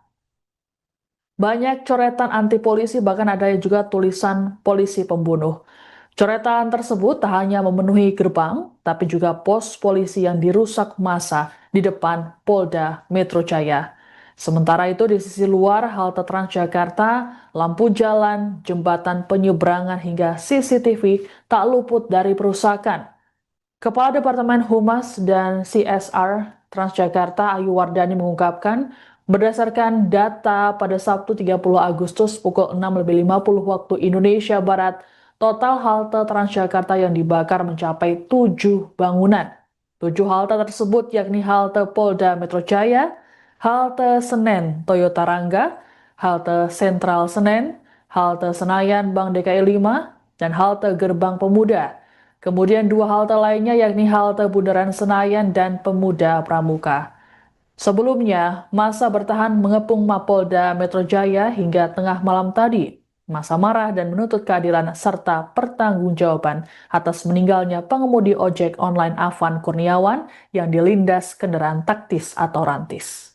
Speaker 1: Banyak coretan anti polisi, bahkan ada juga tulisan polisi pembunuh. Coretan tersebut tak hanya memenuhi gerbang, tapi juga pos polisi yang dirusak massa di depan Polda Metro Jaya. Sementara itu di sisi luar halte Transjakarta, lampu jalan, jembatan penyeberangan hingga CCTV tak luput dari perusakan. Kepala Departemen Humas dan CSR Transjakarta Ayu Wardani mengungkapkan, berdasarkan data pada Sabtu 30 Agustus pukul 6.50 waktu Indonesia Barat, total halte Transjakarta yang dibakar mencapai 7 bangunan. 7 halte tersebut yakni halte Polda Metro Jaya, halte Senen Toyota Rangga, halte Sentral Senen, halte Senayan Bank DKI 5, dan halte Gerbang Pemuda. Kemudian 2 halte lainnya yakni halte Bundaran Senayan dan Pemuda Pramuka. Sebelumnya, massa bertahan mengepung Mapolda Metro Jaya hingga tengah malam tadi. Massa marah dan menuntut keadilan serta pertanggungjawaban atas meninggalnya pengemudi ojek online Afan Kurniawan yang dilindas kendaraan taktis atau rantis.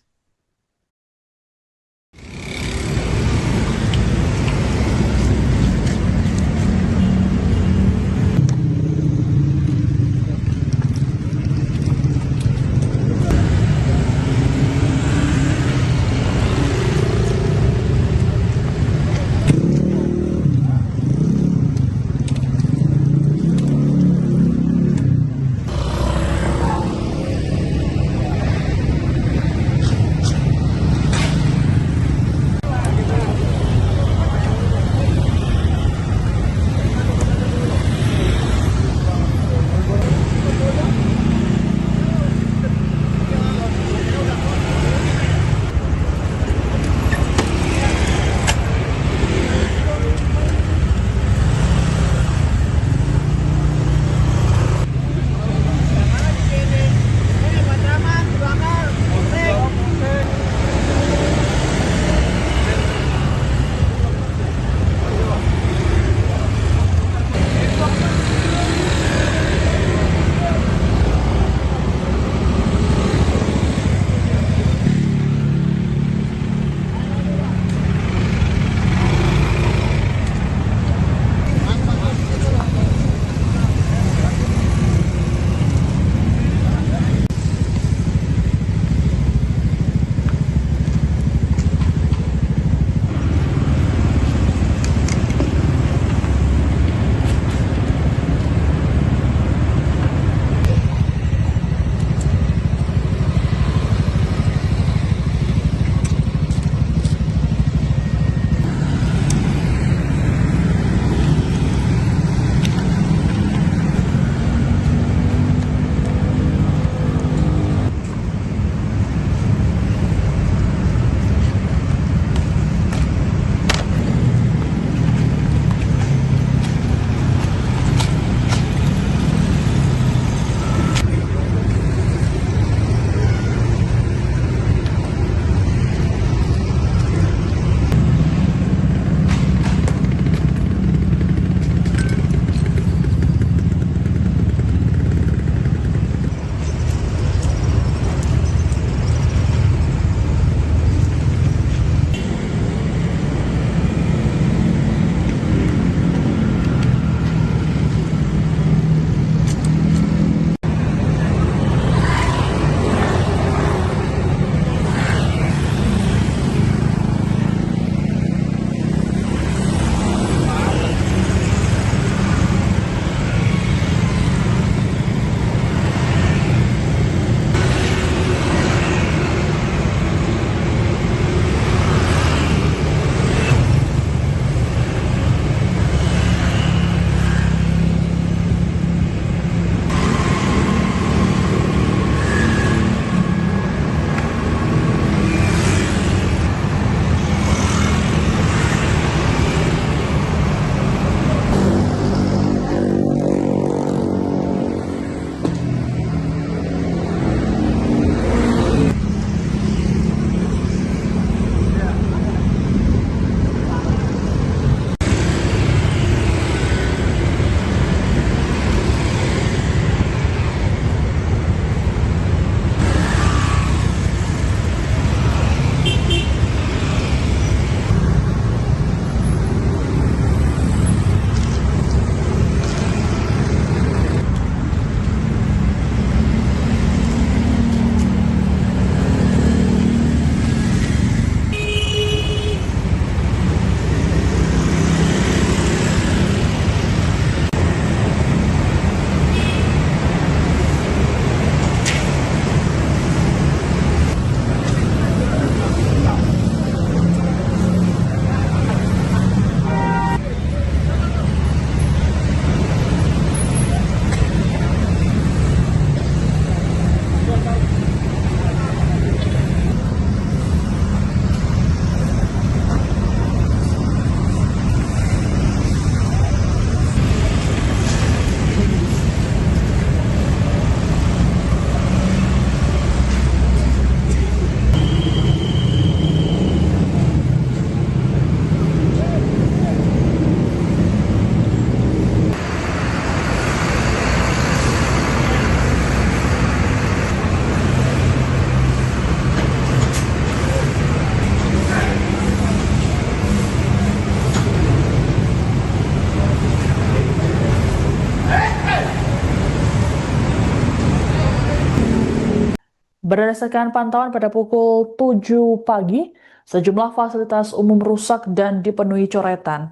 Speaker 1: Berdasarkan pantauan pada pukul 7 pagi, sejumlah fasilitas umum rusak dan dipenuhi coretan.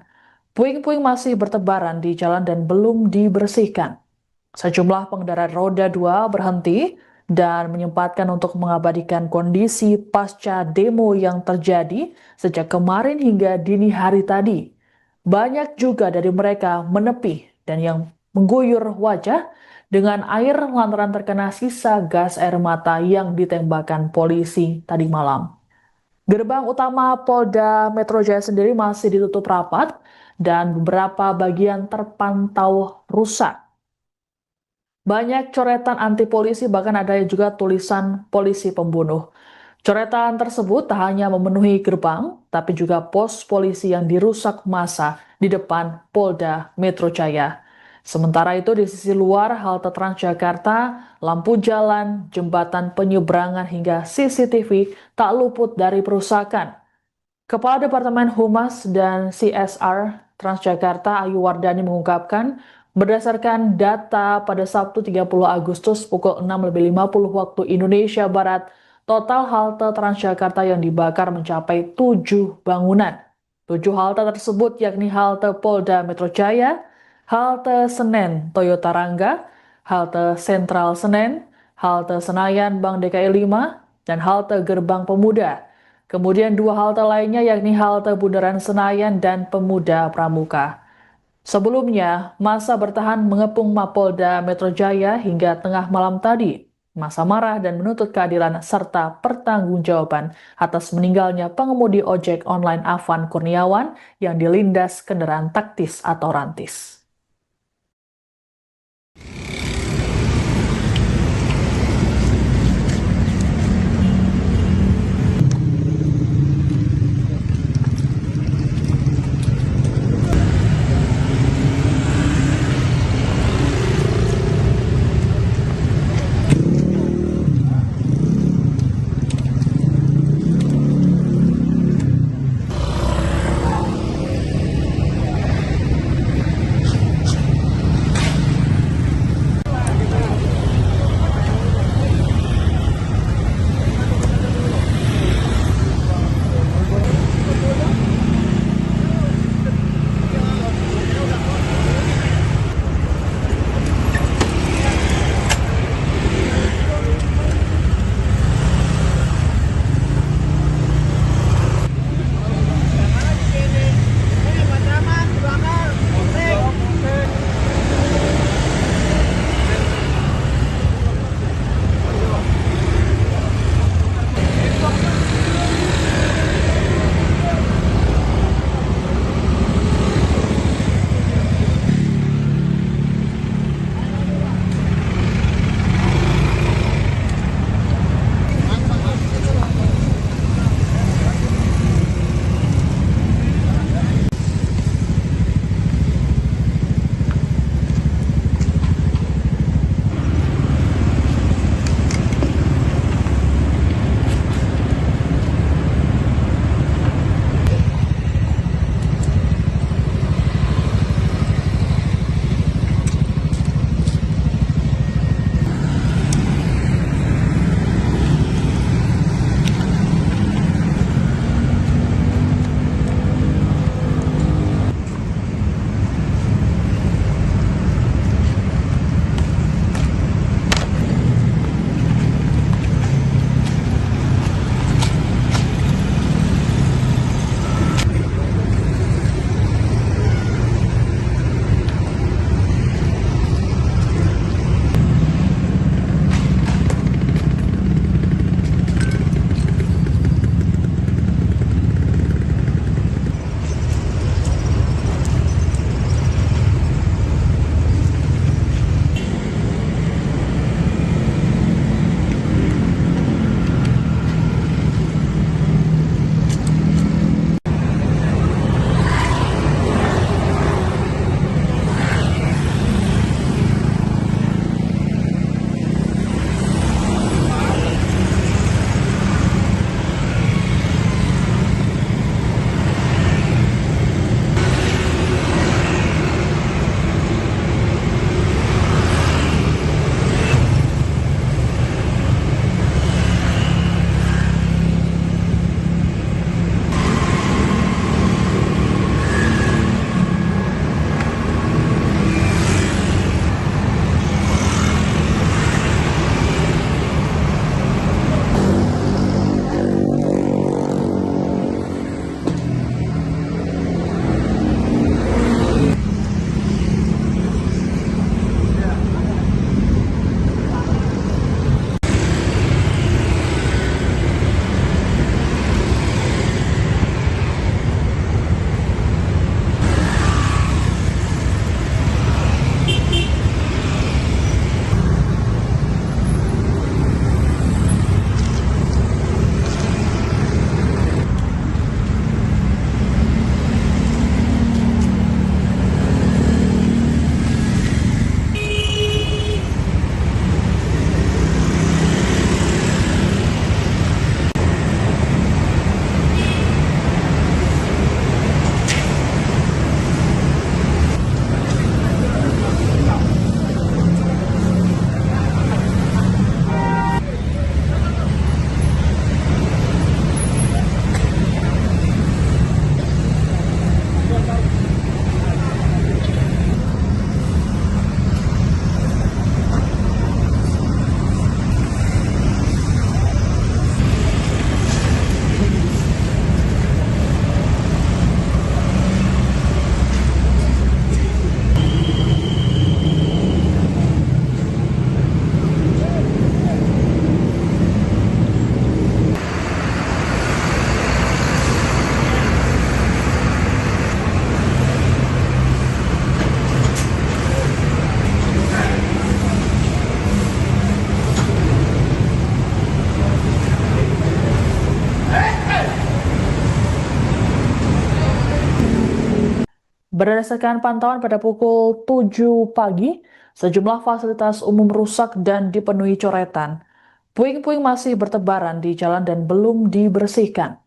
Speaker 1: Puing-puing masih bertebaran di jalan dan belum dibersihkan. Sejumlah pengendara roda 2 berhenti dan menyempatkan untuk mengabadikan kondisi pasca demo yang terjadi sejak kemarin hingga dini hari tadi. Banyak juga dari mereka menepi dan yang mengguyur wajah dengan air lantaran terkena sisa gas air mata yang ditembakkan polisi tadi malam. Gerbang utama Polda Metro Jaya sendiri masih ditutup rapat dan beberapa bagian terpantau rusak. Banyak coretan anti polisi, bahkan ada juga tulisan polisi pembunuh. Coretan tersebut tak hanya memenuhi gerbang, tapi juga pos polisi yang dirusak massa di depan Polda Metro Jaya. Sementara itu di sisi luar halte Transjakarta, lampu jalan, jembatan penyeberangan hingga CCTV tak luput dari perusakan. Kepala Departemen Humas dan CSR Transjakarta Ayu Wardani mengungkapkan, berdasarkan data pada Sabtu 30 Agustus pukul 6.50 waktu Indonesia Barat, total halte Transjakarta yang dibakar mencapai 7 bangunan. 7 halte tersebut yakni halte Polda Metro Jaya, halte Senen Toyota Rangga, halte Sentral Senen, halte Senayan Bank DKI 5, dan halte Gerbang Pemuda. Kemudian 2 halte lainnya yakni halte Bundaran Senayan dan Pemuda Pramuka. Sebelumnya, massa bertahan mengepung Mapolda Metro Jaya hingga tengah malam tadi. Massa marah dan menuntut keadilan serta pertanggungjawaban atas meninggalnya pengemudi ojek online Afan Kurniawan yang dilindas kendaraan taktis atau rantis. Berdasarkan pantauan pada pukul 7 pagi, sejumlah fasilitas umum rusak dan dipenuhi coretan. Puing-puing masih bertebaran di jalan dan belum dibersihkan.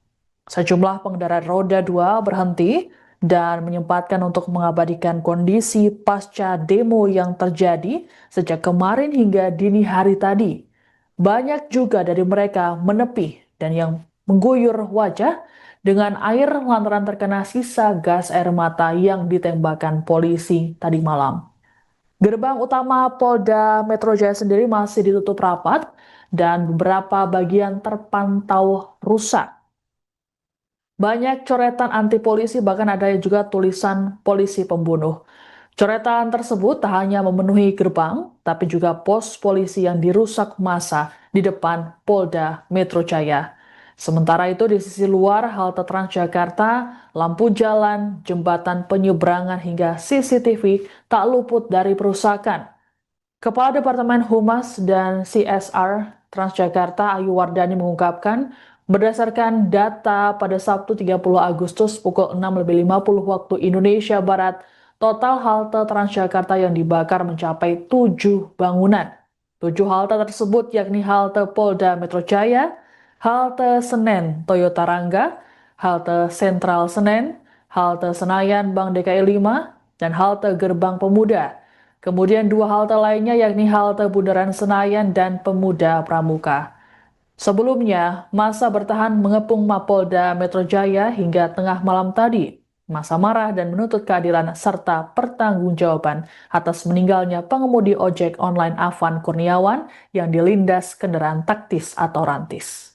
Speaker 1: Sejumlah pengendara roda 2 berhenti dan menyempatkan untuk mengabadikan kondisi pasca demo yang terjadi sejak kemarin hingga dini hari tadi. Banyak juga dari mereka menepi dan yang mengguyur wajah dengan air lantaran terkena sisa gas air mata yang ditembakkan polisi tadi malam. Gerbang utama Polda Metro Jaya sendiri masih ditutup rapat dan beberapa bagian terpantau rusak. Banyak coretan anti polisi, bahkan ada juga tulisan polisi pembunuh. Coretan tersebut tak hanya memenuhi gerbang, tapi juga pos polisi yang dirusak massa di depan Polda Metro Jaya. Sementara itu di sisi luar halte Transjakarta, lampu jalan, jembatan penyeberangan hingga CCTV tak luput dari perusakan. Kepala Departemen Humas dan CSR Transjakarta Ayu Wardani mengungkapkan, berdasarkan data pada Sabtu 30 Agustus pukul 6.50 waktu Indonesia Barat, total halte Transjakarta yang dibakar mencapai 7 bangunan. 7 halte tersebut yakni halte Polda Metro Jaya, halte Senen Toyota Rangga, halte Sentral Senen, halte Senayan Bank DKI 5, dan halte Gerbang Pemuda. Kemudian 2 halte lainnya yakni halte Bundaran Senayan dan Pemuda Pramuka. Sebelumnya, massa bertahan mengepung Mapolda Metro Jaya hingga tengah malam tadi. Massa marah dan menuntut keadilan serta pertanggungjawaban atas meninggalnya pengemudi ojek online Afan Kurniawan yang dilindas kendaraan taktis atau rantis.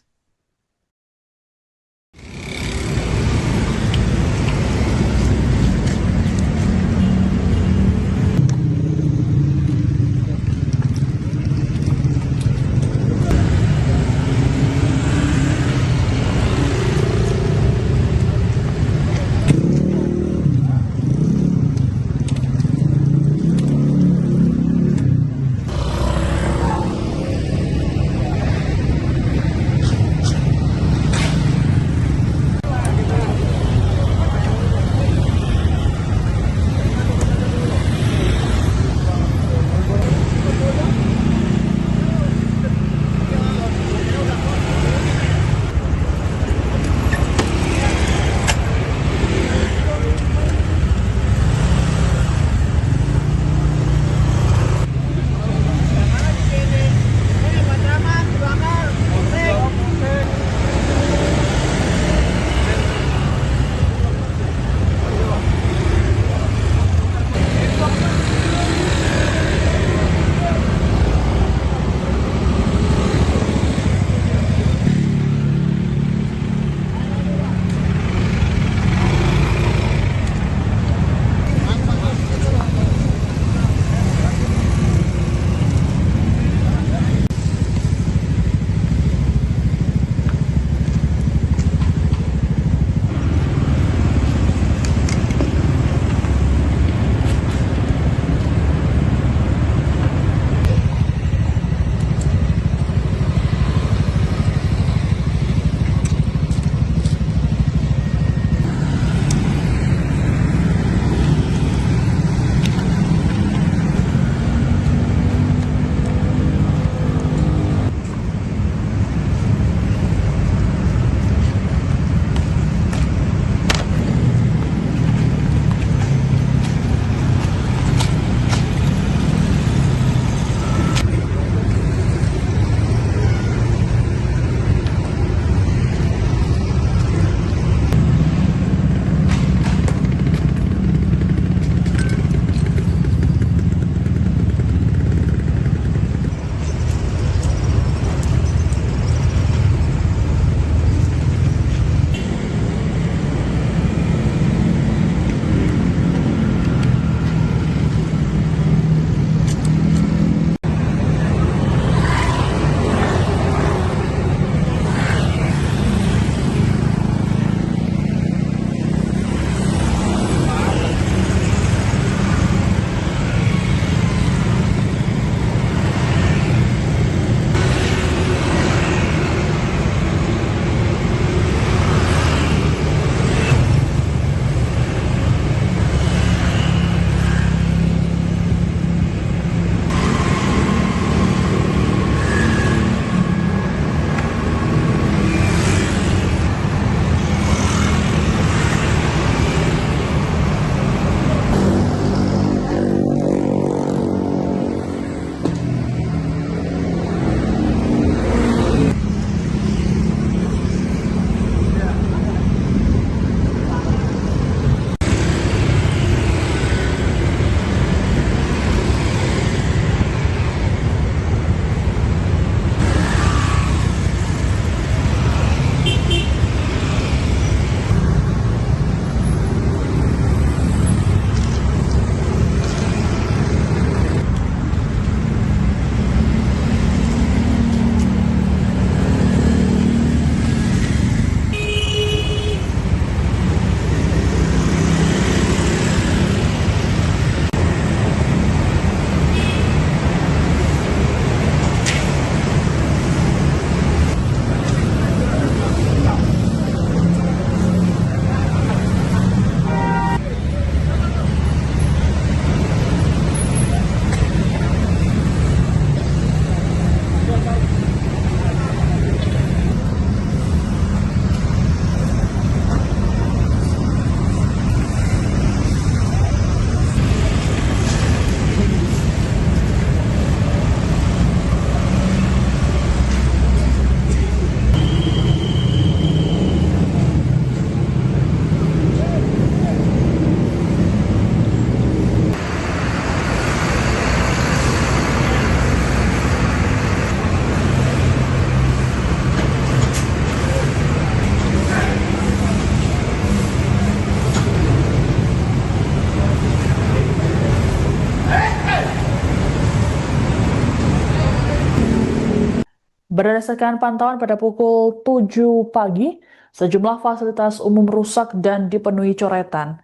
Speaker 1: Berdasarkan pantauan pada pukul 7 pagi, sejumlah fasilitas umum rusak dan dipenuhi coretan.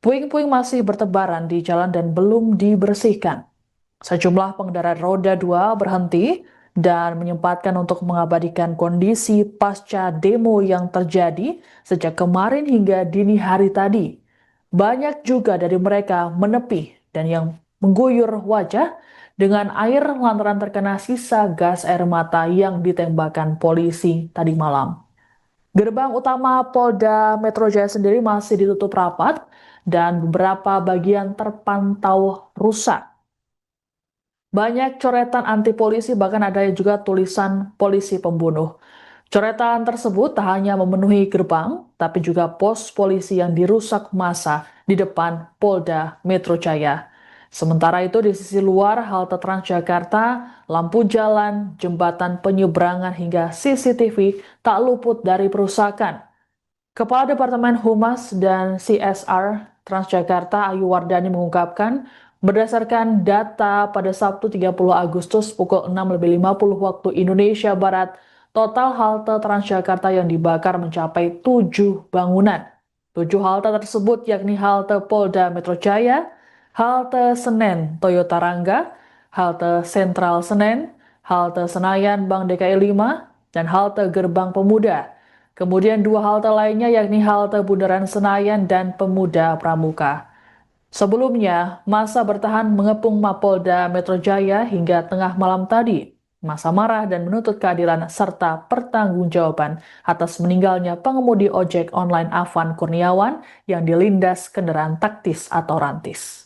Speaker 1: Puing-puing masih bertebaran di jalan dan belum dibersihkan. Sejumlah pengendara roda 2 berhenti dan menyempatkan untuk mengabadikan kondisi pasca demo yang terjadi sejak kemarin hingga dini hari tadi. Banyak juga dari mereka menepi dan yang mengguyur wajah dengan air lantaran terkena sisa gas air mata yang ditembakkan polisi tadi malam. Gerbang utama Polda Metro Jaya sendiri masih ditutup rapat dan beberapa bagian terpantau rusak. Banyak coretan anti polisi, bahkan ada juga tulisan polisi pembunuh. Coretan tersebut tak hanya memenuhi gerbang, tapi juga pos polisi yang dirusak massa di depan Polda Metro Jaya. Sementara itu di sisi luar halte Transjakarta, lampu jalan, jembatan penyeberangan hingga CCTV tak luput dari perusakan. Kepala Departemen Humas dan CSR Transjakarta Ayu Wardani mengungkapkan, berdasarkan data pada Sabtu 30 Agustus pukul 6.50 waktu Indonesia Barat, total halte Transjakarta yang dibakar mencapai 7 bangunan. 7 halte tersebut yakni halte Polda Metro Jaya, halte Senen Toyota Rangga, halte Sentral Senen, halte Senayan Bank DKI 5, dan halte Gerbang Pemuda. Kemudian 2 halte lainnya yakni halte Bundaran Senayan dan Pemuda Pramuka. Sebelumnya, massa bertahan mengepung Mapolda Metro Jaya hingga tengah malam tadi. Massa marah dan menuntut keadilan serta pertanggungjawaban atas meninggalnya pengemudi ojek online Afan Kurniawan yang dilindas kendaraan taktis atau rantis.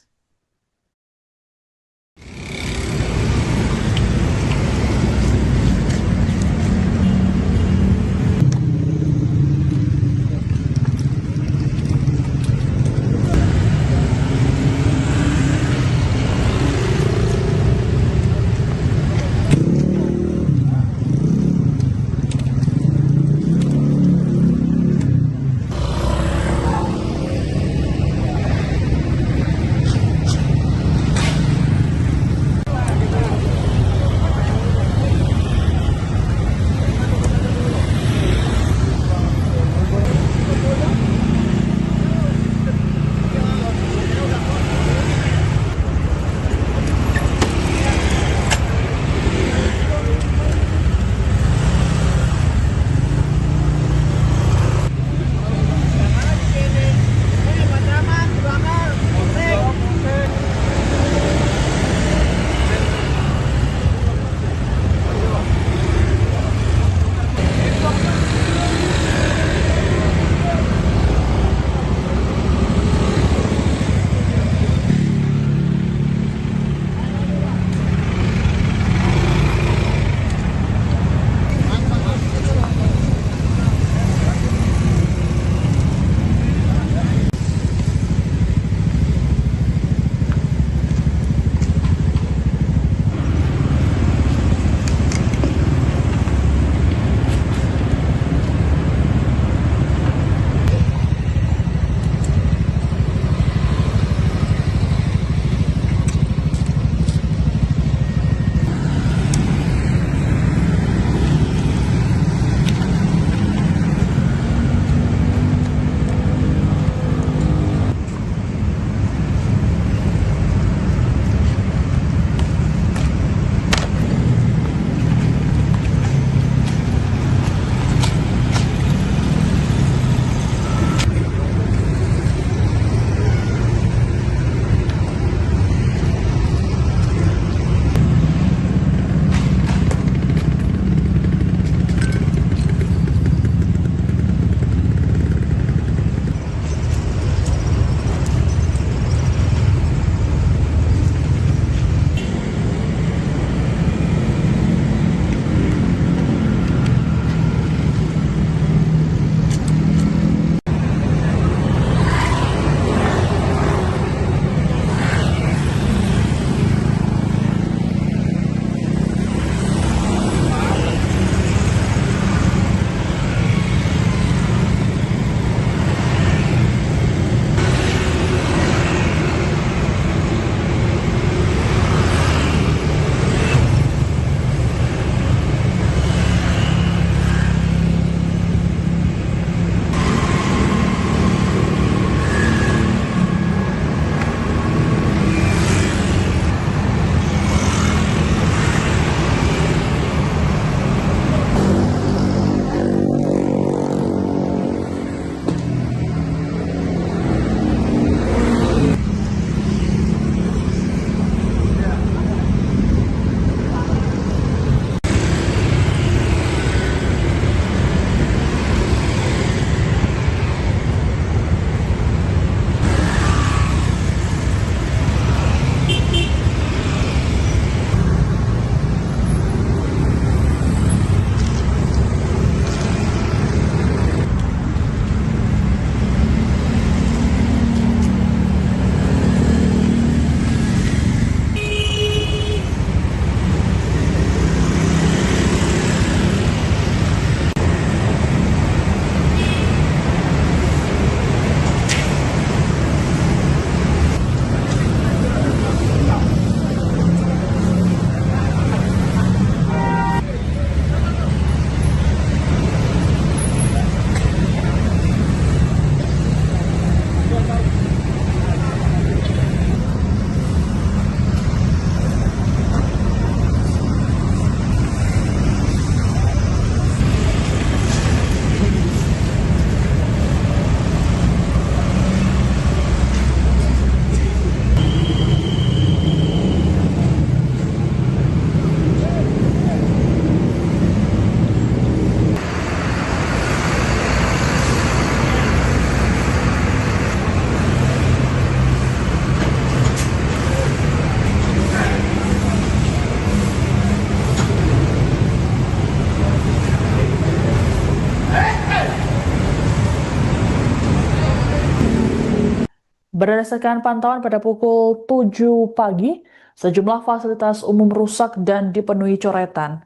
Speaker 1: Berdasarkan pantauan pada pukul 7 pagi, sejumlah fasilitas umum rusak dan dipenuhi coretan.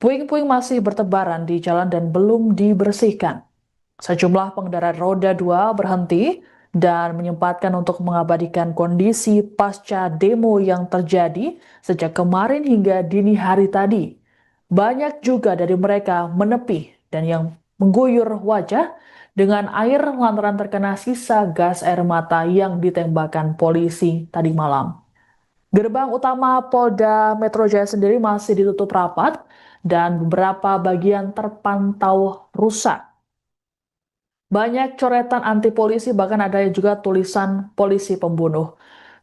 Speaker 1: Puing-puing masih bertebaran di jalan dan belum dibersihkan. Sejumlah pengendara roda 2 berhenti dan menyempatkan untuk mengabadikan kondisi pasca demo yang terjadi sejak kemarin hingga dini hari tadi. Banyak juga dari mereka menepi dan yang mengguyur wajah dengan air lantaran terkena sisa gas air mata yang ditembakkan polisi tadi malam. Gerbang utama Polda Metro Jaya sendiri masih ditutup rapat dan beberapa bagian terpantau rusak. Banyak coretan anti polisi, bahkan ada juga tulisan polisi pembunuh.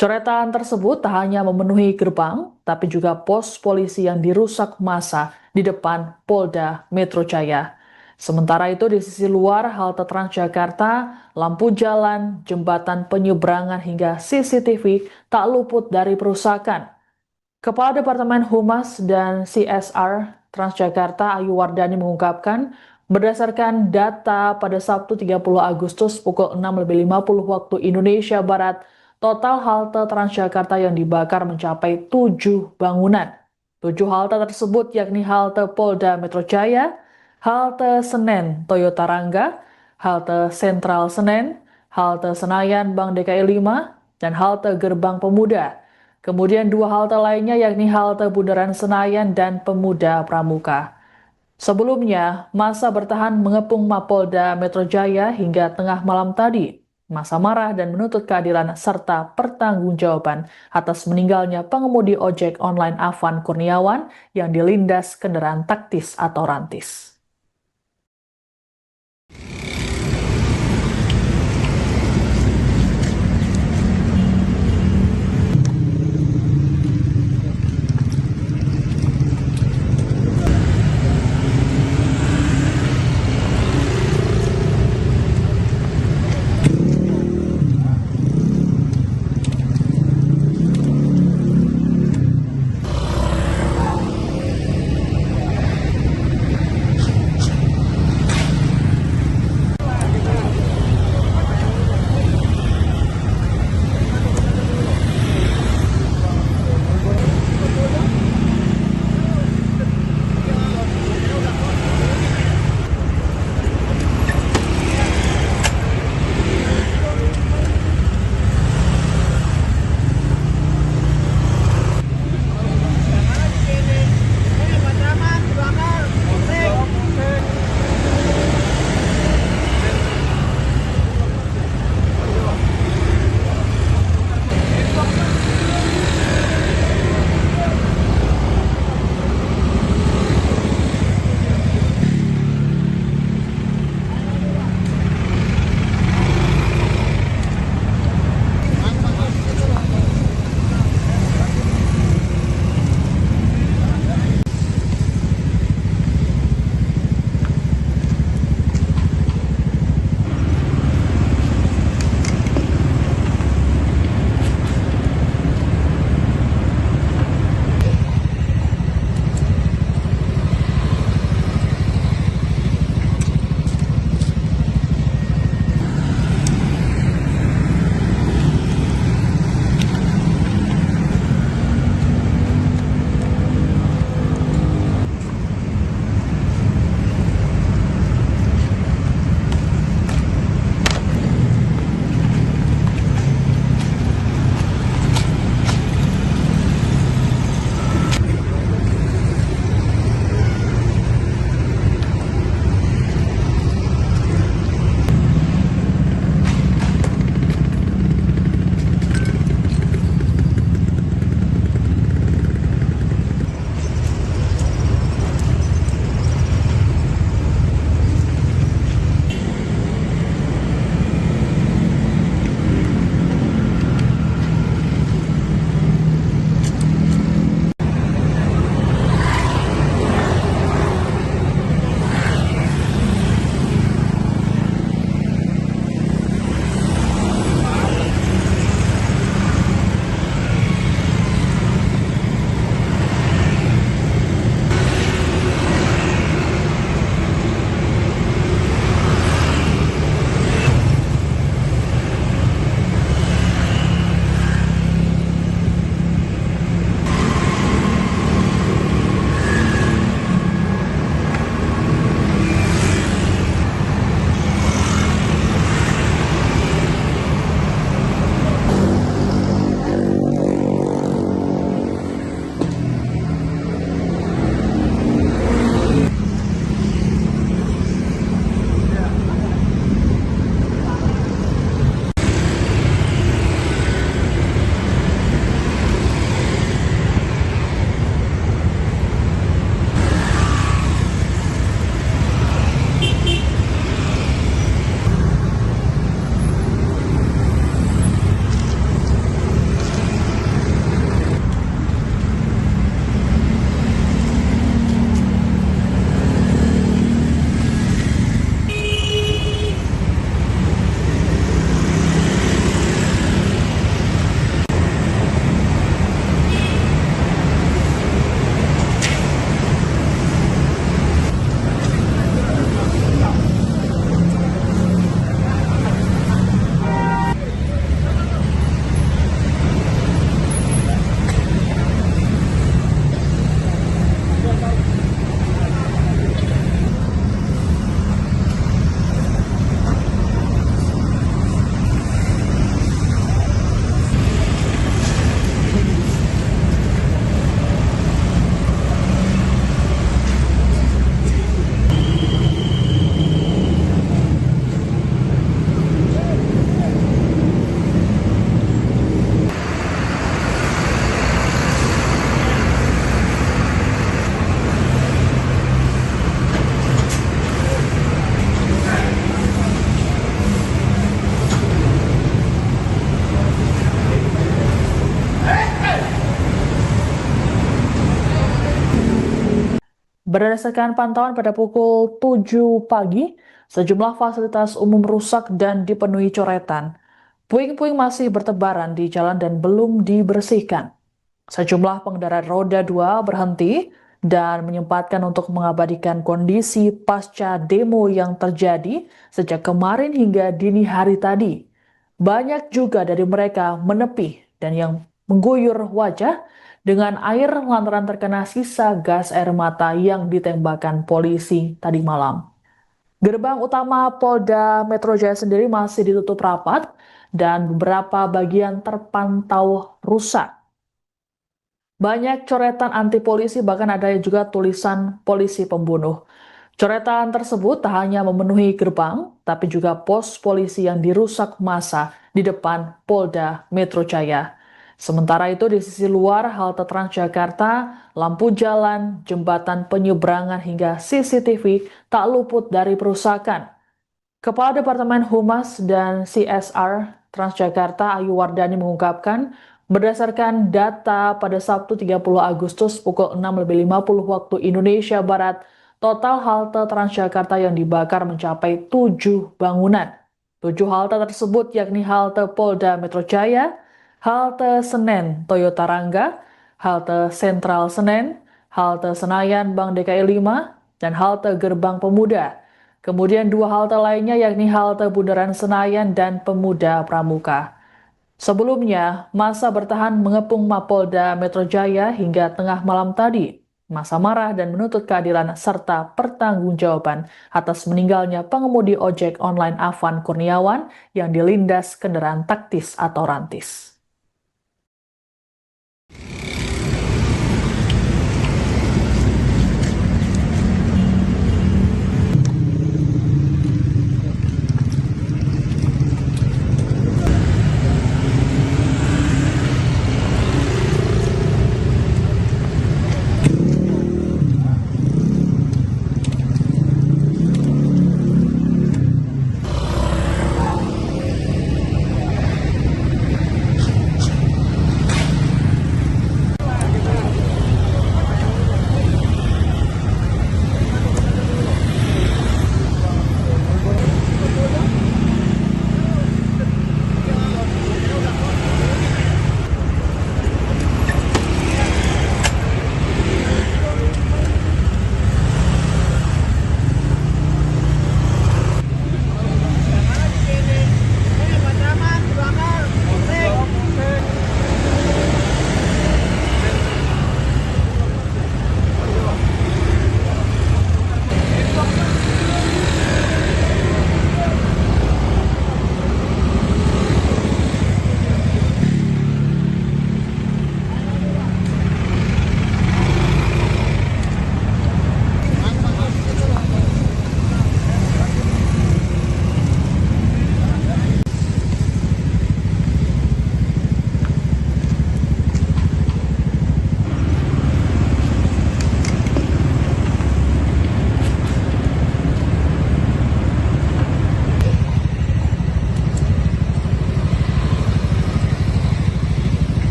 Speaker 1: Coretan tersebut tak hanya memenuhi gerbang, tapi juga pos polisi yang dirusak massa di depan Polda Metro Jaya. Sementara itu di sisi luar halte Transjakarta, lampu jalan, jembatan penyeberangan hingga CCTV tak luput dari perusakan. Kepala Departemen Humas dan CSR Transjakarta Ayu Wardani mengungkapkan, berdasarkan data pada Sabtu 30 Agustus pukul 6.50 waktu Indonesia Barat, total halte Transjakarta yang dibakar mencapai 7 bangunan. 7 halte tersebut yakni halte Polda Metro Jaya, halte Senen Toyota Rangga, halte Sentral Senen, halte Senayan Bank DKI 5, dan halte Gerbang Pemuda. Kemudian 2 halte lainnya yakni halte Bundaran Senayan dan Pemuda Pramuka. Sebelumnya, massa bertahan mengepung Mapolda Metro Jaya hingga tengah malam tadi. Massa marah dan menuntut keadilan serta pertanggungjawaban atas meninggalnya pengemudi ojek online Afan Kurniawan yang dilindas kendaraan taktis atau rantis. Berdasarkan pantauan pada pukul 7 pagi, sejumlah fasilitas umum rusak dan dipenuhi coretan. Puing-puing masih bertebaran di jalan dan belum dibersihkan. Sejumlah pengendara roda 2 berhenti dan menyempatkan untuk mengabadikan kondisi pasca demo yang terjadi sejak kemarin hingga dini hari tadi. Banyak juga dari mereka menepi dan yang mengguyur wajah dengan air lantaran terkena sisa gas air mata yang ditembakkan polisi tadi malam. Gerbang utama Polda Metro Jaya sendiri masih ditutup rapat dan beberapa bagian terpantau rusak. Banyak coretan anti polisi, bahkan ada juga tulisan polisi pembunuh. Coretan tersebut tak hanya memenuhi gerbang, tapi juga pos polisi yang dirusak massa di depan Polda Metro Jaya. Sementara itu di sisi luar halte Transjakarta, lampu jalan, jembatan penyeberangan hingga CCTV tak luput dari perusakan. Kepala Departemen Humas dan CSR Transjakarta Ayu Wardani mengungkapkan, berdasarkan data pada Sabtu 30 Agustus pukul 6.50 waktu Indonesia Barat, total halte Transjakarta yang dibakar mencapai 7 bangunan. 7 halte tersebut yakni halte Polda Metro Jaya, halte Senen Toyota Rangga, halte Sentral Senen, halte Senayan Bank DKI 5, dan halte Gerbang Pemuda. Kemudian 2 halte lainnya yakni halte Bundaran Senayan dan Pemuda Pramuka. Sebelumnya, massa bertahan mengepung Mapolda Metro Jaya hingga tengah malam tadi. Massa marah dan menuntut keadilan serta pertanggungjawaban atas meninggalnya pengemudi ojek online Afan Kurniawan yang dilindas kendaraan taktis atau rantis.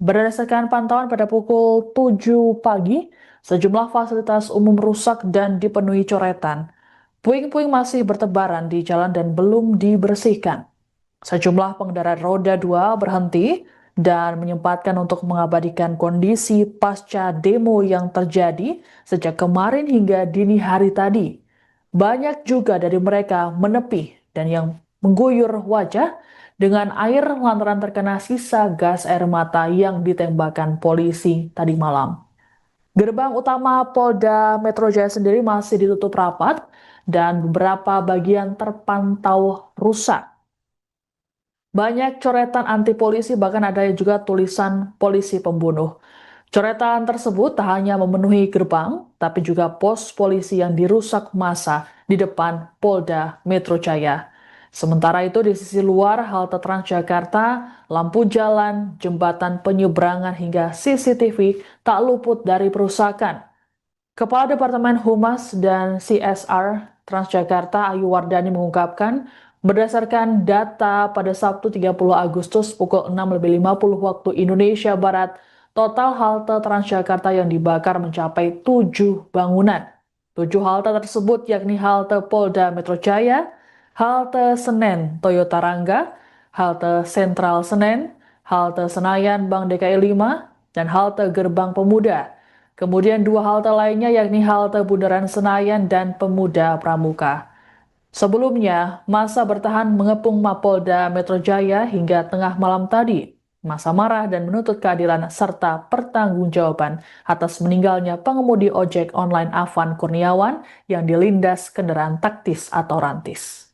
Speaker 1: Berdasarkan pantauan pada pukul 7 pagi, sejumlah fasilitas umum rusak dan dipenuhi coretan. Puing-puing masih bertebaran di jalan dan belum dibersihkan. Sejumlah pengendara roda 2 berhenti dan menyempatkan untuk mengabadikan kondisi pasca demo yang terjadi sejak kemarin hingga dini hari tadi. Banyak juga dari mereka menepi dan yang mengguyur wajah dengan air lantaran terkena sisa gas air mata yang ditembakkan polisi tadi malam. Gerbang utama Polda Metro Jaya sendiri masih ditutup rapat dan beberapa bagian terpantau rusak. Banyak coretan anti polisi, bahkan ada juga tulisan polisi pembunuh. Coretan tersebut tak hanya memenuhi gerbang, tapi juga pos polisi yang dirusak massa di depan Polda Metro Jaya. Sementara itu di sisi luar halte Transjakarta, lampu jalan, jembatan penyeberangan hingga CCTV tak luput dari perusakan. Kepala Departemen Humas dan CSR Transjakarta Ayu Wardani mengungkapkan, berdasarkan data pada Sabtu 30 Agustus pukul 6.50 waktu Indonesia Barat, total halte Transjakarta yang dibakar mencapai 7 bangunan. 7 halte tersebut yakni halte Polda Metro Jaya, halte Senen Toyota Rangga, halte Sentral Senen, halte Senayan Bank DKI 5, dan halte Gerbang Pemuda. Kemudian 2 halte lainnya yakni halte Bundaran Senayan dan Pemuda Pramuka. Sebelumnya, massa bertahan mengepung Mapolda Metro Jaya hingga tengah malam tadi. Massa marah dan menuntut keadilan serta pertanggungjawaban atas meninggalnya pengemudi ojek online Afan Kurniawan yang dilindas kendaraan taktis atau rantis.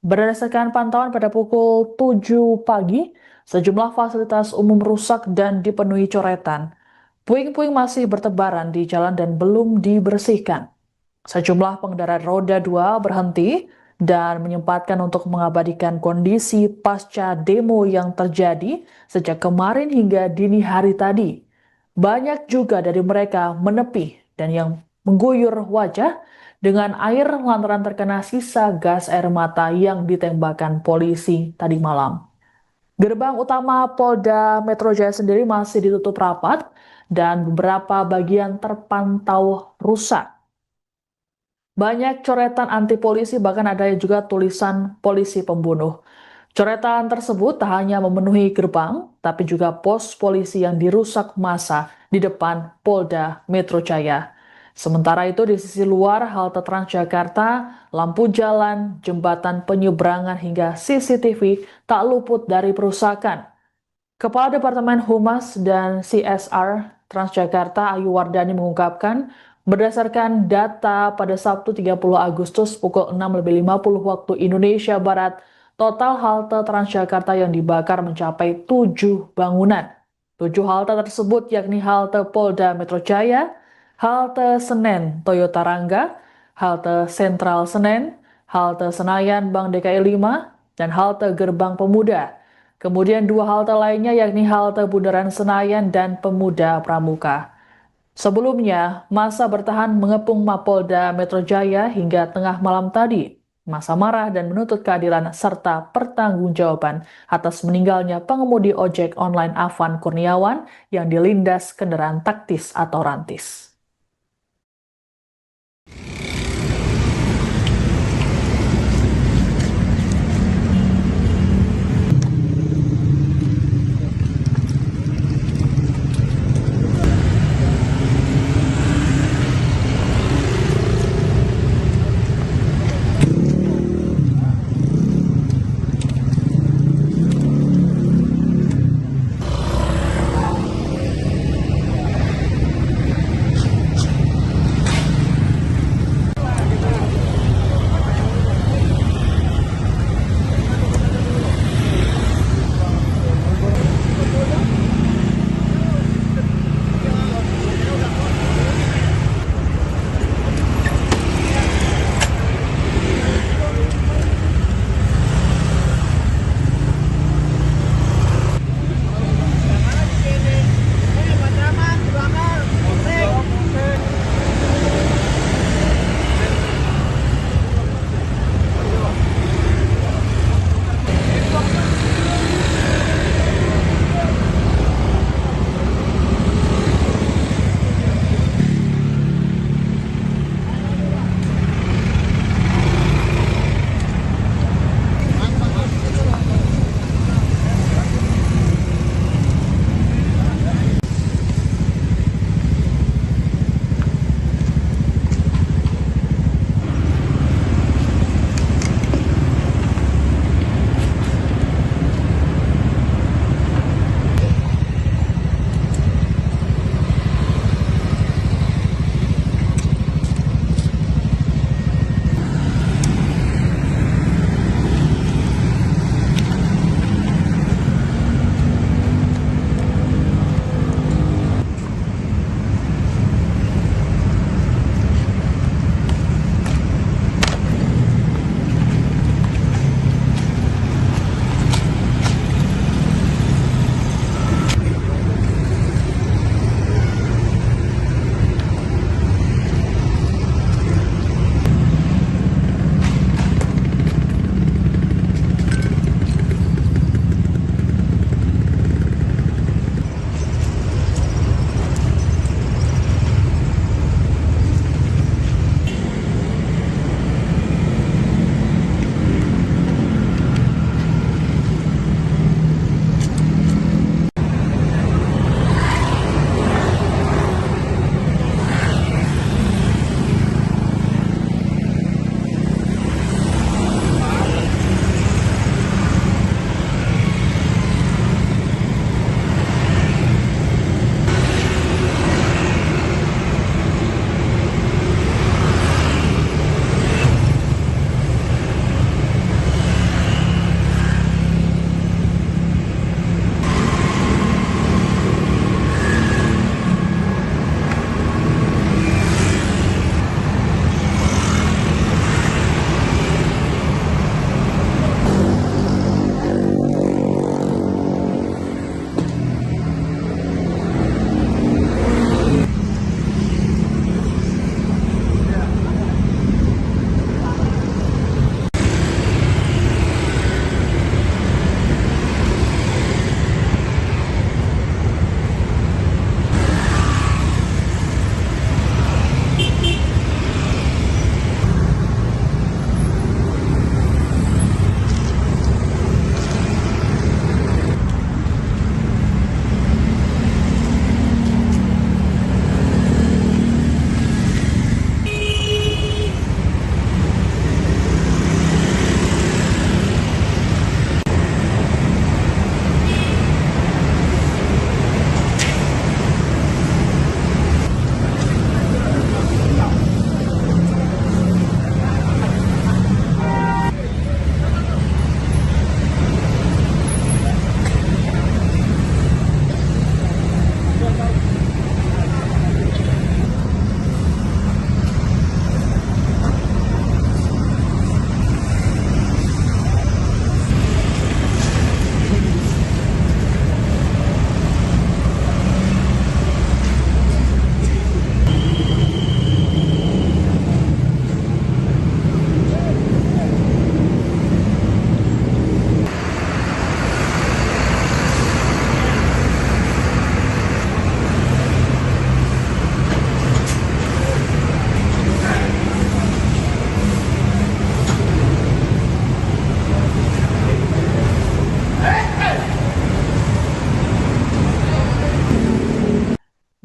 Speaker 1: Berdasarkan pantauan pada pukul 7 pagi, sejumlah fasilitas umum rusak dan dipenuhi coretan. Puing-puing masih bertebaran di jalan dan belum dibersihkan. Sejumlah pengendara roda 2 berhenti dan menyempatkan untuk mengabadikan kondisi pasca demo yang terjadi sejak kemarin hingga dini hari tadi. Banyak juga dari mereka menepi dan yang mengguyur wajah dengan air lantaran terkena sisa gas air mata yang ditembakkan polisi tadi malam. Gerbang utama Polda Metro Jaya sendiri masih ditutup rapat dan beberapa bagian terpantau rusak. Banyak coretan anti polisi, bahkan ada juga tulisan polisi pembunuh. Coretan tersebut tak hanya memenuhi gerbang, tapi juga pos polisi yang dirusak massa di depan Polda Metro Jaya. Sementara itu di sisi luar halte Transjakarta, lampu jalan, jembatan penyeberangan hingga CCTV tak luput dari perusakan. Kepala Departemen Humas dan CSR Transjakarta Ayu Wardani mengungkapkan, berdasarkan data pada Sabtu 30 Agustus pukul 6.50 waktu Indonesia Barat, total halte Transjakarta yang dibakar mencapai 7 bangunan. 7 halte tersebut yakni halte Polda Metro Jaya, halte Senen Toyota Rangga, halte Sentral Senen, halte Senayan Bank DKI 5, dan halte Gerbang Pemuda. Kemudian 2 halte lainnya yakni halte Bundaran Senayan dan Pemuda Pramuka. Sebelumnya, massa bertahan mengepung Mapolda Metro Jaya hingga tengah malam tadi. Massa marah dan menuntut keadilan serta pertanggungjawaban atas meninggalnya pengemudi ojek online Afan Kurniawan yang dilindas kendaraan taktis atau rantis.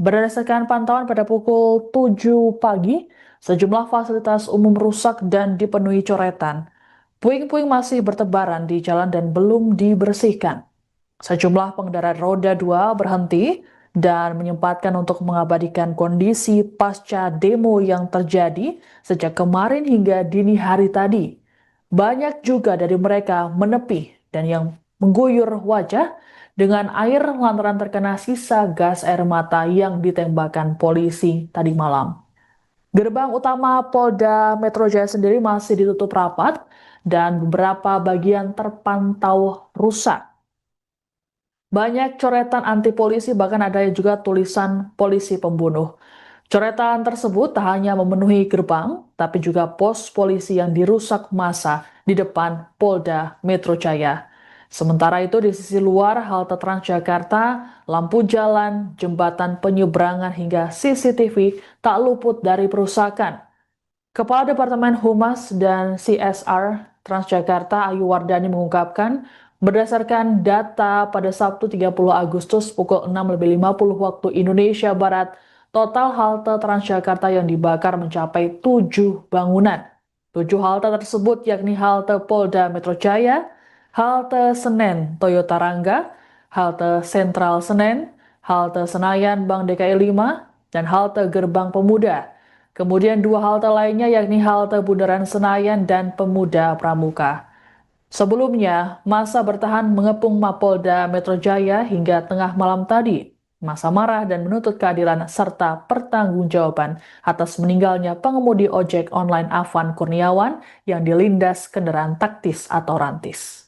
Speaker 1: Berdasarkan pantauan pada pukul 7 pagi, sejumlah fasilitas umum rusak dan dipenuhi coretan. Puing-puing masih bertebaran di jalan dan belum dibersihkan. Sejumlah pengendara roda 2 berhenti dan menyempatkan untuk mengabadikan kondisi pasca demo yang terjadi sejak kemarin hingga dini hari tadi. Banyak juga dari mereka menepi dan yang mengguyur wajah dengan air lantaran terkena sisa gas air mata yang ditembakkan polisi tadi malam. Gerbang utama Polda Metro Jaya sendiri masih ditutup rapat dan beberapa bagian terpantau rusak. Banyak coretan anti polisi, bahkan ada juga tulisan polisi pembunuh. Coretan tersebut tak hanya memenuhi gerbang, tapi juga pos polisi yang dirusak massa di depan Polda Metro Jaya. Sementara itu di sisi luar halte Transjakarta, lampu jalan, jembatan penyeberangan hingga CCTV tak luput dari perusakan. Kepala Departemen Humas dan CSR Transjakarta Ayu Wardani mengungkapkan, berdasarkan data pada Sabtu 30 Agustus pukul 6.50 waktu Indonesia Barat, total halte Transjakarta yang dibakar mencapai 7 bangunan. 7 halte tersebut yakni halte Polda Metro Jaya, halte Senen Toyota Rangga, halte Sentral Senen, halte Senayan Bank DKI 5, dan halte Gerbang Pemuda. Kemudian 2 halte lainnya yakni halte Bundaran Senayan dan Pemuda Pramuka. Sebelumnya, massa bertahan mengepung Mapolda Metro Jaya hingga tengah malam tadi. Massa marah dan menuntut keadilan serta pertanggungjawaban atas meninggalnya pengemudi ojek online Afan Kurniawan yang dilindas kendaraan taktis atau rantis.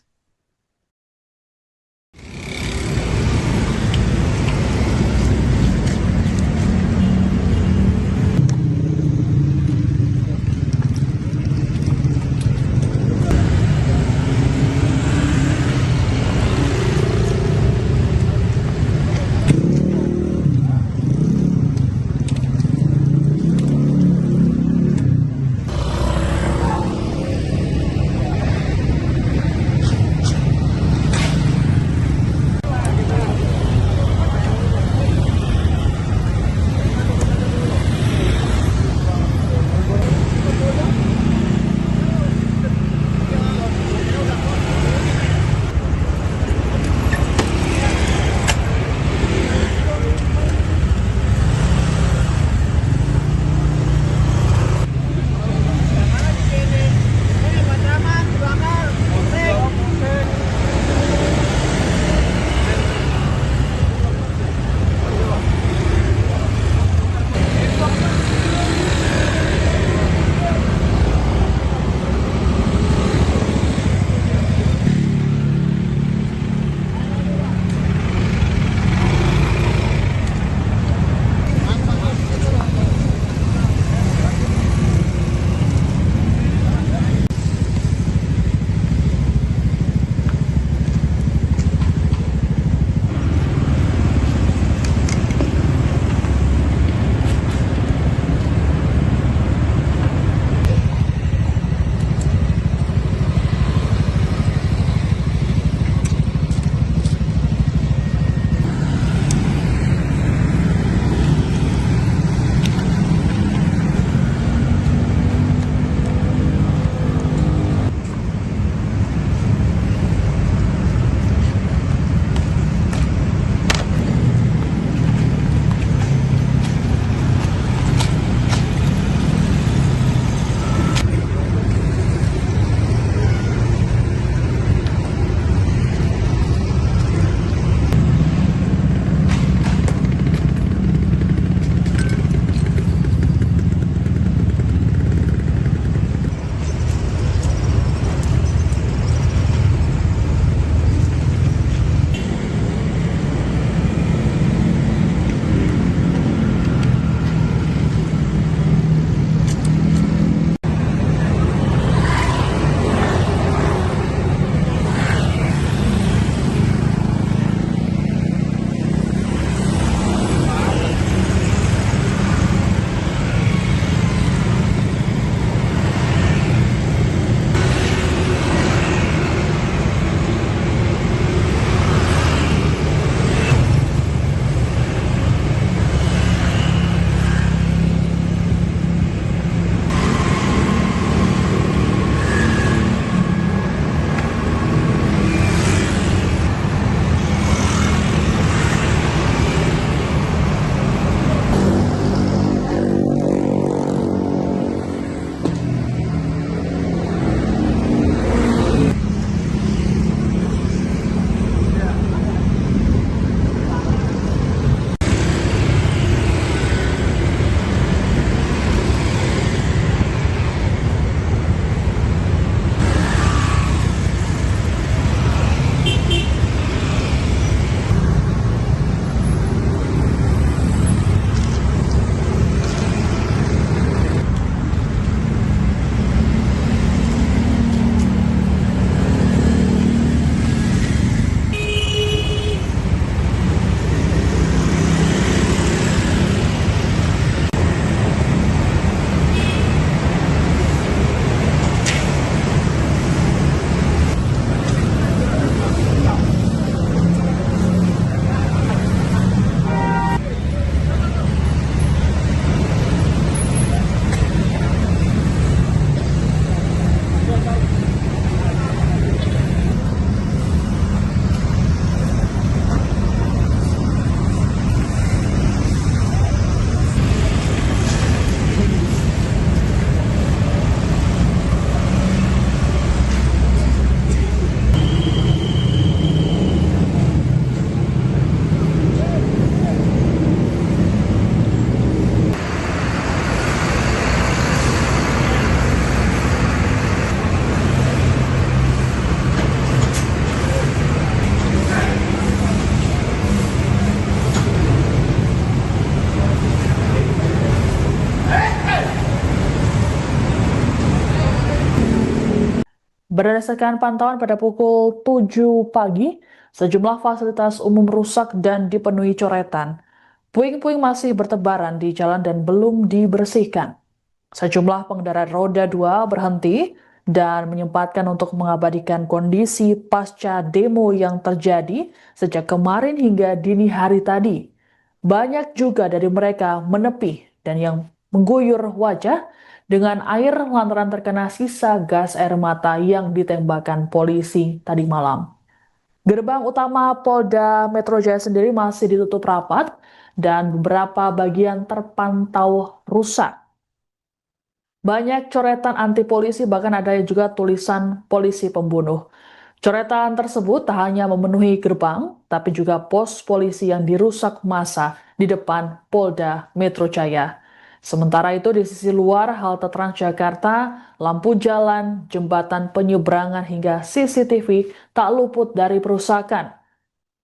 Speaker 1: Berdasarkan pantauan pada pukul 7 pagi, sejumlah fasilitas umum rusak dan dipenuhi coretan. Puing-puing masih bertebaran di jalan dan belum dibersihkan. Sejumlah pengendara roda 2 berhenti dan menyempatkan untuk mengabadikan kondisi pasca demo yang terjadi sejak kemarin hingga dini hari tadi. Banyak juga dari mereka menepi dan yang mengguyur wajah dengan air lantaran terkena sisa gas air mata yang ditembakkan polisi tadi malam. Gerbang utama Polda Metro Jaya sendiri masih ditutup rapat dan beberapa bagian terpantau rusak. Banyak coretan anti polisi, bahkan ada juga tulisan polisi pembunuh. Coretan tersebut tak hanya memenuhi gerbang, tapi juga pos polisi yang dirusak massa di depan Polda Metro Jaya. Sementara itu di sisi luar halte Transjakarta, lampu jalan, jembatan penyeberangan hingga CCTV tak luput dari perusakan.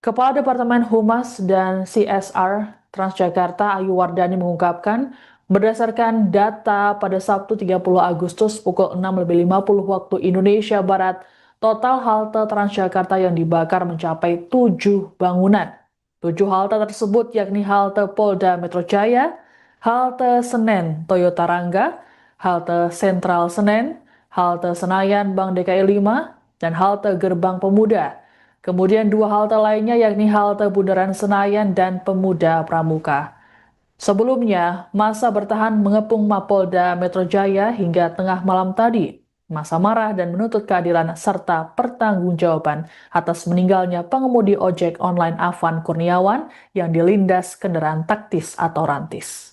Speaker 1: Kepala Departemen Humas dan CSR Transjakarta Ayu Wardani mengungkapkan, berdasarkan data pada Sabtu 30 Agustus pukul 6.50 waktu Indonesia Barat, total halte Transjakarta yang dibakar mencapai 7 bangunan. 7 halte tersebut yakni halte Polda Metro Jaya, halte Senen Toyota Rangga, halte Sentral Senen, halte Senayan Bank DKI 5, dan halte Gerbang Pemuda. Kemudian 2 halte lainnya yakni halte Bundaran Senayan dan Pemuda Pramuka. Sebelumnya, massa bertahan mengepung Mapolda Metro Jaya hingga tengah malam tadi. Massa marah dan menuntut keadilan serta pertanggungjawaban atas meninggalnya pengemudi ojek online Afan Kurniawan yang dilindas kendaraan taktis atau rantis.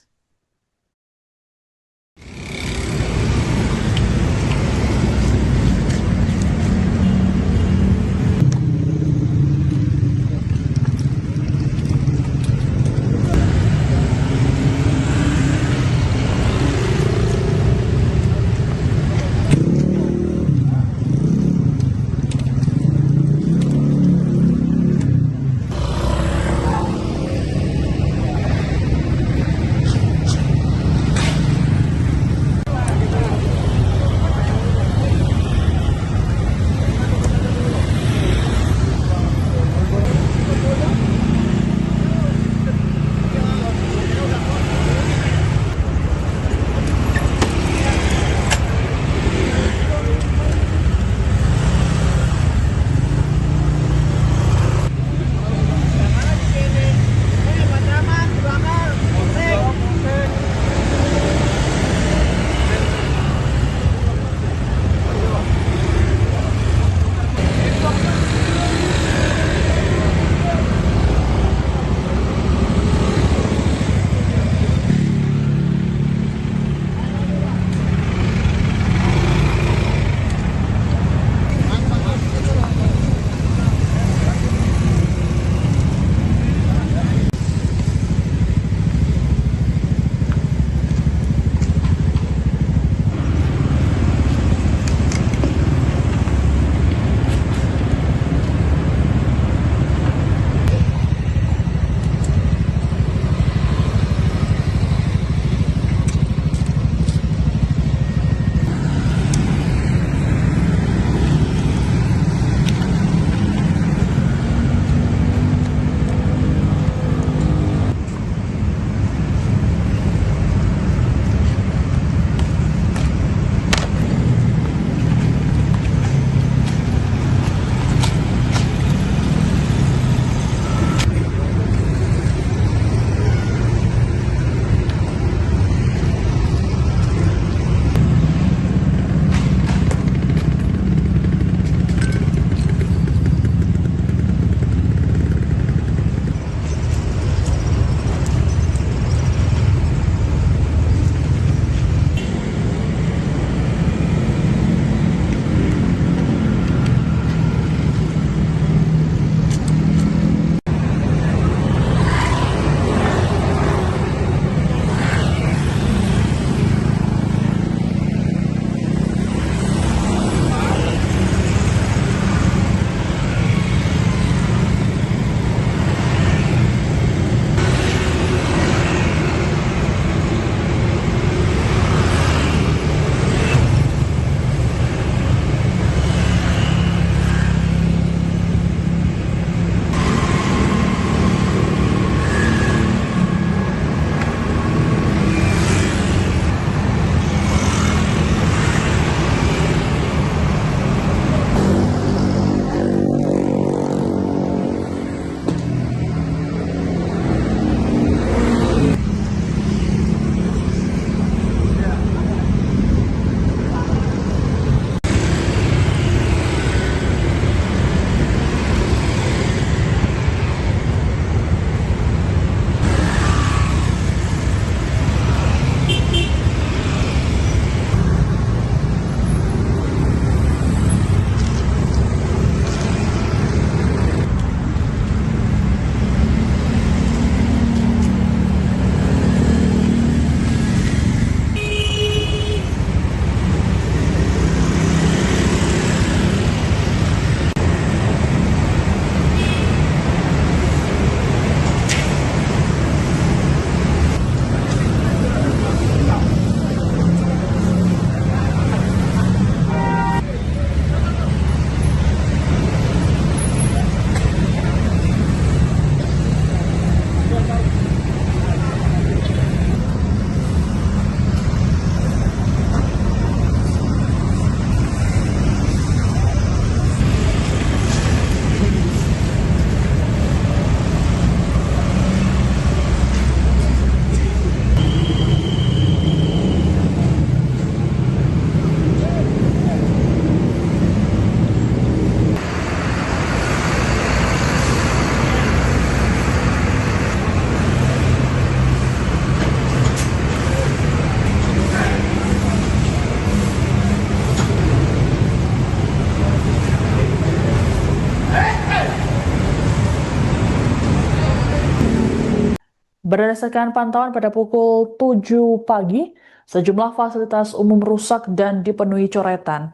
Speaker 1: Berdasarkan pantauan pada pukul 7 pagi, sejumlah fasilitas umum rusak dan dipenuhi coretan.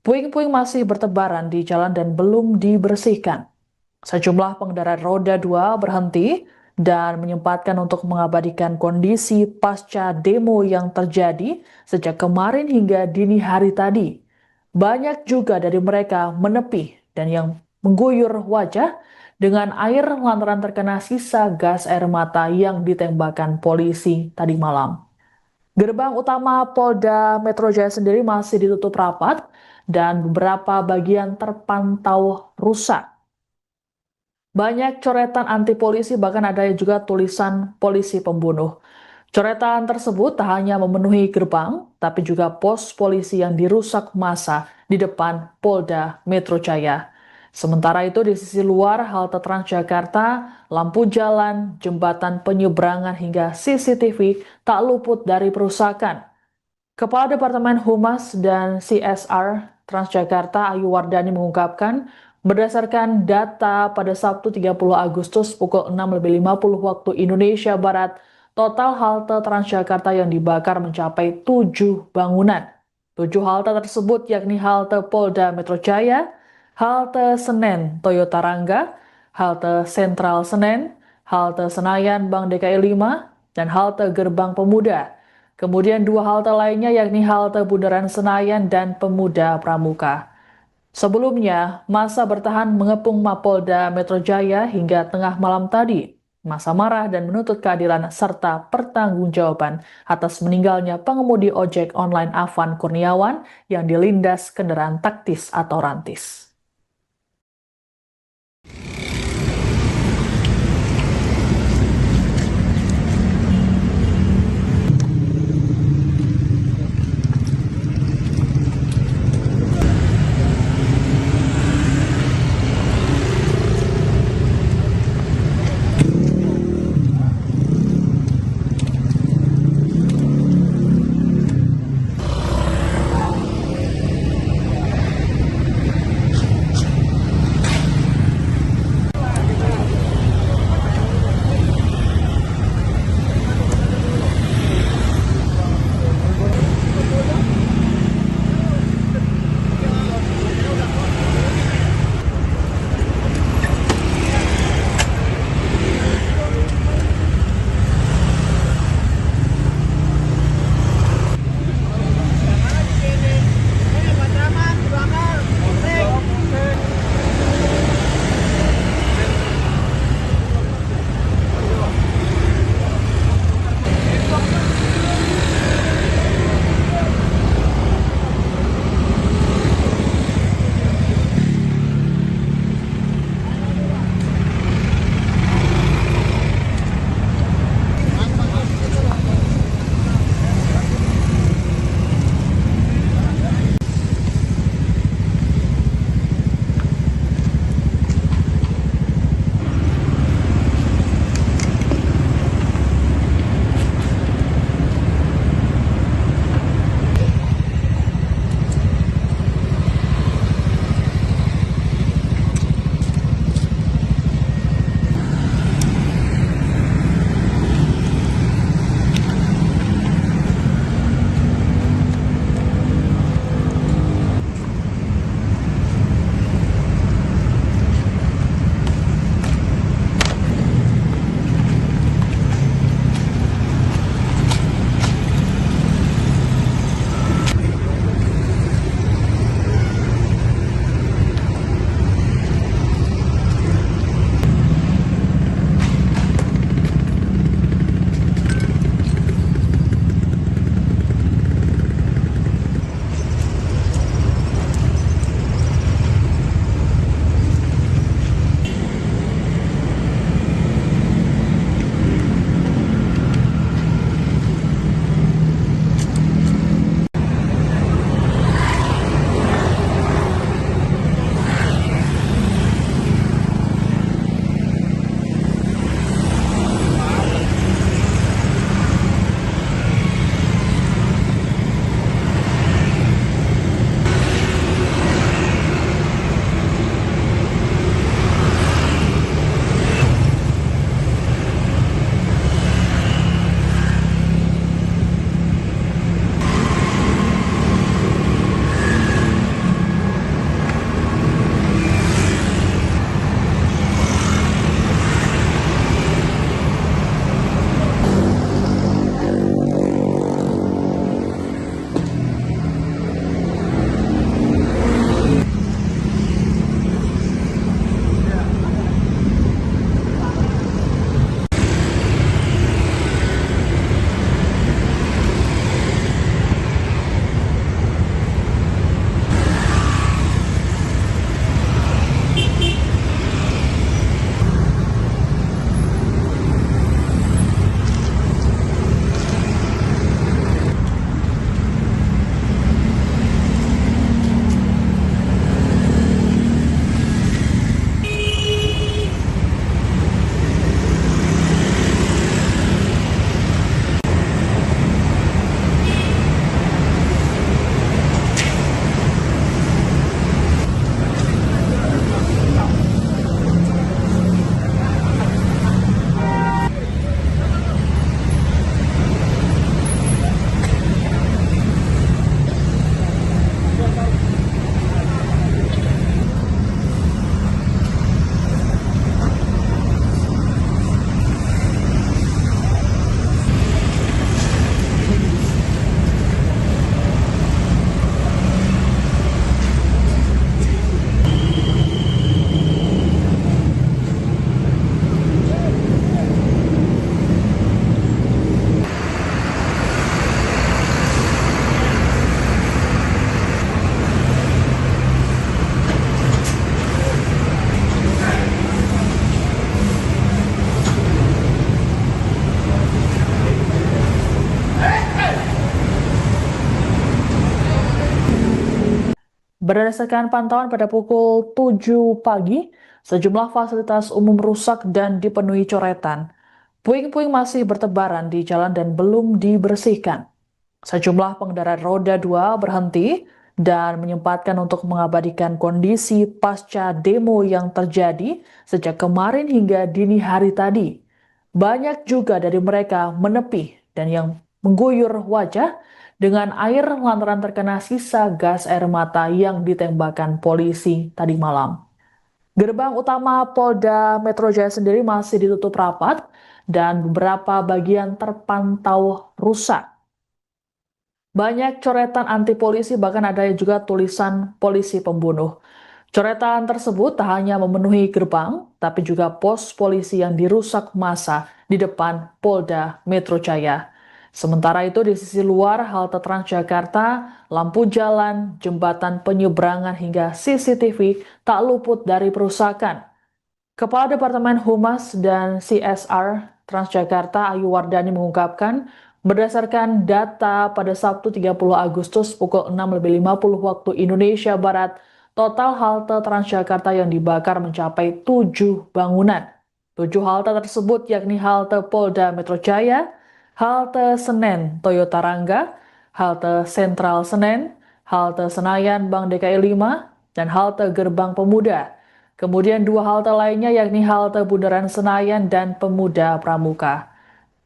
Speaker 1: Puing-puing masih bertebaran di jalan dan belum dibersihkan. Sejumlah pengendara roda 2 berhenti dan menyempatkan untuk mengabadikan kondisi pasca demo yang terjadi sejak kemarin hingga dini hari tadi. Banyak juga dari mereka menepi dan yang mengguyur wajah dengan air lantaran terkena sisa gas air mata yang ditembakkan polisi tadi malam. Gerbang utama Polda Metro Jaya sendiri masih ditutup rapat dan beberapa bagian terpantau rusak. Banyak coretan anti polisi, bahkan ada juga tulisan polisi pembunuh. Coretan tersebut tak hanya memenuhi gerbang, tapi juga pos polisi yang dirusak massa di depan Polda Metro Jaya. Sementara itu di sisi luar halte Transjakarta, lampu jalan, jembatan penyeberangan hingga CCTV tak luput dari perusakan. Kepala Departemen Humas dan CSR Transjakarta Ayu Wardani mengungkapkan, berdasarkan data pada Sabtu 30 Agustus pukul 6.50 waktu Indonesia Barat, total halte Transjakarta yang dibakar mencapai 7 bangunan. 7 halte tersebut yakni halte Polda Metro Jaya, halte Senen Toyota Rangga, halte Sentral Senen, halte Senayan Bank DKI 5, dan halte Gerbang Pemuda. Kemudian 2 halte lainnya yakni halte Bundaran Senayan dan Pemuda Pramuka. Sebelumnya, massa bertahan mengepung Mapolda Metro Jaya hingga tengah malam tadi. Massa marah dan menuntut keadilan serta pertanggungjawaban atas meninggalnya pengemudi ojek online Afan Kurniawan yang dilindas kendaraan taktis atau rantis. Berdasarkan pantauan pada pukul 7 pagi, sejumlah fasilitas umum rusak dan dipenuhi coretan. Puing-puing masih bertebaran di jalan dan belum dibersihkan. Sejumlah pengendara roda 2 berhenti dan menyempatkan untuk mengabadikan kondisi pasca demo yang terjadi sejak kemarin hingga dini hari tadi. Banyak juga dari mereka menepi dan yang mengguyur wajah dengan air lantaran terkena sisa gas air mata yang ditembakkan polisi tadi malam. Gerbang utama Polda Metro Jaya sendiri masih ditutup rapat dan beberapa bagian terpantau rusak. Banyak coretan anti polisi, bahkan ada juga tulisan polisi pembunuh. Coretan tersebut tak hanya memenuhi gerbang, tapi juga pos polisi yang dirusak massa di depan Polda Metro Jaya. Sementara itu di sisi luar halte Transjakarta, lampu jalan, jembatan penyeberangan hingga CCTV tak luput dari perusakan. Kepala Departemen Humas dan CSR Transjakarta Ayu Wardani mengungkapkan, berdasarkan data pada Sabtu 30 Agustus pukul 6.50 waktu Indonesia Barat, total halte Transjakarta yang dibakar mencapai 7 bangunan. 7 halte tersebut yakni halte Polda Metro Jaya, halte Senen Toyota Rangga, halte Sentral Senen, halte Senayan Bank DKI 5, dan halte Gerbang Pemuda. Kemudian 2 halte lainnya yakni halte Bundaran Senayan dan Pemuda Pramuka.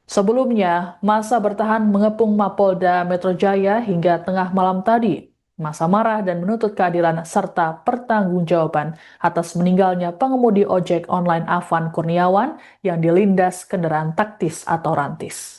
Speaker 1: Sebelumnya, massa bertahan mengepung Mapolda Metro Jaya hingga tengah malam tadi. Massa marah dan menuntut keadilan serta pertanggungjawaban atas meninggalnya pengemudi ojek online Afan Kurniawan yang dilindas kendaraan taktis atau rantis.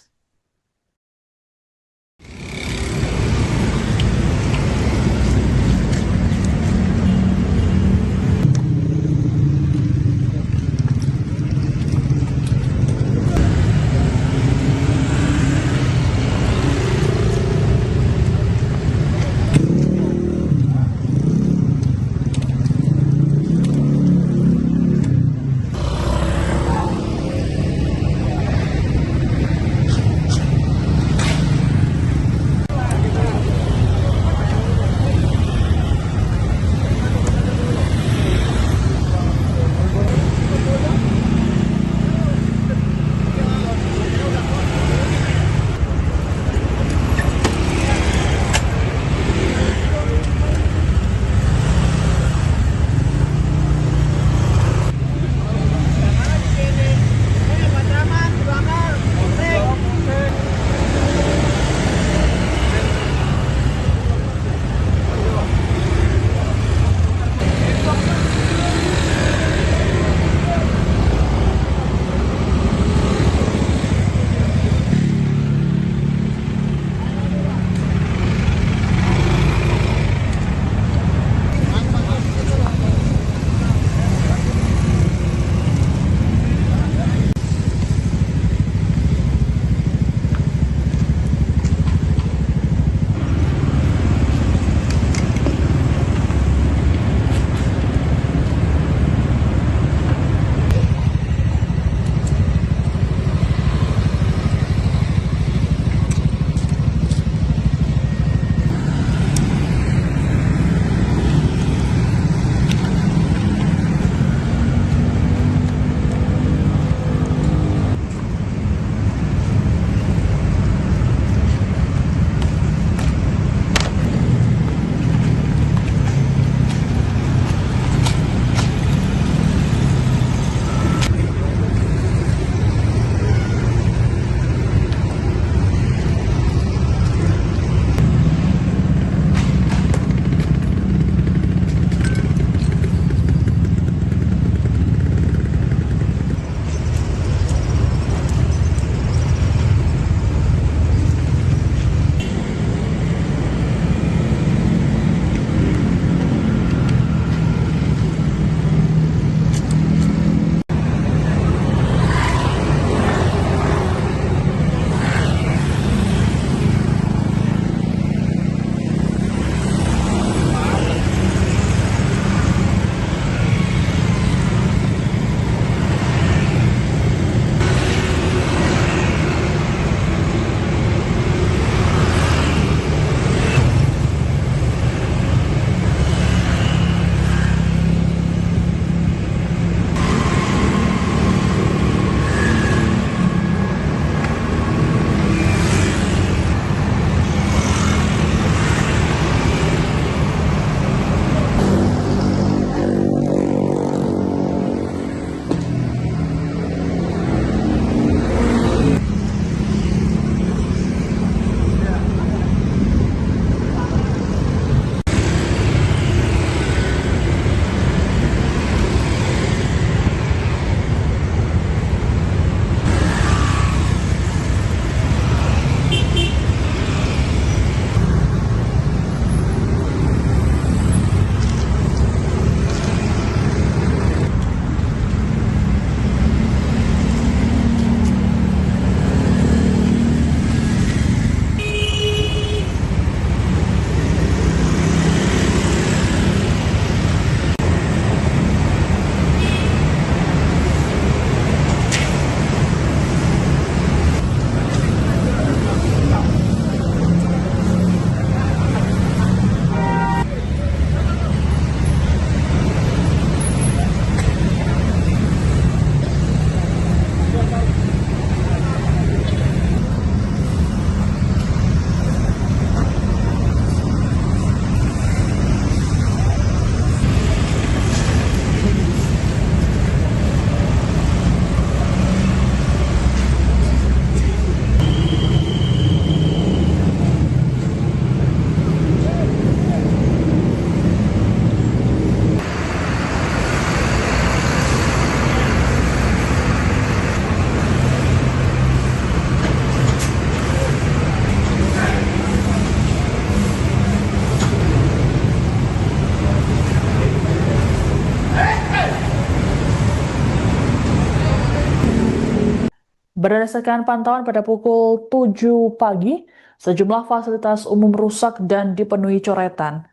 Speaker 1: Berdasarkan pantauan pada pukul 7 pagi, sejumlah fasilitas umum rusak dan dipenuhi coretan.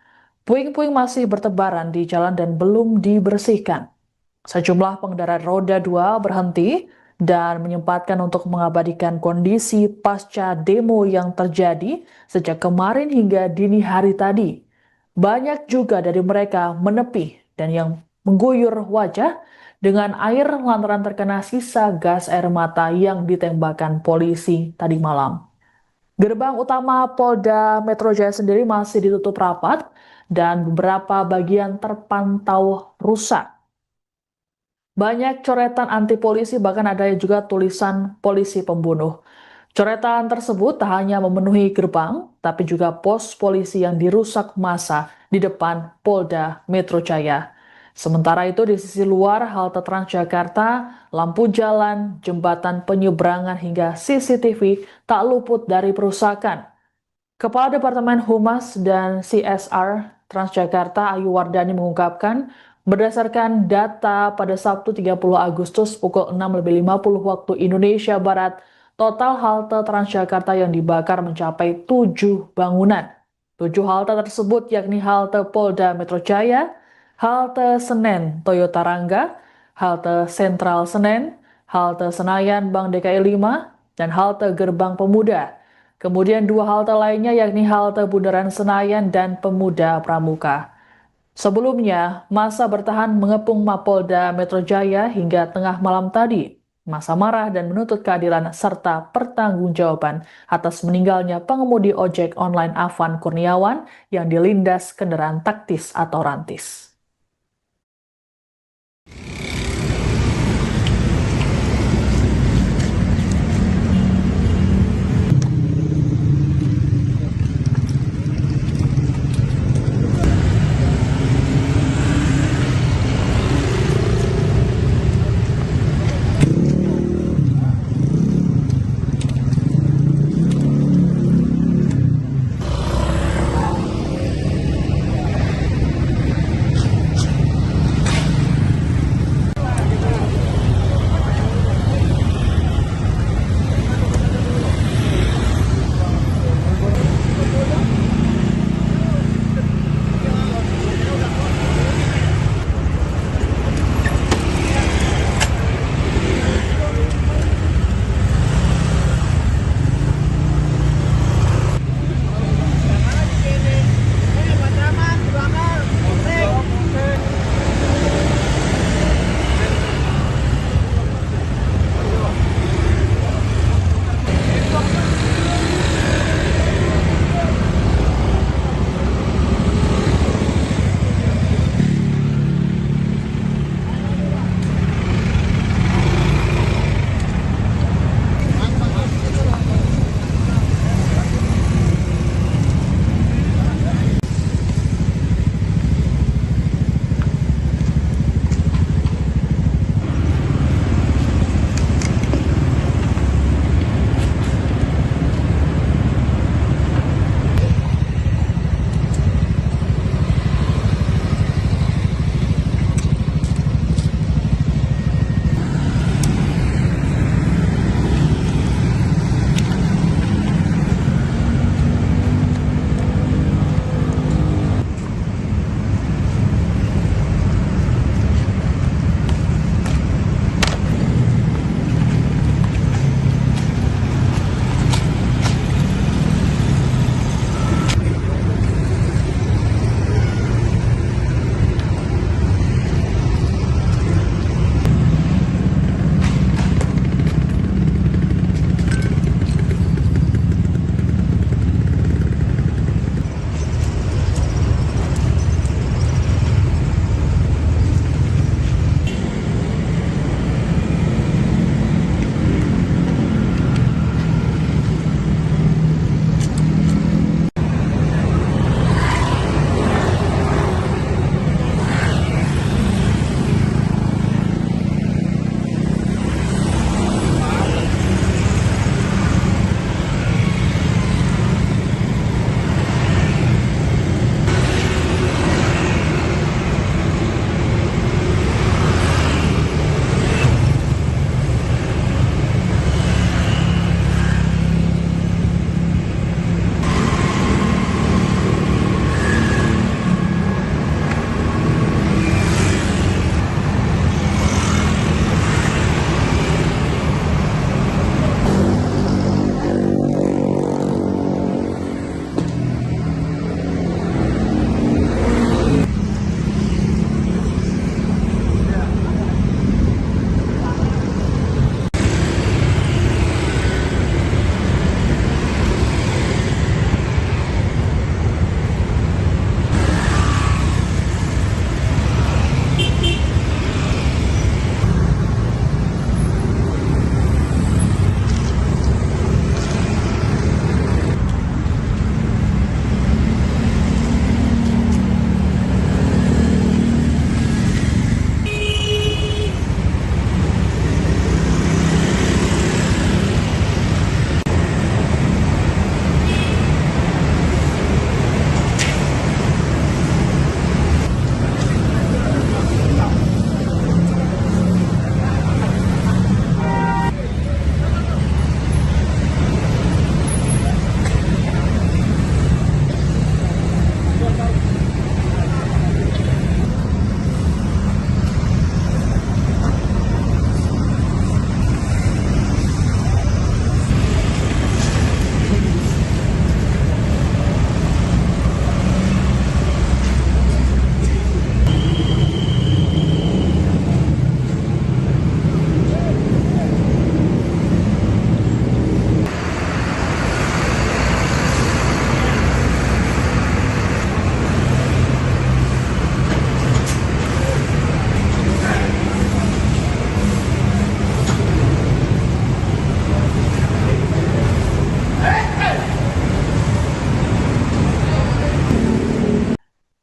Speaker 1: Puing-puing masih bertebaran di jalan dan belum dibersihkan. Sejumlah pengendara roda 2 berhenti dan menyempatkan untuk mengabadikan kondisi pasca demo yang terjadi sejak kemarin hingga dini hari tadi. Banyak juga dari mereka menepi dan yang mengguyur wajah dengan air lantaran terkena sisa gas air mata yang ditembakkan polisi tadi malam. Gerbang utama Polda Metro Jaya sendiri masih ditutup rapat dan beberapa bagian terpantau rusak. Banyak coretan anti polisi, bahkan ada juga tulisan polisi pembunuh. Coretan tersebut tak hanya memenuhi gerbang, tapi juga pos polisi yang dirusak massa di depan Polda Metro Jaya. Sementara itu di sisi luar halte Transjakarta, lampu jalan, jembatan penyeberangan hingga CCTV tak luput dari perusakan. Kepala Departemen Humas dan CSR Transjakarta Ayu Wardani mengungkapkan, berdasarkan data pada Sabtu 30 Agustus pukul 6.50 waktu Indonesia Barat, total halte Transjakarta yang dibakar mencapai 7 bangunan. 7 halte tersebut yakni halte Polda Metro Jaya, halte Senen Toyota Rangga, halte Sentral Senen, halte Senayan Bank DKI 5, dan halte Gerbang Pemuda. Kemudian 2 halte lainnya yakni halte Bundaran Senayan dan Pemuda Pramuka. Sebelumnya, massa bertahan mengepung Mapolda Metro Jaya hingga tengah malam tadi. Massa marah dan menuntut keadilan serta pertanggungjawaban atas meninggalnya pengemudi ojek online Afan Kurniawan yang dilindas kendaraan taktis atau rantis.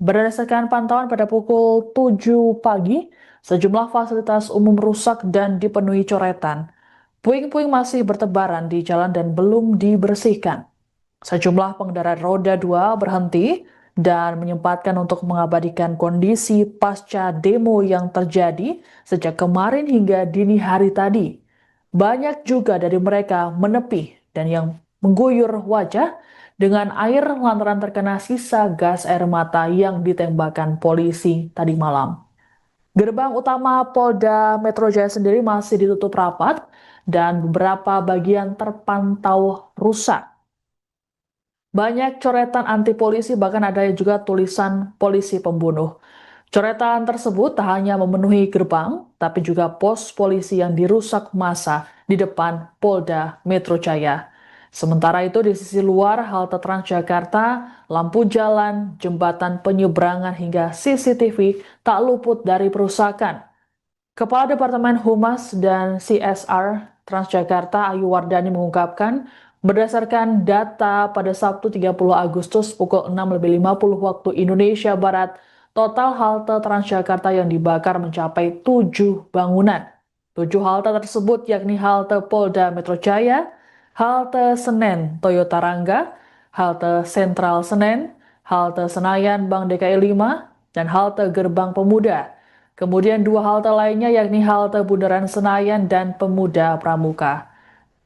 Speaker 1: Berdasarkan pantauan pada pukul 7 pagi, sejumlah fasilitas umum rusak dan dipenuhi coretan. Puing-puing masih bertebaran di jalan dan belum dibersihkan. Sejumlah pengendara roda 2 berhenti dan menyempatkan untuk mengabadikan kondisi pasca demo yang terjadi sejak kemarin hingga dini hari tadi. Banyak juga dari mereka menepi dan yang mengguyur wajah dengan air lantaran terkena sisa gas air mata yang ditembakkan polisi tadi malam. Gerbang utama Polda Metro Jaya sendiri masih ditutup rapat dan beberapa bagian terpantau rusak. Banyak coretan anti polisi, bahkan ada juga tulisan polisi pembunuh. Coretan tersebut tak hanya memenuhi gerbang, tapi juga pos polisi yang dirusak massa di depan Polda Metro Jaya. Sementara itu di sisi luar halte Transjakarta, lampu jalan, jembatan penyeberangan hingga CCTV tak luput dari perusakan. Kepala Departemen Humas dan CSR Transjakarta Ayu Wardani mengungkapkan, berdasarkan data pada Sabtu 30 Agustus pukul 6.50 waktu Indonesia Barat, total halte Transjakarta yang dibakar mencapai 7 bangunan. 7 halte tersebut yakni halte Polda Metro Jaya, halte Senen Toyota Rangga, halte Sentral Senen, halte Senayan Bank DKI 5, dan halte Gerbang Pemuda. Kemudian 2 halte lainnya yakni halte Bundaran Senayan dan Pemuda Pramuka.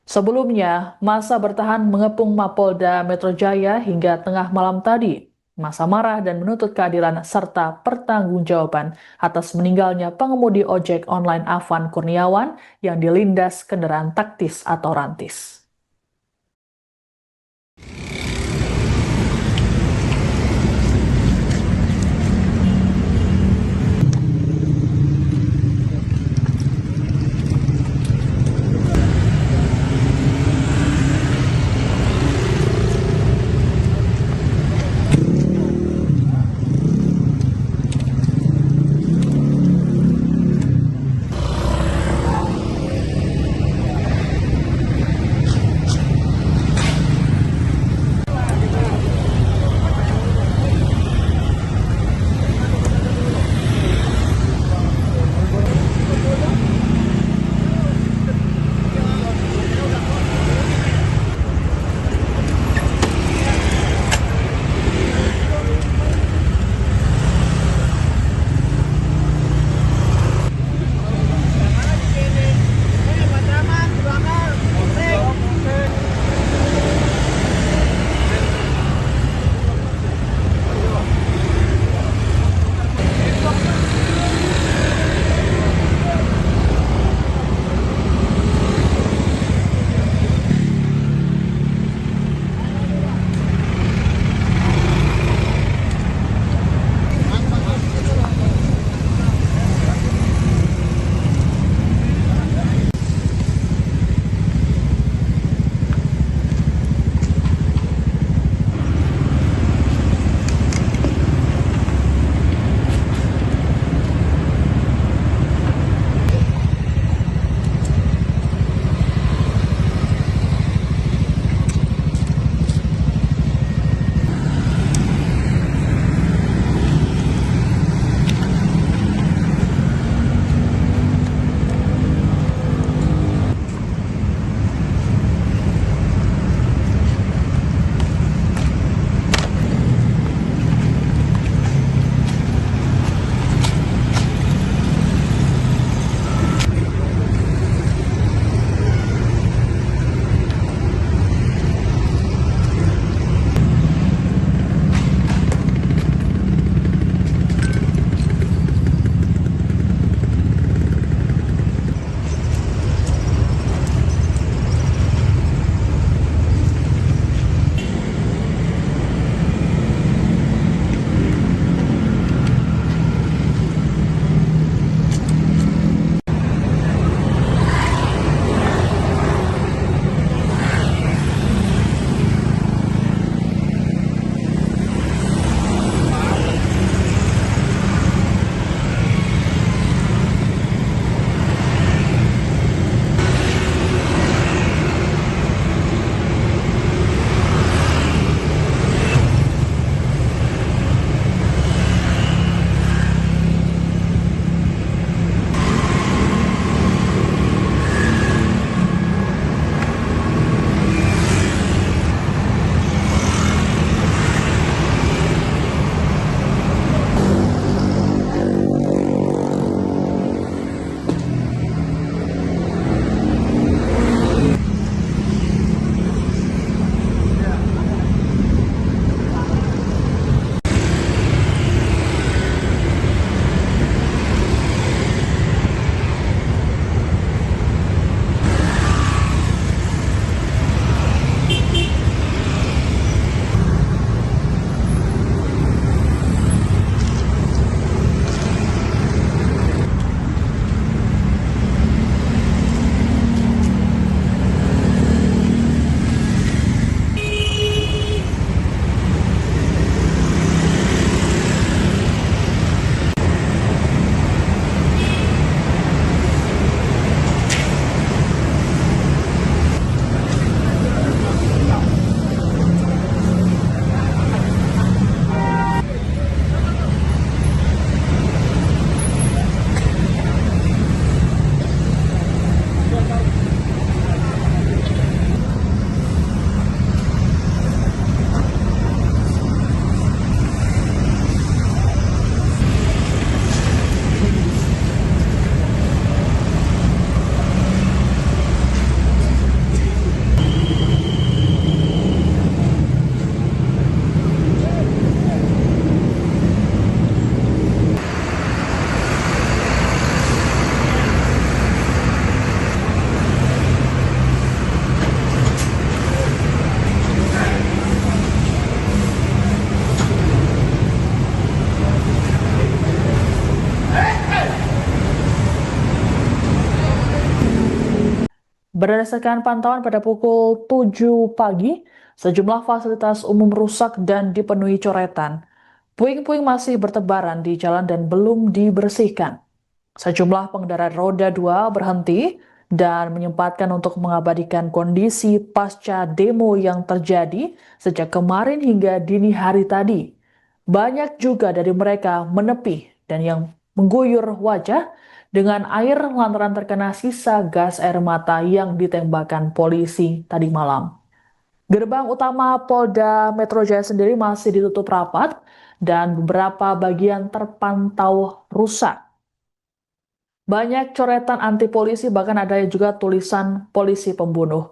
Speaker 1: Sebelumnya, massa bertahan mengepung Mapolda Metro Jaya hingga tengah malam tadi. Massa marah dan menuntut keadilan serta pertanggungjawaban atas meninggalnya pengemudi ojek online Afan Kurniawan yang dilindas kendaraan taktis atau rantis. Berdasarkan pantauan pada pukul 7 pagi, sejumlah fasilitas umum rusak dan dipenuhi coretan. Puing-puing masih bertebaran di jalan dan belum dibersihkan. Sejumlah pengendara roda 2 berhenti dan menyempatkan untuk mengabadikan kondisi pasca demo yang terjadi sejak kemarin hingga dini hari tadi. Banyak juga dari mereka menepi dan yang mengguyur wajah dengan air lantaran terkena sisa gas air mata yang ditembakkan polisi tadi malam. Gerbang utama Polda Metro Jaya sendiri masih ditutup rapat dan beberapa bagian terpantau rusak. Banyak coretan anti polisi, bahkan ada juga tulisan polisi pembunuh.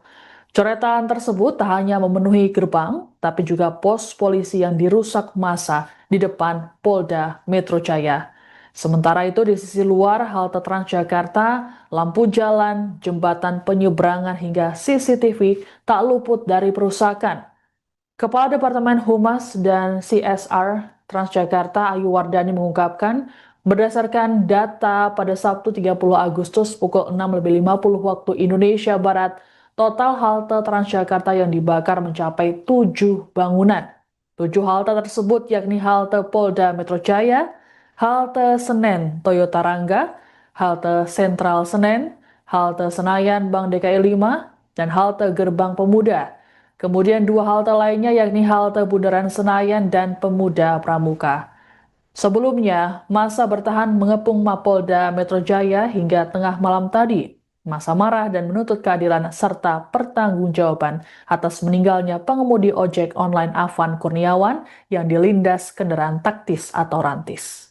Speaker 1: Coretan tersebut tak hanya memenuhi gerbang, tapi juga pos polisi yang dirusak massa di depan Polda Metro Jaya. Sementara itu di sisi luar halte Transjakarta, lampu jalan, jembatan penyeberangan hingga CCTV tak luput dari perusakan. Kepala Departemen Humas dan CSR Transjakarta Ayu Wardani mengungkapkan, berdasarkan data pada Sabtu 30 Agustus pukul 6.50 waktu Indonesia Barat, total halte Transjakarta yang dibakar mencapai 7 bangunan. 7 halte tersebut yakni halte Polda Metro Jaya, halte Senen Toyota Rangga, halte Sentral Senen, halte Senayan Bank DKI 5, dan halte Gerbang Pemuda. Kemudian 2 halte lainnya yakni halte Bundaran Senayan dan Pemuda Pramuka. Sebelumnya, massa bertahan mengepung Mapolda Metro Jaya hingga tengah malam tadi. Massa marah dan menuntut keadilan serta pertanggungjawaban atas meninggalnya pengemudi ojek online Afan Kurniawan yang dilindas kendaraan taktis atau rantis.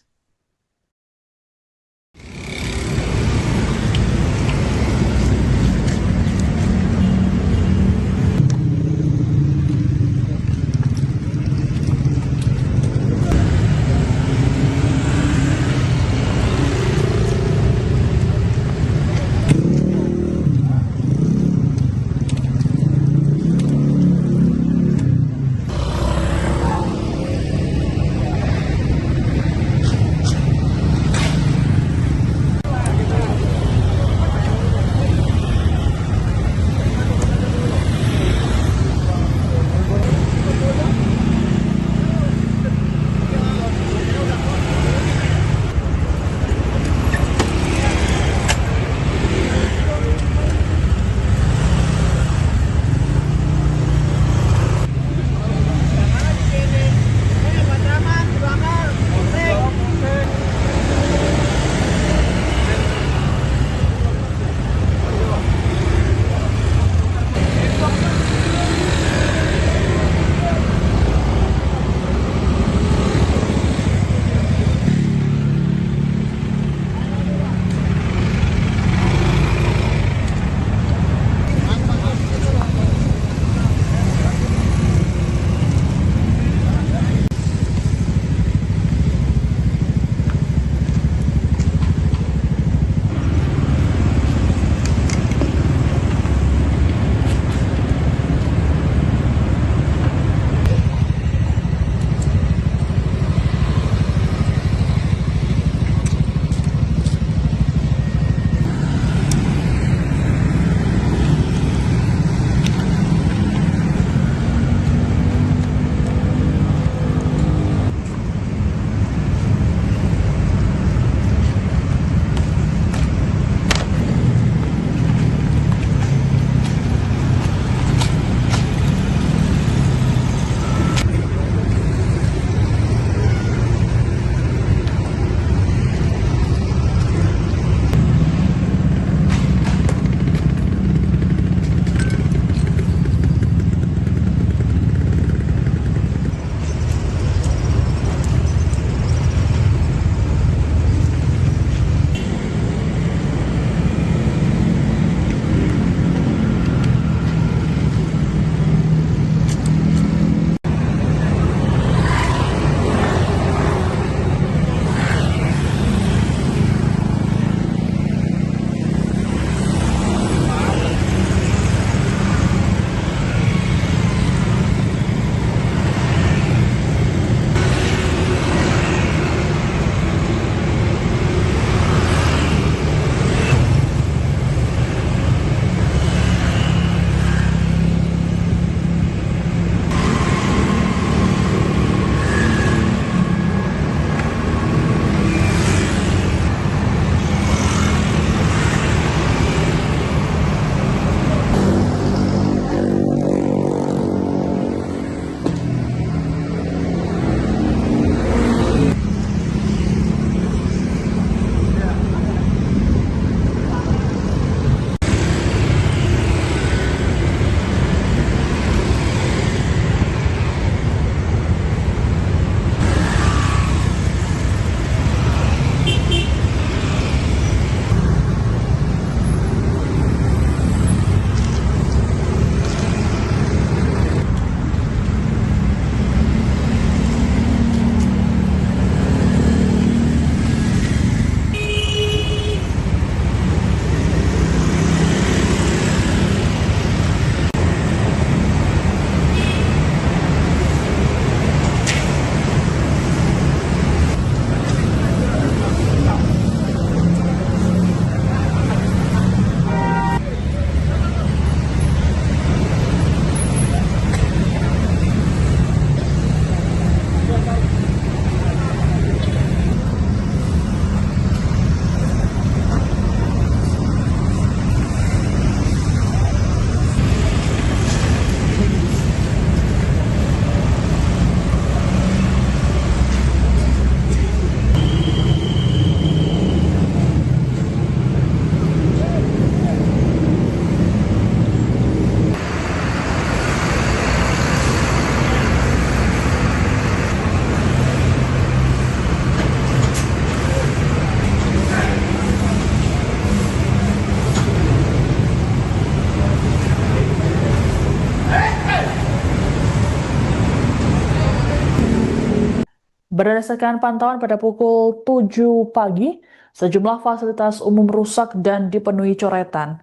Speaker 1: Berdasarkan pantauan pada pukul 7 pagi, sejumlah fasilitas umum rusak dan dipenuhi coretan.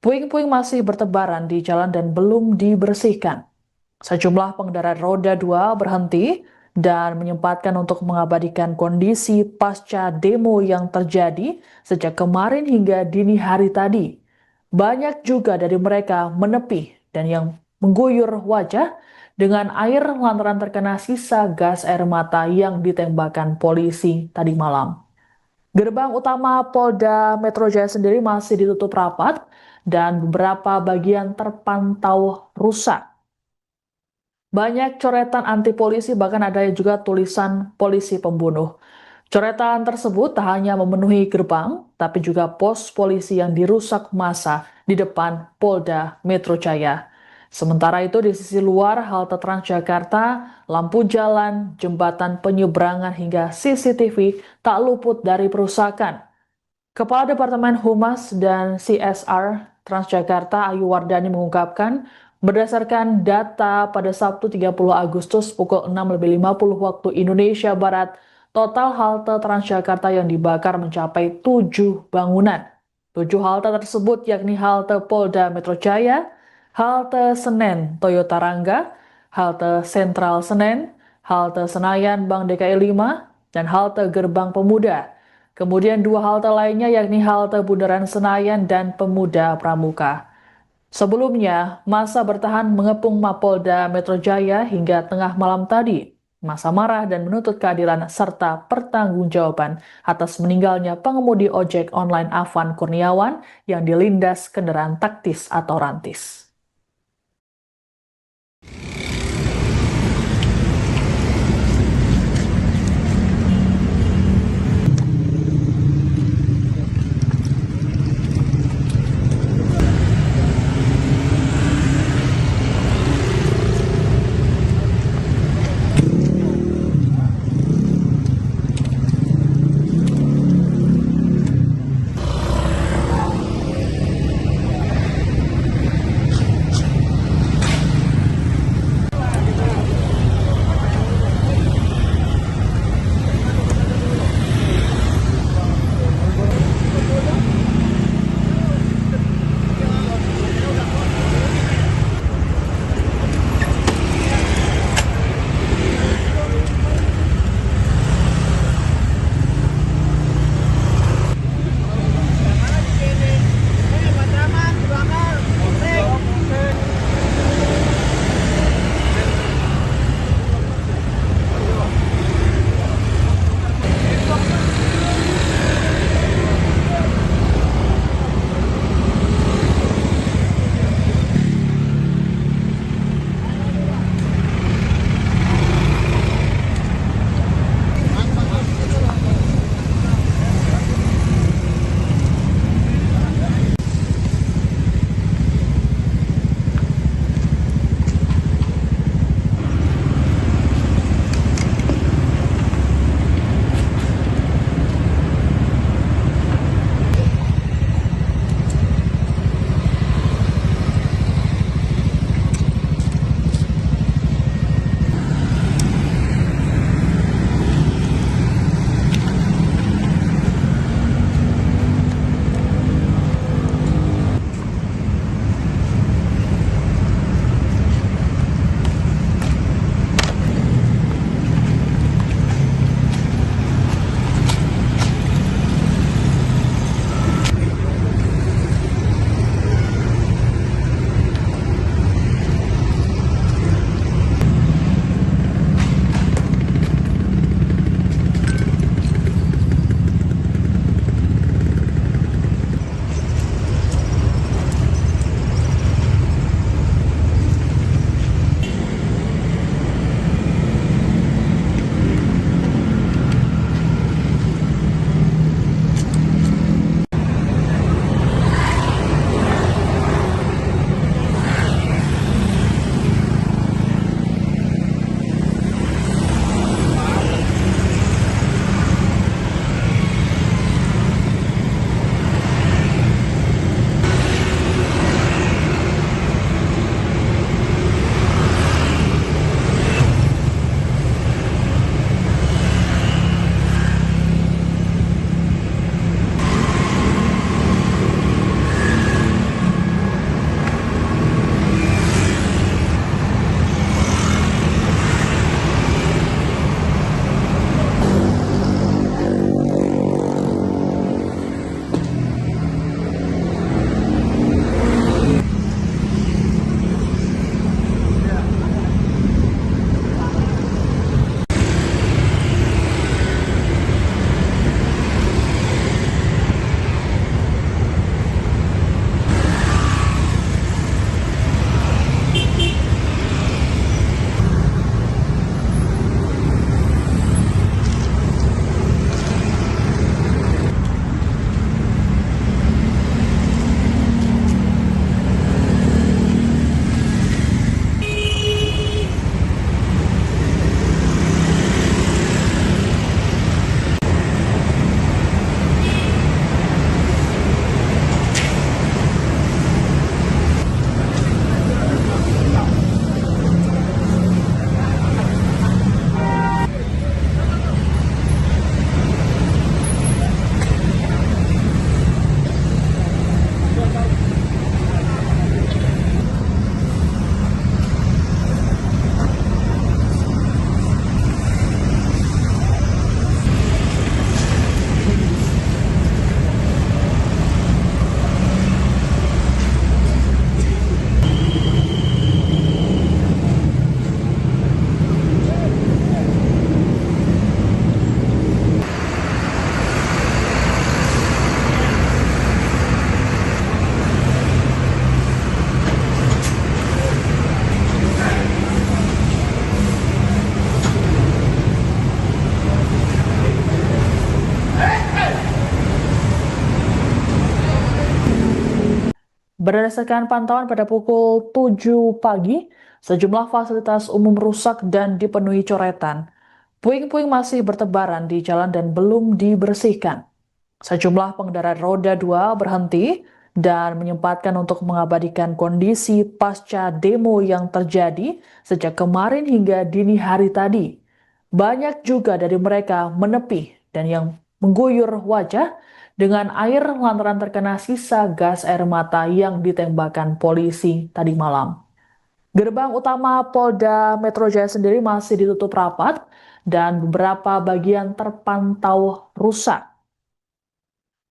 Speaker 1: Puing-puing masih bertebaran di jalan dan belum dibersihkan. Sejumlah pengendara roda 2 berhenti dan menyempatkan untuk mengabadikan kondisi pasca demo yang terjadi sejak kemarin hingga dini hari tadi. Banyak juga dari mereka menepi dan yang mengguyur wajah dengan air lantaran terkena sisa gas air mata yang ditembakkan polisi tadi malam. Gerbang utama Polda Metro Jaya sendiri masih ditutup rapat dan beberapa bagian terpantau rusak. Banyak coretan anti polisi, bahkan ada juga tulisan polisi pembunuh. Coretan tersebut tak hanya memenuhi gerbang, tapi juga pos polisi yang dirusak massa di depan Polda Metro Jaya. Sementara itu di sisi luar halte Transjakarta, lampu jalan, jembatan penyeberangan hingga CCTV tak luput dari perusakan. Kepala Departemen Humas dan CSR Transjakarta Ayu Wardani mengungkapkan, berdasarkan data pada Sabtu 30 Agustus pukul 6.50 waktu Indonesia Barat, total halte Transjakarta yang dibakar mencapai 7 bangunan. 7 halte tersebut yakni halte Polda Metro Jaya, halte Senen Toyota Rangga, halte Sentral Senen, halte Senayan Bank DKI 5, dan halte Gerbang Pemuda. Kemudian 2 halte lainnya yakni halte Bundaran Senayan dan Pemuda Pramuka. Sebelumnya, massa bertahan mengepung Mapolda Metro Jaya hingga tengah malam tadi. Massa marah dan menuntut keadilan serta pertanggungjawaban atas meninggalnya pengemudi ojek online Afan Kurniawan yang dilindas kendaraan taktis atau rantis. Berdasarkan pantauan pada pukul 7 pagi, sejumlah fasilitas umum rusak dan dipenuhi coretan. Puing-puing masih bertebaran di jalan dan belum dibersihkan. Sejumlah pengendara roda 2 berhenti dan menyempatkan untuk mengabadikan kondisi pasca demo yang terjadi sejak kemarin hingga dini hari tadi. Banyak juga dari mereka menepi dan yang mengguyur wajah dengan air lantaran terkena sisa gas air mata yang ditembakkan polisi tadi malam. Gerbang utama Polda Metro Jaya sendiri masih ditutup rapat dan beberapa bagian terpantau rusak.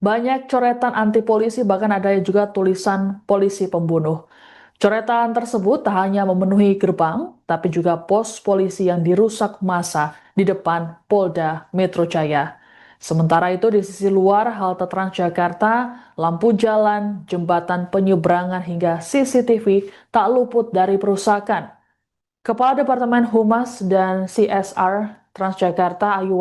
Speaker 1: Banyak coretan anti polisi, bahkan ada juga tulisan polisi pembunuh. Coretan tersebut tak hanya memenuhi gerbang, tapi juga pos polisi yang dirusak massa di depan Polda Metro Jaya. Sementara itu di sisi luar halte Transjakarta, lampu jalan, jembatan penyeberangan hingga CCTV tak luput dari perusakan. Kepala Departemen Humas dan CSR Transjakarta Ayu